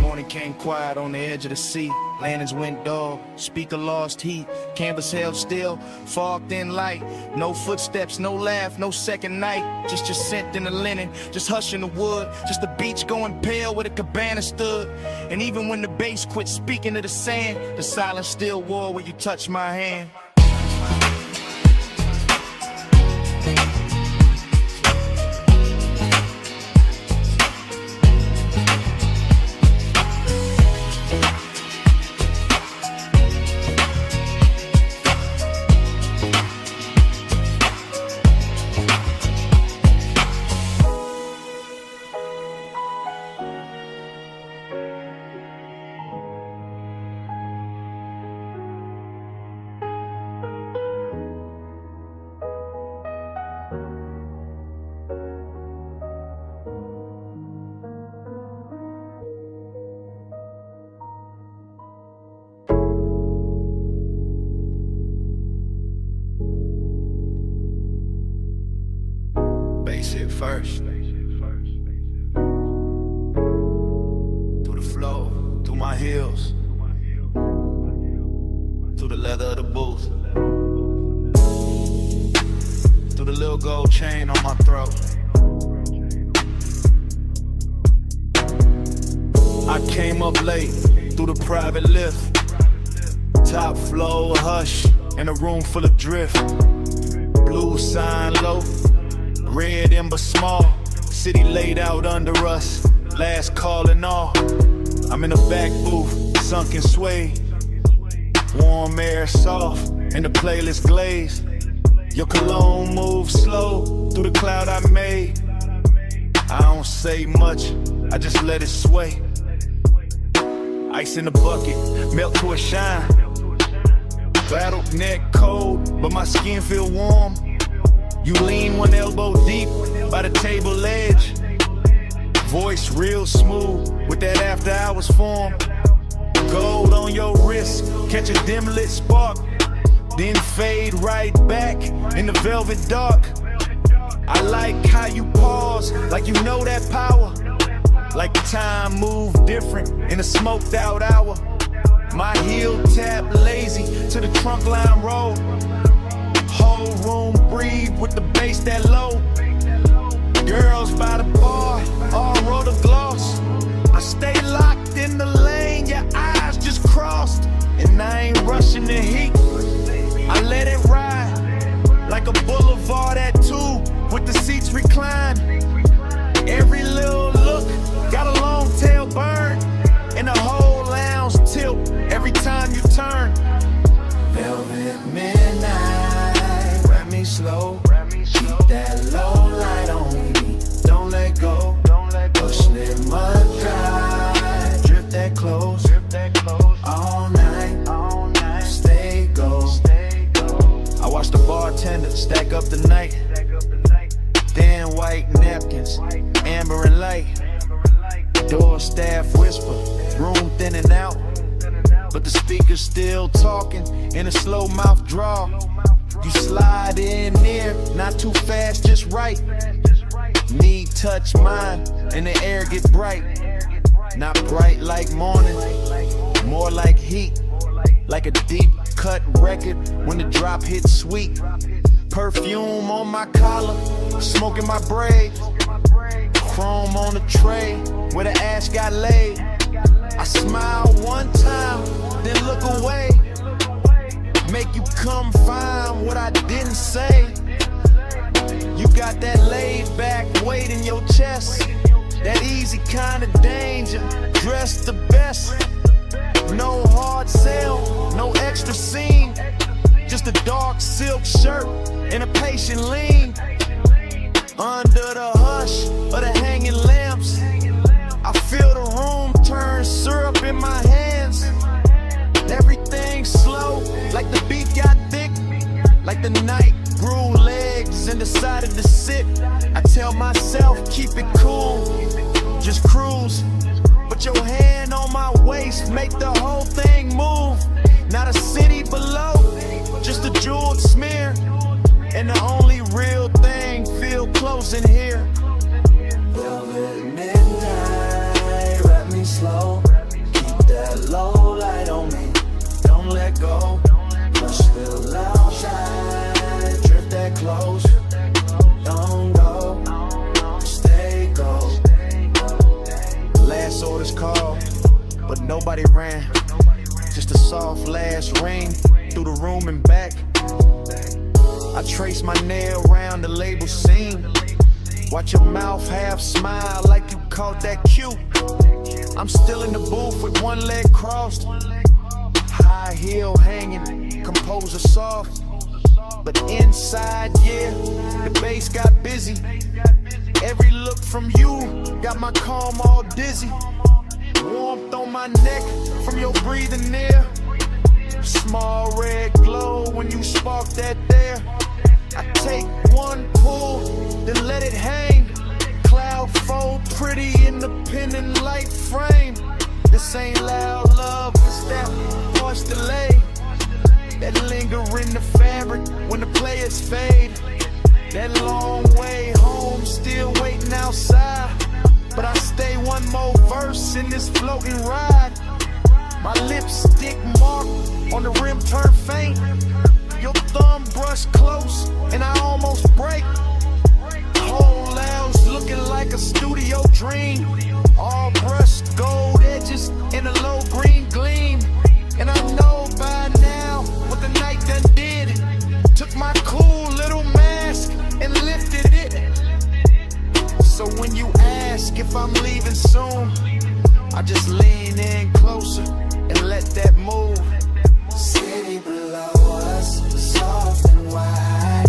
Morning came quiet on the edge of the sea. Lanterns went dull, speaker lost heat. Canvas held still, fog thin light. No footsteps, no laugh, no second night. Just your scent in the linen, just hush in the wood. Just the beach going pale where the cabana stood. And even when the bass quit speaking to the sand, the silence still war where you touch my hand. First, through the flow, through my heels, through the leather of the booth, through the little gold chain on my throat. I came up late through the private lift, top floor, hush, in a room full of drift. Blue sign low, red ember small, city laid out under us, last call and all. I'm in the back booth, sunken sway, warm air soft, and the playlist glaze. Your cologne moves slow through the cloud I made. I don't say much, I just let it sway. Ice in the bucket, melt to a shine. Battled neck cold, but my skin feel warm. You lean one elbow deep by the table edge. Voice real smooth with that after hours form. Gold on your wrist, catch a dim lit spark, then fade right back in the velvet dark. I like how you pause, like you know that power. Like the time moved different in a smoked out hour. My heel tap lazy to the trunk line roll. Whole room breathe with the bass that low. Girls by the bar, all roll the gloss. I stay locked in the lane, your eyes just crossed. And I ain't rushing the heat, I let it ride. Like a boulevard at 2 with the seats reclined. napkins, amber and light. Door staff whisper, room thinning out, but the speaker's still talking in a slow mouth draw. You slide in near, not too fast, just right. Knee touch mine, and the air get bright. Not bright like morning, more like heat. Like a deep cut record when the drop hits sweet. Perfume on my collar, smoke in my braid. Chrome on the tray where the ash got laid. I smile one time, then look away. Make you come find what I didn't say. You got that laid back weight in your chest. That easy kind of danger, dressed the best. No hard sell, no extra scene. Just a dark silk shirt and a patient lean. Under the hush of the hanging lamps, I feel the room turn syrup in my hands. Everything slow, like the beat got thick. Like the night grew legs and decided to sit. I tell myself, keep it cool, just cruise. Put your hand on my waist, make the whole thing move. Not a city below, just a jeweled smear. And the only real thing feel close in here. Velvet midnight, wrap me slow. Keep that low light on me, don't let go. Push still outside, drift that close. Don't go, stay go. Last orders called, but nobody ran. Just a soft last ring through the room and back. I trace my nail around the label seam. Watch your mouth half smile like you caught that cue. I'm still in the booth with one leg crossed. High heel hanging, composer soft. But inside, yeah, the bass got busy. Every look from you got my calm all dizzy. Warmth on my neck from your breathing near. Small red glow when you spark that there. I take one pull, then let it hang. Cloud fold pretty independent light frame. This ain't loud love, it's that harsh delay. That linger in the fabric when the players fade. That long way home, still waiting outside. But I stay one more verse in this floating ride. My lipstick mark on the rim turn faint. Your thumb brush close and I almost break. Whole house looking like a studio dream. All brushed gold edges in a low green gleam. And I know by now what the night done did. Took my cool little mask and lifted it. So when you ask if I'm leaving soon, I just lean in closer and let that move. City below us, soft and wide.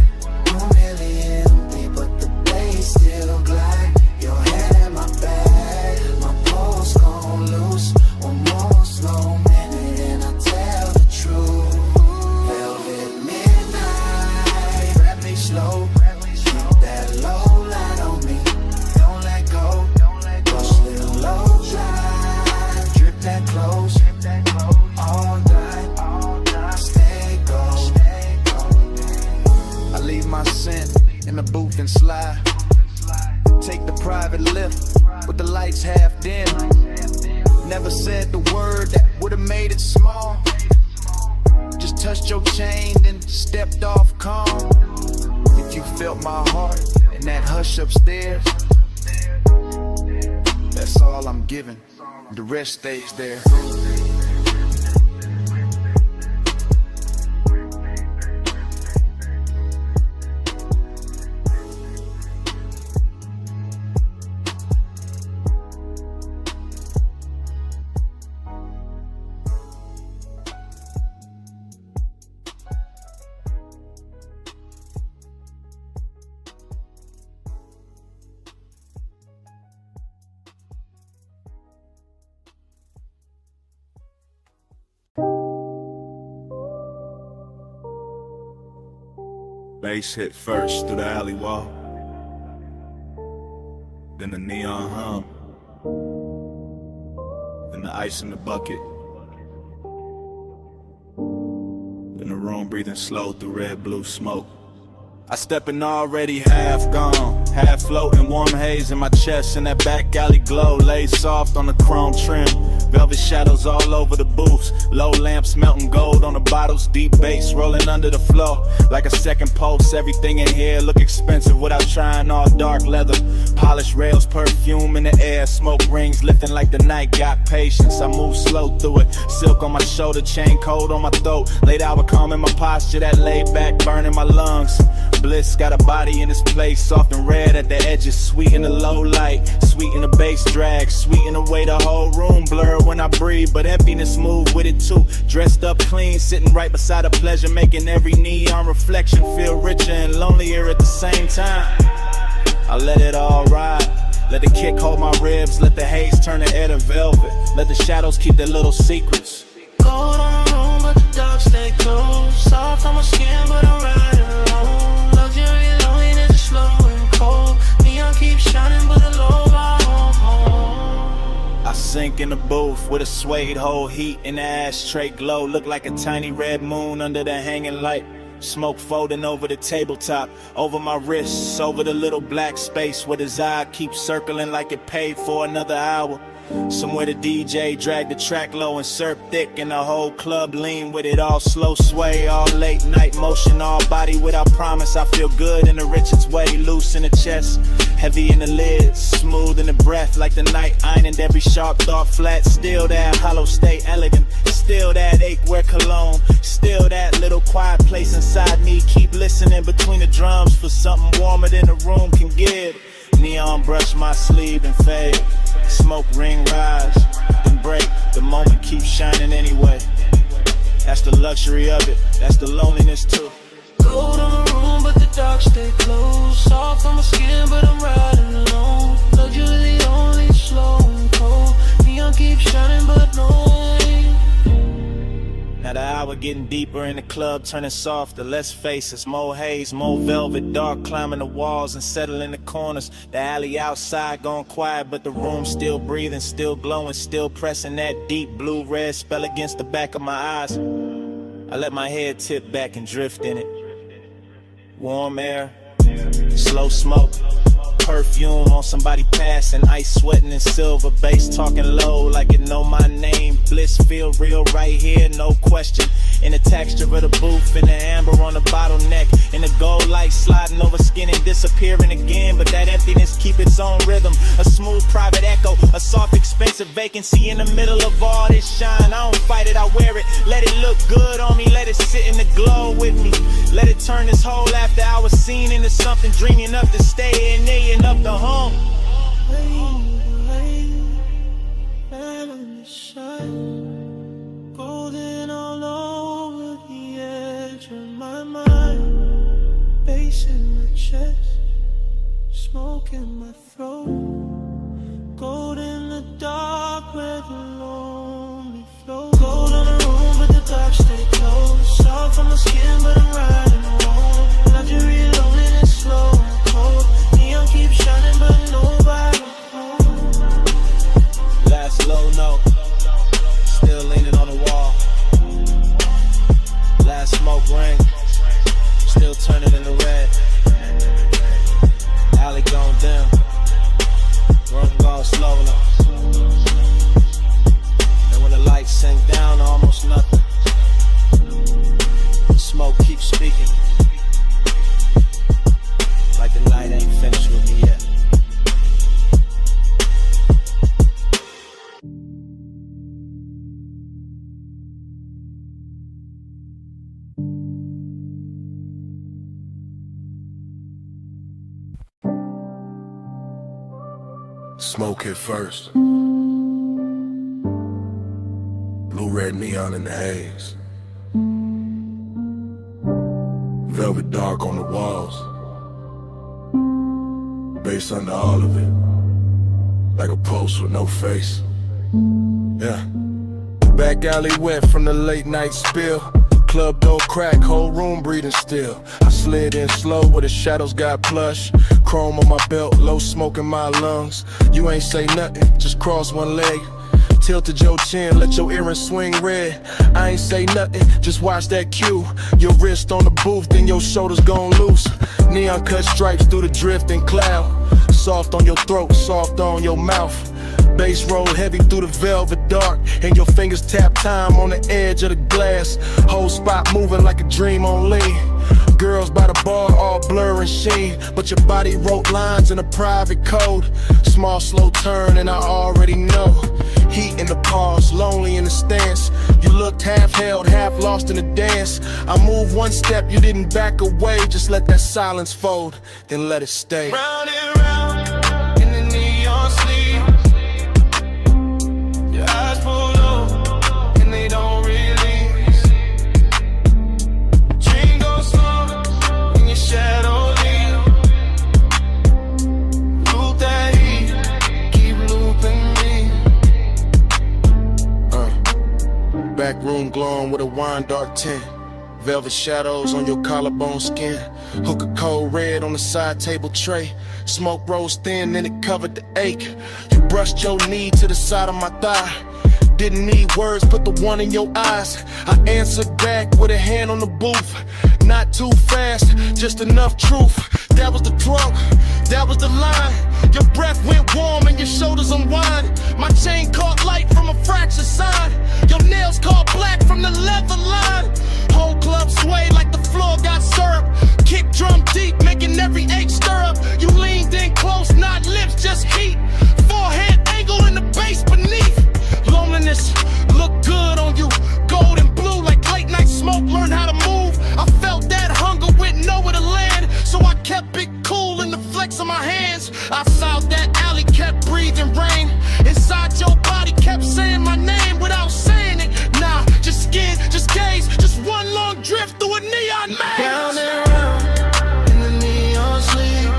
Room really empty, but the bass still glide. Your head in my bag, my pulse gon' loose. One more slow minute and I tell the truth. Velvet midnight, wrap me slow. Keep that low light on me, don't let go. Push little low drive, drip that close. All night, stay go. I leave my scent in the booth and slide. Take the private lift with the lights half dim. Never said the word that would've made it small. Just touched your chain then stepped off calm. If you felt my heart in that hush upstairs, that's all I'm giving. The rest stays there. Bass hit first through the alley wall. then the neon hum, then the ice in the bucket, then the room breathing slow through red blue smoke. I step in already half gone, half floating, warm haze in my chest, and that back alley glow lays soft on the chrome trim. Velvet shadows all over the booths, low lamps melting gold on the bottles, deep bass rolling under the floor like a second pulse. Everything in here look expensive without trying, all dark leather, polished rails, perfume in the air, smoke rings lifting like the night got patience. I move slow through it, silk on my shoulder, chain cold on my throat, late hour calm in my posture, that laid back burning my lungs. Bliss got a body in this place, soft and red at the edges, sweet in the low light, sweet in the bass drag, sweet in the way the whole room blur when I breathe, but emptiness move with it too. Dressed up clean, sitting right beside a pleasure, making every neon reflection feel richer and lonelier at the same time. I let it all ride, let the kick hold my ribs, let the haze turn the air to velvet, let the shadows keep their little secrets. Cold on the room, but the dark stay close. Soft on my skin, but I'm riding alone. Luxury loneliness is slow and cold. Neon keeps shining, but the low bar home. I sink in the booth with a suede hole, heat in the ashtray glow, look like a tiny red moon under the hanging light. Smoke folding over the tabletop, over my wrists, over the little black space where his eye keeps circling like it paid for another hour. Somewhere the DJ dragged the track low and surf thick, and the whole club lean with it, all slow sway, all late night motion, all body without promise. I feel good in the richest way, loose in the chest, heavy in the lids, smooth in the breath, like the night ironed every sharp thought flat. Still that hollow stay elegant, still that ache where cologne, still that little quiet place inside me. Keep listening between the drums for something warmer than the room can give. Neon brush my sleeve and fade, smoke ring rise and break, the moment keeps shining anyway. That's the luxury of it, that's the loneliness too. Cold on the room, but the dark stay close. Soft on my skin, but I'm riding alone. Luxury only slow and cold. Neon keeps shining, but no way. Now the hour getting deeper in the club, turning softer, less faces, more haze, more velvet, dark climbing the walls and settling the corners. The alley outside gone quiet, but the room still breathing, still glowing, still pressing that deep blue-red spell against the back of my eyes. I let my head tip back and drift in it. Warm air, slow smoke, perfume on somebody passing, ice sweating in silver bass, talking low like it know my name. Bliss feel real right here, no question. In the texture of the booth, in the amber on the bottleneck, in the gold light sliding over skin and disappearing again. But that emptiness keep its own rhythm, a smooth private echo, a soft expensive vacancy in the middle of all this shine. I don't fight it, I wear it, let it look good on me, let it sit in the glow with me. Let it turn this whole after hour scene into something dreamy enough to stay in there, enough to home. Golden all over the edge of my mind, bass in my chest, smoke in my throat. Gold in the dark where the lonely flow. Gold on the room, but the dark stay close. Soft on my skin, but I'm riding alone. Luxury loneliness slow and cold. Neon keeps shining, but nobody home. Last low note, still leaning on the wall. Last smoke ring, still turning into red. Alley gone dim, room gone slowly. And when the lights sink down to almost nothing, the smoke keeps speaking, like the night ain't finished with me yet. Smoke hit first. Blue-red neon in the haze. Velvet dark on the walls. Bass under all of it. Like a pulse with no face. Yeah. Back alley went from the late night spill. Club door crack, whole room breathing still. I slid in slow where the shadows got plush. Chrome on my belt, low smoke in my lungs. You ain't say nothing, just cross one leg. Tilted your chin, let your earrings swing red. I ain't say nothing, just watch that cue. Your wrist on the booth, then your shoulders gon' loose. Neon cut stripes through the drifting cloud. Soft on your throat, soft on your mouth. Bass roll heavy through the velvet dark, and your fingers tap time on the edge of the glass. Whole spot moving like a dream on lean. Girls by the bar all blur and sheen, but your body wrote lines in a private code. Small slow turn and I already know. Heat in the pause, lonely in the stance. You looked half held, half lost in the dance. I moved one step, you didn't back away. Just let that silence fold, then let it stay. Round and round in the neon sleep. Your eyes pull low and they don't release. Dream goes slow in your shadow leave. Loop that heat, keep looping me. Back room glowing with a wine dark tint. Velvet shadows on your collarbone skin. Hook a cold red on the side table tray. Smoke rose thin and it covered the ache. You brushed your knee to the side of my thigh. Didn't need words, put the one in your eyes. I answered back with a hand on the booth. Not too fast, just enough truth. That was the drunk, that was the line. Your breath went warm and your shoulders unwind. My chain caught light from a fractured sign. Your nails caught black from the leather line. Whole club swayed like the floor got syrup. Kick drum deep, making every ache stir up. You leaned in close, not lips, just heat. Forehead angle in the bass beneath. Loneliness looked good on you. Gold and blue like late night smoke. Learn how to move. I felt that hunger with nowhere to land, so I kept it cool in the flex of my hands. I south that alley, kept breathing rain. Inside your body kept saying my name without saying it. Nah, just skin, just gaze, just one long drift through a neon maze. Round and round in the neon sleep.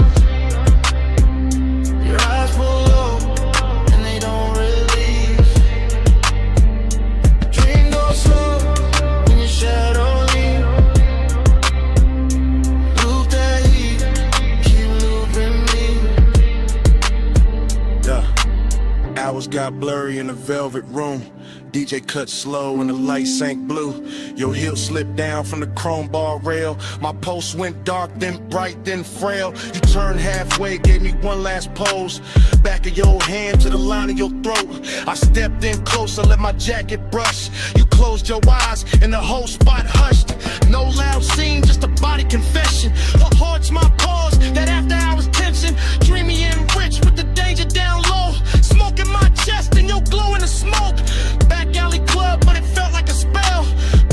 Your eyes pull low and they don't release. Dream goes slow when your shadow leave. Loop that heat, keep looping me. Yeah. Hours got blurry in the velvet room. DJ cut slow and the light sank blue. Your heel slipped down from the chrome bar rail. My pulse went dark, then bright, then frail. You turned halfway, gave me one last pose. Back of your hand to the line of your throat. I stepped in closer, let my jacket brush. You closed your eyes and the whole spot hushed. No loud scene, just a body confession. What haunts my pause, that after hours tension. Dreamy and rich with the danger down low. Smoke in my chest and your glow in the smoke. Back alley club, but it felt like a spell.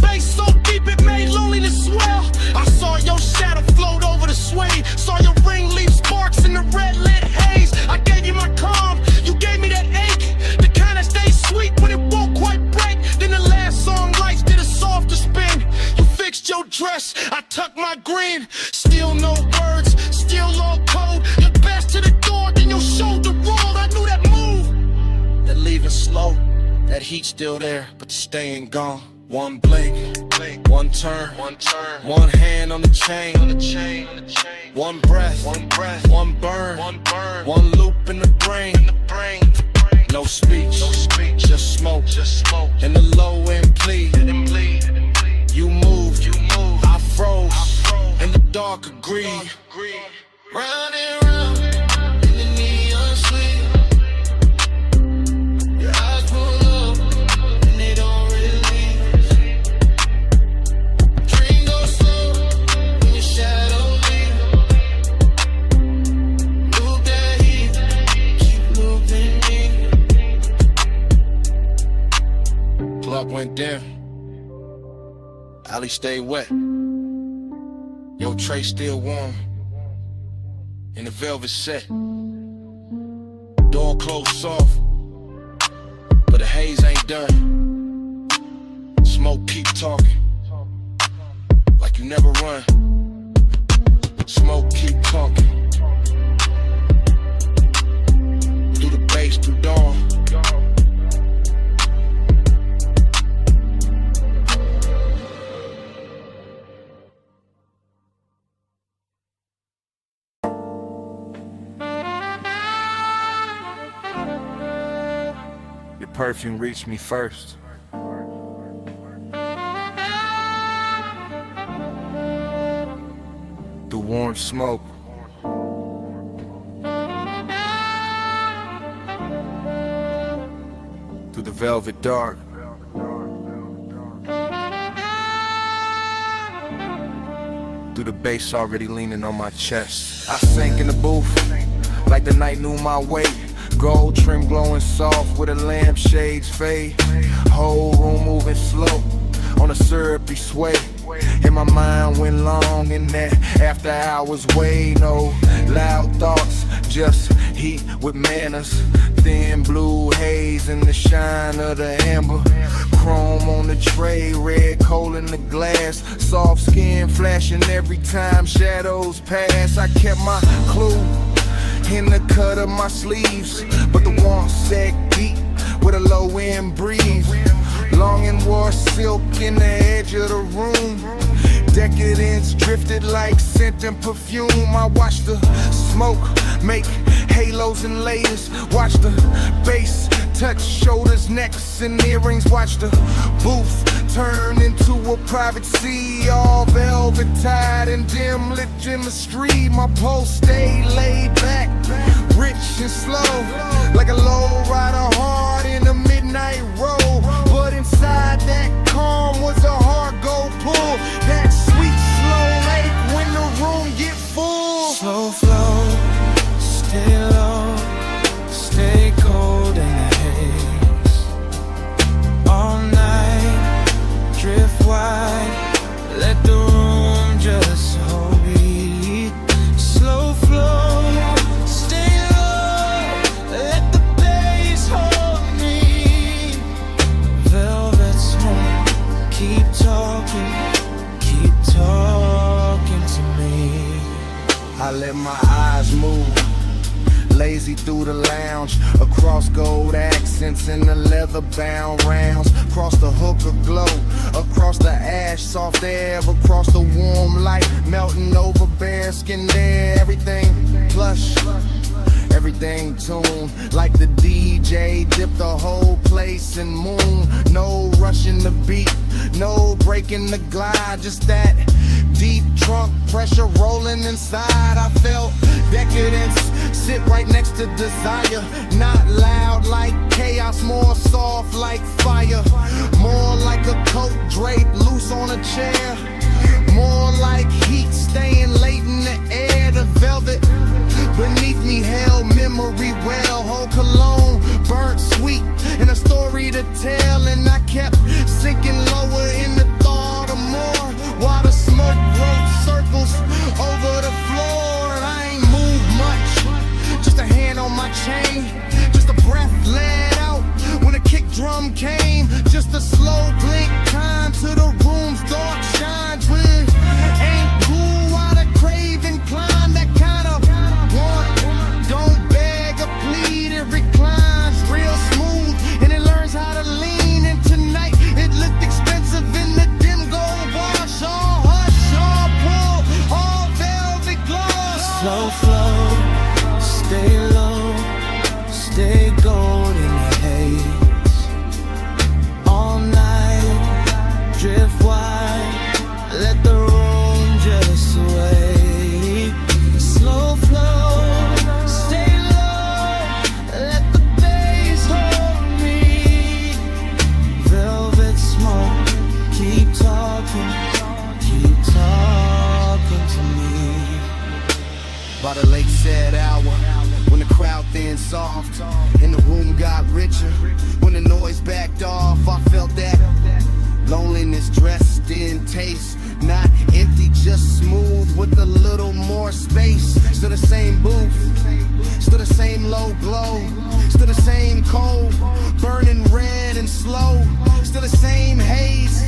Bass so deep it made loneliness swell. I saw your shadow float over the suede. Saw your ring leave sparks in the red lit haze. I gave you my calm, you gave me that ache. The kind that stays sweet when it won't quite break. Then the last song lights did a softer spin. You fixed your dress, I tucked my green. Still no words, still all cold. Your best to the door, then your shoulder rolled. I knew that move, that leaving slow. That heat still there, but the stain gone. One blink, one turn, one hand on the chain, one breath, one burn, one loop in the brain. No speech, just smoke, and the low end plead. You moved, I froze, and the dark agreed. Round and round in the neon sleep. Your eyes pull up and they don't release. Dream goes slow when your shadow leave. Loop that heat, keep looping me. Clock went dim, alley stayed wet. Your tray still warm in the velvet set. Door closed soft, but the haze ain't done. Smoke keep talking, like you never run. Smoke keep talking, through the bass, through dawn. perfume reached me first. Through warm smoke. Through the velvet dark. Through the bass already leaning on my chest. I sank in the booth like the night knew my weight. Gold trim glowing soft with a lampshade's fade. Whole room moving slow on a syrupy sway. And my mind went long in that after hours way. No loud thoughts, just heat with manners. Thin blue haze in the shine of the amber. Chrome on the tray, red coal in the glass. Soft skin flashing every time shadows pass. I kept my clue in the cut of my sleeves, but the warmth set deep with a low end breeze. Longing wore silk in the edge of the room. Decadence drifted like scent and perfume. I watched the smoke make halos and layers. Watch the bass touch shoulders, necks, and earrings. Watch the booth turn into a private sea. All velvet tied and dim lit chemistry. My pulse stayed laid back, rich and slow, like a low rider hard in a midnight roll. But inside that calm was a hard gold pull. That sweet slow lake when the room get full. Slow flow, stay low, stay cold in the haze. All night, drift wide, let the room just hold me. Slow flow, stay low, let the bass hold me. Velvet smoke, keep talking to me. I let my eyes move, lazy through the lounge, across gold accents in the leather bound rounds, across the hookah glow, across the ash soft air, across the warm light, melting over bare skin there. Everything plush, everything tuned, like the DJ dipped the whole place in moon. No rushing the beat, no breaking the glide, just that deep trunk pressure rolling inside. I felt decadence sit right next to desire. Not loud like chaos, more soft like fire. More like a coat draped loose on a chair. More like heat staying late in the air. The velvet beneath me held memory well. Whole cologne burnt sweet and a story to tell. And I kept sinking lower in the thought of more, while the smoke wrote circles over the floor. And I ain't moved much, just a hand on my chain, just a breath let out when a kick drum came. Just a slow blink time to the room's dark shine. Twin ain't cool while the craving climb. That kind of want, don't beg or plead, it reclines real smooth and it learns how to lean. And tonight it looked expensive in the dim gold wash. All hush, all pull, all velvet gloss. Slow flow, stay low, stay gold in the haze. All night, drift wide, let the room just sway. Slow flow, stay low, let the bass hold me. Velvet smoke, keep talking to me. By the lake said hour, when the crowd thinned soft and the room got richer, when the noise backed off, I felt that loneliness dressed in taste. Not empty, just smooth with a little more space. Still the same booth, still the same low glow, still the same cold, burning red and slow. Still the same haze,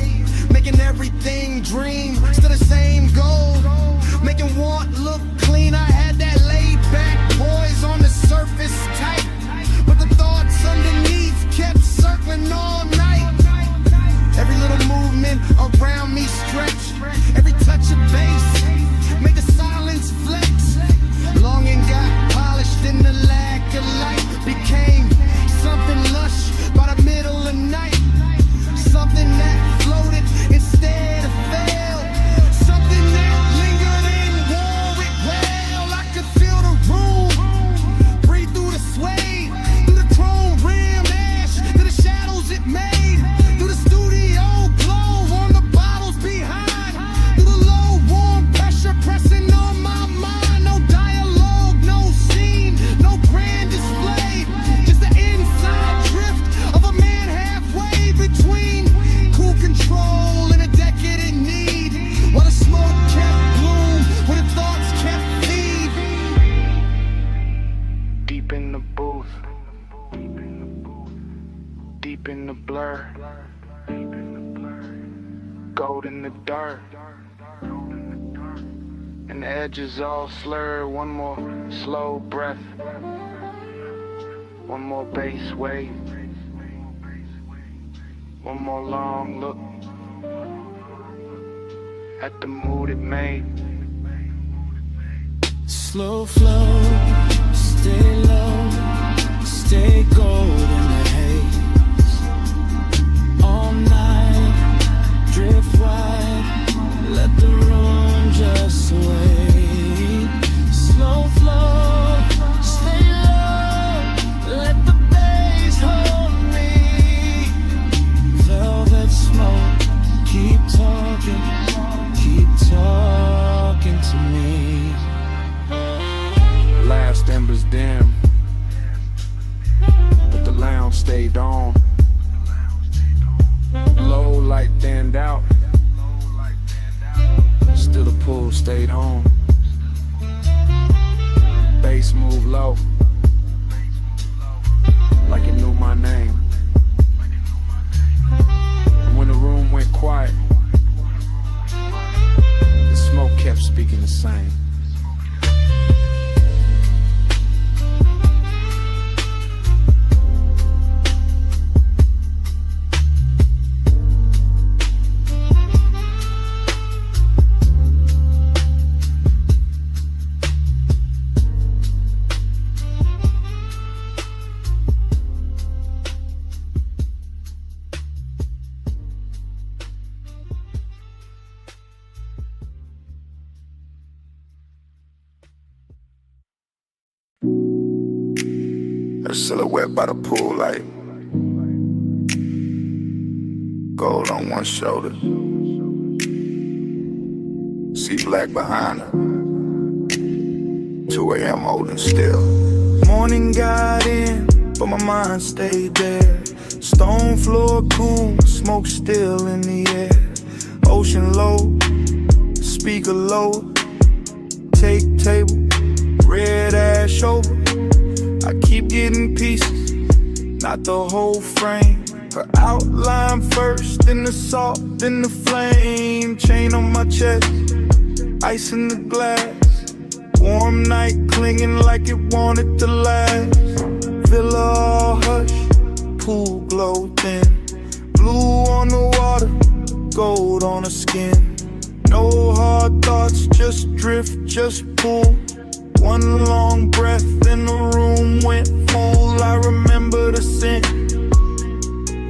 making everything dream. Still the same gold, making want look clean. I had that laid back poise on the surface tight, but the thoughts underneath kept circling all night. Every little movement around me stretch, every touch of bass made the silence flex. Longing got polished and the lack of light became something lush by the Deep in the booth, deep in the blur, gold in the dirt, and the edges all slurred. One more slow breath, one more bass wave, one more long look at the mood it made. Slow flow, stay low, stay gold in the haze. All night, drift wide, let the room just wait. Slow flow, stay low, let the bass hold me. Velvet smoke, keep talking to me. Last embers dim, but the lounge stayed on. Low light thinned out, still the pool stayed home. Bass moved low, like it knew my name. And when the room went quiet, the smoke kept speaking the same. Her silhouette by the pool light, gold on one shoulder, see black behind her. 2 a.m. holding still. Morning got in, but my mind stayed there. Stone floor cool, smoke still in the air. Ocean low, speaker low, take table, red ash shoulder. I keep getting pieces, not the whole frame. Her outline first, then the salt, then the flame. Chain on my chest, ice in the glass. Warm night clinging like it wanted to last. Villa all hush, pool glow thin. Blue on the water, gold on the skin. No hard thoughts, just drift, just pull. One long breath and the room went full. I remember the scent,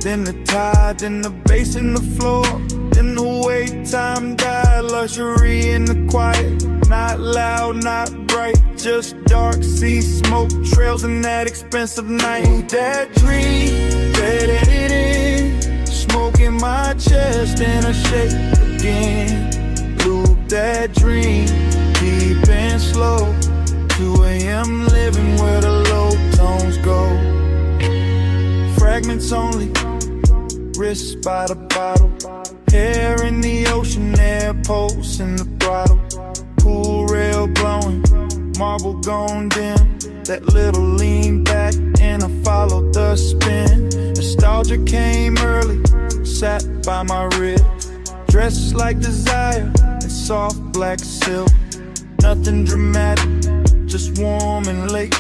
then the tide, then the bass in the floor, then the way time died. Luxury in the quiet, not loud, not bright, just dark sea smoke trails in that expensive night. That dream, that smoke in my chest and I shake again. Loop that dream, deep and slow. 2 a.m. living where the low tones go. Fragments only, wrists by the bottle. Hair in the ocean, air pulse in the throttle. Pool rail blowing, marble gone dim. That little lean back and I followed the spin. Nostalgia came early, sat by my ribs. Dressed like desire in soft black silk. Nothing dramatic, just warm and late.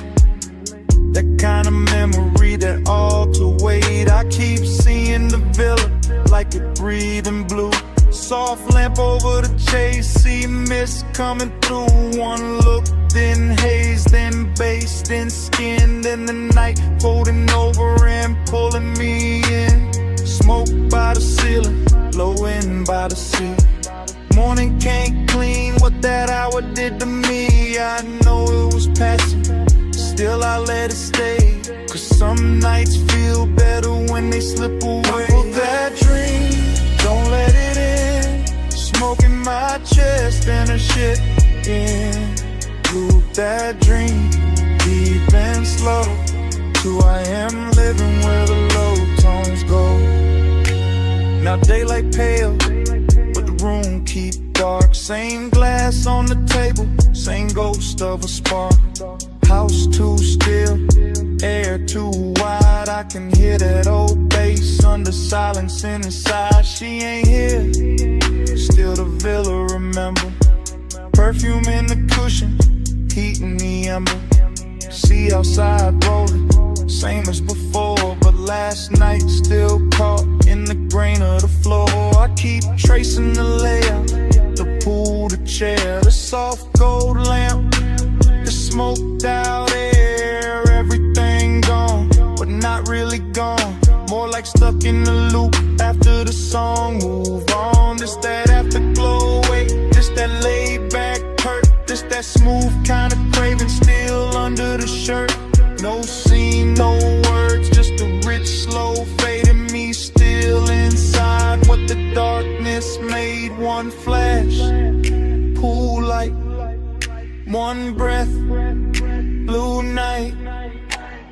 That kind of memory that all to wait. I keep seeing the villa like it breathing blue. Soft lamp over the chase, see mist coming through. One look, then haze, then bass, then skin, then the night folding over and pulling me in. Smoke by the ceiling, blowing by the sea. Morning can't clean what that hour did to me. I know it was passing, still I let it stay. Cause some nights feel better when they slip away. For that dream, don't let it in. Smoke in my chest and a shit in. Loop that dream, deep and slow. 2 a.m. living where the low tones go. Now daylight pale, but the room keep dark. Same glass on the table, same ghost of a spark. House too still, I can hear that old bass under silence and inside. She ain't here, still the villa, remember. Perfume in the cushion, heat in the ember. See outside rolling, same as before, but last night still caught in the grain of the floor. I keep tracing the layout, the pool, the chair, the soft gold lamp, the smoked out air. Everything gone, but not really gone. More like stuck in the loop after the song move on. This that afterglow, wait, this that laid back hurt, this that smooth kind of craving still under the shirt. No scene, no words, just a rich slow fade in me still inside what the darkness made. One flash, pool light, one breath, blue night.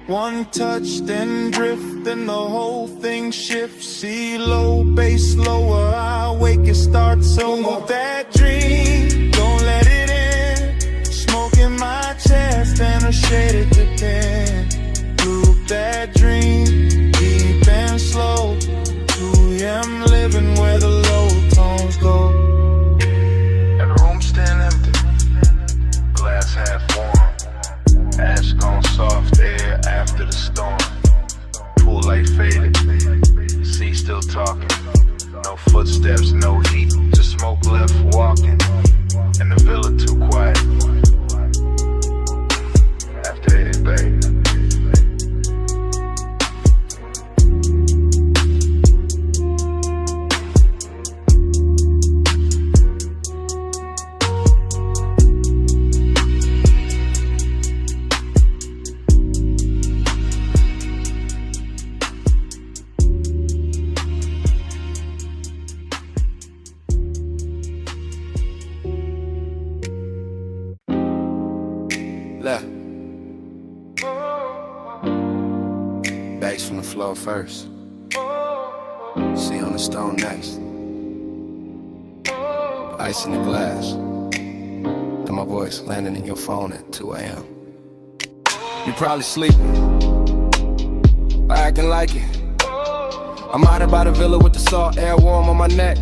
One touch, then drift, then the whole thing shifts. See low, bass lower, I wake, it starts so move that dream, don't let it in. Smoke in my chest and a shaded depend. Loop that dream, deep and slow. 2 a.m. living where the low tones go. And the room still empty, glass half warm. Ash gone soft air after the storm. Pool light faded, sea still talking. No footsteps, no heat, just smoke left walking. And the villa too quiet after 80 babe. Left. Bass from the floor first. See on the stone next. Ice in the glass. And my voice landing in your phone at 2 a.m. You probably sleeping, acting like it. I'm out by the villa with the salt air warm on my neck.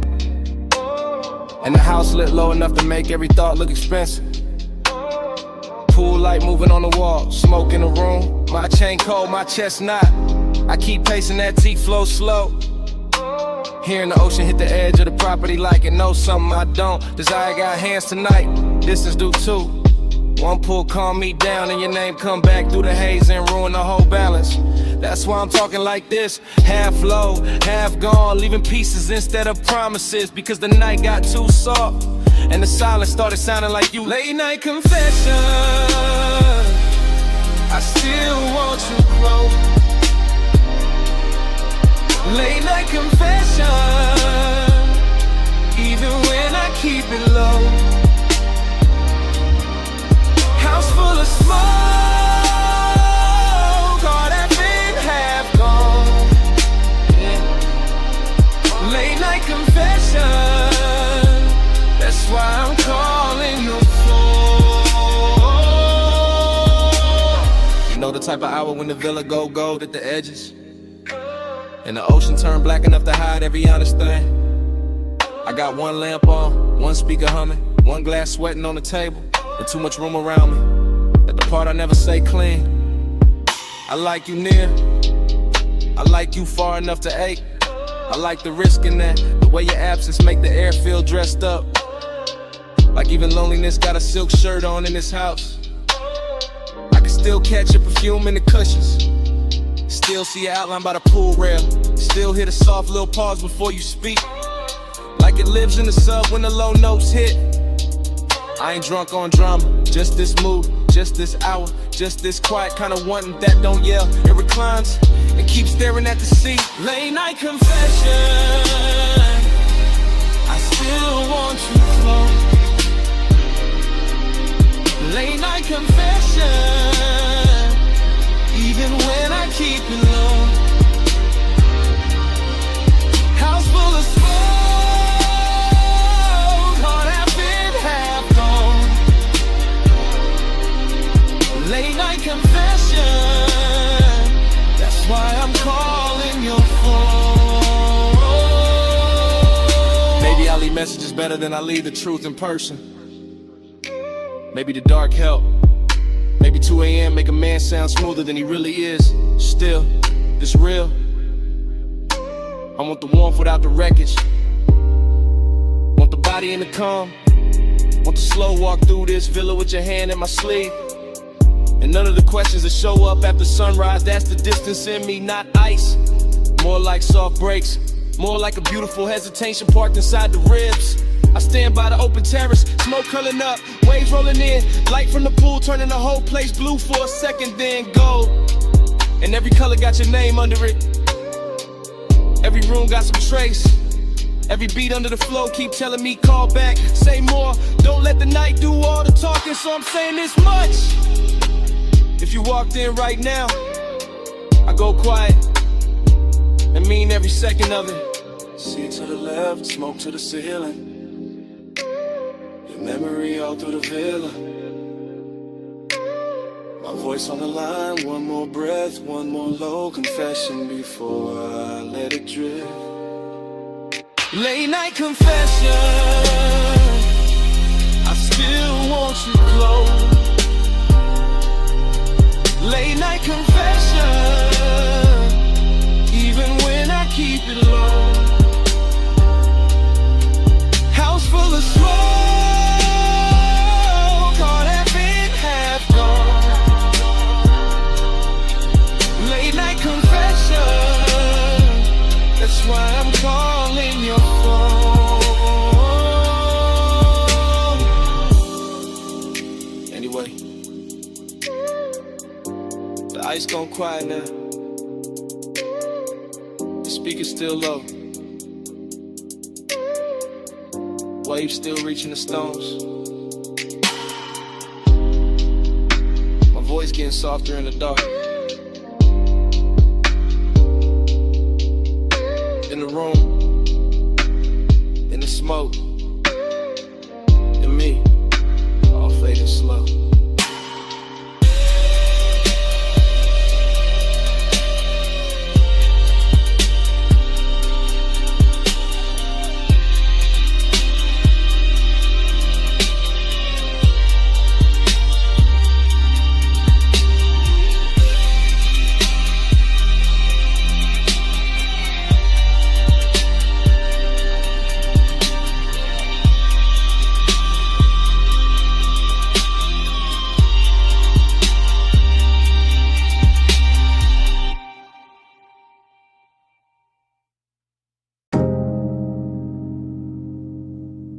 And the house lit low enough to make every thought look expensive. Pool light moving on the wall, smoke in the room. My chain cold, my chest not. I keep pacing that T-flow slow. Hearing the ocean hit the edge of the property like it knows something I don't. Desire got hands tonight, distance do too. One pull calm me down and your name come back through the haze and ruin the whole balance. That's why I'm talking like this, half low, half gone, leaving pieces instead of promises. Because the night got too soft and the silence started sounding like you. Late night confession, I still want you close. Late night confession, even when I keep it low. House full of smoke, all that been half gone. Yeah. Late night confession, that's why I'm calling your phone. You know the type of hour when the villa go gold at the edges, and the ocean turn black enough to hide every honest thing. I got one lamp on, one speaker humming, one glass sweating on the table, and too much room around me. At the part I never say clean. I like you near, I like you far enough to ache. I like the risk in that, the way your absence make the air feel dressed up. Like even loneliness got a silk shirt on in this house. I can still catch your perfume in the cushions. Still see your outline by the pool rail. Still hear the soft little pause before you speak. Like it lives in the sub when the low notes hit. I ain't drunk on drama, just this mood, just this hour, just this quiet kind of wanting that don't yell. It reclines and keeps staring at the sea. Late night confession, I still want you close. Late night confession, even when I keep it low. House full of smoke, all that been half gone. Late night confession, that's why I'm I leave messages better than I leave the truth in person. Maybe the dark help. Maybe 2 a.m. make a man sound smoother than he really is. Still, it's real. I want the warmth without the wreckage. Want the body in the calm. Want the slow walk through this villa with your hand in my sleeve. And none of the questions that show up after sunrise, that's the distance in me, not ice. More like soft breaks, more like a beautiful hesitation parked inside the ribs. I stand by the open terrace, smoke curling up, waves rolling in, light from the pool turning the whole place blue for a second, then gold. And every color got your name under it. Every room got some trace. Every beat under the flow keep telling me call back, say more. Don't let the night do all the talking, so I'm saying this much. If you walked in right now, I go quiet and mean every second of it. See to the left, smoke to the ceiling. Your memory all through the villa. My voice on the line, one more breath, one more low confession before I let it drift. Late night confession, I still want you close. Late night confession, even when I keep it low. House full of smoke, heart half in, half gone. Late night confession, that's why I'm calling your phone. Anyway, the ice gone quiet now. The speaker's still low. Waves still reaching the stones. My voice getting softer in the dark. In the room, in the smoke, and me, all fading slow.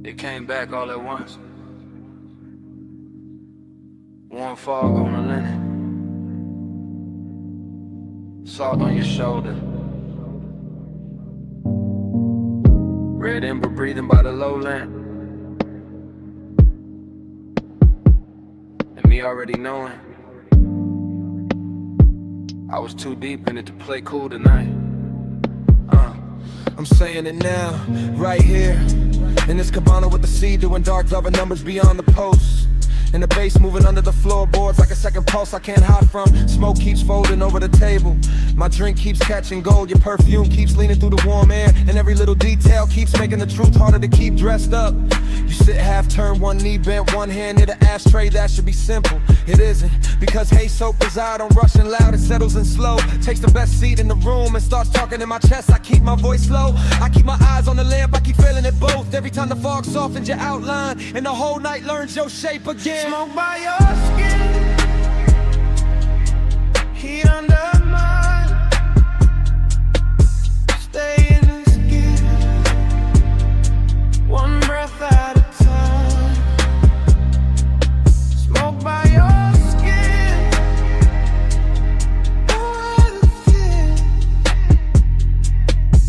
It came back all at once. Warm fog on the linen, salt on your shoulder, red ember breathing by the lowland, and me already knowing I was too deep in it to play cool tonight. I'm saying it now, right here, in this cabana with the sea, doing dark loving numbers beyond the post. And the bass moving under the floorboards like a second pulse I can't hide from. Smoke keeps folding over the table. My drink keeps catching gold. Your perfume keeps leaning through the warm air. And every little detail keeps making the truth harder to keep dressed up. You sit half turned, one knee bent, one hand near the ashtray. That should be simple. It isn't. Because hey, soap is I don't rush and loud. It settles in slow. Takes the best seat in the room and starts talking in my chest. I keep my voice low. I keep my eyes on the lamp. I keep feeling it both. Every time the fog softens your outline and the whole night learns your shape again. Smoke by your skin, heat under mine. Stay in the skin, one breath at a time. Smoke by your skin, out of fear.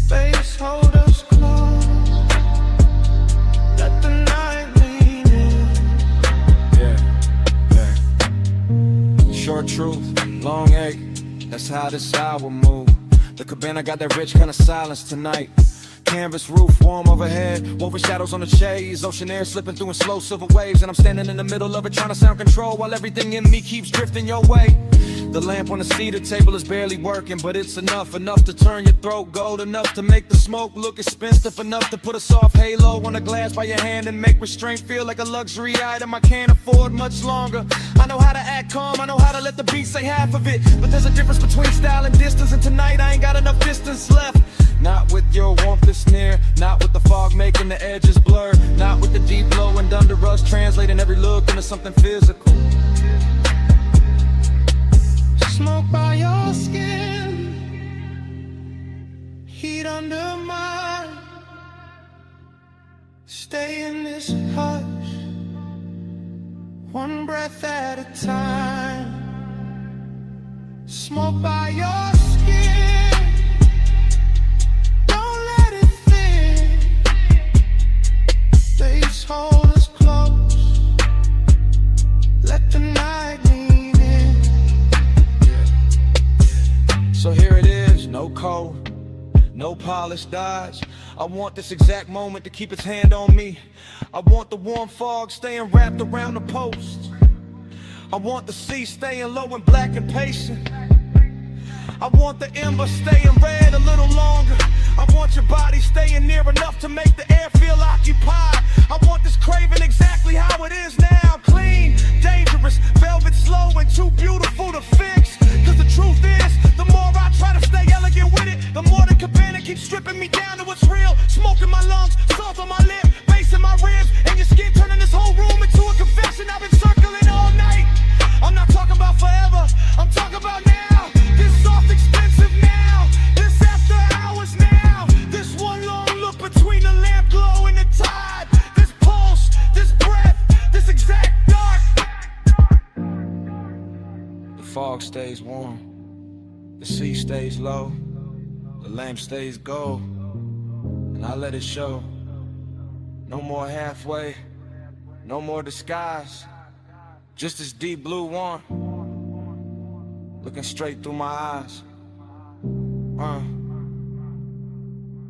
Face hold us close, let the night lean in. Short truth, long ache, that's how this hour move. The cabana got that rich kind of silence tonight. Canvas roof, warm overhead, woven shadows on the shades, ocean air slipping through in slow silver waves, and I'm standing in the middle of it trying to sound control while everything in me keeps drifting your way. The lamp on the cedar table is barely working, but it's enough to turn your throat gold, enough to make the smoke look expensive, enough to put a soft halo on a glass by your hand and make restraint feel like a luxury item I can't afford much longer. I know how to act calm, I know how to let the beat say half of it, but there's a difference between style and distance, and tonight I ain't got enough distance left. Not with your warmth that's near, not with the fog making the edges blur, not with the deep blow and under us translating every look into something physical. Smoke by your skin, heat under mine. Stay in this hush, one breath at a time. Smoke by your skin, don't let it thin. Please hold us close, let the night lean in. So here it is, no code, no polished dodge. I want this exact moment to keep its hand on me. I want the warm fog staying wrapped around the post. I want the sea staying low and black and patient. I want the ember staying red a little longer. I want your body staying near enough to make the air feel occupied. I want this craving exactly how it is now. Clean, dangerous, velvet slow and too beautiful to fix. Cause the truth is, the more I try to stay elegant with it, the more the cabana keeps stripping me down to what's real. Smoke in my lungs, salt on my lip, bass in my ribs, and your skin turning this whole room into a confession. I've been circling all night. I'm not talking about forever, I'm talking about now. This soft expensive now, this after hours now. This one long look between the lamp glow and the tide. This pulse, this breath, this exact dark. The fog stays warm, the sea stays low, the lamp stays gold, and I let it show. No more halfway, no more disguise, just this deep blue one, looking straight through my eyes.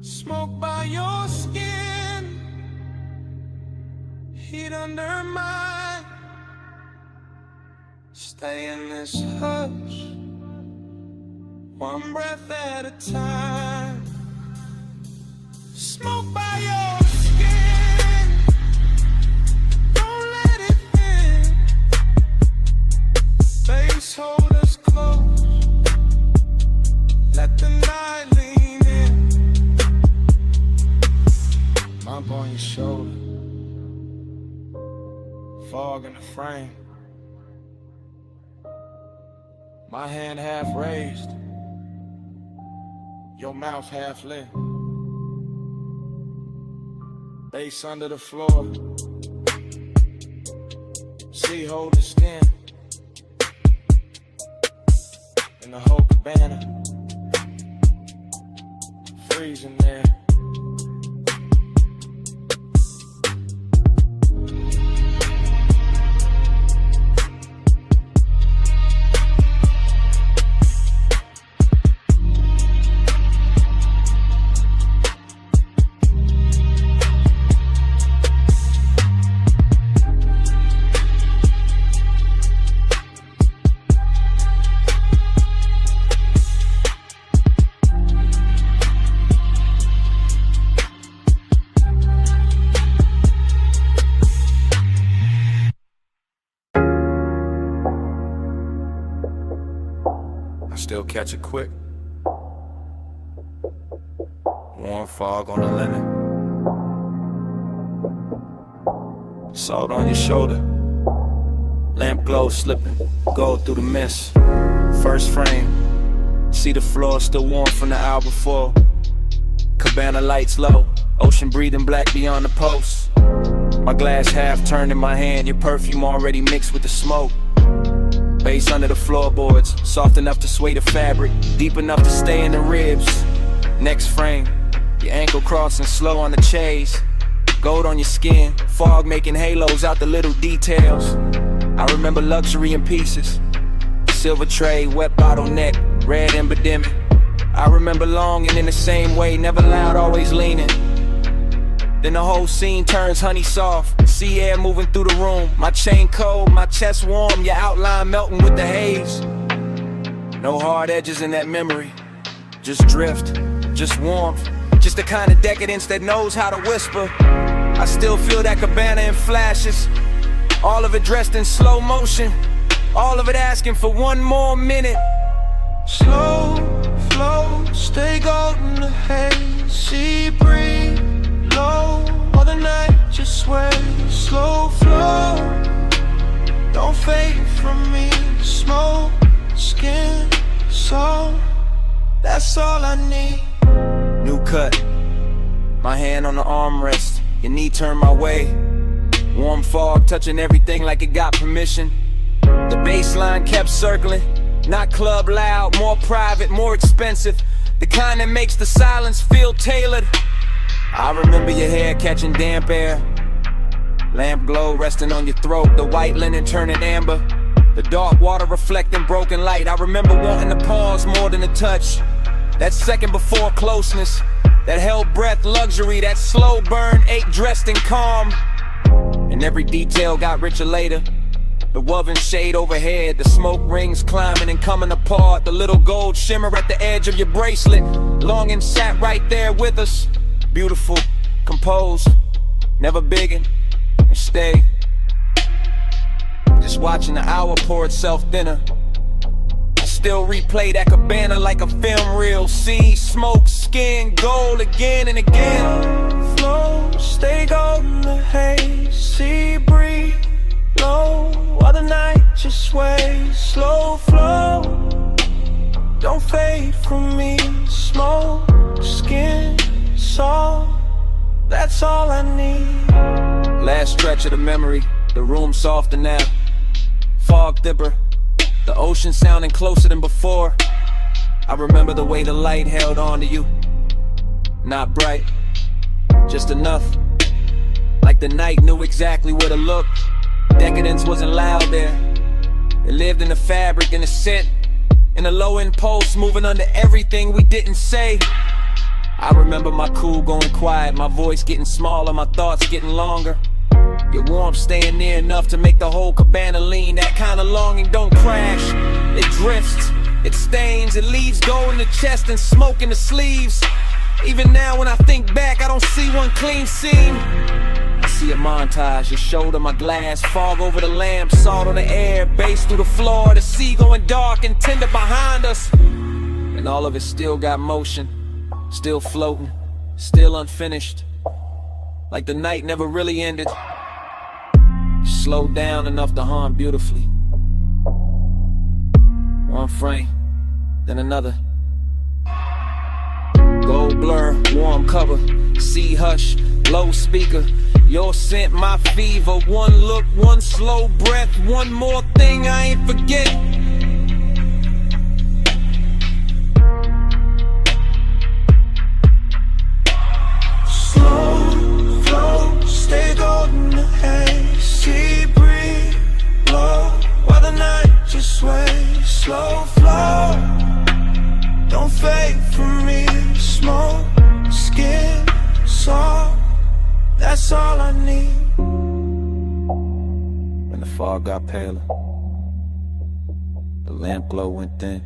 Smoke by your skin, heat under mine. Stay in this hush, one breath at a time. Smoke by your skin, don't let it in. Face hold us close, let the night lean in. Mop on your shoulder, fog in the frame, my hand half raised, your mouth half lit, bass under the floor, sea hold the skin, in the whole cabana, freezing there. Still catch it quick. Warm fog on the linen, salt on your shoulder, lamp glow slipping, gold through the mist. First frame, see the floor still warm from the hour before. Cabana lights low, ocean breathing black beyond the post. My glass half turned in my hand, your perfume already mixed with the smoke. Bass under the floorboards, soft enough to sway the fabric, deep enough to stay in the ribs. Next frame, your ankle crossing slow on the chase. Gold on your skin, fog making halos out the little details. I remember luxury in pieces. Silver tray, wet bottleneck, red ember dimming. I remember longing in the same way, never loud, always leaning. Then the whole scene turns honey soft, sea air moving through the room. My chain cold, my chest warm, your outline melting with the haze. No hard edges in that memory, just drift, just warmth. Just the kind of decadence that knows how to whisper. I still feel that cabana in flashes, all of it dressed in slow motion, all of it asking for one more minute. Slow flow, stay golden the haze, sea breeze low, while the night just sways. Slow flow, don't fade from me. Smoke, skin, soul, that's all I need. New cut, my hand on the armrest, your knee turned my way. Warm fog touching everything like it got permission. The bass line kept circling, not club loud, more private, more expensive. The kind that makes the silence feel tailored. I remember your hair catching damp air, lamp glow resting on your throat, the white linen turning amber, the dark water reflecting broken light. I remember wanting to pause more than a touch, that second before closeness, that held breath luxury, that slow burn ache dressed in calm. And every detail got richer later. The woven shade overhead, the smoke rings climbing and coming apart, the little gold shimmer at the edge of your bracelet. Longing sat right there with us, beautiful, composed, never biggin', and stay. Just watching the hour pour itself thinner. I still replay that cabana like a film reel. See smoke, skin, gold again and again. Flow, stay golden the haze, sea breeze low, while the night just sways. Slow flow, don't fade from me. Smoke, skin, soul, that's all I need. Last stretch of the memory, the room softer now. Fog dipper, the ocean sounding closer than before. I remember the way the light held on to you. Not bright, just enough, like the night knew exactly where to look. Decadence wasn't loud there, it lived in the fabric, in the scent, in the low impulse, moving under everything we didn't say. I remember my cool going quiet, my voice getting smaller, my thoughts getting longer. Your warmth staying near enough to make the whole cabana lean. That kind of longing don't crash, it drifts, it stains, it leaves gold in the chest and smoke in the sleeves. Even now when I think back, I don't see one clean scene. I see a montage, your shoulder, my glass, fog over the lamp, salt on the air, bass through the floor, the sea going dark and tender behind us. And all of it still got motion, still floating, still unfinished, like the night never really ended. Slowed down enough to hum beautifully. One frame, then another. Gold blur, warm cover, sea hush, low speaker. Your scent, my fever. One look, one slow breath, one more thing I ain't forget. Slow flow, stay golden the haze, sea breeze low, while the night just sways. Slow flow, don't fade from me. Smoke, skin, soul, that's all I need. When the fog got paler, the lamp glow went thin.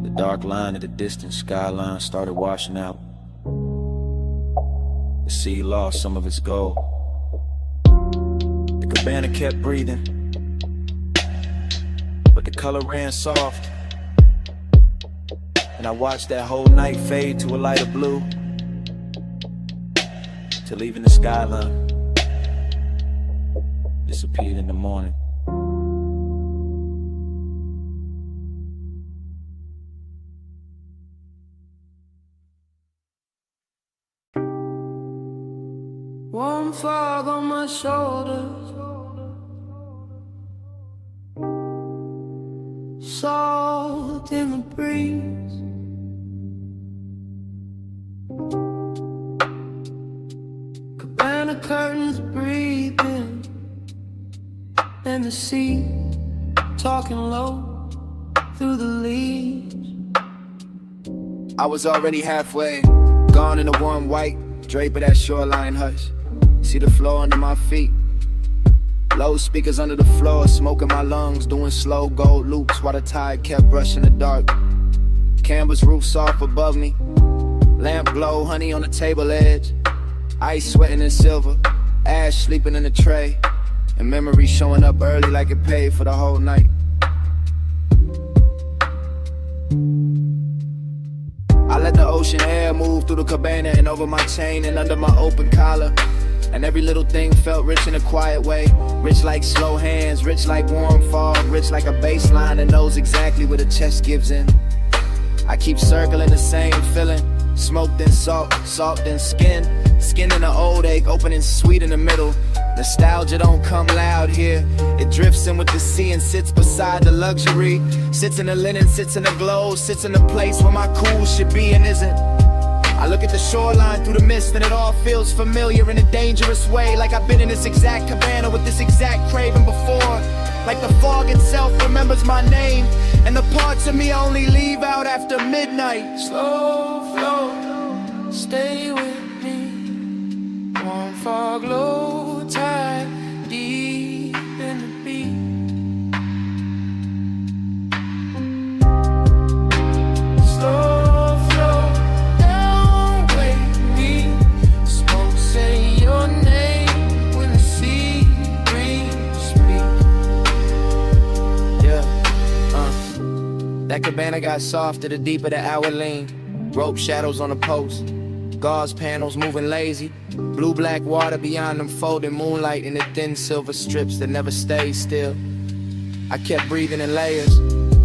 The dark line of the distant skyline started washing out. The sea lost some of its gold. The cabana kept breathing, but the color ran soft. And I watched that whole night fade to a lighter blue, till even the skyline disappeared in the morning. Warm fog on my shoulders, salt in the breeze. Cabana curtains breathing, and the sea talking low. through the leaves. I was already halfway, gone in the warm white, drape of that shoreline hush. See the floor under my feet. Low speakers under the floor, smoke in my lungs, doing slow gold loops while the tide kept brushing the dark. Canvas roof soft above me, lamp glow, honey on the table edge. Ice sweating in silver, ash sleeping in the tray, and memory showing up early like it paid for the whole night. I let the ocean air move through the cabana and over my chain and under my open collar. And every little thing felt rich in a quiet way. Rich like slow hands, rich like warm fog, rich like a bass line that knows exactly where the chest gives in. I keep circling the same feeling. Smoke then salt, salt then skin. Skin in an old ache, open and sweet in the middle. Nostalgia don't come loud here. It drifts in with the sea and sits beside the luxury. Sits in the linen, sits in the glow, sits in the place where my cool should be and isn't. I look at the shoreline through the mist and it all feels familiar in a dangerous way. Like I've been in this exact cabana with this exact craving before. Like the fog itself remembers my name, and the parts of me only leave out after midnight. Slow flow, stay with me. Warm fog, low tide, deep in the beat. Slow flow, down with me. Smoke, say your name when the sea breeze speak. That cabana got softer the deeper the hour lean. Rope shadows on the post, gauze panels moving lazy. Blue-black water beyond them folding moonlight in the thin silver strips that never stay still. I kept breathing in layers,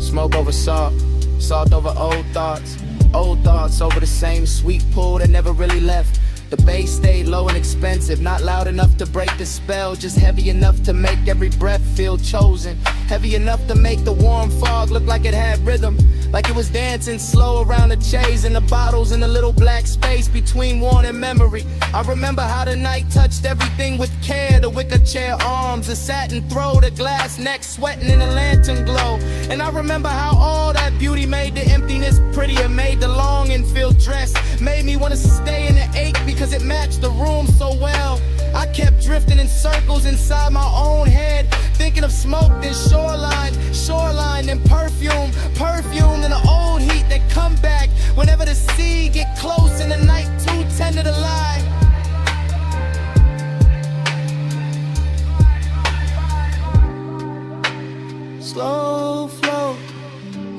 smoke over salt, salt over old thoughts over the same sweet pool that never really left. The bass stayed low and expensive, not loud enough to break the spell, just heavy enough to make every breath feel chosen. Heavy enough to make the warm fog look like it had rhythm, like it was dancing slow around the chase and the bottles in the little black space between worn and memory. I remember how the night touched everything with care, the wicker chair arms, the satin throw, the glass neck sweating in the lantern glow. And I remember how all that beauty made the emptiness prettier, made the longing feel dressed, made me want to stay in the ache because it matched the room so well. I kept drifting in circles inside my own head, thinking of smoke, then shoreline, then perfume, then the old heat that come back whenever the sea get close and the night too tender to lie. Slow flow,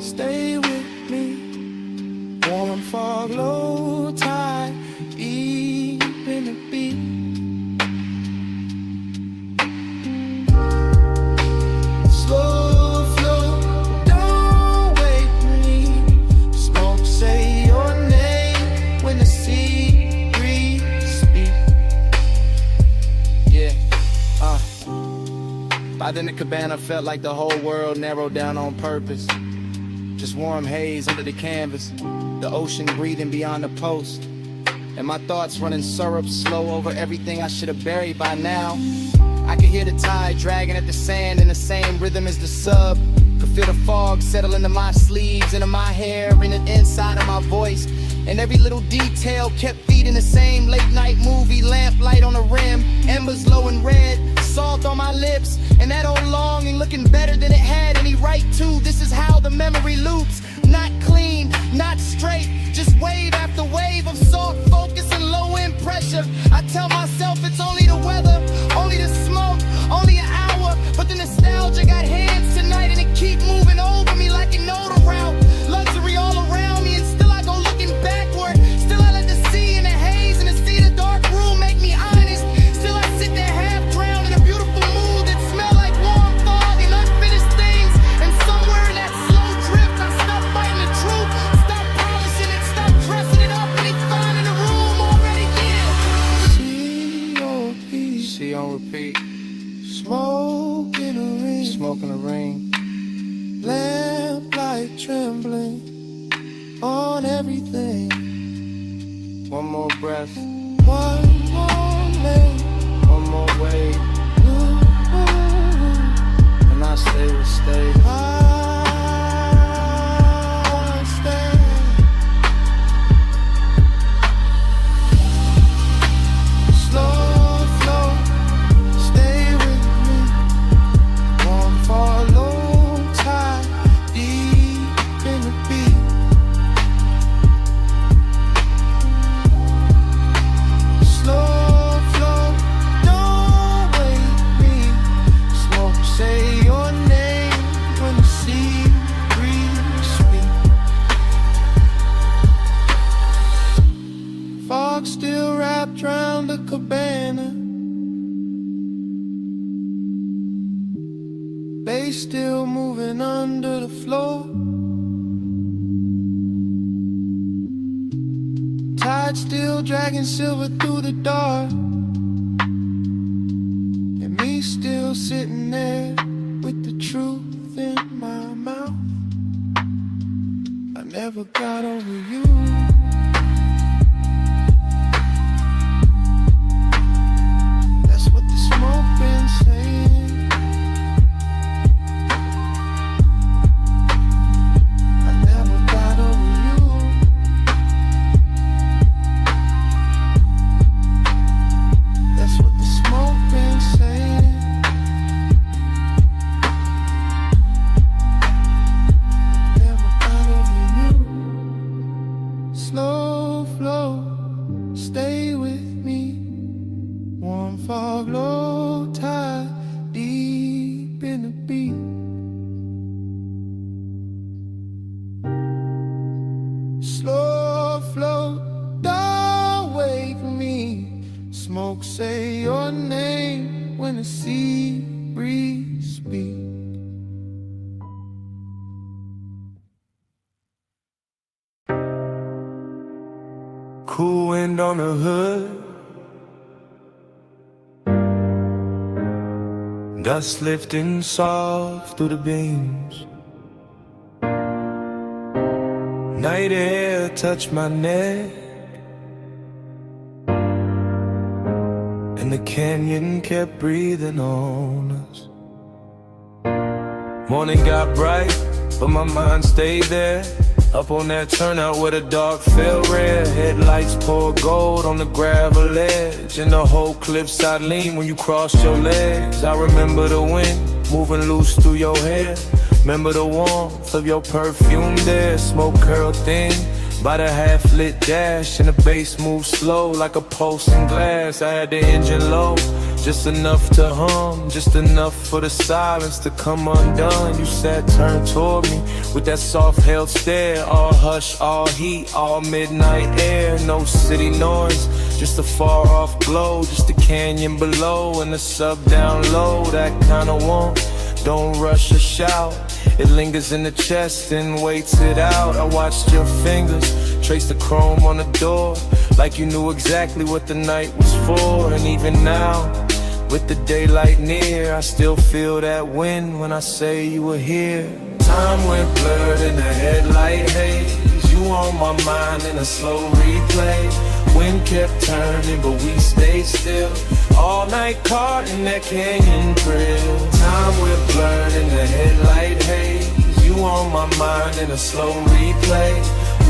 stay with me. Warm fog, low tide, deep in the beat. Slow flow, don't wake me. Smoke, say your name when the sea breeze speak. Yeah, By then the cabana felt like the whole world narrowed down on purpose. Just warm haze under the canvas, the ocean breathing beyond the post, and my thoughts running syrup slow over everything I should have buried by now. I could hear the tide dragging at the sand in the same rhythm as the sub. Could feel the fog settle into my sleeves, into my hair, in the inside of my voice. And every little detail kept feeding the same late night movie, lamplight on the rim, embers low and red, salt on my lips, and that old longing looking better than it had any right to. This is how the memory loops, not clean, not straight, just wave after wave of salt focus and low end pressure. I tell myself it's only the weather, only the smoke, only an hour, but the nostalgia got hands tonight and it keep moving over me like it know the route. Luxury all around me and still I go looking backward. Still I let the sea and the haze and the sea the dark room make me honest. Still I sit there half drowned in a beautiful mood that smell like warm fog and unfinished things. And somewhere in that slow drift I stop fighting the truth, stop polishing it, stop dressing it up, and it's fine in the room already. Yeah. See on repeat. Smoke in a ring, Smoke in the ring. lamplight trembling on everything. One more breath, One more lane, one more wave, and I stay will stay. I They still moving under the floor. Tide still dragging silver through the dark. And me still sitting there with the truth in my mouth. I never got over you. That's what the smoke been saying. I never got over you. That's what the smoke been saying. Never got over you. Slow flow, stay with me. Warm fog, low tide, deep in the beat. Slow flow, don't wake me. Smoke, say your name when the sea breeze speaks. Cool wind on the hood, dust lifting soft through the beams. Night air touched my neck, and the canyon kept breathing on us. Morning got bright, but my mind stayed there. Up on that turnout where the dark fell red. Headlights pour gold on the gravel edge, and the whole cliffside lean when you crossed your legs. I remember the wind moving loose through your hair. Remember the warmth of your perfume there. Smoke curled thin by the half-lit dash, and the bass moved slow like a pulse in glass. I had the engine low, just enough to hum, just enough for the silence to come undone. You sat turned toward me with that soft-held stare. All hush, all heat, all midnight air. No city noise, just a far-off glow. Just the canyon below and the sub down low. That kind of warmth, don't rush or shout. It lingers in the chest and waits it out. I watched your fingers trace the chrome on the door, like you knew exactly what the night was for. And even now, with the daylight near, I still feel that wind when I say you were here. Time went blurred in the headlight haze. You on my mind in a slow replay. Wind kept turning, but we stayed still. All night caught in that canyon thrill. Time went blurred in the headlight haze. You on my mind in a slow replay.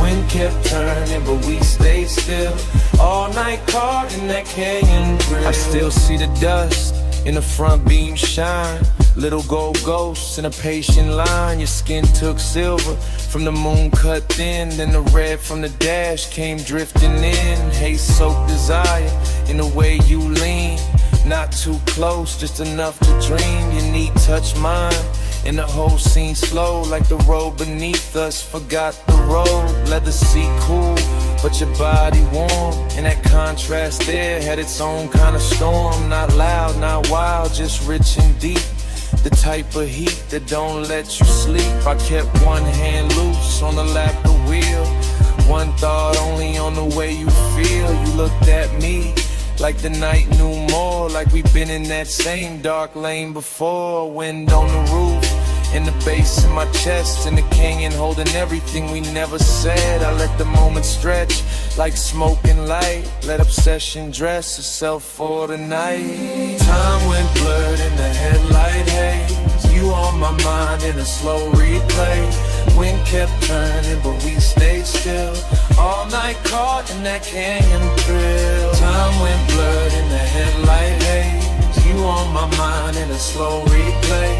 Wind kept turning, but we stayed still. All night caught in that canyon thrill. I still see the dust in the front beam shine. Little gold ghosts in a patient line. Your skin took silver from the moon cut thin. Then the red from the dash came drifting in. Haze soaked desire in the way you lean. Not too close, just enough to dream. Your knee touched mine, and the whole scene slow like the road beneath us forgot the road. Leather seat cool, but your body warm, and that contrast there had its own kind of storm. Not loud, not wild, just rich and deep. The type of heat that don't let you sleep. I kept one hand loose on the lap of the wheel. One thought only on the way you feel. You looked at me like the night knew more. Like we've been in that same dark lane before. Wind on the roof, and the bass in my chest, and the canyon holding everything we never said. I let the moment stretch like smoke and light. Let obsession dress itself for the night. Time went blurred in the headlight haze. You on my mind in a slow replay. Wind kept turning, but we stayed still. All night caught in that canyon thrill. Time went blurred in the headlight haze. You on my mind in a slow replay.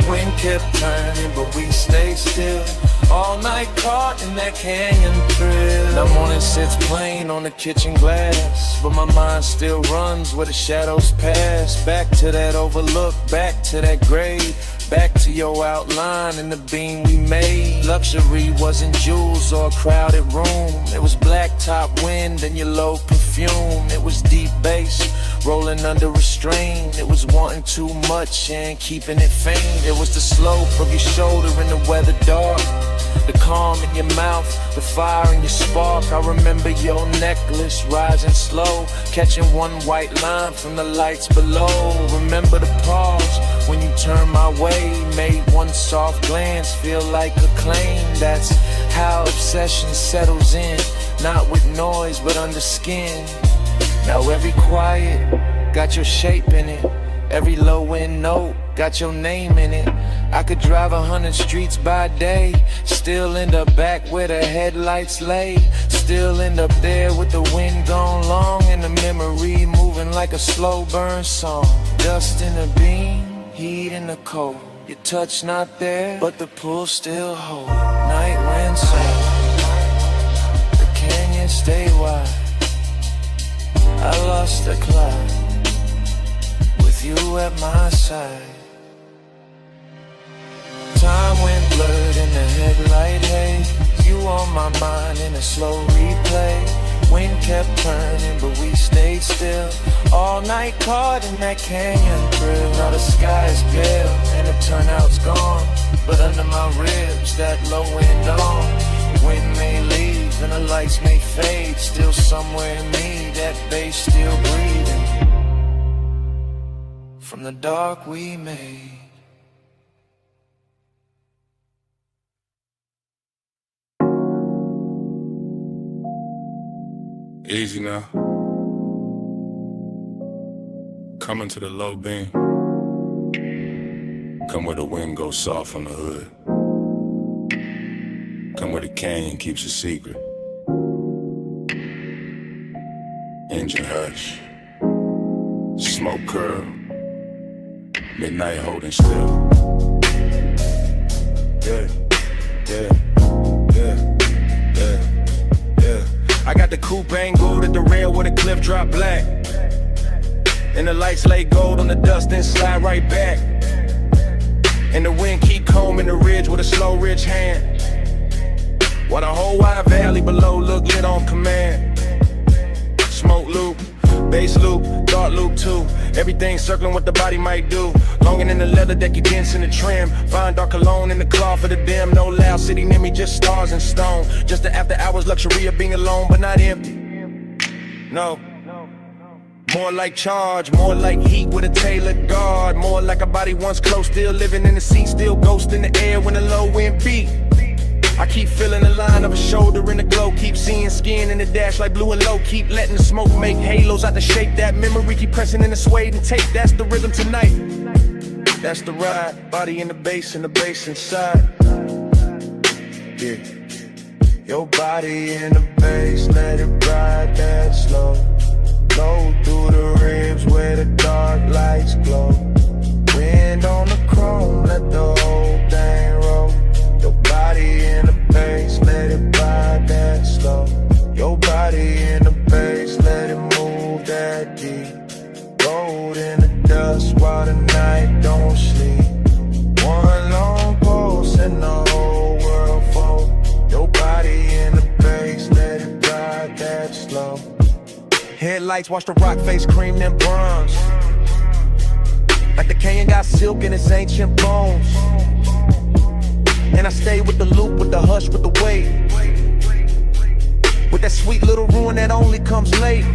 Wind kept turning, but we stayed still. All night caught in that canyon thrill. The morning sits plain on the kitchen glass, but my mind still runs where the shadows pass. Back to that overlook, back to that grave. Back to your outline and the beam we made. Luxury wasn't jewels or a crowded room. It was blacktop wind and your low perfume. It was deep bass rolling under restraint. It was wanting too much and keeping it faint. It was the slope of your shoulder in the weather dark, the calm in your mouth, the fire in your spark. I remember your necklace rising slow, catching one white line from the lights below. Remember the pause when you turned my way, made one soft glance feel like a claim. That's how obsession settles in, not with noise but under skin. Now every quiet got your shape in it, every low end note got your name in it. I could drive 100 streets by day, still end up back where the headlights lay. Still end up there with the wind gone long and the memory moving like a slow burn song. Dust in the beam, heat in the cold. Your touch not there, but the pull still hold. Night wind sound, the canyon stay wide. I lost the cloud with you at my side. Time went blurred in the headlight haze. You on my mind in a slow replay. Wind kept turning but we stayed still, all night caught in that canyon thrill. Now the sky is pale and the turnout's gone, but under my ribs that low wind on. Wind may leave and the lights may fade, still somewhere in me that bass still breathing from the dark we made. Easy now. Coming to the low beam. Come where the wind goes soft on the hood. Come where the canyon keeps a secret. Engine hush. Smoke curl. Midnight holding still. Yeah, yeah, yeah, yeah, yeah. I got the coupe angled at the rail where the cliff drop black, and the lights lay gold on the dust and slide right back. And the wind keep combing the ridge with a slow rich hand, while the whole wide valley below look lit on command. Smoke loop, bass loop, thought loop too. Everything circling what the body might do. Longing in the leather that you dance in the trim. Find dark cologne in the cloth for the dim. No loud city near me, just stars and stone. Just the after hours luxury of being alone but not empty. No. More like charge, more like heat with a tailored guard. More like a body once close, still living in the seat, still ghost in the air when the low wind beat. I keep feeling the line of a shoulder in the glow. Keep seeing skin in the dash like blue and low. Keep letting the smoke make halos out the shape. That memory keep pressing in the suede and tape. That's the rhythm tonight. That's the ride. Body in the bass and the bass inside. Yeah. Your body in the bass, let it ride that slow. Go through the ribs where the dark lights glow. Wind on the chrome, let the whole thing roll. Your body in the bass, let it ride that slow. Your body in the bass, let it move that deep. Rolled in the dust while the night don't sleep. One long pulse and the whole world fold. Your body in the bass, let it ride that slow. Headlights watch the rock face cream them bronze, like the canyon got silk in its ancient bones. And I stay with the loop, with the hush, with the weight, with that sweet little ruin that only comes late.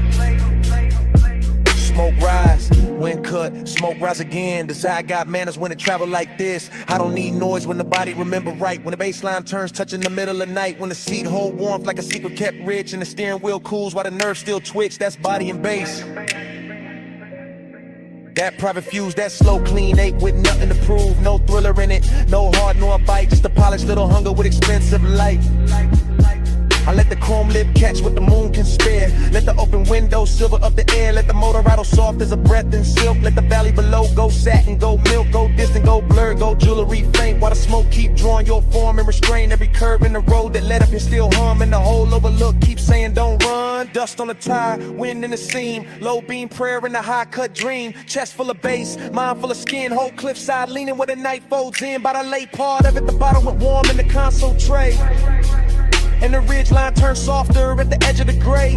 Smoke rise, wind cut, smoke rise again. Desire got manners when it travel like this. I don't need noise when the body remember right. When the bass line turns, touching the middle of the night. When the seat hold warmth like a secret kept rich, and the steering wheel cools while the nerves still twitch. That's body and bass. That private fuse, that slow clean ache with nothing to prove. No thriller in it, no heart nor a bite. Just a polished little hunger with expensive light. I let the chrome lip catch what the moon can spare. Let the open window silver up the air. Let the motor rattle soft as a breath in silk. Let the valley below go satin, go milk, go distant, go blur, go jewelry faint. While the smoke keep drawing your form and restrain every curve in the road that led up and still hum. And the whole overlook keep saying don't run. Dust on the tire, wind in the seam. Low beam prayer in the high cut dream. Chest full of bass, mind full of skin. Whole cliffside leaning where the night folds in. By the late part of it, the bottle went warm in the console tray. And the ridge line turned softer at the edge of the gray.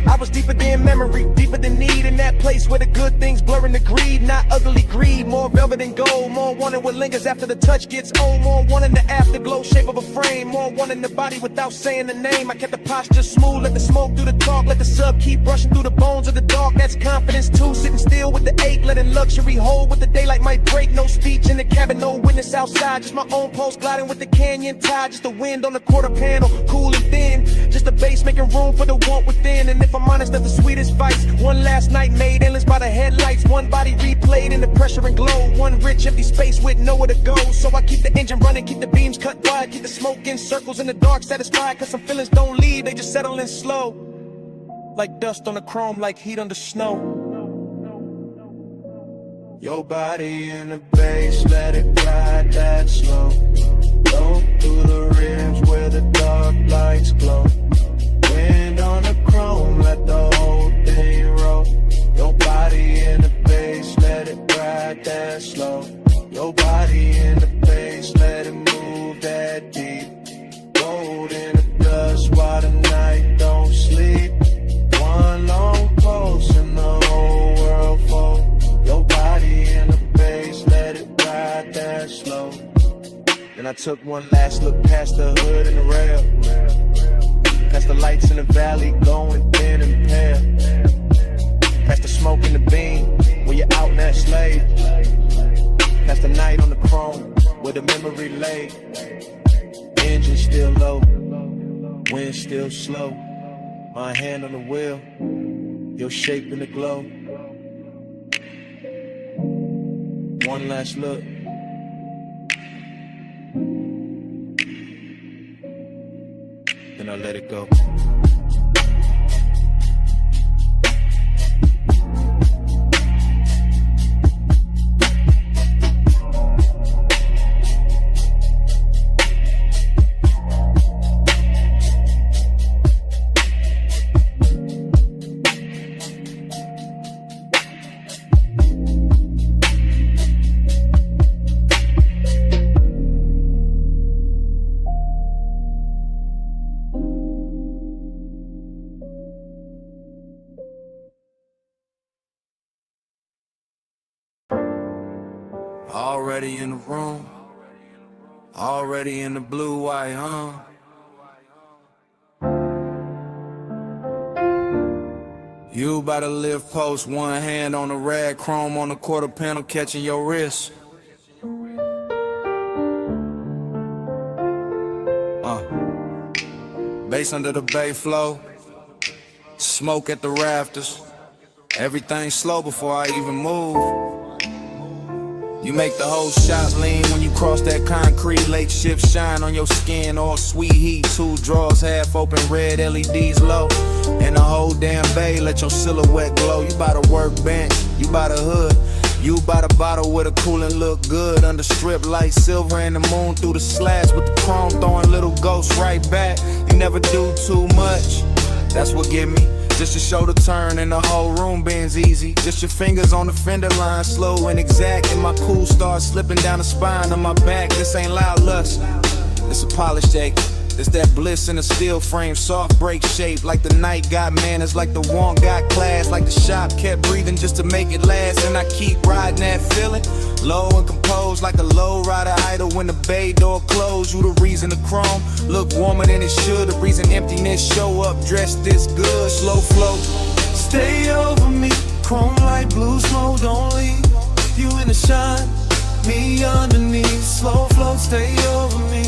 I was deeper than memory, deeper than need. In that place where the good things blurring the greed. Not ugly greed, more velvet and gold. More wanting what lingers after the touch gets old. More wanting the afterglow shape of a frame. More wanting the body without saying the name. I kept the posture smooth, let the smoke do the talk. Let the sub keep brushing through the bones of the dark. That's confidence too, sitting still with the ache. Letting luxury hold with the daylight might break. No speech in the cabin, no witness outside. Just my own pulse gliding with the canyon tide. Just the wind on the quarter panel, cool and thin. Just the bass making room for the want within. And if I'm honest, that's the sweetest vice. One last night made endless by the headlights. One body replayed in the pressure and glow. One rich empty space with nowhere to go. So I keep the engine running, keep the beams cut wide. Keep the smoke in circles in the dark satisfied. Cause some feelings don't leave, they just settle in slow. Like dust on the chrome, like heat under snow. Your body in the bass, let it ride that slow. Blow through the rims where the dark lights glow. Wind on the chrome, let the whole thing roll. Your body in the bass, let it ride that slow. Your body in the bass, let it move that deep. Gold in the dust while the night don't sleep. One long pulse and the whole world falls. Your body in the bass, let it ride that slow. Then I took one last look past the hood and the rail. Past the lights in the valley, going thin and pale. Past the smoke in the beam, where you're out in that slave. Past the night on the chrome, where the memory lay. Engine still low, wind still slow. My hand on the wheel, your shape in the glow. One last look. Then I let it go. Already in the room, already in the blue white, You about to live post, one hand on the rag, chrome on the quarter panel, catching your wrist. Bass under the bay flow, smoke at the rafters. Everything slow before I even move. You make the whole shot lean when you cross that concrete. Late shift shine on your skin, all sweet heat. Two drawers half open, red LEDs low. And the whole damn bay let your silhouette glow. You by the workbench, you by the hood. You by the bottle with a cooling look good. Under strip light, silver and the moon through the slats. With the chrome throwing little ghosts right back. You never do too much, that's what get me. Just your shoulder turn and the whole room bends easy. Just your fingers on the fender line, slow and exact. And my cool starts slipping down the spine of my back. This ain't loud lust, it's a polished ache. It's that bliss in a steel frame, soft break shape. Like the night got manners, like the one got class. Like the shop kept breathing just to make it last. And I keep riding that feeling, low and composed. Like a low rider idle when the bay door closed. You the reason the chrome look warmer than it should. The reason emptiness show up dressed this good. Slow flow, Stay over me, chrome light, blue smoke, don't leave. You in the shine, me underneath. Slow flow, stay over me.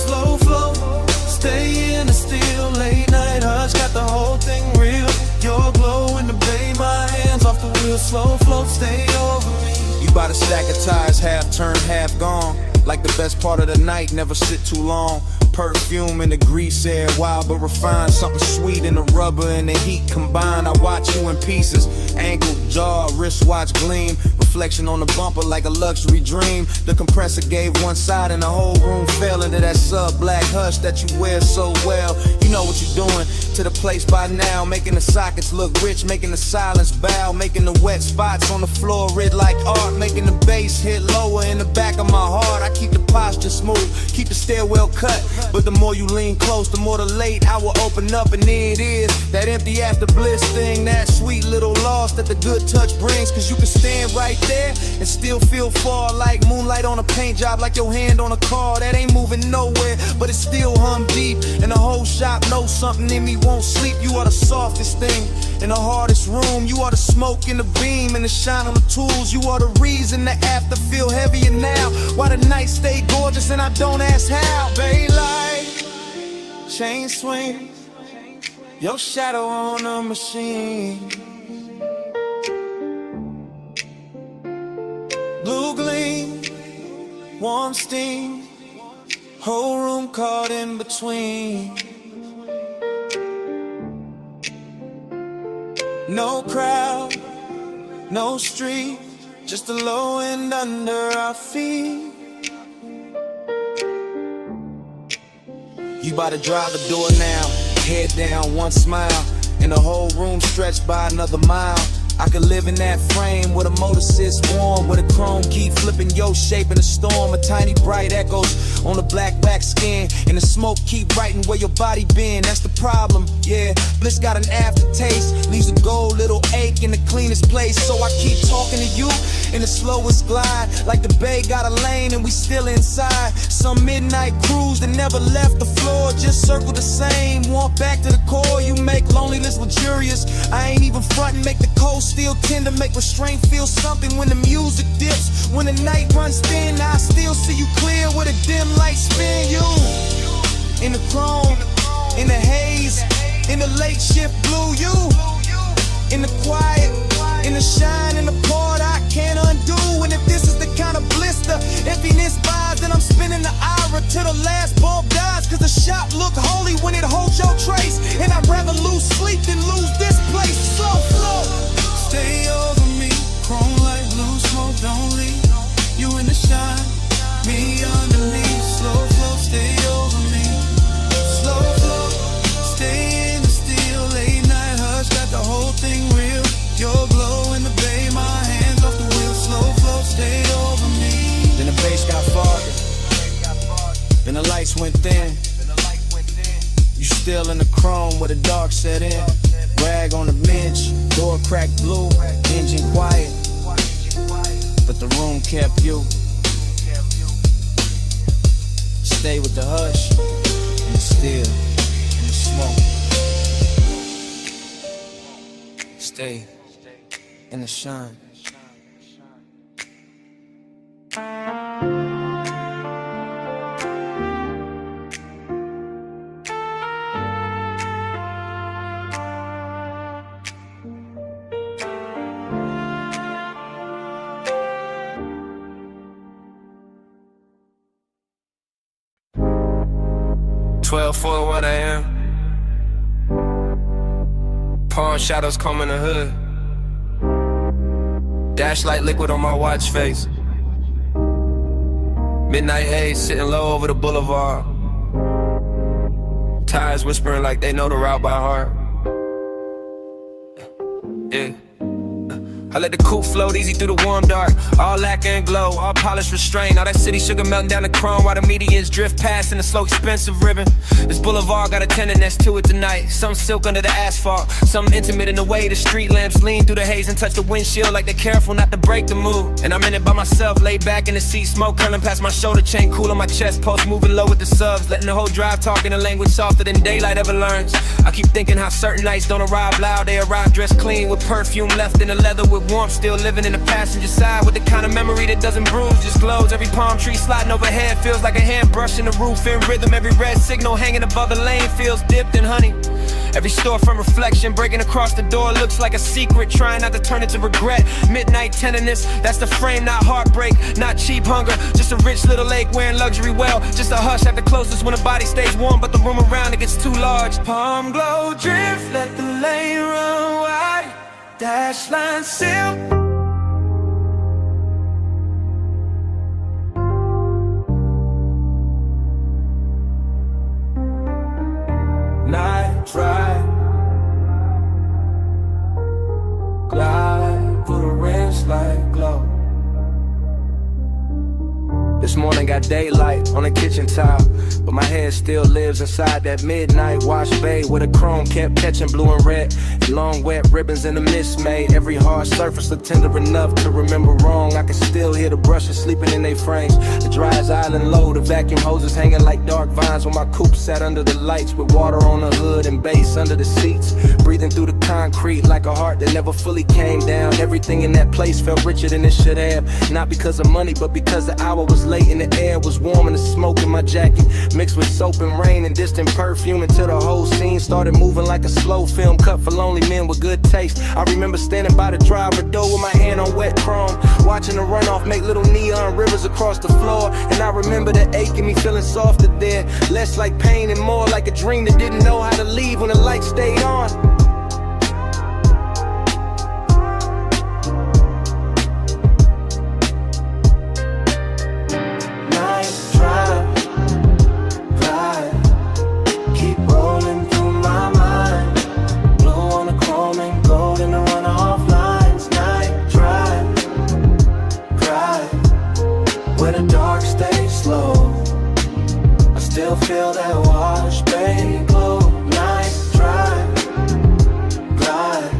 Slow flow, stay in the steel. Late night hush, got the whole thing real. Your glow in the bay, my hands off the wheel. Slow flow, stay over me. you by the stack of tires, half turned, half gone. Like the Best part of the night, never sit too long. Perfume in the grease air, wild but refined. Something sweet in the rubber and the heat combined. I watch you in pieces, ankle, jaw, wristwatch gleam. Reflection on the bumper like a luxury dream. The compressor gave one side and the whole room fell into that sub-black hush that you wear so well. You know what you're doing to the place by now. Making the sockets look rich, making the silence bow. Making the wet spots on the floor red like art. Making the bass hit lower in the back of my heart. I keep the posture smooth, keep the stairwell cut. But the more you lean close, the more the late hour open up. And there it is, that empty after bliss thing. That sweet little loss that the good touch brings. Cause you can stand right there and still feel far. Like moonlight on a paint job, like your hand on a car. That ain't moving nowhere, but it still hum deep. And the whole shop knows something in me won't sleep. You are the softest thing in the hardest room. You are the smoke in the beam and the shine on the tools. You are the reason the after feel heavier now. Why the night stay gorgeous and I don't ask how. Bay light, chain swing, your shadow on a machine. Blue gleam, warm steam, whole room caught in between. No crowd, no street, just the low end under our feet. You bout to drive the door now, head down, one smile, and the whole room stretched by another mile. I could live in that frame where the motor sits warm, where the chrome keep flipping your shape in a storm. A tiny bright echoes on the black back skin, and the smoke keep writing where your body been. That's the problem, yeah. Bliss got an aftertaste, leaves a gold little ache in the cleanest place. So I keep talking to you in the slowest glide, like the bay got a lane and we still inside. Some midnight cruise that never left the floor, just circle the same, walk back to the core. You make loneliness luxurious, I ain't even frontin', make the cold still tender, make restraint feel something when the music dips. When the night runs thin, I still see you clear with a dim light spin. You in the chrome, in the haze, in the late shift blue. You in the quiet, in the shine, in the part I can't undo. And if this is the kind of bliss the emptiness buys, then I'm spinning the aura till the last bulb dies. Cause the shop look holy when it holds your trace, and I'd rather lose sleep than lose this place. So flow, stay over me, chrome like blue smoke, don't leave. You in the shine, me underneath. Slow flow, stay over me. Slow flow, stay in the steel. Late night hush, got the whole thing real. Your glow in the bay, my hands off the wheel. Slow flow, stay over me. Then the bass got farther, then the lights went thin. You still in the chrome where the dark set in. Rag on the bench, door cracked blue, engine quiet, but the room kept you. Stay with the hush, and the still, and the smoke. Stay in the shine. For what I am. Palm shadows comb in the hood. Dash light liquid on my watch face. Midnight haze sitting low over the boulevard. Tires whispering like they know the route by heart. Yeah. I let the coupe float easy through the warm dark. All lacquer and glow, all polished restraint. All that city sugar melting down the chrome while the medians drift past in a slow expensive ribbon. This boulevard got a tenderness to it tonight. Some silk under the asphalt, some intimate in the way the street lamps lean through the haze and touch the windshield like they're careful not to break the mood. And I'm in it by myself, laid back in the seat, smoke curling past my shoulder chain, cool on my chest, pulse moving low with the subs, letting the whole drive talk in a language softer than daylight ever learns. I keep thinking how certain nights don't arrive loud, they arrive dressed clean with perfume left in the leather with warmth, still living in the passenger side with the kind of memory that doesn't bruise. just glows. Every palm tree sliding overhead feels like a hand brushing the roof in rhythm. Every red signal hanging above the lane feels dipped in honey. Every storefront reflection breaking across the door looks like a secret, trying not to turn it to regret. Midnight tenderness, that's the frame, not heartbreak, not cheap hunger. Just a rich little lake wearing luxury well. Just a hush at the closest when the body stays warm, but the room around it gets too large. Palm glow drift, let the lane run wide. Dash line silk. Night drive, glide through the rinse like glow. This morning got daylight on the kitchen tile, but my head still lives inside that midnight wash bay where the chrome kept catching blue and red. And long wet ribbons in the mist made every hard surface look tender enough to remember wrong. I can still hear the brushes sleeping in their frames. The dryer's island low, the vacuum hoses hanging like dark vines when my coupe sat under the lights with water on the hood and bass under the seats. Breathing through the concrete like a heart that never fully came down. Everything in that place felt richer than it should have. Not because of money, but because the hour was late and the air was warm and the smoke in my jacket mixed with soap and rain and distant perfume until the whole scene started moving like a slow film cut for lonely men with good taste. I remember standing by the driver door with my hand on wet chrome, watching the runoff make little neon rivers across the floor. And I remember the ache in me feeling softer there, less like pain and more like a dream that didn't know how to leave when the light stayed on. Feel that wash, baby, glow. Night drive, glide,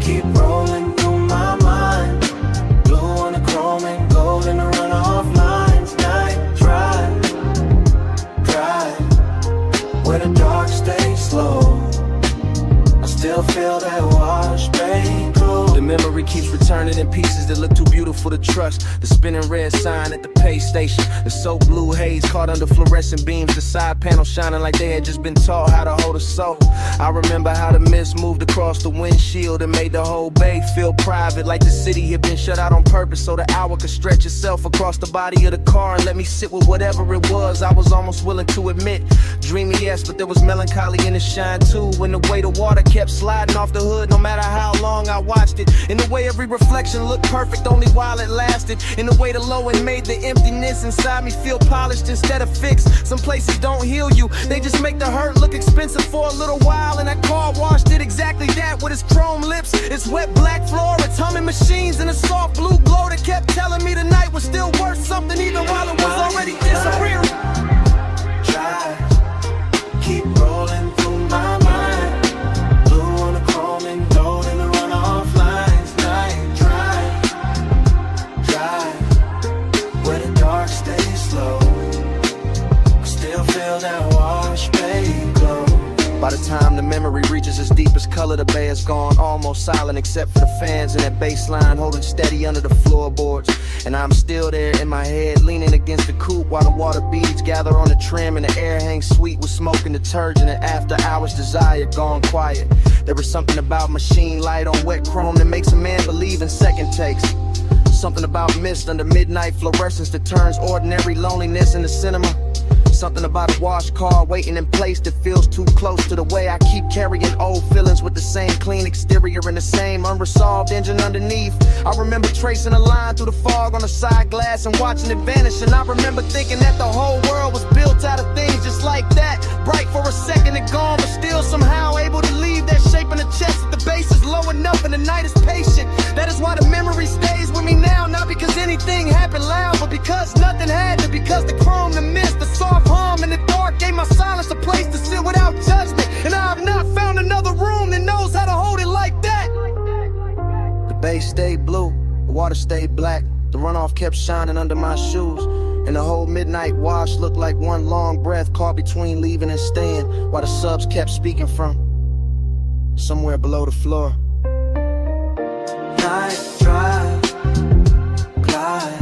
keep rolling through my mind. Blue on the chrome and gold in the runoff lines. Night drive, where the dark stays slow. I still feel that wash, baby, glow. The memory keeps returning in pieces that look too beautiful to trust. The spinning red sign at the pay station, the soap blue haze caught under fluorescent beams, the side panel shining like they had just been taught how to hold a soul. I remember how the mist moved across the windshield and made the whole bay feel private, like the city had been shut out on purpose so the hour could stretch itself across the body of the car and let me sit with whatever it was I was almost willing to admit. Dreamy, yes, but there was melancholy in the shine too, when the way the water kept sliding off the hood no matter how long I watched it, in the way every reflection looked perfect only while it lasted, in the way the low end made the emptiness inside me feel polished instead of fixed. Some places don't heal you, they just make the hurt look expensive for a little while, and that car wash did exactly that with its chrome lips, its wet black floor, its humming machines, and a soft blue glow that kept telling me the night was still worth something even while it was already disappearing. Keep rolling through my mind. Blue on the chrome and gold in the runoff lines. Night drive, where the dark stays slow. I still feel that wash, baby, glow. By the time the memory reaches its deepest color, the bay is gone, almost silent except for the fans and that bass line holding steady under the floorboards. And I'm still there in my head, leaning against the coupe while the water beads gather on the trim and the air hangs sweet with smoke and detergent, and after hours desire gone quiet. There is something about machine light on wet chrome that makes a man believe in second takes. Something about mist under midnight fluorescence that turns ordinary loneliness into cinema. Something about a wash car waiting in place that feels too close to the way I keep carrying old feelings with the same clean exterior and the same unresolved engine underneath. I remember tracing a line through the fog on the side glass and watching it vanish, and I remember thinking that the whole world was built out of things just like that, bright for a second and gone, but still somehow able to leave that shape in the chest if the base is low enough and the night is patient. That is why the memory stays with me now, not because anything happened loud, but because nothing had to, because the chrome, the mist, the soft hum in the dark gave my silence a place to sit without judgment, and I have not found another room that knows how to hold it like that. The bay stayed blue, the water stayed black, the runoff kept shining under my shoes, and the whole midnight wash looked like one long breath caught between leaving and staying, while the subs kept speaking from somewhere below the floor. Night drive, glide,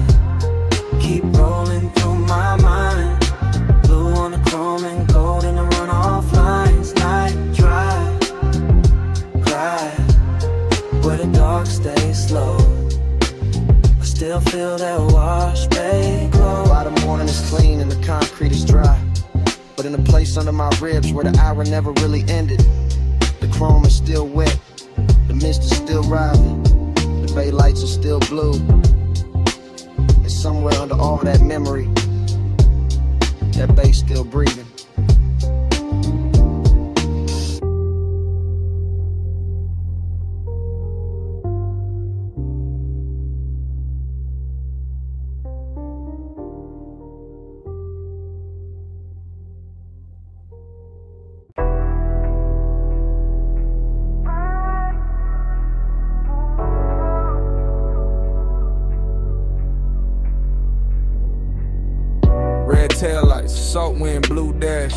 concrete is dry. But in a place under my ribs where the hour never really ended, the chrome is still wet, the mist is still rising, the bay lights are still blue. And somewhere under all that memory, that bay's still breathing. Red taillights, salt wind, blue dash.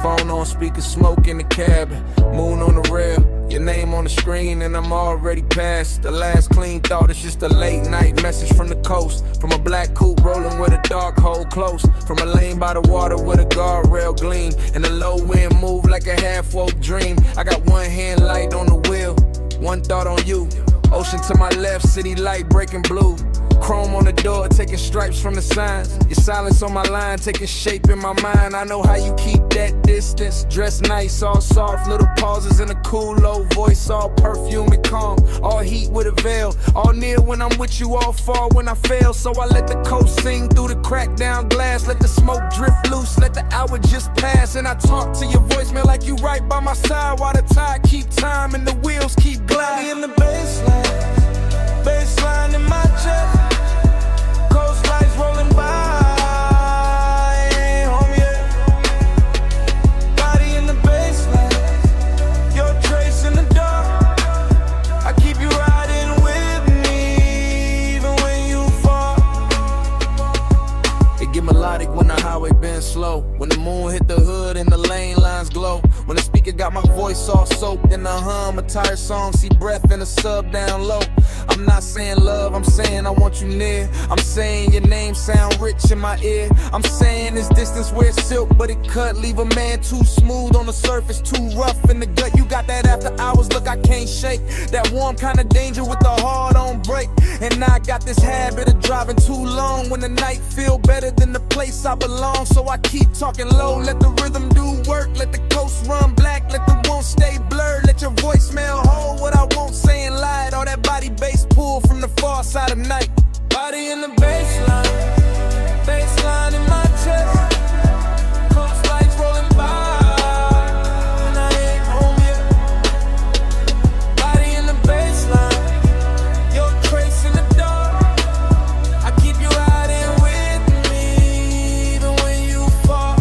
Phone on speaker, smoke in the cabin. Moon on the rail, your name on the screen, and I'm already past the last clean thought. It's just a late night message from the coast. From a black coupe rolling with a dark hole close. From a lane by the water with a guardrail gleam. And the low wind move like a half-woke dream. I got one hand light on the wheel, one thought on you. Ocean to my left, city light breaking blue. Chrome on the door, taking stripes from the signs. Your silence on my line, taking shape in my mind. I know how you keep that distance. Dress nice, all soft, little pauses in a cool low voice. All perfume and calm, all heat with a veil. All near when I'm with you, all far when I fail. So I let the coast sing through the cracked down glass. Let the smoke drift loose, let the hour just pass. And I talk to your voicemail like you right by my side. While the tide keep time and the wheels keep gliding. In the baseline in my chest. Coastline's rolling by, ain't home yet. Body in the baseline, your trace in the dark. I keep you riding with me, even when you fall. It get melodic when the highway been slow. When the moon hit the hood and the lane lines glow. When the speaker got my voice all soaked in the hum, a tired song, see breath in a sub down low. I'm not saying love, I'm saying I want you near. I'm saying your name sound rich in my ear. I'm saying this distance where it's silk, but it cut. Leave a man too smooth on the surface, too rough in the gut. You got that after hours look I can't shake. That warm kind of danger with the heart on break. And now I got this habit of driving too long when the night feel better than the place I belong. So I keep talking low, let the rhythm do work. Let the coast run black, let the won't stay blurred. Let your voicemail hold what I won't say and lie. All that body bass pull from the far side of night. Body in the baseline, baseline in my chest. Coast lights rolling by, and I ain't home yet. Body in the baseline, your trace in the dark. I keep you riding with me, even when you fall.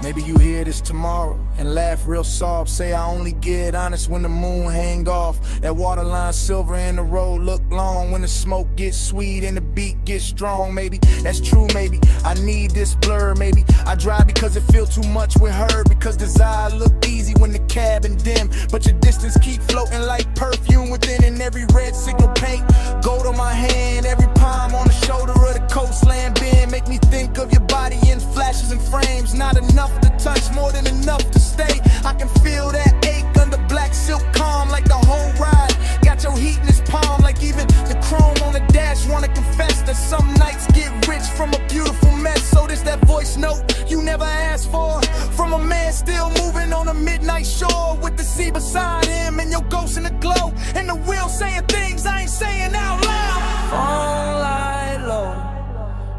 Maybe you hear this tomorrow and laugh real soft. Say I only get honest when the moon hang off. That waterline silver and the road look long. When the smoke gets sweet and the beat gets strong. Maybe that's true, maybe I need this blur. Maybe I drive because it feel too much with her. Because desire look easy when the cabin dim. But your distance keep floating like perfume within. And every red signal paint gold on my hand. Every palm on the shoulder of the coastland bend. Make me think of your body in flashes and frames. Not enough to touch, more than enough to stay. I can feel that ache under black silk calm. Like the whole ride got your heat in his palm. Like even the chrome on the dash. Wanna confess that some nights get rich from a beautiful mess. So this that voice note you never asked for, from a man still moving on a midnight shore. With the sea beside him and your ghost in the glow. And the wheel saying things I ain't saying out loud. Phone light low,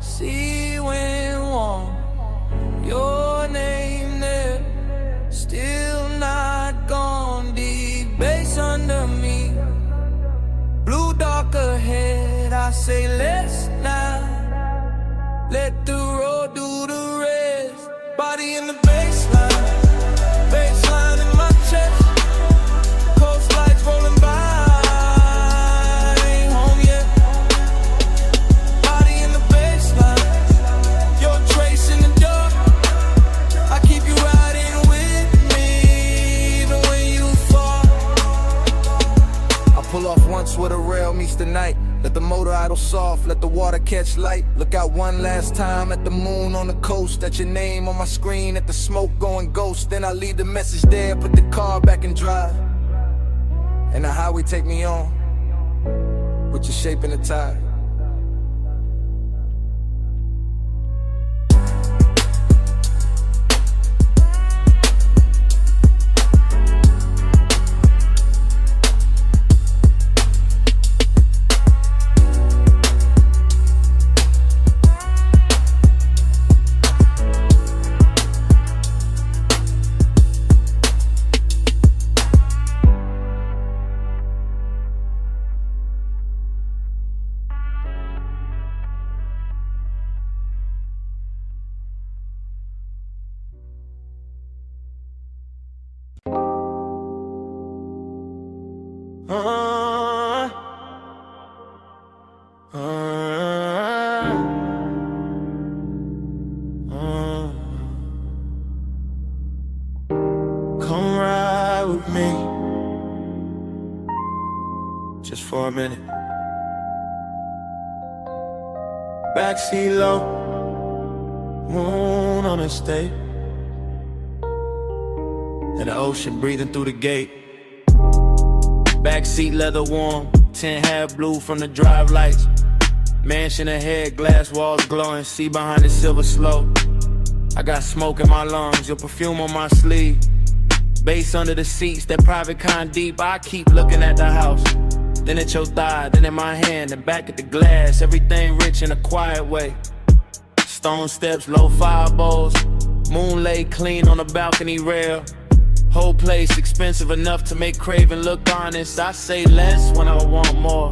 sea wind warm. Your name there, still not gone. Deep bass under me, blue dark ahead. I say let's not let the road do the rest. Body in the baseline, baseline in my chest. Coast lights rolling by, ain't home yet. Body in the baseline, your trace in the dark. I keep you riding with me, even when you fall. I pull off once where the rail meets the night. Let the motor idle soft, let the water catch light. Look out one last time at the moon on the coast. At your name on my screen, at the smoke going ghost. Then I leave the message there, put the car back in drive. And the highway take me on, with your shape in the tide. Come ride with me, just for a minute. Backseat low, moon on the state, and the ocean breathing through the gate. Backseat leather warm, 10 half blue from the drive lights. Mansion ahead, glass walls glowing, see behind the silver slope. I got smoke in my lungs, your perfume on my sleeve. Bass under the seats, that private kind deep. I keep looking at the house, then at your thigh, then in my hand, then back at the glass. Everything rich in a quiet way. Stone steps, low fire bowls, moon laid clean on the balcony rail. Whole place expensive enough to make craving look honest. I say less when I want more.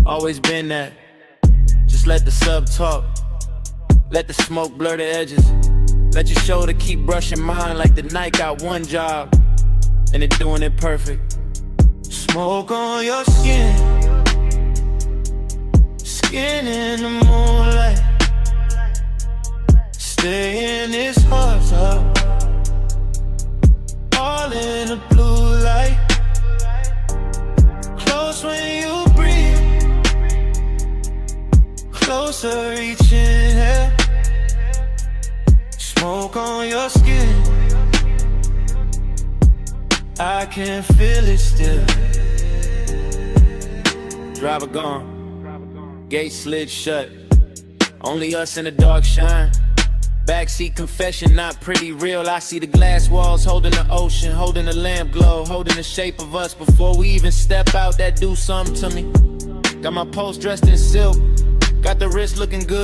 Always been that. Just let the sub talk, let the smoke blur the edges. Let your shoulder keep brushing mine like the night got one job, and it doing it perfect. Smoke on your skin, skin in the moonlight. Stay in this hot tub, all in the blue light. Close when you breathe, closer reaching here. Smoke on your skin, I can feel it still. Driver gone, gate slid shut, only us in the dark shine. Backseat confession, not pretty real. I see the glass walls holding the ocean, holding the lamp glow, holding the shape of us before we even step out. That do something to me. Got my pulse dressed in silk, got the wrist looking good.